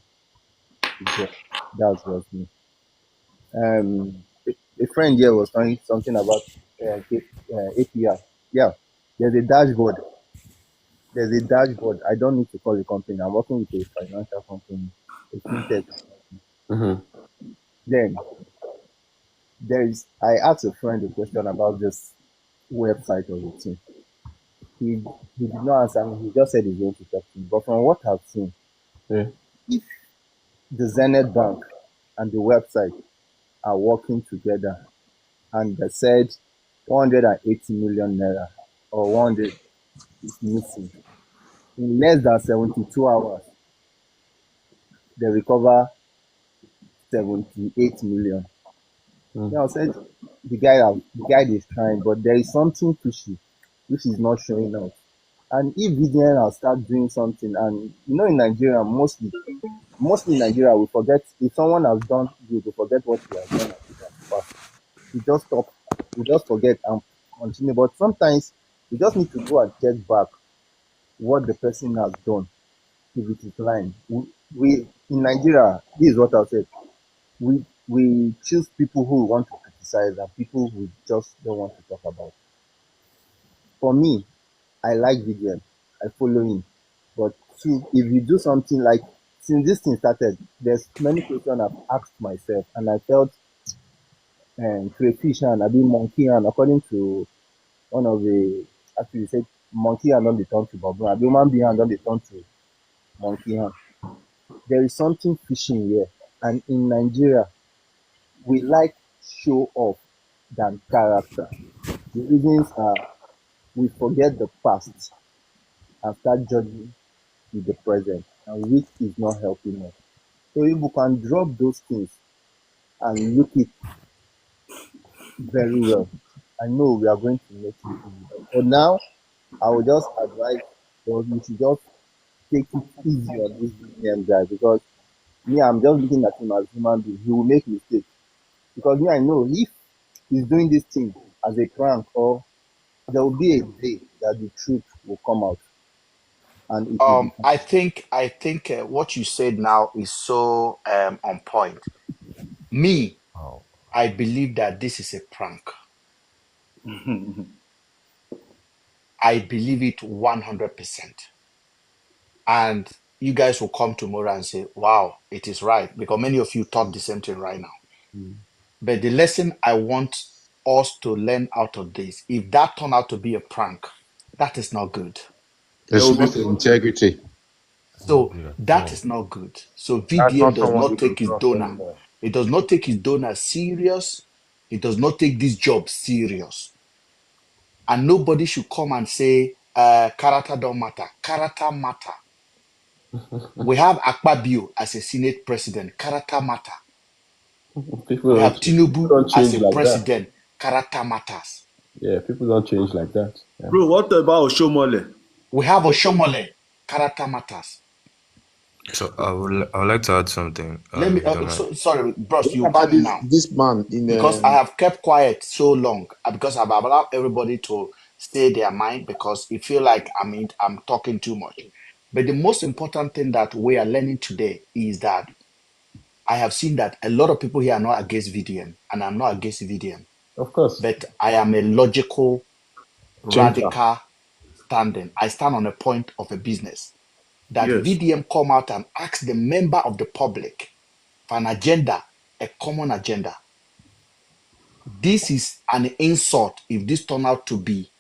to judge. That's just me. A friend here was telling something about API. Yeah, there's a dashboard. There's a dashboard. I don't need to call the company. I'm working with a financial company, a fintech. Mm-hmm. Then I asked a friend a question about this website of the thing. He did not answer me. He just said he's going to talk to me. But from what I've seen, Yeah. if the Zenith Bank and the website are working together and they said 180 million naira or 100 is missing, in less than 72 hours, they recover 78 million. Mm. I said the guy is trying, but there is something fishy which is not showing out. And if VDN will start doing something, and in Nigeria, mostly in Nigeria, we forget if someone has done good, we forget what he has done in the past. We just stop, we just forget and continue. But sometimes we just need to go and check back what the person has done if it is lying. We in Nigeria, this is what I'll say. We choose people who we want to criticize and people we just don't want to talk about. For me, I like VDM. I follow him. But two, if you do something like since this thing started, there's many questions I've asked myself, and I felt crayfish and a bit monkey and according to one of the actually said monkey hand don't be turn to baboon, a human being hand don't be turn to monkey hand. There is something fishing here, and in Nigeria, we like show off than character. The reasons are we forget the past and start judging with the present, and which is not helping us. So if we can drop those things and look it very well, I know we are going to make it easy. For now, I would just advise we should just take it easy on this BDM guy because me, I'm just looking at him as a human being. He will make mistakes. Because me, I know if he's doing this thing as a prank or there will be a day that the truth will come out and it will become. I think what you said now is so on point. Me, I believe that this is a prank. I believe it 100%. And you guys will come tomorrow and say, wow, it is right. Because many of you thought the same thing right now. But the lesson I want us to learn out of this, if that turned out to be a prank, that is not good. There should be integrity. So that is not good. So That's VDM not does someone not you could take his trust donor. anymore. He does not take his donor serious. He does not take this job serious. And nobody should come and say, character don't matter. Character matter. We have Akpabio as a Senate president. Character matter. We have People Tinubu don't as change a like that. president. Character matters. Yeah, people don't change like that. Yeah. Bro, what about Oshomole? We have Oshomole. Character matters. So I would like to add something, Let me. if you don't mind. Sorry, bros, What you about come in now this man in because I have kept quiet so long because I've allowed everybody to say their mind because it feel like I'm talking too much. But the most important thing that we are learning today is that I have seen that a lot of people here are not against VDM, and I'm not against VDM, Of course. but I am a logical, Ginger. radical standing. I stand on a point of a business that Yes. VDM come out and ask the member of the public for an agenda, a common agenda. This is an insult if this turn out to be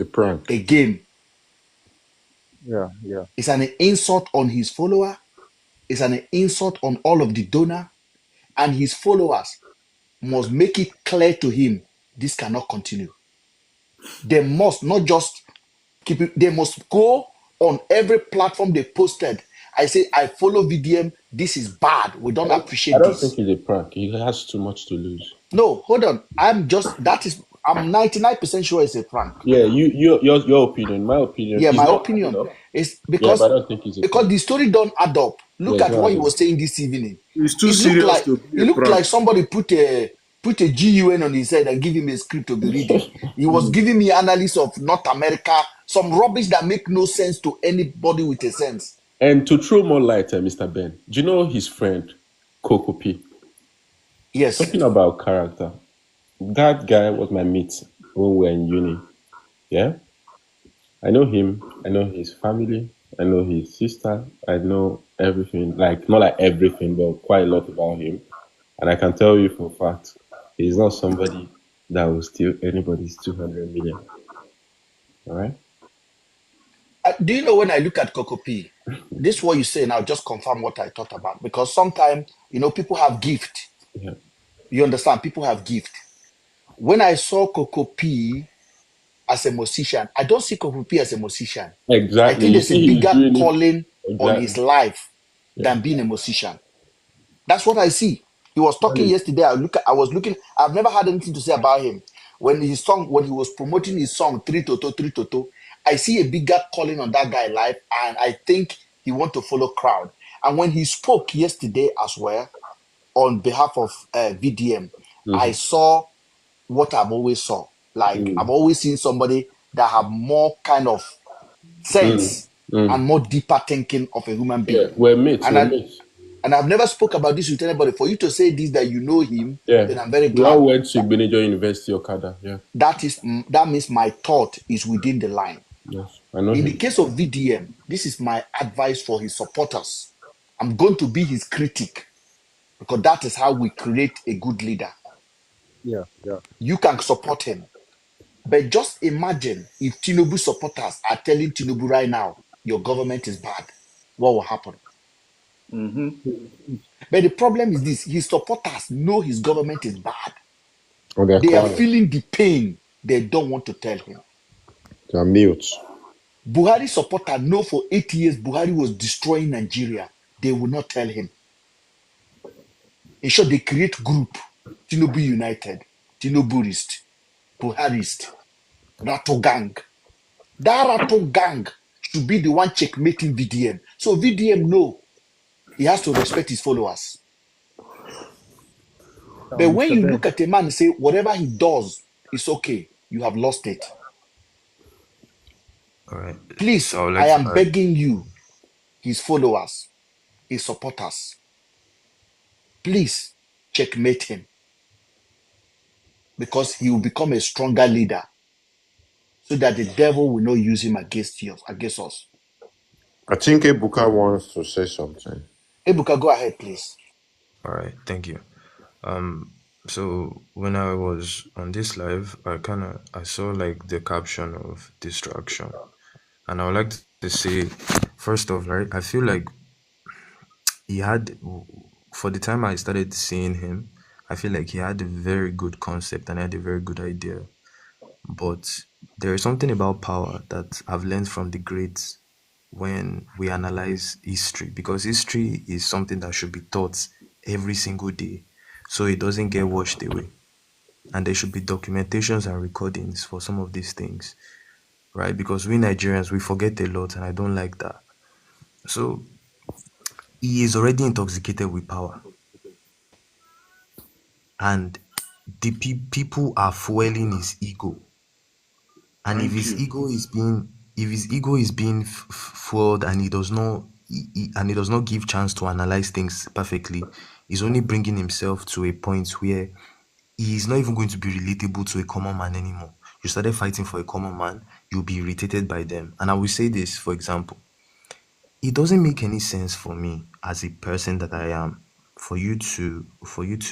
a prank. a game. Yeah, yeah. It's an insult on his follower. It's an insult on all of the donor, and his followers must make it clear to him this cannot continue. They must not just keep it, they must go on every platform they posted. I say, I follow VDM. This is bad. We don't I appreciate don't think this. he's a prank. He has too much to lose. No, hold on. I'm 99% sure it's a prank. Yeah, your opinion. My opinion Yeah, is my not adding opinion up. is Yeah, but because I don't think he's a because prank. the story don't add up. Yeah, Look it's at not what he adding up. was saying this evening. It's too It looked serious like to be it a looked prank. like somebody put a GUN on his head and give him a script to be reading. He was giving me analysis of North America, some rubbish that make no sense to anybody with a sense. And to throw more light, Mr. Ben, do you know his friend, Coco P? Yes. Talking about character. That guy was my mate when we were in uni. Yeah? I know him. I know his family. I know his sister. I know everything. Like, not like everything, but quite a lot about him. And I can tell you for a fact, he's not somebody that will steal anybody's 200 million. All right? Do you know when I look at Coco P, this is what you say now, just confirm what I thought about. Because sometimes, people have gift. Yeah. You understand? People have gift. When I saw Coco P as a musician, I don't see Coco P as a musician. I Exactly. think You there's a see, he's bigger doing it. calling on his Exactly. life Yeah. than being a musician. That's what I see. He was talking yesterday. I was looking. I've never had anything to say about him. When he was promoting his song Three Toto, Three Toto, I see a bigger calling on that guy life, and I think he want to follow crowd. And when he spoke yesterday as well on behalf of VDM, I Mm-hmm. saw what I've always saw. Like I've Mm. always seen somebody that have more kind of Mm. sense Mm. and more deeper thinking of a human Yeah, being. we're mates. And We're I mates. and I've never spoke about this with anybody. For you to say this that you know him, Yeah. then I'm very We glad. all went to Benejo University, Okada. Yeah. That means my thought is within the line. Yes. I know In the him. case of VDM, this is my advice for his supporters. I'm going to be his critic because that is how we create a good leader. Yeah, yeah. You can support him, but just imagine if Tinubu supporters are telling Tinubu right now, your government is bad. What will happen? Mm-hmm. But the problem is this: his supporters know his government is bad. On their They are quiet. feeling the pain. They don't want to tell him. They are mute. Buhari supporter know for 8 years Buhari was destroying Nigeria. They will not tell him. In short, they create group. Tinubu United, Tinuburist, Buharist, Rato Gang. That Rato Gang should be the one checkmating VDM. So VDM know he has to respect his followers. But when Mr. you Ben. look at a man and say whatever he does is okay, you have lost it. All right. So Please, I would I like to am add. begging you, his followers, his supporters, please checkmate him because he will become a stronger leader so that the devil will not use him against us. I think Ebuka wants to say something. Ebuka, go ahead, please. All right. Thank you. So when I was on this live, I saw like the caption of distraction, and I would like to say, first off, right, I feel like he had, for the time I started seeing him, I feel like he had a very good concept and had a very good idea. But there is something about power that I've learned from the greats when we analyze history, because history is something that should be taught every single day so it doesn't get washed away. And there should be documentations and recordings for some of these things, right? Because we Nigerians, we forget a lot, and I don't like that. So he is already intoxicated with power, and the people are fueling his ego. And Thank you. if his ego is being fueled, and he does not give chance to analyze things perfectly, he's only bringing himself to a point where he is not even going to be relatable to a common man anymore. You started fighting for a common man, you'll be irritated by them. And I will say this, for example, it doesn't make any sense for me as a person that I am for you to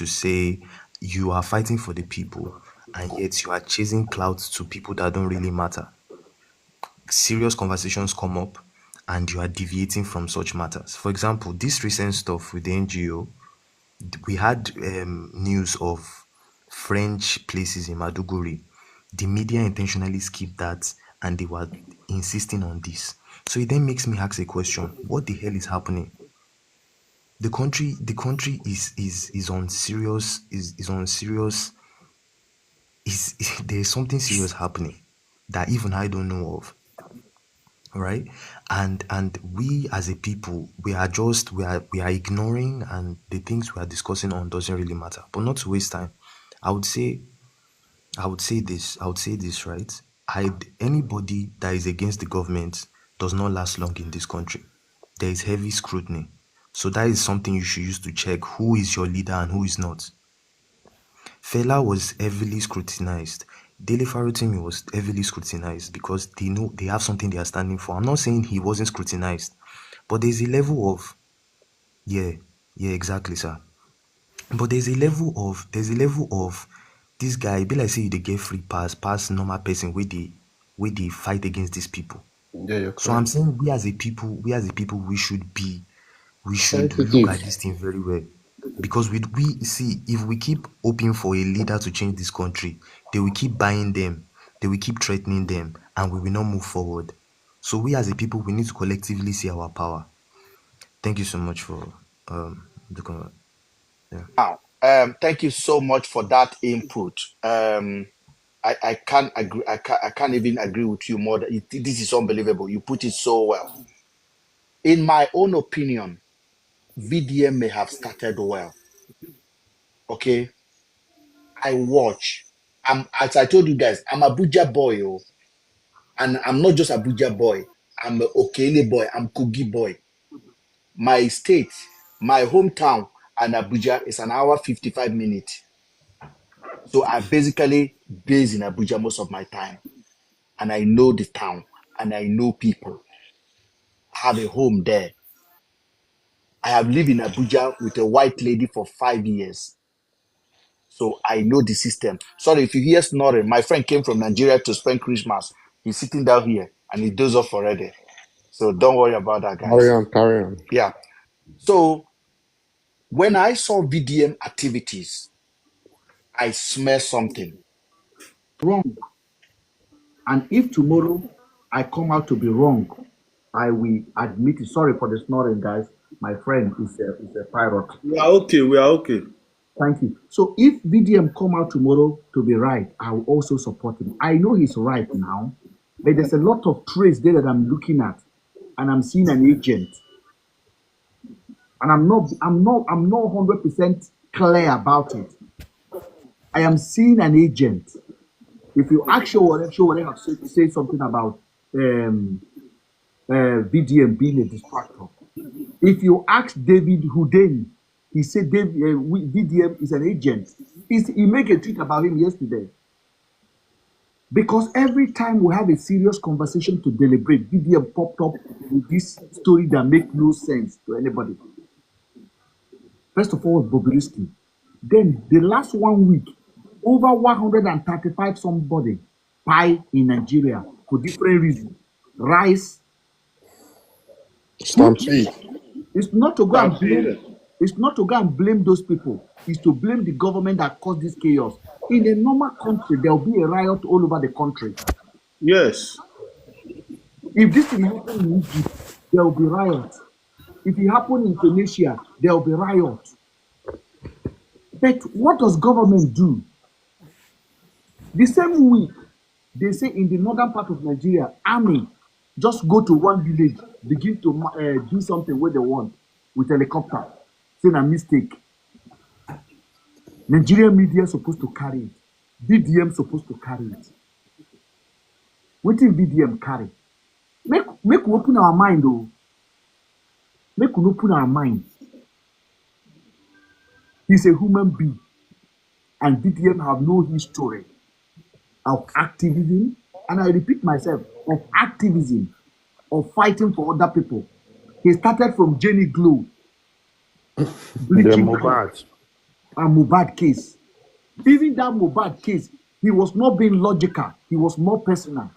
say you are fighting for the people, and yet you are chasing clouds to people that don't really matter. Serious conversations come up and you are deviating from such matters. For example, this recent stuff with the NGO, we had news of French places in Maduguri. The media intentionally skipped that and they were insisting on this. So it then makes me ask a question: what the hell is happening? The country is on serious is on serious is there's something serious happening that even I don't know of. Right, and we as a people, we are ignoring, and the things we are discussing on doesn't really matter. But not to waste time, i would say I would say this, right? Anybody that is against the government does not last long in this country. There is heavy scrutiny. So that is something you should use to check who is your leader and who is not. Fela was heavily scrutinized. Dele Farotimi was heavily scrutinized because they know they have something they are standing for. I'm not saying he wasn't scrutinized, but there's a level of, yeah, yeah, exactly, sir. But there's a level of this guy be like say you dey get free pass normal person where they fight against these people. Yeah, you're So I'm correct. saying we as a people we should look Sensitive. at this thing very well, because we see, if we keep hoping for a leader to change this country, they will keep buying them, they will keep threatening them, and we will not move forward. So we as a people, we need to collectively see our power. Thank you so much for the yeah. Now, thank you so much for that input. I can't agree. I can't even agree with you more. This is unbelievable. You put it so well. In my own opinion, VDM may have started well. Okay, I watch. As I told you guys, I'm a Abuja boy, oh, and I'm not just a Abuja boy. I'm a Okene boy. I'm Kogi boy. My state, my hometown, and Abuja is an hour 55 minutes. So I basically based in Abuja most of my time, and I know the town, and I know people. I have a home there. I have lived in Abuja with a white lady for 5 years. So I know the system. Sorry if you hear snoring. My friend came from Nigeria to spend Christmas. He's sitting down here and he does off already. So don't worry about that, Carry guys. on, carry on. Yeah. So when I saw VDM activities, I smell something. Wrong. And if tomorrow I come out to be wrong, I will admit it. Sorry for the snoring, guys. My friend is a pirate. We are okay. We are okay. Thank you. So if VDM come out tomorrow to be right, I will also support him. I know he's right now, but there's a lot of traits there that I'm looking at, and I'm seeing an agent, and I'm not 100% clear about it. I am seeing an agent. If you ask Showore have said something about VDM being a distractor. If you ask David Houdin, he said VDM is an agent. He made a tweet about him yesterday. Because every time we have a serious conversation to deliberate, VDM popped up with this story that makes no sense to anybody. First of all, Bobrisky. Then the last 1 week, over 135 somebody buy in Nigeria for different reasons. Rice. Stampede. It's not to go and blame. Stampede. It's not to go and blame those people. It's to blame the government that caused this chaos. In a normal country, there will be a riot all over the country. Yes. If this thing happen in Egypt, there will be riot. If it happen in Tunisia, there will be riot. But what does government do? The same week, they say in the northern part of Nigeria, army just go to one village, begin to do something where they want. with helicopter. Saying a mistake. Nigerian media supposed to carry it. VDM supposed to carry it. What did VDM carry? Make we open our mind, though. Make we open our mind. He's a human being, and VDM have no history of activism, and I repeat myself, of activism, of fighting for other people. He started from Jenny Glow, bleaching Mohbad. and Mohbad case. Even that Mohbad case, he was not being logical. He was more personal.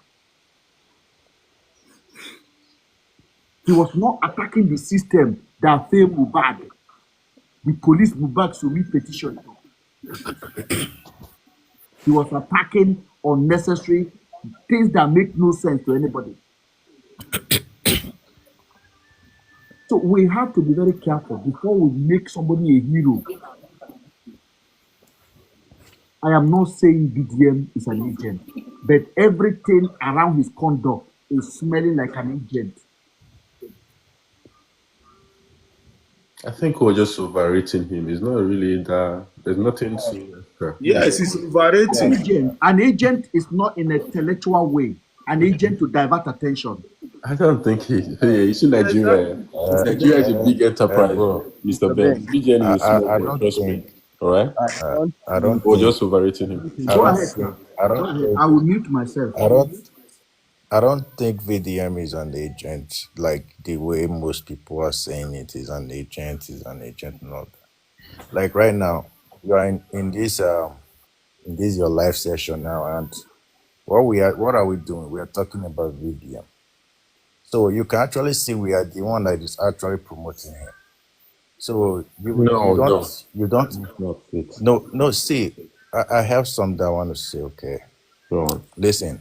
He was not attacking the system that failed Mohbad. The police Mohbad submit petition. He was attacking unnecessary things that make no sense to anybody. So we have to be very careful before we make somebody a hero. I am not saying VDM is an agent, but everything around his conduct is smelling like an agent. I think we're just overrating him. He's not really that. There's nothing serious. Yes, he's overrating. An agent is not in an intellectual way. An agent to divert attention. I don't think he. Hey, you see Nigeria. Nigeria is a big enterprise, Mr. Ben. BGN is a small boy. Trust me. All right. I don't. We're just overrating him. Go ahead, sir. I will mute myself. I don't think VDM is an agent like the way most people are saying it is an agent, not. Like right now, you are in this your live session now, and what are we doing? We are talking about VDM. So you can actually see we are the one that is actually promoting him. So you don't. See, I have some that I want to say. Okay, go on. Listen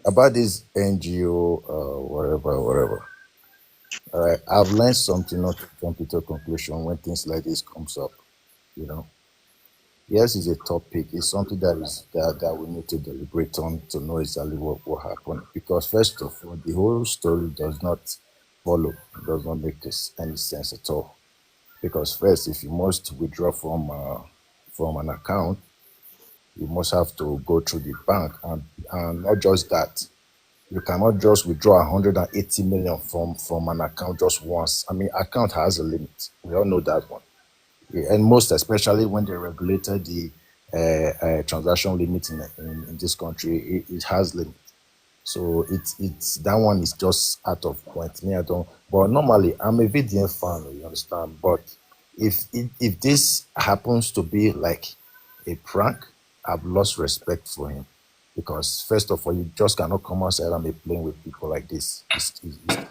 about this NGO, whatever. All right, I've learned something not to jump into a conclusion when things like this comes up. You know, yes, it's a topic. It's something that we need to deliberate on to know exactly what happened. Because first of all, the whole story does not follow. It does not make any sense at all. Because first, if you must withdraw from an account, you must have to go through the bank, and not just that. You cannot just withdraw 180 million from an account just once. I mean, account has a limit. We all know that one. And most especially when they regulated the transaction limit in this country, it has limit. So it's that one is just out of point. Me, I don't. But normally, I'm a VDM fan. You understand? But if this happens to be like a prank, I've lost respect for him, because first of all, you just cannot come outside and be playing with people like this. It's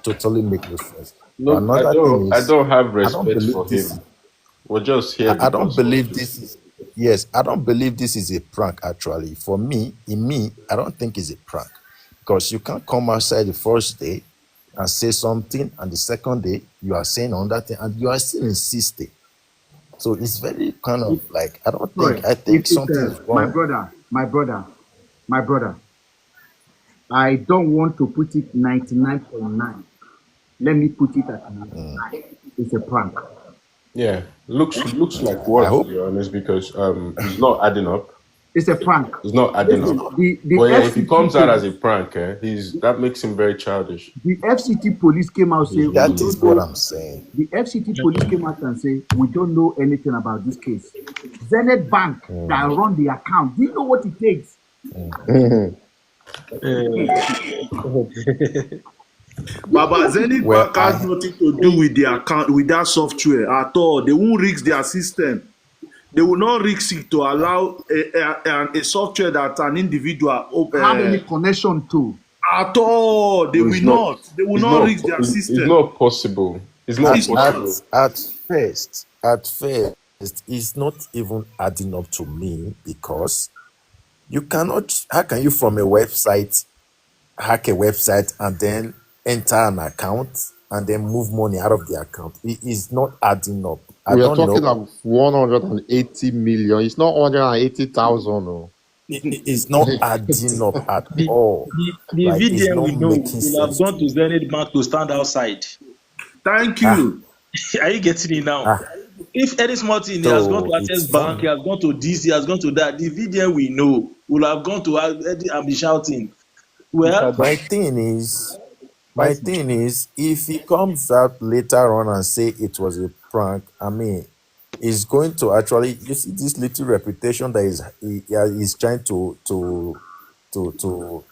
totally make no sense. No, I don't have respect for him. We're just here. I don't believe this is. Yes, I don't believe this is a prank. Actually, for me, I don't think it's a prank, because you can't come outside the first day and say something, and the second day you are saying another thing, and you are still insisting. So it's very kind of like I think something is wrong. My brother. I don't want to put it 99.9. Let me put it at 99. It's a prank. Yeah, looks like what, to be honest, because it's not adding up. It's a prank. It's not adding up. If it comes out as a prank, that makes him very childish. The FCT police came out saying that is what I'm saying. The FCT police came out and say we don't know anything about this case. Zenith Bank that run the account. Do you know what it takes? Baba, Zenith Bank has nothing to do with the account, with that software at all. They won't risk their system. They will not risk it to allow a software that an individual have any connection to. At all, they will not. They will not risk their system. It's not possible. It's not possible. At first, it's not even adding up to me, because you cannot. How can you from a website hack a website and then enter an account and then move money out of the account? It is not adding up. We are talking about 180 million. It's not 180,000. No. It's not adding up at all. The VDM we know will have gone to Zenith Bank to stand outside. Thank you. Are you getting it now? If any small thing, he has gone So to it's Access Bank, he funny. has gone to this, he has gone to that. The VDM we know will have gone to Eddie and be shouting. Well, My thing is, Spicy. if he comes out later on and say it was a prank, I mean, he's going to actually, you see this little reputation that he's trying to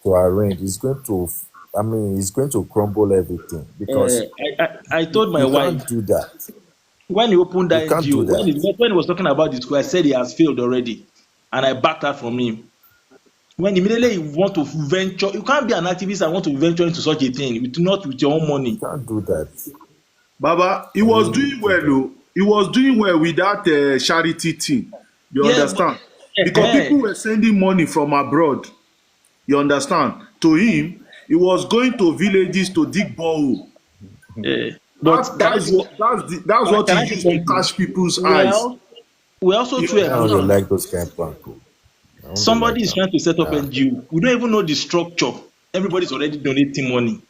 arrange. He's going to, I mean, he's going to crumble everything because I told my you wife can't do that. when he opened You that can't NGO, do that. when he was talking about the school, I said he has failed already, and I backed out from him. When immediately you want to venture, you can't be an activist and want to venture into such a thing not with your own You money. can't do that. Baba, he I was really doing do well, that. though. He was doing well with that charity thing. You Yeah, but understand? Because people were sending money from abroad. You understand? To him, he was going to villages to dig borehole. but That's what can he I say used to something? catch people's eyes. Well, we also You too I don't really understand? understand like those kind of prank. I don't really somebody like is them. trying to set up Yeah. NGO. We don't even know the structure. Everybody's already donating money.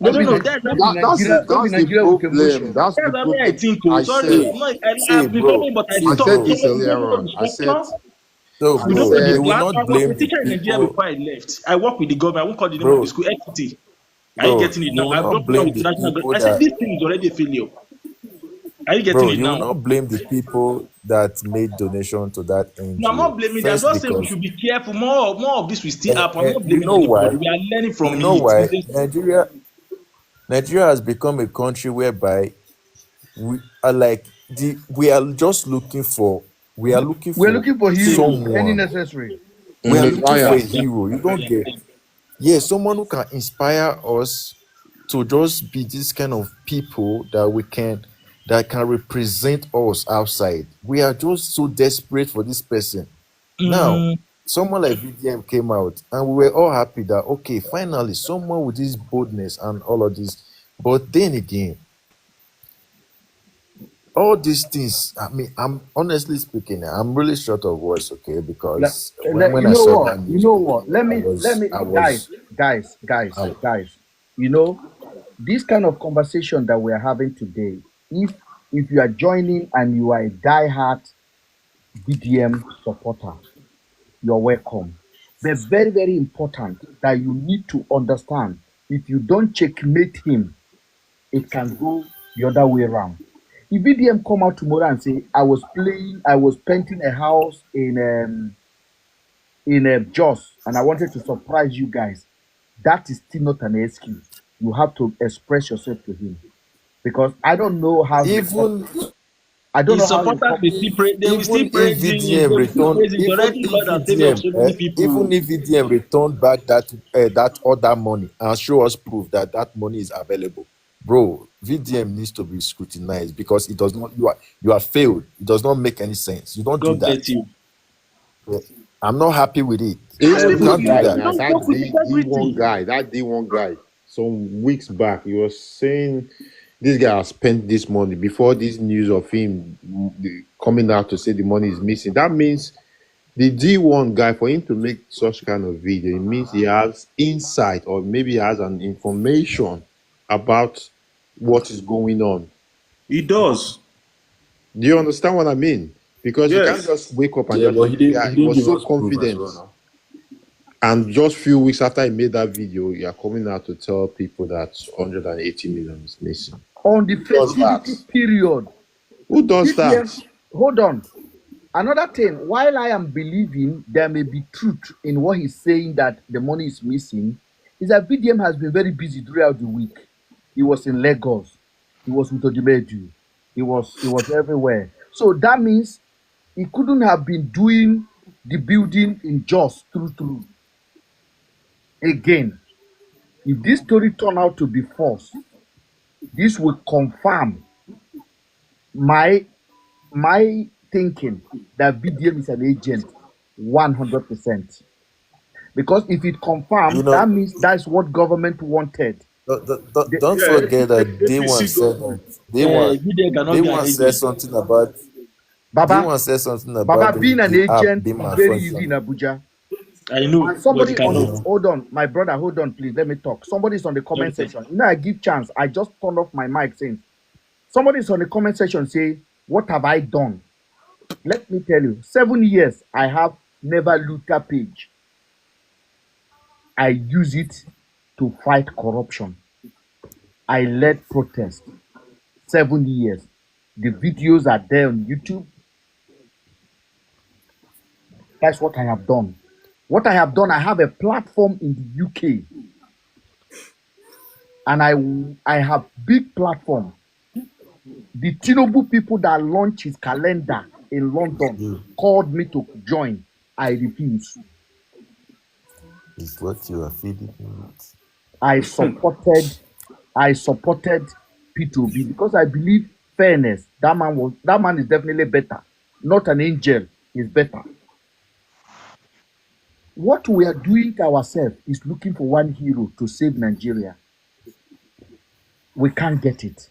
I No don't be know. Ni- no be Nigeria, no be That's the Nigeria with problem. emotion. That's the That's how I problem. think. Oh, I sorry, said, See, I'm not, see, I've been bro. following, but I See, I stopped. said bro. this We earlier don't know on. the I said, structure. So, I We don't bro, know the you said, will plan. not I was blame a the teacher in Nigeria people, before I left. I work with the government. I won't call the name of the bro. school. Equity. Are you Bro, getting it you now? will I've not dropped it off blame with the the national people government. I said that, this thing is already a failure. Are you getting bro, it you will now? not blame the people that made donation to that No, I'm NGO. not blaming them. I'm First, just saying we because should be careful. More of this will still happen. I'm not you blaming know why? anybody. We are learning You from know it. why? Nigeria has become a country whereby we are like we are just looking for We're looking for heroes, any someone. necessary. We are looking for Messiah. a hero. You don't get, yeah, someone who can inspire us to just be this kind of people that can represent us outside. We are just so desperate for this person. Now, Mm, someone like VDM came out, and we were all happy that okay, finally, someone with this boldness and all of this. But then again, all these things, I mean, I'm honestly speaking, I'm really short of words, okay, Like, because when you I know saw what? that You news, know what? Let me, I guys, was, guys, guys, I, guys. You know, this kind of conversation that we are having today. If you are joining and you are a diehard BDM supporter, you're welcome. But very, very important that you need to understand. If you don't checkmate him, it can go the other way around. If VDM come out tomorrow and say, I was painting a house in Jos, and I wanted to surprise you guys, that is still not an excuse. You have to express yourself to him because even I don't his know how you supporters come. will still pray. They will still even if praise him. They VDM will still return, praise him. He's already Lord and Savior of so many Even people. if VDM return back that other money and show us proof that that money is available, bro, VDM needs to be scrutinized because it does not. You are failed. It does not make any sense. You don't do God that. bless you. Yeah. I'm not happy with it. And You people can't do like that. you Now don't that work with D1 integrity. guy, that D1 guy, some weeks back, he was saying this guy has spent this money before this news of him coming out to say the money is missing. That means the D1 guy, for him to make such kind of video, it means he has insight or maybe he has an information about what is going on. He does. Do you understand what I mean? Because you can't Yes. just wake up and Yeah, just but say this guy, he he didn't was give so us proof as confident. well now. And just few weeks after he made that video, you are coming out to tell people that 180 million is missing. On the Who does that? festivity period, Who does VDM, that? hold on. Another thing, while I am believing there may be truth in what he's saying that the money is missing, is that VDM has been very busy throughout the week. He was in Lagos, he was with Odimedu, he was everywhere. So that means he couldn't have been doing the building in Jos through. Again, if this story turn out to be false, this will confirm my thinking that VDM is an agent 100%. Because if it You confirmed, that know, means that's what government wanted. The, don't Yeah, forget that day one APC said government. that day one Video day cannot be an one said agent. something about day Baba, one said something about Baba being an the app agent being is very easy malfunctioning. in Abuja. I know, And but he somebody on the cannot. Mhm. hold on, my brother, hold on, please. Let me talk. Somebody's on the comment Okay. section. You know, I give chance. I just turned off my mic Somebody's on the comment section say, what have I done? Let me tell you, 7 years I have never looter page. I use it to fight corruption. I led protest 7 years. The videos are there on YouTube. That's what I have done. What I have done, I have a platform in the UK, and I have big platform. The Tinubu people that launched his calendar in London called me to join. I refused. It's what you are feeding me with. I supported P2B because I believe fairness. That man is definitely better. Not an angel, is better. What we are doing to ourselves is looking for one hero to save Nigeria. We can't get it.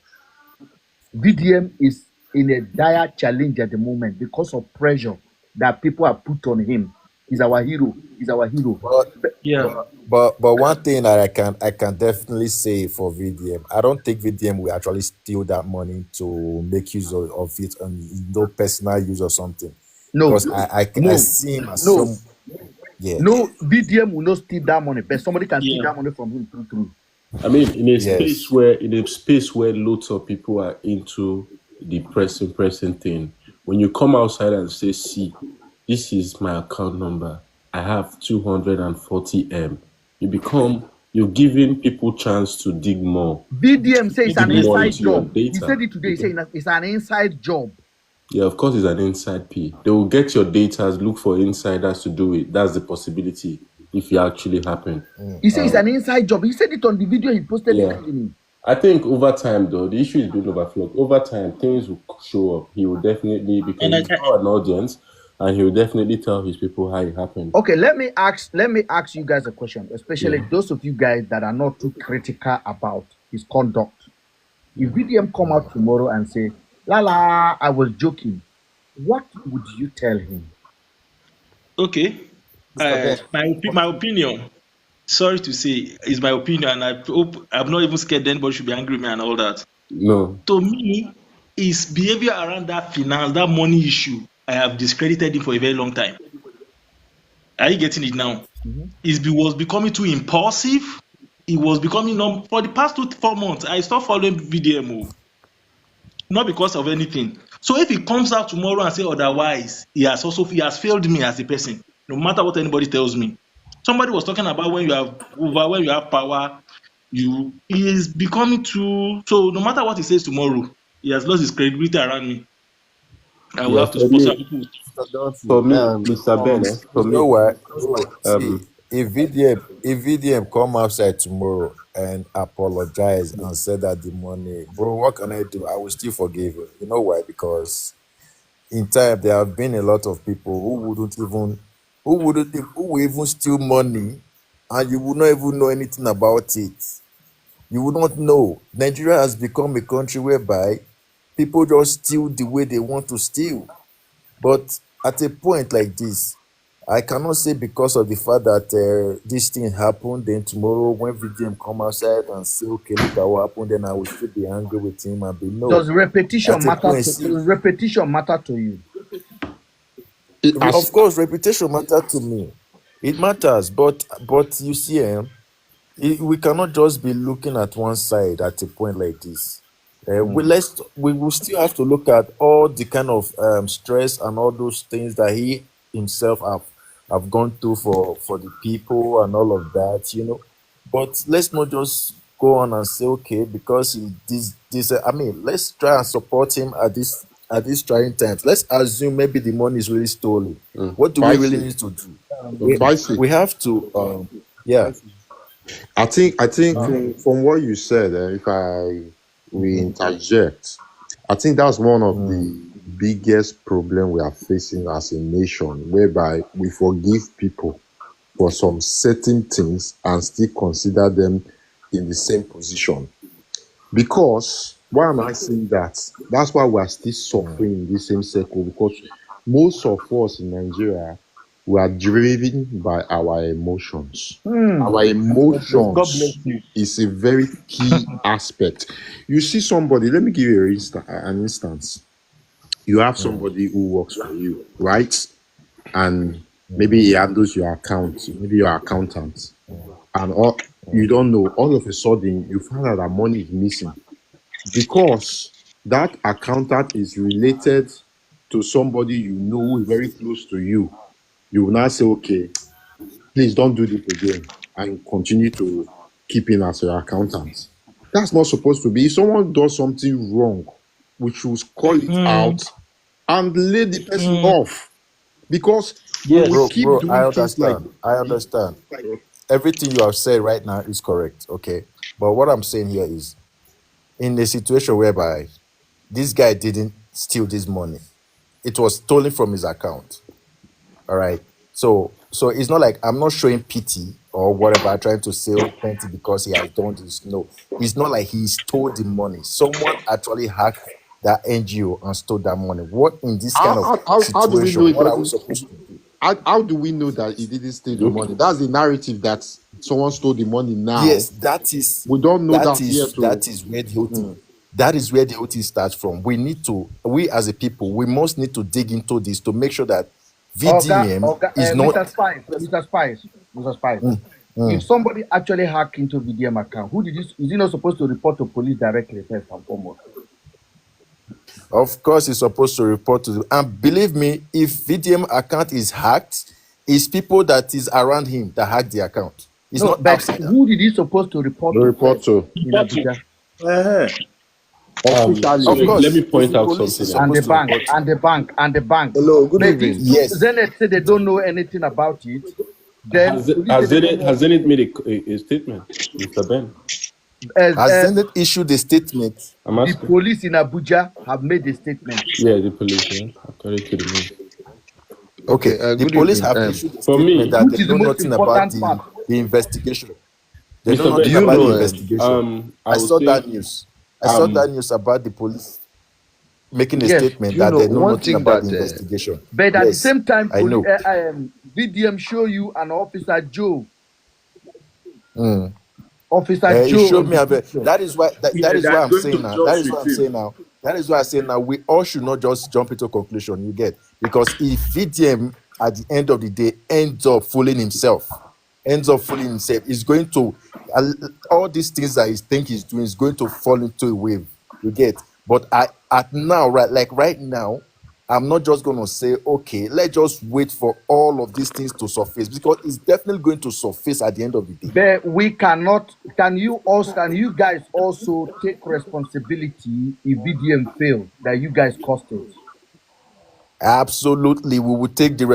VDM is in a dire challenge at the moment because of pressure that people have put on him. He's our hero. He's our hero. But one thing that I can definitely say for VDM, I don't think VDM will actually steal that money to make use of it on no personal use or something. No, because I see him as no, some. Yeah. No, VDM will not steal that money, but somebody can steal that money from him through. I mean, in a space where lots of people are into the pressing thing, when you come outside and say, "See, this is my account number. I have 240M," you're giving people chance to dig more. VDM says it's an inside job. He said it today. He said it's an inside job. Yeah, of course, it's an inside P. They will get your data, look for insiders to do it. That's the possibility if it actually happen. He says it's an inside job. He said it on the video he posted this evening. I think over time, though, the issue is being overflowed. Over time, things will show up. He will definitely, because he's got an audience, and he will definitely tell his people how it happened. Okay, let me ask you guys a question, especially those of you guys that are not too critical about his conduct. If VDM come out tomorrow and say, "Lala, I was joking," what would you tell him? Okay, my opinion. Sorry to say, is my opinion, and I hope I'm not even scared anybody should be angry with me and all that. No. To me, his behavior around that finance, that money issue, I have discredited him for a very long time. Are you getting it now? He was becoming too impulsive. He was becoming for the past 2-4 months. I stopped following VDM, not because of anything. So if he comes out tomorrow and say otherwise, he has failed me as a person. No matter what anybody tells me. Somebody was talking about when you have power, he is becoming too. So no matter what he says tomorrow, he has lost his credibility around me. I will have to support some people. For me, Mr. Ben, for me, you know what? See, if VDM come outside tomorrow and apologize and say that the money, bro, what can I do? I will still forgive him. You know why? Because in time there have been a lot of people who will even steal money, and you would not even know anything about it. You would not know. Nigeria has become a country whereby people just steal the way they want to steal. But at a point like this, I cannot say because of the fact that this thing happened, then tomorrow when VDM come outside and say, "Okay, look at what happened," then I will still be angry with him and be no. Does repetition matter to you? Of course, reputation matters to me. It matters, but you see, we cannot just be looking at one side at a point like this. We will still have to look at all the kind of stress and all those things that he himself have gone through for the people and all of that, you know. But let's not just go on and say, okay, because let's try and support him at these trying times. Let's assume maybe the money is really stolen. What do we really need to do? We have to I think from what you said, if I interject, I think that's one of the biggest problem we are facing as a nation, whereby we forgive people for some certain things and still consider them in the same position. Because why am I saying that? That's why we are still suffering in the same circle, because most of us in Nigeria We are driven by our emotions. Hmm. Our God bless emotions you. is a very key aspect. You see somebody, let me give you an instance. You have somebody who works for you, right? And maybe he handles your account, maybe your accountant, and all you don't know, all of a sudden you find out that money is missing because that accountant is related to somebody you know who is very close to you. You will now say, okay, please don't do this again, and continue to keep him as your accountant. That's not supposed to be. If someone does something wrong, we should call it Mm, out and lay the person mm, off, because when we Yes. keep I doing things like understand. I understand. Everything you have said right now is correct. Okay. But what I'm saying here is in a situation whereby this guy didn't steal this money, it was stolen from his account. All right. So it's not like I'm not showing pity or whatever, trying to say oh, plenty because he has done this. No, it's not like he stole the money. Someone actually hacked that NGO and stole that money. What in this kind of how do we know situation? it What are we doesn't? supposed to do? How do we know that he didn't steal the money? That's the narrative that someone stole the money now. Yes, that is We don't know that that yet. is that is where the whole thing that is where the whole thing starts from. We as a people, we must need to dig into this to make sure that VDM is not. Mr. Spice, Mr. Spice, Mr. Spice. Mm, If mm. somebody actually hack into VDM account, who did this? Is he not supposed to report to police directly first and foremost? Of course, he's supposed to report to and believe me, if VDM account is hacked, it's people that is around him that hacked the account. It's No, not but outsider. who did he supposed to report the to report first to in Abuja? Of officially. Sorry, let course, me it's point the out police something. is And the supposed to bank, report to. and the bank, and the bank. Hello, good But if evening. Yes. Zenith say they don't know anything about it, then police say they don't know Has Zenith anything. made a statement, Mr. Ben? As Has Zenith issued a statement? I'm the asking. police in Abuja have made a statement. Yeah, the police, yeah, according to the news. Okay, Okay, the good police evening. have issued a For statement me, that Which they is the know most nothing about important the part? investigation. They know Mr. Do Ben, nothing you for about the know? me, investigation. I I would saw say, that news. I saw that um, news about the police making a Yes, statement Do you that know they know one nothing thing about the that? investigation. but at the Yes, same time, I know. VDM show you an Mm. Officer He Joe showed on me the a very, picture. that Yeah, is why that's I'm going saying to now. That just is why with I'm him. saying now. That is why I say now we all should not just jump into conclusion. You get, because if VDM at the end of the day ends up fooling himself, is going to all these things that he think he's doing is going to fall into a wave. You get, but I at now right now. I'm not just going to say, okay, let's just wait for all of these things to surface because it's definitely going to surface at the end of the day. But we cannot. Can you guys also take responsibility if VDM fail that you guys caused it? Absolutely, we will take the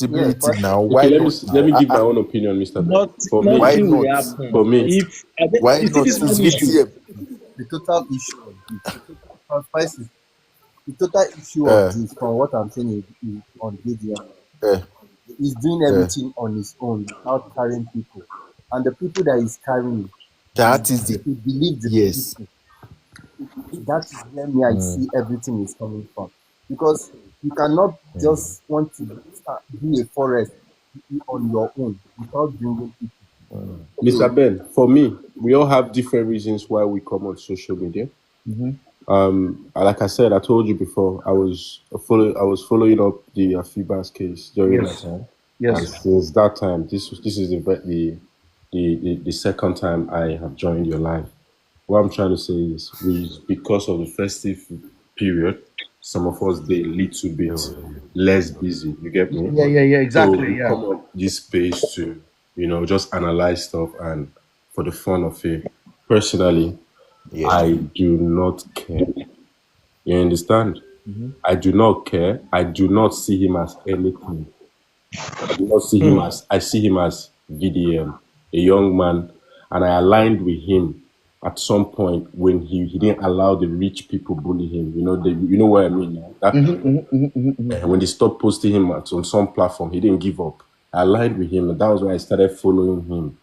Yes, responsibility now. okay, Why not let now? me give my own opinion, Mr. Ben. For me, Why nothing will not? happen. for me, If Why you see not? this Since money issue, VDM, The total issue of this, spices, the total issue of uh, this, from what I'm saying, is on VDM. uh, He's doing uh, everything on his own without carrying people. And the people that he's carrying is that is he the believes the yes. people. That is where me I Mm, see everything is coming from. Because you cannot mm, just want to be a forest on your own without bringing people. mm. Mr. So Ben, for me, we all have different reasons why we come on social media. Mhm. Like I said, I told you before, I was following up the Afibas case during that Yes, time, and yes. since that time, this is the second time I have joined your live. What I'm trying to say is, because of the festive period, some of us they a little bit less busy. You get me? Yeah, So exactly, we yeah. come on this space to just analyze stuff and for the fun of it. Personally, Yeah. I do not care. You understand? Mhm. I do not care. I do not see him as anything. I do not see him as I see him as VDM, a young man, and I aligned with him at some point when he didn't allow the rich people bully him. You know what I mean. That Mhm, period mhm, mhm, mhm, mhm. when they stopped posting him on some platform, he didn't give up. I aligned with him, and that was when I started following him.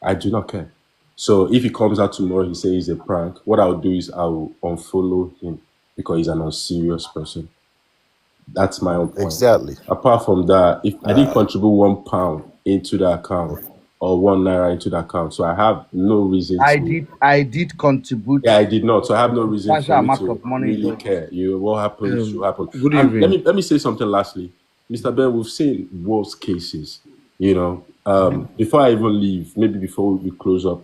I do not care. So if he comes out tomorrow, he says he's a prank. What I'll do is I'll unfollow him because he's an unserious person. That's my own point. Exactly. Apart from that, if I didn't contribute £1 into the account or £1 into the account, so I have no reason to. I did contribute Yeah, I did not. So I have a no reason substantial for me amount to of money really into care. What happens should happen. Good And let evening. me say something lastly, Mr. Ben. We've seen worst cases. Before I even leave, maybe before we close up,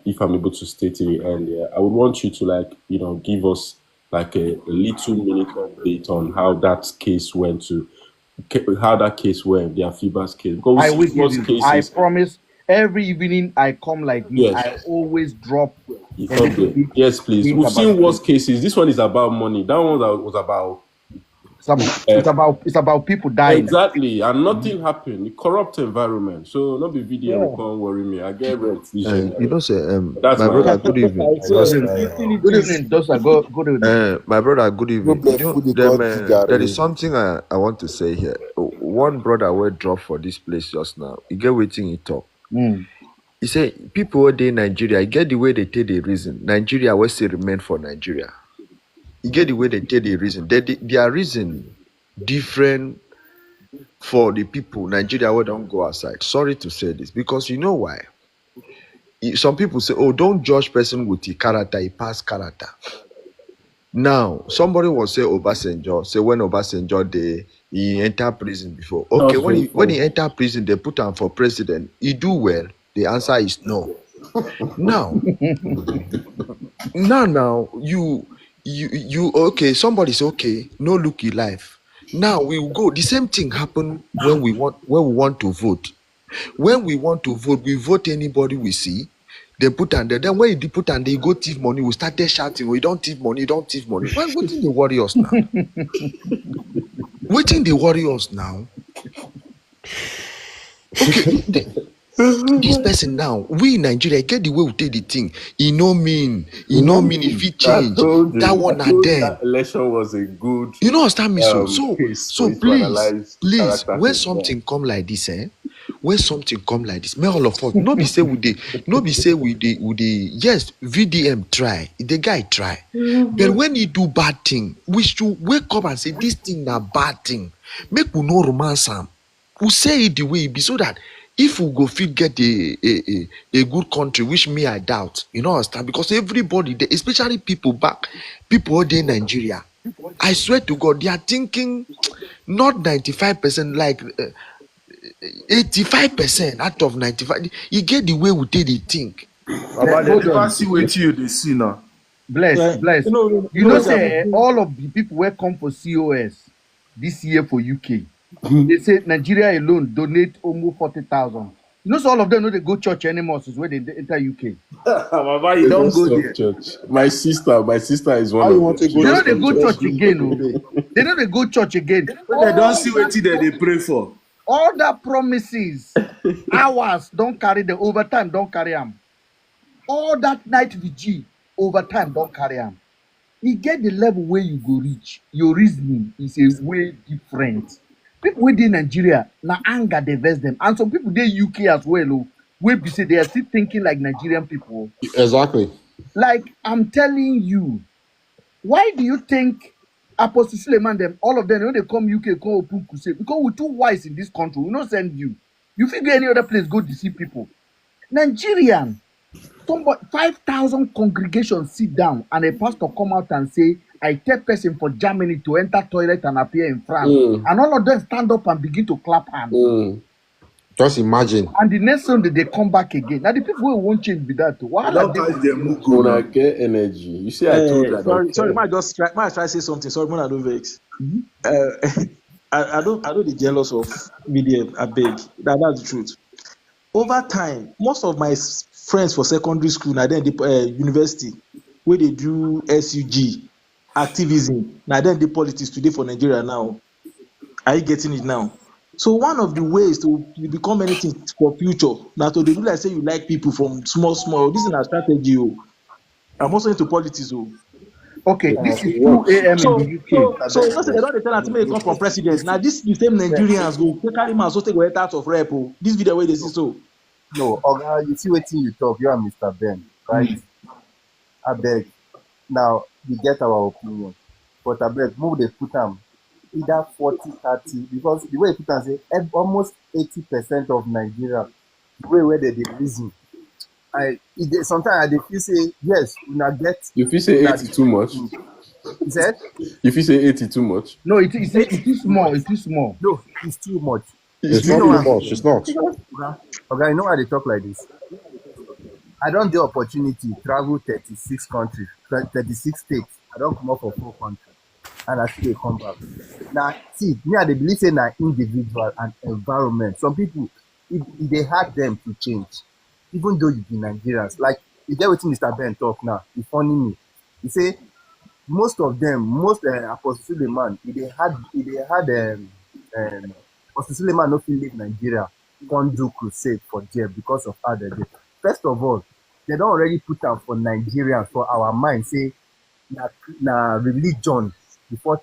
if I'm able to stay till the end, I would want you to give us like a little minute update on how that case went the Afiba's case, because I we will see give most you. I cases. promise. Every evening I come like this, Yes. I always drop a little Update. bit Yes, please. hint We've about the seen case. worst cases. This one is about money. That one was about It's about people dying. exactly, and nothing happened. The corrupt environment. So not be VDM Yeah. will come worry me. I get rent vision. You know, say, That's my my brother, own. good evening. I just Good evening, Dosa. Good evening. My brother, good No evening. be You know, fully got there is Gary. something I want to say here. One brother will drop for this place just now. You get waiting he talk. He say people who dey in Nigeria, you get the way they take the reason. Nigeria will still remain for Nigeria. You get the way they take the reason. Their reason different for the people Nigeria will don't go outside. Sorry to say this, because you know why? Some people say, oh, don't judge person with the character, he pass character. Now, somebody will say Obasanjo, say when Obasanjo he enter prison before. Okay, That's very when he funny. enter prison, they put him for president. He do well. The answer is no. Now, now you okay, somebody say okay, no look in life. Now we will go. The same thing happen when we want to vote. When we want to vote, we vote anybody we see. They put under. Then when you put under, you go thief money. We started shouting, "We don't thief money, don't thief money." Why waiting the warriors now? Waiting the warriors now. Okay, this person now, we in Nigeria get the way we take the thing. He no mean if it I change. told That you. I one are told you them. that election was a good You know understand me so case for you to please analyze character when things. Yeah. something come like this, when something come like this, may all of us no be say we dey yes, VDM try, the guy try, but when he do bad thing, we should wake up and say this thing na bad thing, make we no romance am, we say it the way e be, so that if we go fit get a good country, which me I doubt, you know understand, because everybody dey, especially people wey dey Nigeria, I swear to God, they are thinking not 95%, like 85% out of 95. You get the way we take the think. Baba, they Hold never on. see what they see now. Bless. You You know know, what I'm say all of the people who come for COS this year for UK, they say Nigeria alone donate almost 40,000. You know, so all of them know they go church anymore since when they enter UK. Baba, you They don't don't go stop there. church. My sister is one How you of want them. to She go They don't know they stop go church. church again. Oh. They know they go church again. But they don't see what they pray for. All that promises, hours don't carry the overtime, don't carry them. All that night vigil, overtime don't carry them. You get the level where you go reach. Your reasoning is a way different. People within Nigeria, na anger they vex them. And some people they UK as well, oh, wey be say they are still thinking like Nigerian people. Exactly. Like I'm telling you, why do you think Apostle Suleiman them, all of them, when they come UK, come open crusade? Because we're too wise in this country. We not send you. You figure any other place, go deceive people. Nigerian, somebody 5,000 congregations sit down and a pastor come out and say, I tell person for Germany to enter toilet and appear in France. And all of them stand up and begin to clap hands. Just imagine. And the next Sunday they come back again. Now the people who won't change with that. They don't catch them mugu When I now. get energy, you see, I told you I don't sorry, care. might try to say something. Sorry, man, I don't vex. I don't be jealous of VDM. I beg. That's the truth. Over time, most of my friends for secondary school, now then the university, where they do SUG activism, now then the politics today for Nigeria now. Are you getting it now? So one of the ways to become anything for future, now to do like say you like people from small. This is a strategy. Oh. I'm also into politics. Oh. Okay, this is It 2 works. a.m. in So, the UK. let's say they don't tell us to come from president. Now this the same Nigerians go they carry man so take away out of rep. Oh. This video where they see so. No, Oga, you see what you talk, you and Mr. Ben, right? I beg. Now, you get our opinion. But I beg, move they put them either 40-30, because the way you put it, say almost 80% of Nigeria, the way where they reason. Sometimes I dey feel say yes, una get If you say una 80 too much, he said if you say 80 too much, No, it he is say it is too small. much. It is small. No, it's too much. It's Do you not know too what I'm much. It's saying? not. Okay, you know why they talk like this? I don't get opportunity travel 36 countries, 36 states. I don't come up for 4 countries, and I still dey come back. Now, see, me I dey believe say na individual and environment. Some people, it dey hard them to change, even though you be Nigerians. Like you get wetin Mr. Ben talk now. E funny me. He say most of them, most Apostle Suleiman, e dey hard Apostle Suleiman no fit leave Nigeria, come do crusade for there because of how they dey. First of all, they don already put am for Nigerians for our mind say na religion before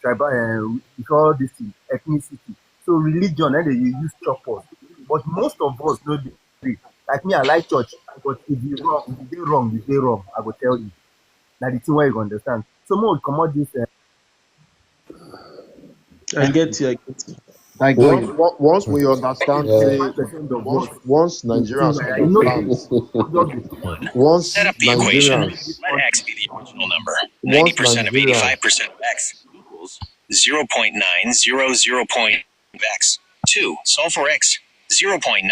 tribal before this thing, ethnicity. So religion dey use chop us. But most of us no dey agree. Like me, I like church, but if you dey wrong, you dey wrong. I go tell you. Na the thing wey you go understand. So make we comot this. I get you. I get you. I got Once, you. once we understand, say 85% of once us once dey think Nigerians like that. You know, understand, just dey once Set up the equation. Nigerians, Let x be the original number. once 90% of Nigerians, 85% of x equals 0.900 x. 2. Solve for x. 0.9,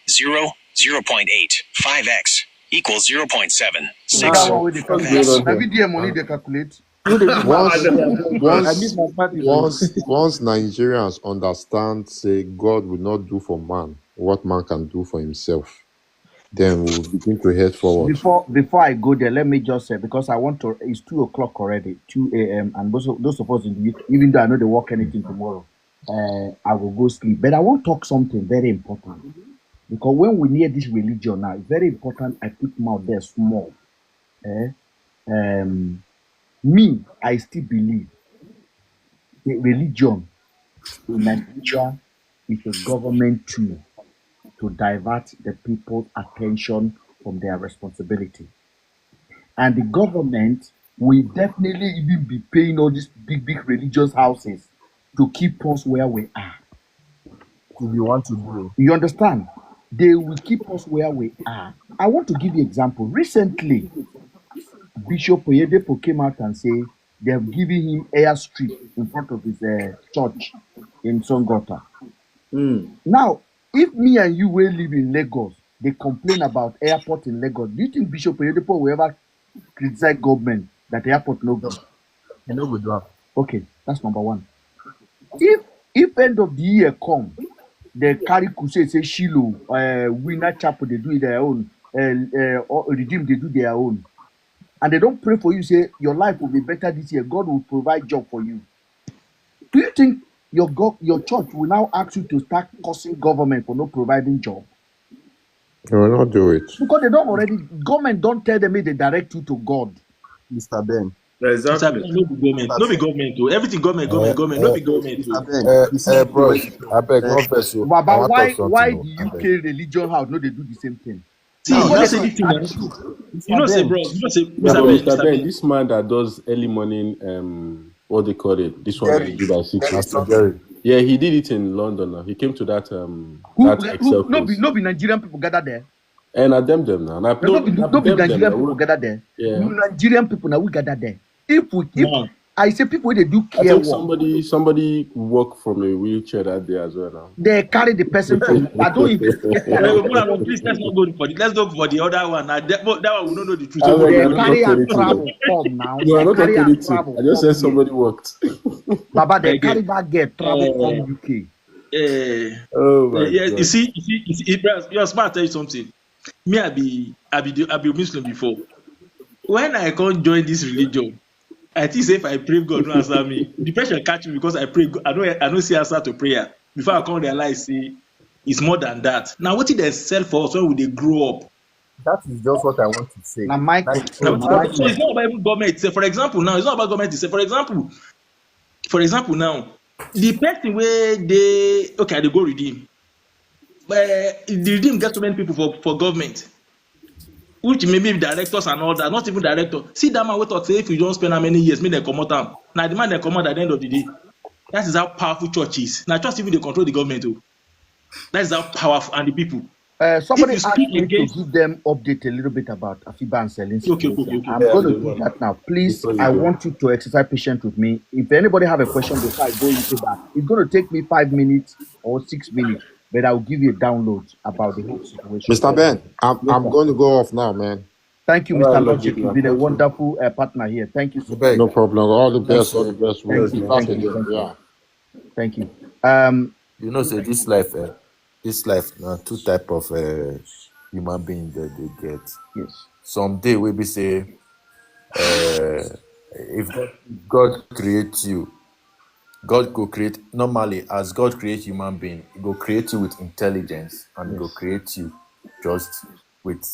0.8, 5x equals 0.7, That 6. one with the what's going calculate. on Now here? VDM money they calculate. You dey do math once today, abeg. I miss once mathematics. once Nigerians understand, say God will not do for man what man can do for himself, then we will begin to head forward. Before I go there, let me just say, because I want to. It's 2 o'clock already, 2 a.m. And those of us in the UK, even though I know they work anything tomorrow, I will go sleep. But I want to talk something very important, because when we near this religion now, it's very important. I put mouth there small. Me, I still believe the religion in Nigeria is a government tool to divert the people's attention from their responsibility. And the government will definitely even be paying all these big religious houses to keep us where we are. if you want to do. You understand? They will keep us where we are. I want to give you an example. Recently, Bishop Oyedepo came out and say they have given him airstrip in front of his church in Songota. Now, if me and you will live in Lagos, they complain about airport in Lagos. Do you think Bishop Oyedepo will ever criticize government that the airport no good? You know, we do have. Okay, that's number one. If end of the year come, they carry crusade say Shiloh, Winner Chapel they do their own, Redeem they do their own, and they don't pray for you. Say your life will be better this year. God will provide job for you. Do you think your church will now ask you to start cursing government for not providing job? They will not do it. Because they don't already, government don't tell them, they direct you to God. Mr. Ben. Exactly. No be government. No be government. Oh. Everything government. No be government. Mr. Oh. Ben, you see the way bros, you I beg talk. no vex you. But I want why talk something. the I UK beg. religion house no they do the same thing? See, Now, you know, that's say not this thing. true. You know, Mr. say, Ben. bro. You know, say, Yeah, but Mr. Mr. Ben, Ben. this man that does early morning, what they call it, this one that you do by 6 Pastor a.m. Jerry. Yeah, he did it in London now. He came to that that Excel No course. be Nigerian people gather there. And I them now. No be Nigerian people gather there. Yeah. Nigerian people now we gather there. If No. I say people wey dey do I care think work, somebody walked from a wheelchair that day as well now. they carry the person from. I don't investigate their life. Please, let's not go for the. Let's go for the other one. Now, that one we don't know the truth. I beg, I They don't carry talk and anything. travel come now. No, I They don't talk carry and anything. travel I just come said somebody here. walked. Baba, they Again. carry that girl travel come UK. Oh my Yes, god. you see, you're smart. Tell you something. Me, I be Muslim before. When I can't join this religion, I think say if I pray, God don't answer me. Depression catch me because I pray. I don't see answer to prayer. Before I can't realize, say it's more than that. Now, what did they sell for us when they grow up? That is just what I want to say. Now my Like, control. So it's not about even government itself. For example, now it's not about government itself. For example, now the person where they go redeem, but the redeem get so many people for government, which maybe directors and all that, not even director. See that man we talk say if you don't spend how many years, make them come out. Now the man they come out at the end of the day. That is how powerful church is. Now, just even they control the government. Oh. That is how powerful and the people. Somebody If you asked speak me to against, give them update a little bit about Afiba and Selin okay. situation. I'm going to do that now. Please, I want you to exercise patience with me. If anybody have a question before I go into that, it's going to take me 5 minutes or 6 minutes, but I'll give you a download about the whole situation. Mr. Ben, Yes, I'm sir. going to go off now, man. Thank you, Mr. Logic. You've been a wonderful partner here. Thank you so much. No problem. All the best. All the best. We'll Thank be you. back Thank you. again. Thank you. Yeah. Thank you. You know, say this life now two type of human being that they get. Yes. Someday we be say, if God creates you, God go create normally as God create human being, He go create you with intelligence and He go create you just with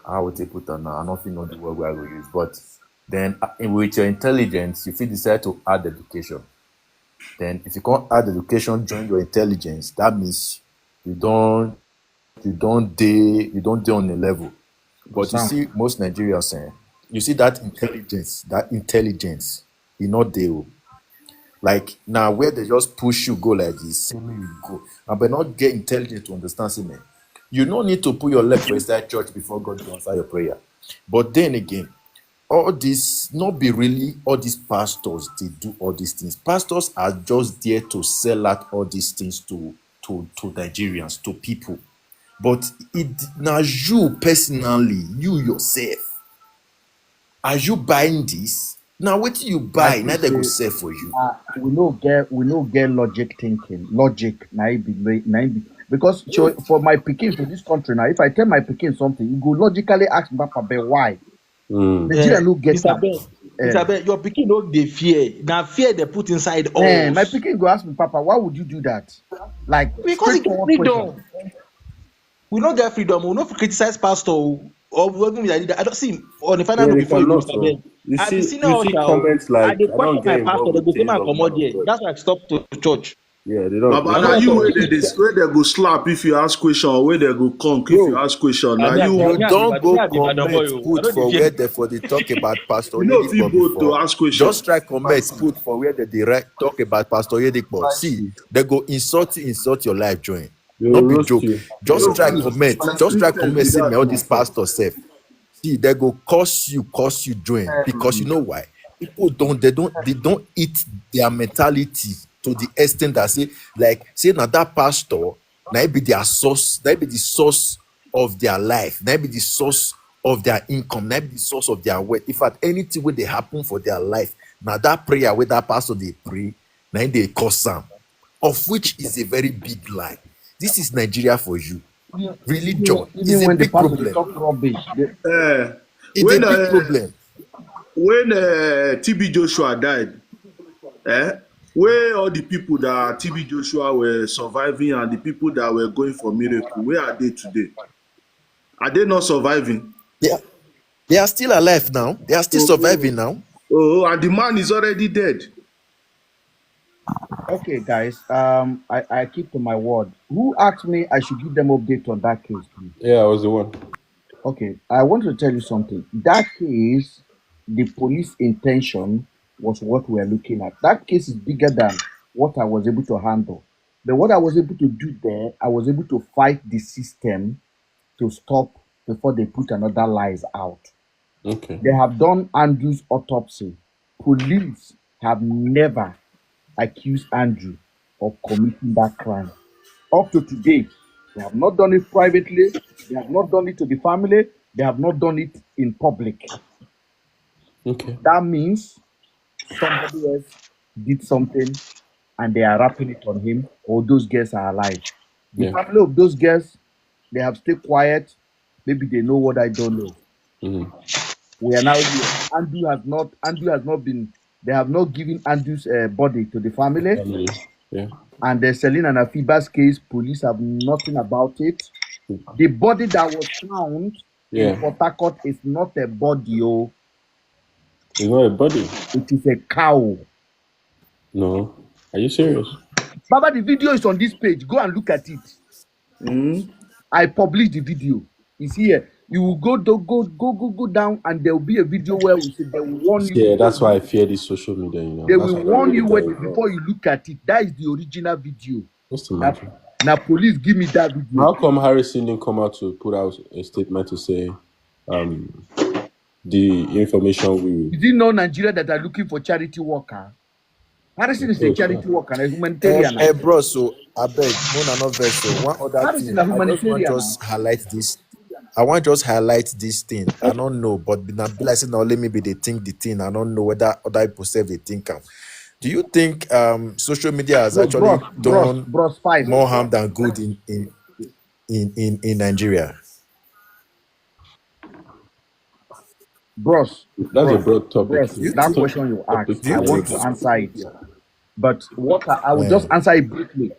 how would they put on now? I don't think know the word I will use, but then with your intelligence, if you decide to add education, then if you can't add education join your intelligence, that means you don't day on a level. But you see, most Nigerians you see that intelligence, you not there. Like now where they just push you go like this, say me you go. And but not get intelligent to understand, say man, you don't need to put your leg for inside church before God will answer your prayer. But then again, all this not be really all these pastors they do all these things. Pastors are just there to sell out all these things to Nigerians, to people. But it now you personally, you yourself, are you buying this? Now what you I buy, now think they go sell for you. we no get logic thinking. Logic na it be because for my pikin for this country now, if I tell my pikin something, you go logically ask Papa, but why? Nigeria no get Mr. Ben, Mr. Ben, your pikin no dey fear. Now fear they put inside us. My pikin go ask me, Papa, why would you do that? Like Because it get straightforward freedom. question. We don't get freedom. We don't criticize pastor or we even be like I don't see on the final Yeah, note they before you go, cannot. Mr. So Ben. you I be see, senior you see usher. comments I like, dey "I question don't my get pastor. involved They with go say things my of man comot of there. God." That's why I stopped to church. Yeah, they don't. Baba, They now don't you talk. where they go slap if you ask question, or where they go come if you Bro, ask question. Now Me, I you be you want, don't go Ibadan boy. comment I put don't dey for fear. where they for the talk about Pastor you know if you Yedikpo both to before. ask question. Just try comment put for where they right talk about Pastor Yedikpo. See, they go insult your life, join. They Not will be roast joke. you. Just try No, comment. like Just try Christians comment. be Say me that all now. these pastors self. See, they go curse you, join. Because you know why? People they don't eat their mentality to the extent that say now that pastor, now it be their source, that be the source of their life, that be the source of their income, that be the source of their wealth. If at anything where they happen for their life, now that prayer where that pastor they pray, now they cause them, of which is a very big lie. This is Nigeria for you. Religion is Even a when the big pastor they problem. talk rubbish, It's a big problem. When TB Joshua died, where all the people that TB Joshua were surviving and the people that were going for miracle, where are they today? Are they not surviving? They are still alive now. They are still surviving now. And the man is already dead. Okay, guys. I keep to my word. Who asked me I should give them update on that case, please? Yeah, I was the one. Okay, I want to tell you something. That case, the police intention was what we are looking at. That case is bigger than what I was able to handle. But what I was able to do there, I was able to fight the system to stop before they put another lies out. Okay. They have done Andrew's autopsy. Police have never accused Andrew of committing that crime. Up to today, they have not done it privately. They have not done it to the family. They have not done it in public. Okay. That means somebody else did something and they are wrapping it on him, or those girls are alive. The Yeah. family of those girls, they have stayed quiet. Maybe they know what I don't know. We are now here. Andrew has not been, they have not given Andrew's body to the family. Yeah. And the Selena and Afiba's case, police have nothing about it. The body that was found in Port Harcourt is not a body, oh. It's not a body. It is a cow. No. Are you serious? Baba, the video is on this page. Go and look at it. I published the video. It's here. You will go down, and there will be a video where we say they will warn you Yeah, before that's you why I look. fear this social media. You know, They that's will why I don't warn really you get involved. before you look at it. That is the original video. Just imagine. Now, police give me that video. How come Harrison didn't come out to put out a statement to say the information we? You didn't know Nigeria that are looking for charity worker. Harrison is a Oh, charity sure. worker, a humanitarian. Bro, so I beg, Mona not vex. So one other Harrison thing, is a I just want humanitarian. just highlight this. I want just highlight this thing. I don't know, but be like say now let me be they think the thing. I don't know whether other people say they think am. Do you think social media has No, actually done bros 5. more harm than good in Nigeria? Bros, That's a broad topic. that question you asked, I want to answer it. But I will just answer it briefly.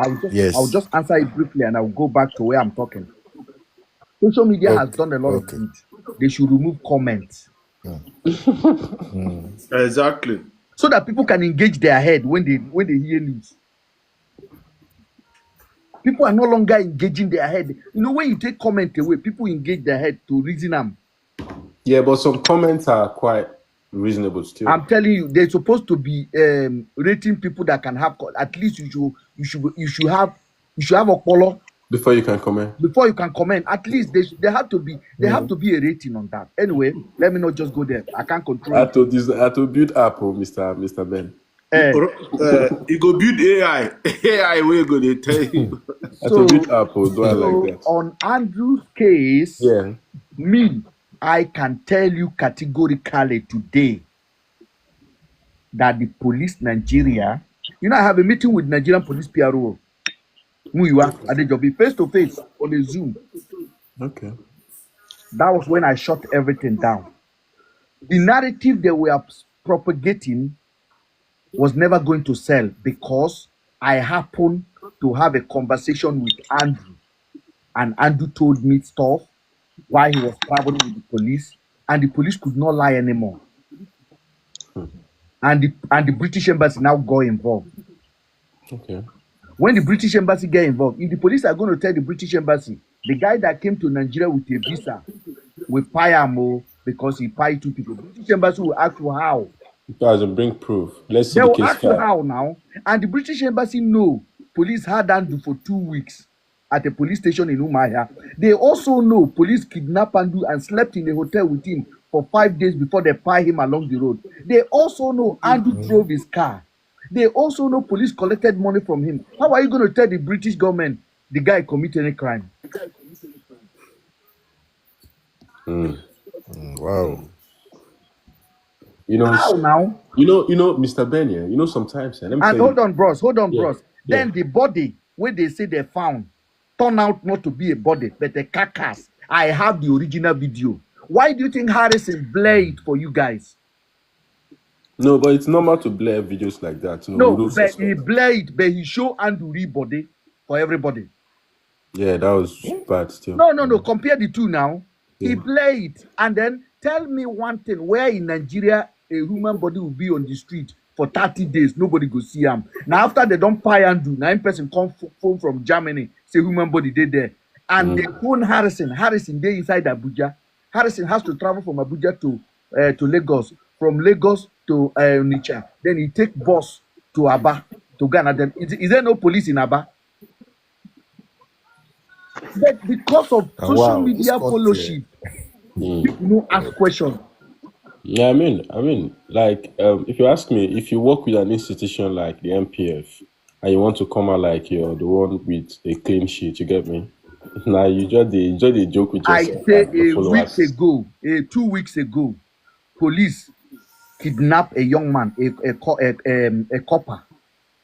I will just answer it briefly, and I will go back to where I'm talking. Social media has done a lot of good. They should remove comments. Exactly. So that people can engage their head when they hear news. People are no longer engaging their head. You know, when you take comment away, people engage their head to reason them. Yeah, but some comments are quite reasonable still. I'm telling you, they're supposed to be rating people that can have. At least you should have a color before you can comment. Before you can comment, at least they have to be a rating on that. Anyway, let me not just go there. I can't control. I had to build Apple, Mr. Ben. You go build AI. AI will go they tell you. So build Apple, do I like that? On Andrew's case, I can tell you categorically today that the police Nigeria, I have a meeting with Nigerian police PRO. Muyiwa Adejobi, face to face on a Zoom. Okay. That was when I shut everything down. The narrative they were propagating was never going to sell because I happened to have a conversation with Andrew, and Andrew told me stuff while he was traveling with the police, and the police could not lie anymore. And the British embassy now got involved. Okay. When the British embassy get involved, if the police are going to tell the British embassy, the guy that came to Nigeria with a visa will pay him because he paid 2 people. The British embassy will ask you how. It doesn't bring proof. Let's see they the will case ask you how now. And the British embassy know police had Andrew for 2 weeks at a police station in Umuahia. They also know police kidnapped Andrew and slept in a hotel with him for 5 days before they pie him along the road. They also know Andrew drove his car. They also know police collected money from him. How are you going to tell the British government the guy committed any crime? Wow. How now? Mr. Ben, sometimes. And hold on, bros. Then the body, when they say they found, turned out not to be a body, but a carcass. I have the original video. Why do you think Harrison blare it for you guys? No, but it's normal to blare videos like that. No, but he blare it, but he show Andrew body for everybody. Yeah, that was bad still. No. Compare the two now. Yeah. He blare it, and then tell me one thing: where in Nigeria a human body will be on the street for 30 days, nobody go see him. Now after they don't pay Andrew, 9 person come phone from Germany, say human body they there, and they phone Harrison. Harrison they inside Abuja. Harrison has to travel from Abuja to Lagos, from Lagos to Onitsha. Then he take bus to Aba to Ghana. Then is there no police in Aba? But because of social media followership, people ask questions. Yeah, I mean, like, if you ask me, if you work with an institution like the MPF and you want to come out like you're the one with a clean sheet, you get me? Now you just a joke with yourself. I say 2 weeks ago, police kidnapped a young man, a copper,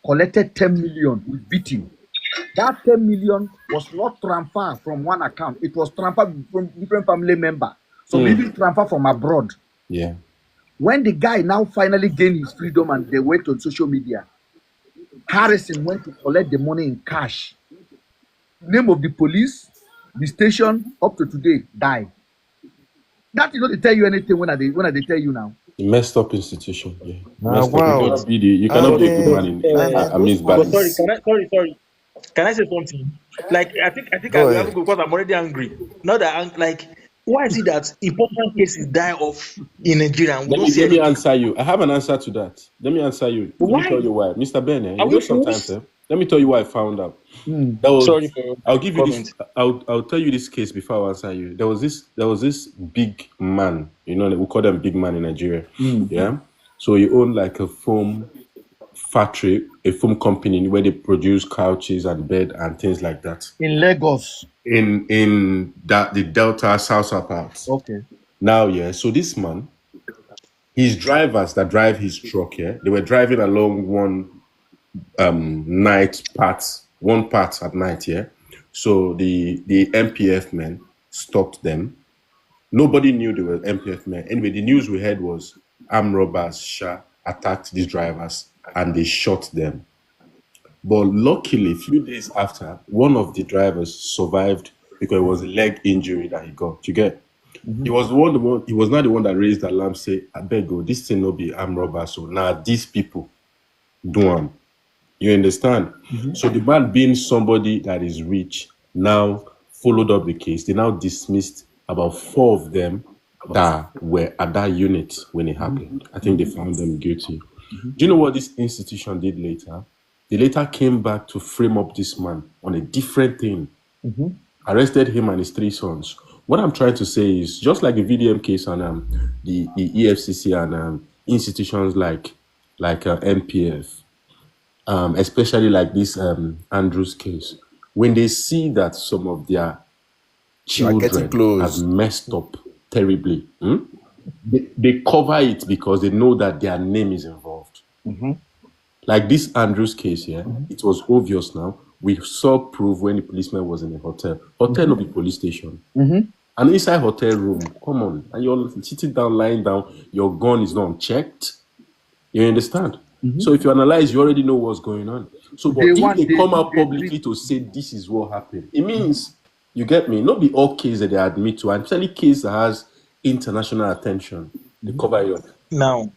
collected 10 million with beating. That 10 million was not transferred from one account. It was transferred from different family members. So even transfer from abroad. Yeah. When the guy now finally gained his freedom and they went on social media, Harrison went to collect the money in cash. Name of the police, the station, up to today, died. That is not to tell you anything when they tell you now. Messed up institution. Yeah. Wow. You cannot be a good man in amidst badness. Sorry. Can I say something? Like I think I Go will have to ahead. go because I'm already angry. Not that like why is it that important cases die off in Nigeria and we Let don't me see let me anything? answer you. I have an answer to that. Let me answer you. Let me Why? tell you why, Mr. Ben. Are You know we sometimes. fools? Let me tell you what I found out. That Sorry was. for your I'll give you this. comment. I'll tell you this case before I answer you. There was this big man. You know we call them big man in Nigeria. Yeah. So he owned like a foam factory, a foam company where they produce couches and bed and things like that. In Lagos. In that the Delta South parts. Okay. Now, yeah. So this man, his drivers that drive his truck, yeah, they were driving along one part at night, yeah. So the MPF men stopped them. Nobody knew they were MPF men. Anyway, the news we heard was armed robbers attacked these drivers and they shot them. But luckily, a few days after, one of the drivers survived because it was a leg injury that he got. You get? He was he was not the one that raised the alarm, say, I beg you, this thing no be armed robber. So now these people do them. You understand? So the man being somebody that is rich now followed up the case. They now dismissed about 4 of them that were at that unit when it happened. I think they found them guilty. Do you know what this institution did later? They later came back to frame up this man on a different thing, arrested him and his 3 sons. What I'm trying to say is just like the VDM case and the EFCC and institutions like NPF, especially like this Andrews case, when they see that some of their You are getting children have close. messed up terribly, they cover it because they know that their name is involved. Like this Andrews case here, it was obvious now. We saw proof when the policeman was in a hotel. Hotel, no be police station. And inside hotel room, come on, and you're sitting down, lying down, your gun is not checked. You understand? So if you analyze, you already know what's going on. So, but They if want they they come do out they treat. publicly to say this is what happened, it means you get me. Not be all cases that they admit to, and especially case that has international attention. They cover it up. Now,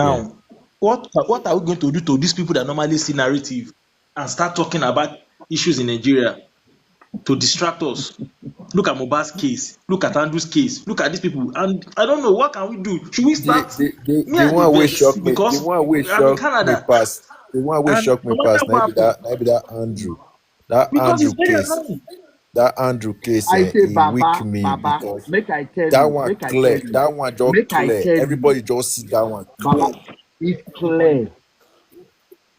Yeah. now, what are we going to do to these people that normally see narrative and start talking about issues in Nigeria to distract us? Look at Mohbad's case. Look at Andrew's case. Look at these people. And I don't know, what can we do? Should we The start? the the, Me the and the one wey vex shock me, the because one wey I'm in shock me Canada. pass, the one wey And shock me no matter pass, na what be happens, that Andrew, that because Andrew it's very case, annoying. that Andrew case, I say he weak Baba, me Baba, because make I tell that you, one make I tell clear, you, that one just make I clear. tell you, Everybody just see that one Baba, clear. it's clear.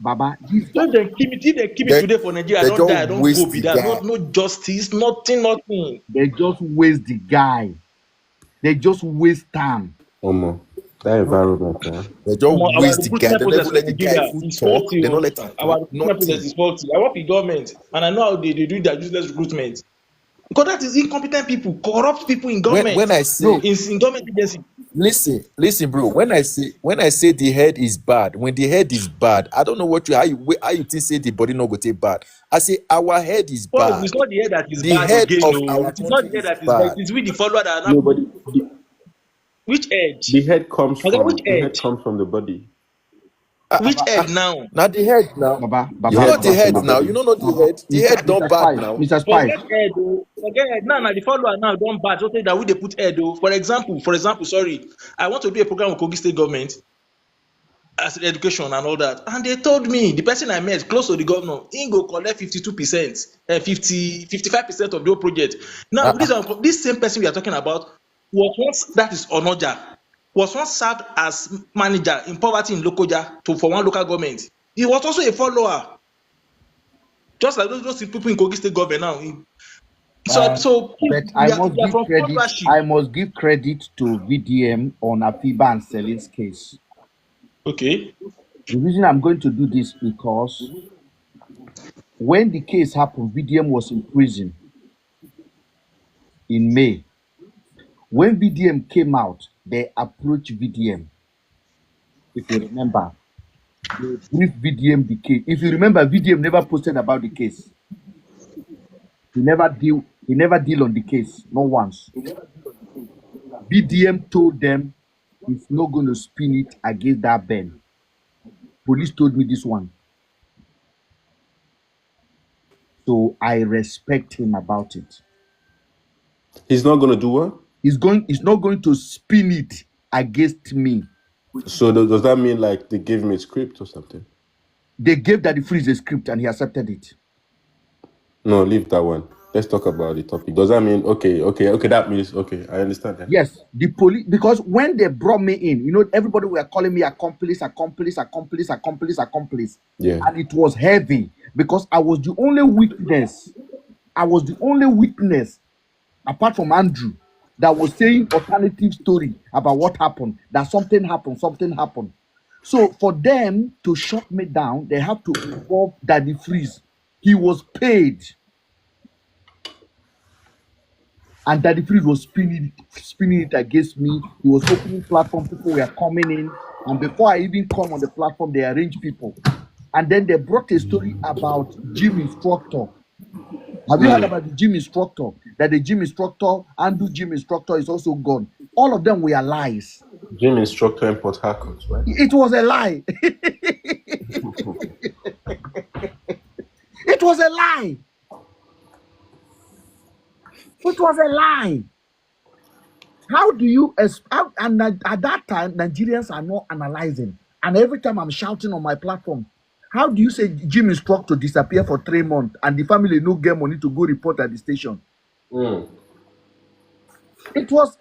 Baba, this So guy, if they keep it They today for Nigeria, I they don't just die, I don't go waste be the that. guy. No justice, nothing, nothing. they just waste the guy. They just waste time. That environment, They just Our waste the guy. recruitment They don't process even in let the guy Nigeria even is talk. faulty. They don't Oh. let him Our talk. recruitment process Nothing. is faulty. I work with government and I know how they do their useless recruitment. Because that is incompetent people, corrupt people in When government, I say No, in government agency. listen, bro. When I say the head is bad, when the head is bad, I don't know how you think say the body no go take bad. I say our head is But bad. it's not the head that is The bad head again. of No, our it is not country the head is that is bad. bad. It's with the follower that are now. nobody. Which edge? The head comes Okay, which from edge? the body. Which edge now? Now the head now. Baba, The You Baba, know head the comes Baba, from the head Baba, now. You body. don't know the Baba, head. The head Mr. don't bad Spice, now. Mr. Spice. Forget head, oh. Forget head. Now the follower now don't bad. So say that we they put head, oh. For example, sorry, I want to do a program with Kogi State government as education and all that, and they told me the person I met close to the governor, he go collect 52%, 55% of the whole project. Now Uh-uh. this same person we are talking about was once, that is Onoja, was once served as manager in poverty in Lokoja for one local government. He was also a follower, just like those people in Kogi State government now. So But we are from followership. I must give credit to VDM on Afiba and Selin's case. Okay. The reason I'm going to do this because when the case happened, VDM was in prison in May. When VDM came out, they approached VDM. If you remember, they briefed VDM the case. If you remember, VDM never posted about the case. He never deal. He never deal on the case, not once. VDM told them he's not going to spin it against that Ben. Police told me this one. So I respect him about it. He's not going to do what? He's not going to spin it against me. So does that mean like they gave him a script or something? They gave Daddy Freeze a script and he accepted it. No, leave that one. Let's talk about the topic. Does that mean okay? That means okay. I understand that. Yes, the police, because when they brought me in, everybody were calling me accomplice. Yeah. And it was heavy because I was the only witness. Apart from Andrew, that was saying alternative story about what happened. That something happened. So for them to shut me down, they have to involve Daddy Freeze. He was paid. And Daddy Freeze was spinning it against me. He was opening platform. People were coming in. And before I even come on the platform, they arranged people. And then they brought a story about gym instructor. Have you heard about the gym instructor? That the gym instructor, Andrew gym instructor, is also gone. All of them were lies. Gym instructor in Port Harcourt, right? It was a lie. It was a lie. It was a lie. How do you and at that time Nigerians are not analyzing, and every time I'm shouting on my platform, how do you say gym instructor disappear for 3 months and the family no get money to go report at the station? It was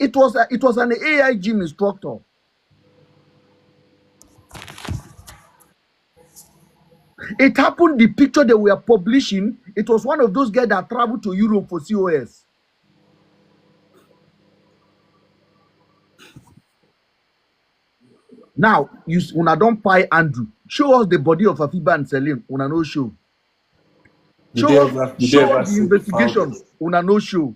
an AI gym instructor. It happened, the picture they were publishing, it was one of those guys that traveled to Europe for COS. Now, when I don't buy Andrew, show us the body of Afiba and Selim, una no show. Show us the investigation, una no show.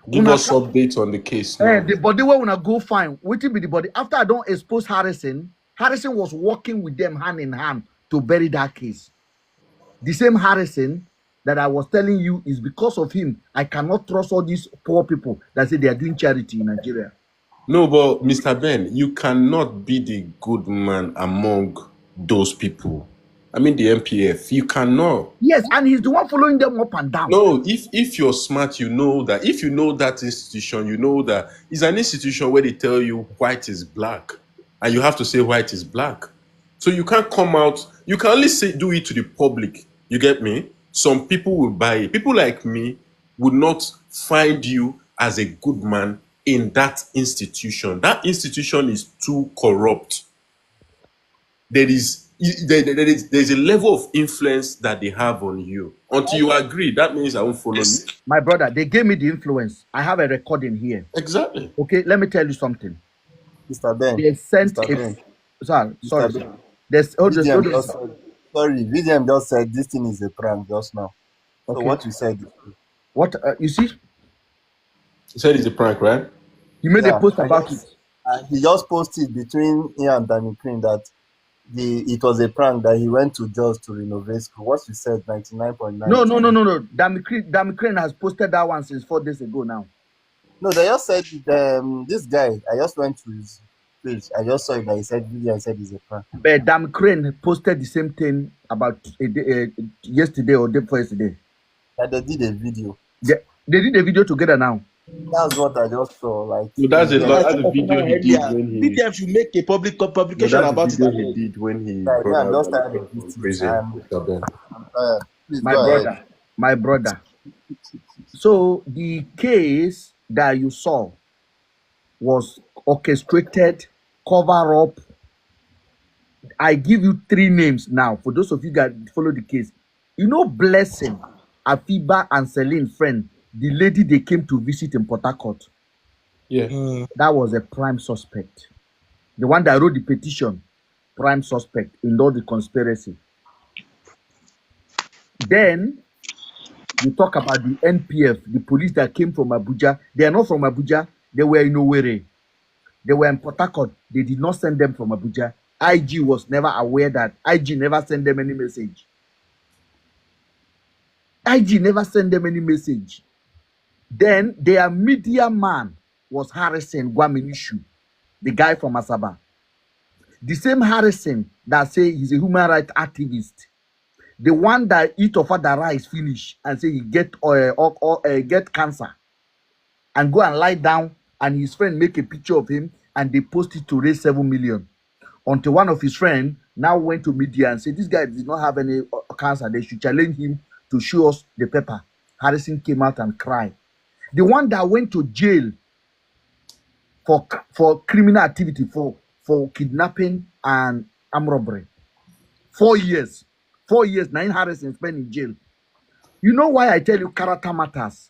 Give us updates on the case now. The body where una go find, waiting be the body. After I don't expose Harrison was working with them hand in hand to bury that case. The same Harrison that I was telling you, is because of him I cannot trust all these poor people that say they are doing charity in Nigeria. No, but Mr. Ben, you cannot be the good man among those people. I mean, the MPF, you cannot. Yes, and he's the one following them up and down. No, if you're smart, you know that. If you know that institution, you know that it's an institution where they tell you white is black, and you have to say white is black. So you can't come out. You can only do it to the public. You get me? Some people will buy it. People like me would not find you as a good man in that institution. That institution is too corrupt. There's a level of influence that they have on you. Until you agree, that means I won't follow you. My brother, they gave me the influence. I have a recording here. Exactly. Okay, let me tell you something. Mr. Ben. They sent Mr. Ben. Sorry. VDM just said this thing is a prank just now. So Okay. what you said. What you see? He said it's a prank, right? You made a post about it. He just posted between he and Danny Green that it was a prank that he went to Jos to renovate school. What you said, 99.9. No. Dami Crane has posted that one since 4 days ago now. No, they just said this guy. I just went to his page. I just saw it that he said video and said it's a prank. But Dami Crane posted the same thing about yesterday or day before yesterday. That they did a video. They did a video together now. That's what I just saw. Like so that's a video he did when he. VDM should make a publication about it. He did when he. My brother. So the case that you saw was orchestrated, cover up. I give you 3 names now for those of you that follow the case. You know, Blessing, Afiba, and Celine friend, the lady they came to visit in Port Harcourt. Yeah. That was a prime suspect. The one that wrote the petition, prime suspect in all the conspiracy. Then you talk about the NPF, the police that came from Abuja. They are not from Abuja. They were in Owerri. They were in Port Harcourt. They did not send them from Abuja. IG was never aware that. IG never sent them any message. IG never sent them any message. Then their media man was Harrison Gwaminishu, the guy from Asaba. The same Harrison that say he's a human rights activist. The one that eat of other rice finish and say he get get cancer and go and lie down, and his friend make a picture of him and they post it to raise 7 million. Until one of his friends now went to media and said this guy did not have any cancer. They should challenge him to show us the paper. Harrison came out and cried. The one that went to jail for criminal activity, for kidnapping and armed robbery, 4 years. 4 years, 9 Harrison spent in jail. You know why I tell you character matters?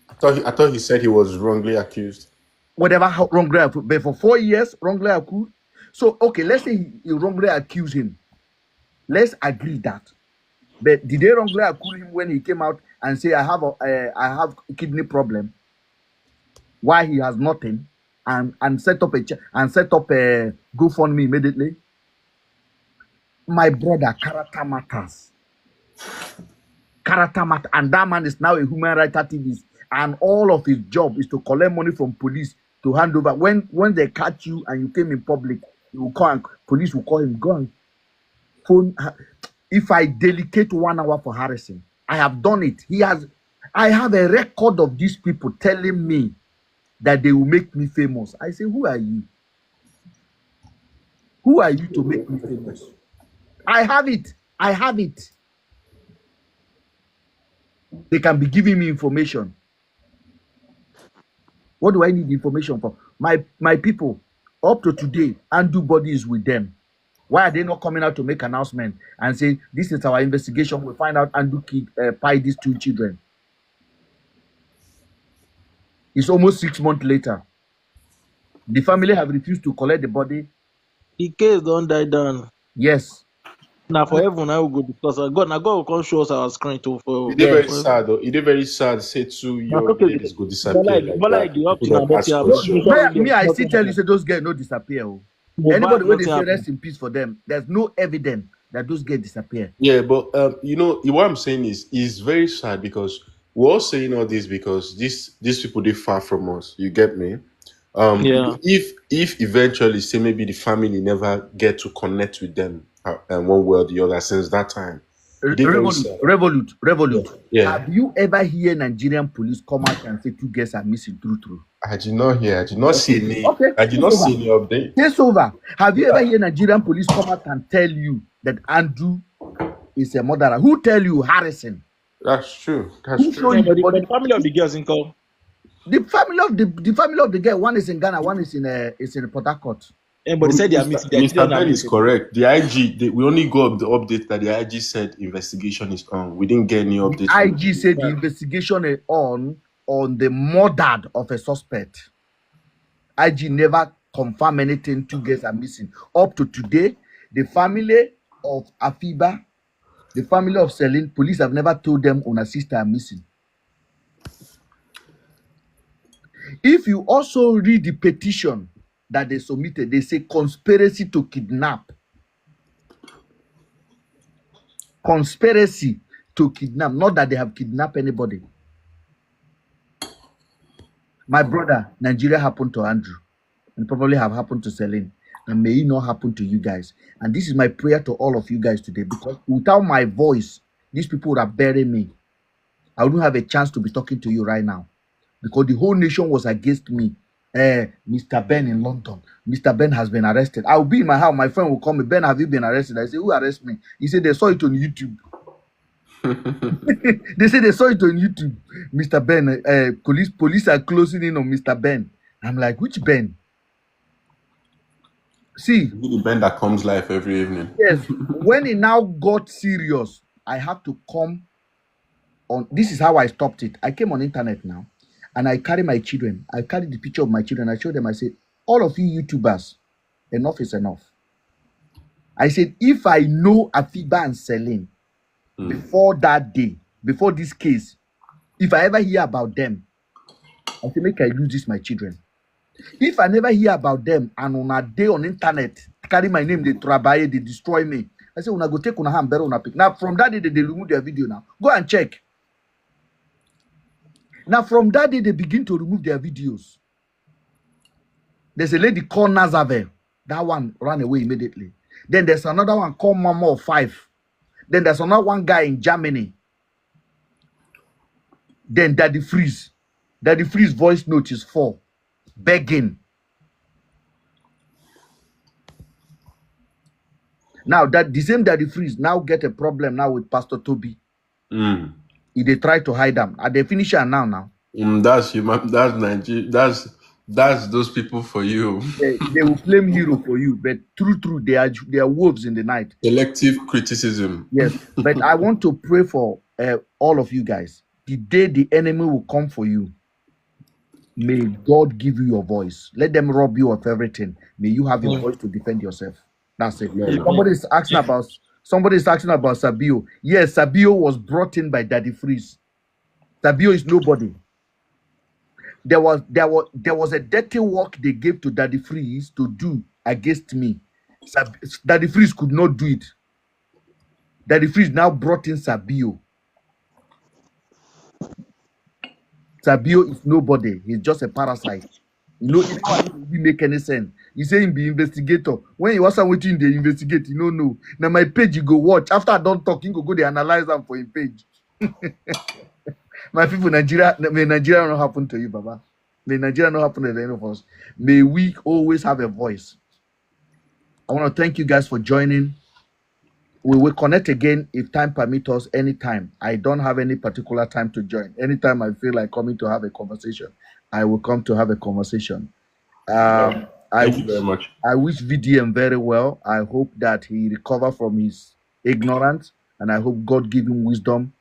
I thought he said he was wrongly accused. Whatever wrongly accused, but for 4 years, wrongly accused. So, okay, let's say he wrongly accused him. Let's agree that. But did they wrongly accuse him when he came out and say, I have a kidney problem? Why he has nothing, and set up a GoFundMe immediately? My brother, character matters. Character matters, and that man is now a human rights activist, and all of his job is to collect money from police to hand over. When they catch you and you came in public, you will call and police will call him. Go and phone. If I dedicate 1 hour for Harrison, I have done it. I have a record of these people telling me that they will make me famous. I say, who are you? Who are you to make me famous? I have it. I have it. They can be giving me information. What do I need information for? My people, up to today, Andu body is with them. Why are they not coming out to make announcement and say, this is our investigation, we find out Andu kid pied these 2 children? It's almost 6 months later. The family have refused to collect the body. The case don't die down. Yes. Now for everyone, I will go because God will come show us our screen too. For It is very sad though. It is very sad. Say 2 young okay, ladies go disappear like that. People don't ask questions. Me, I still tell you, say those girls no disappear. Oh. Anybody when they say rest in peace for them, there's no evidence that those girls disappear. Yeah, but you know what I'm saying is very sad because we're all saying all this because these people they far from us. You get me? Yeah. If eventually say maybe the family never get to connect with them one way or the other since that time. Revolute. Yeah. Have you ever hear Nigerian police come out and say 2 girls are missing true? I did not hear. I did not see any. Okay. I did not see any update. Case over. Have you ever hear Nigerian police come out and tell you that Andrew is a murderer? Who tell you Harrison? That's true. That's Who true. You but the family of the girls in call. The family of the girl, one is in Ghana, one is in Port Harcourt. But they said they are missing. Mr. Ben is correct. The IG, we only got the update that the IG said investigation is on. We didn't get any update. The IG said the investigation is on the murder of a suspect. IG never confirmed anything. 2 girls are missing. Up to today, the family of Afiba, the family of Celine, police have never told them on a sister are missing. If you also read the petition that they submitted, they say conspiracy to kidnap. Conspiracy to kidnap, not that they have kidnapped anybody. My brother, Nigeria happened to Andrew and probably have happened to Celine, and may it not happen to you guys. And this is my prayer to all of you guys today, because without my voice, these people would have buried me. I wouldn't have a chance to be talking to you right now, because the whole nation was against me. Mr. Ben in London. Mr. Ben has been arrested. I'll be in my house. My friend will call me. Ben, have you been arrested? I say, who arrested me? He said they saw it on YouTube. They say they saw it on YouTube. Mr. Ben, police are closing in on Mr. Ben. I'm like, which Ben? See, the Ben that comes live every evening. Yes. When it now got serious, I had to come on. This is how I stopped it. I came on internet now, and I carry my children. I carry the picture of my children. I showed them. I said, all of you YouTubers, enough is enough. I said, if I know Afiba and Celine before that day, before this case, if I ever hear about them, I say, make I lose this my children. If I never hear about them and on a day on internet, carry my name, they trabaye, they destroy me. I say, when I go take una hand, better una pick. Now, from that day, they remove their video now. Go and check. Now, from that day, they begin to remove their videos. There's a lady called Nazave. That one ran away immediately. Then there's another one called Mama of 5. Then there's another one guy in Germany. Then Daddy Freeze. Daddy Freeze voice note is 4. Begging. Now that the same Daddy Freeze now get a problem now with Pastor Toby. If they try to hide them, are they finish it now? That's human. That's Nigeria. That's those people for you. They will claim hero for you, but true, they are wolves in the night. Selective criticism. Yes, but I want to pray for all of you guys. The day the enemy will come for you, may God give you your voice. Let them rob you of everything. May you have your voice to defend yourself. That's it. Somebody is asking about Sabio. Yes, Sabio was brought in by Daddy Freeze. Sabio is nobody. There was a dirty work they gave to Daddy Freeze to do against me. Daddy Freeze could not do it. Daddy Freeze now brought in Sabio. Sabio is nobody. He's just a parasite. You know, it doesn't make any sense. You say him be investigator. When you want someone to investigate, you don't know. Now my page you go watch. After I don't talk, you go they analyze them for your page. My people, Nigeria, may Nigeria not happen to you, Baba. May Nigeria not happen to any of us. May we always have a voice. I want to thank you guys for joining. We will connect again if time permits us anytime. I don't have any particular time to join. Anytime I feel like coming to have a conversation, I will come to have a conversation. Thank you very much. I wish VDM very well. I hope that he recover from his ignorance, and I hope God give him wisdom.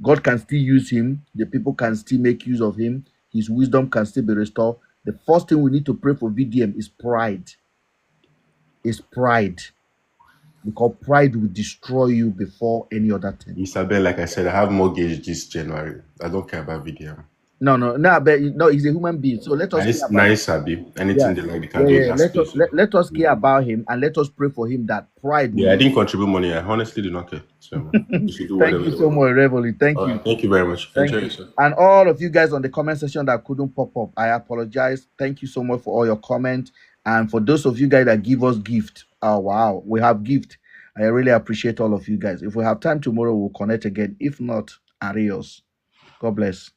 God can still use him. The people can still make use of him. His wisdom can still be restored. The first thing we need to pray for VDM is pride. Pride. Because pride will destroy you before any other thing. Isabel, like I said, I have mortgage this January. I don't care about VDM. No, but no, he's a human being. So let us care about him. Anything they like, they can do. Let us care about him and let us pray for him that pride. Yeah, I didn't contribute money. I honestly do not care. So you should do whatever. Thank you so much, Reveille. Thank you. Thank you very much. Enjoy yourself. And all of you guys on the comment section that couldn't pop up, I apologize. Thank you so much for all your comments. And for those of you guys that give us gift, oh wow, we have gift. I really appreciate all of you guys. If we have time tomorrow, we'll connect again. If not, adios. God bless.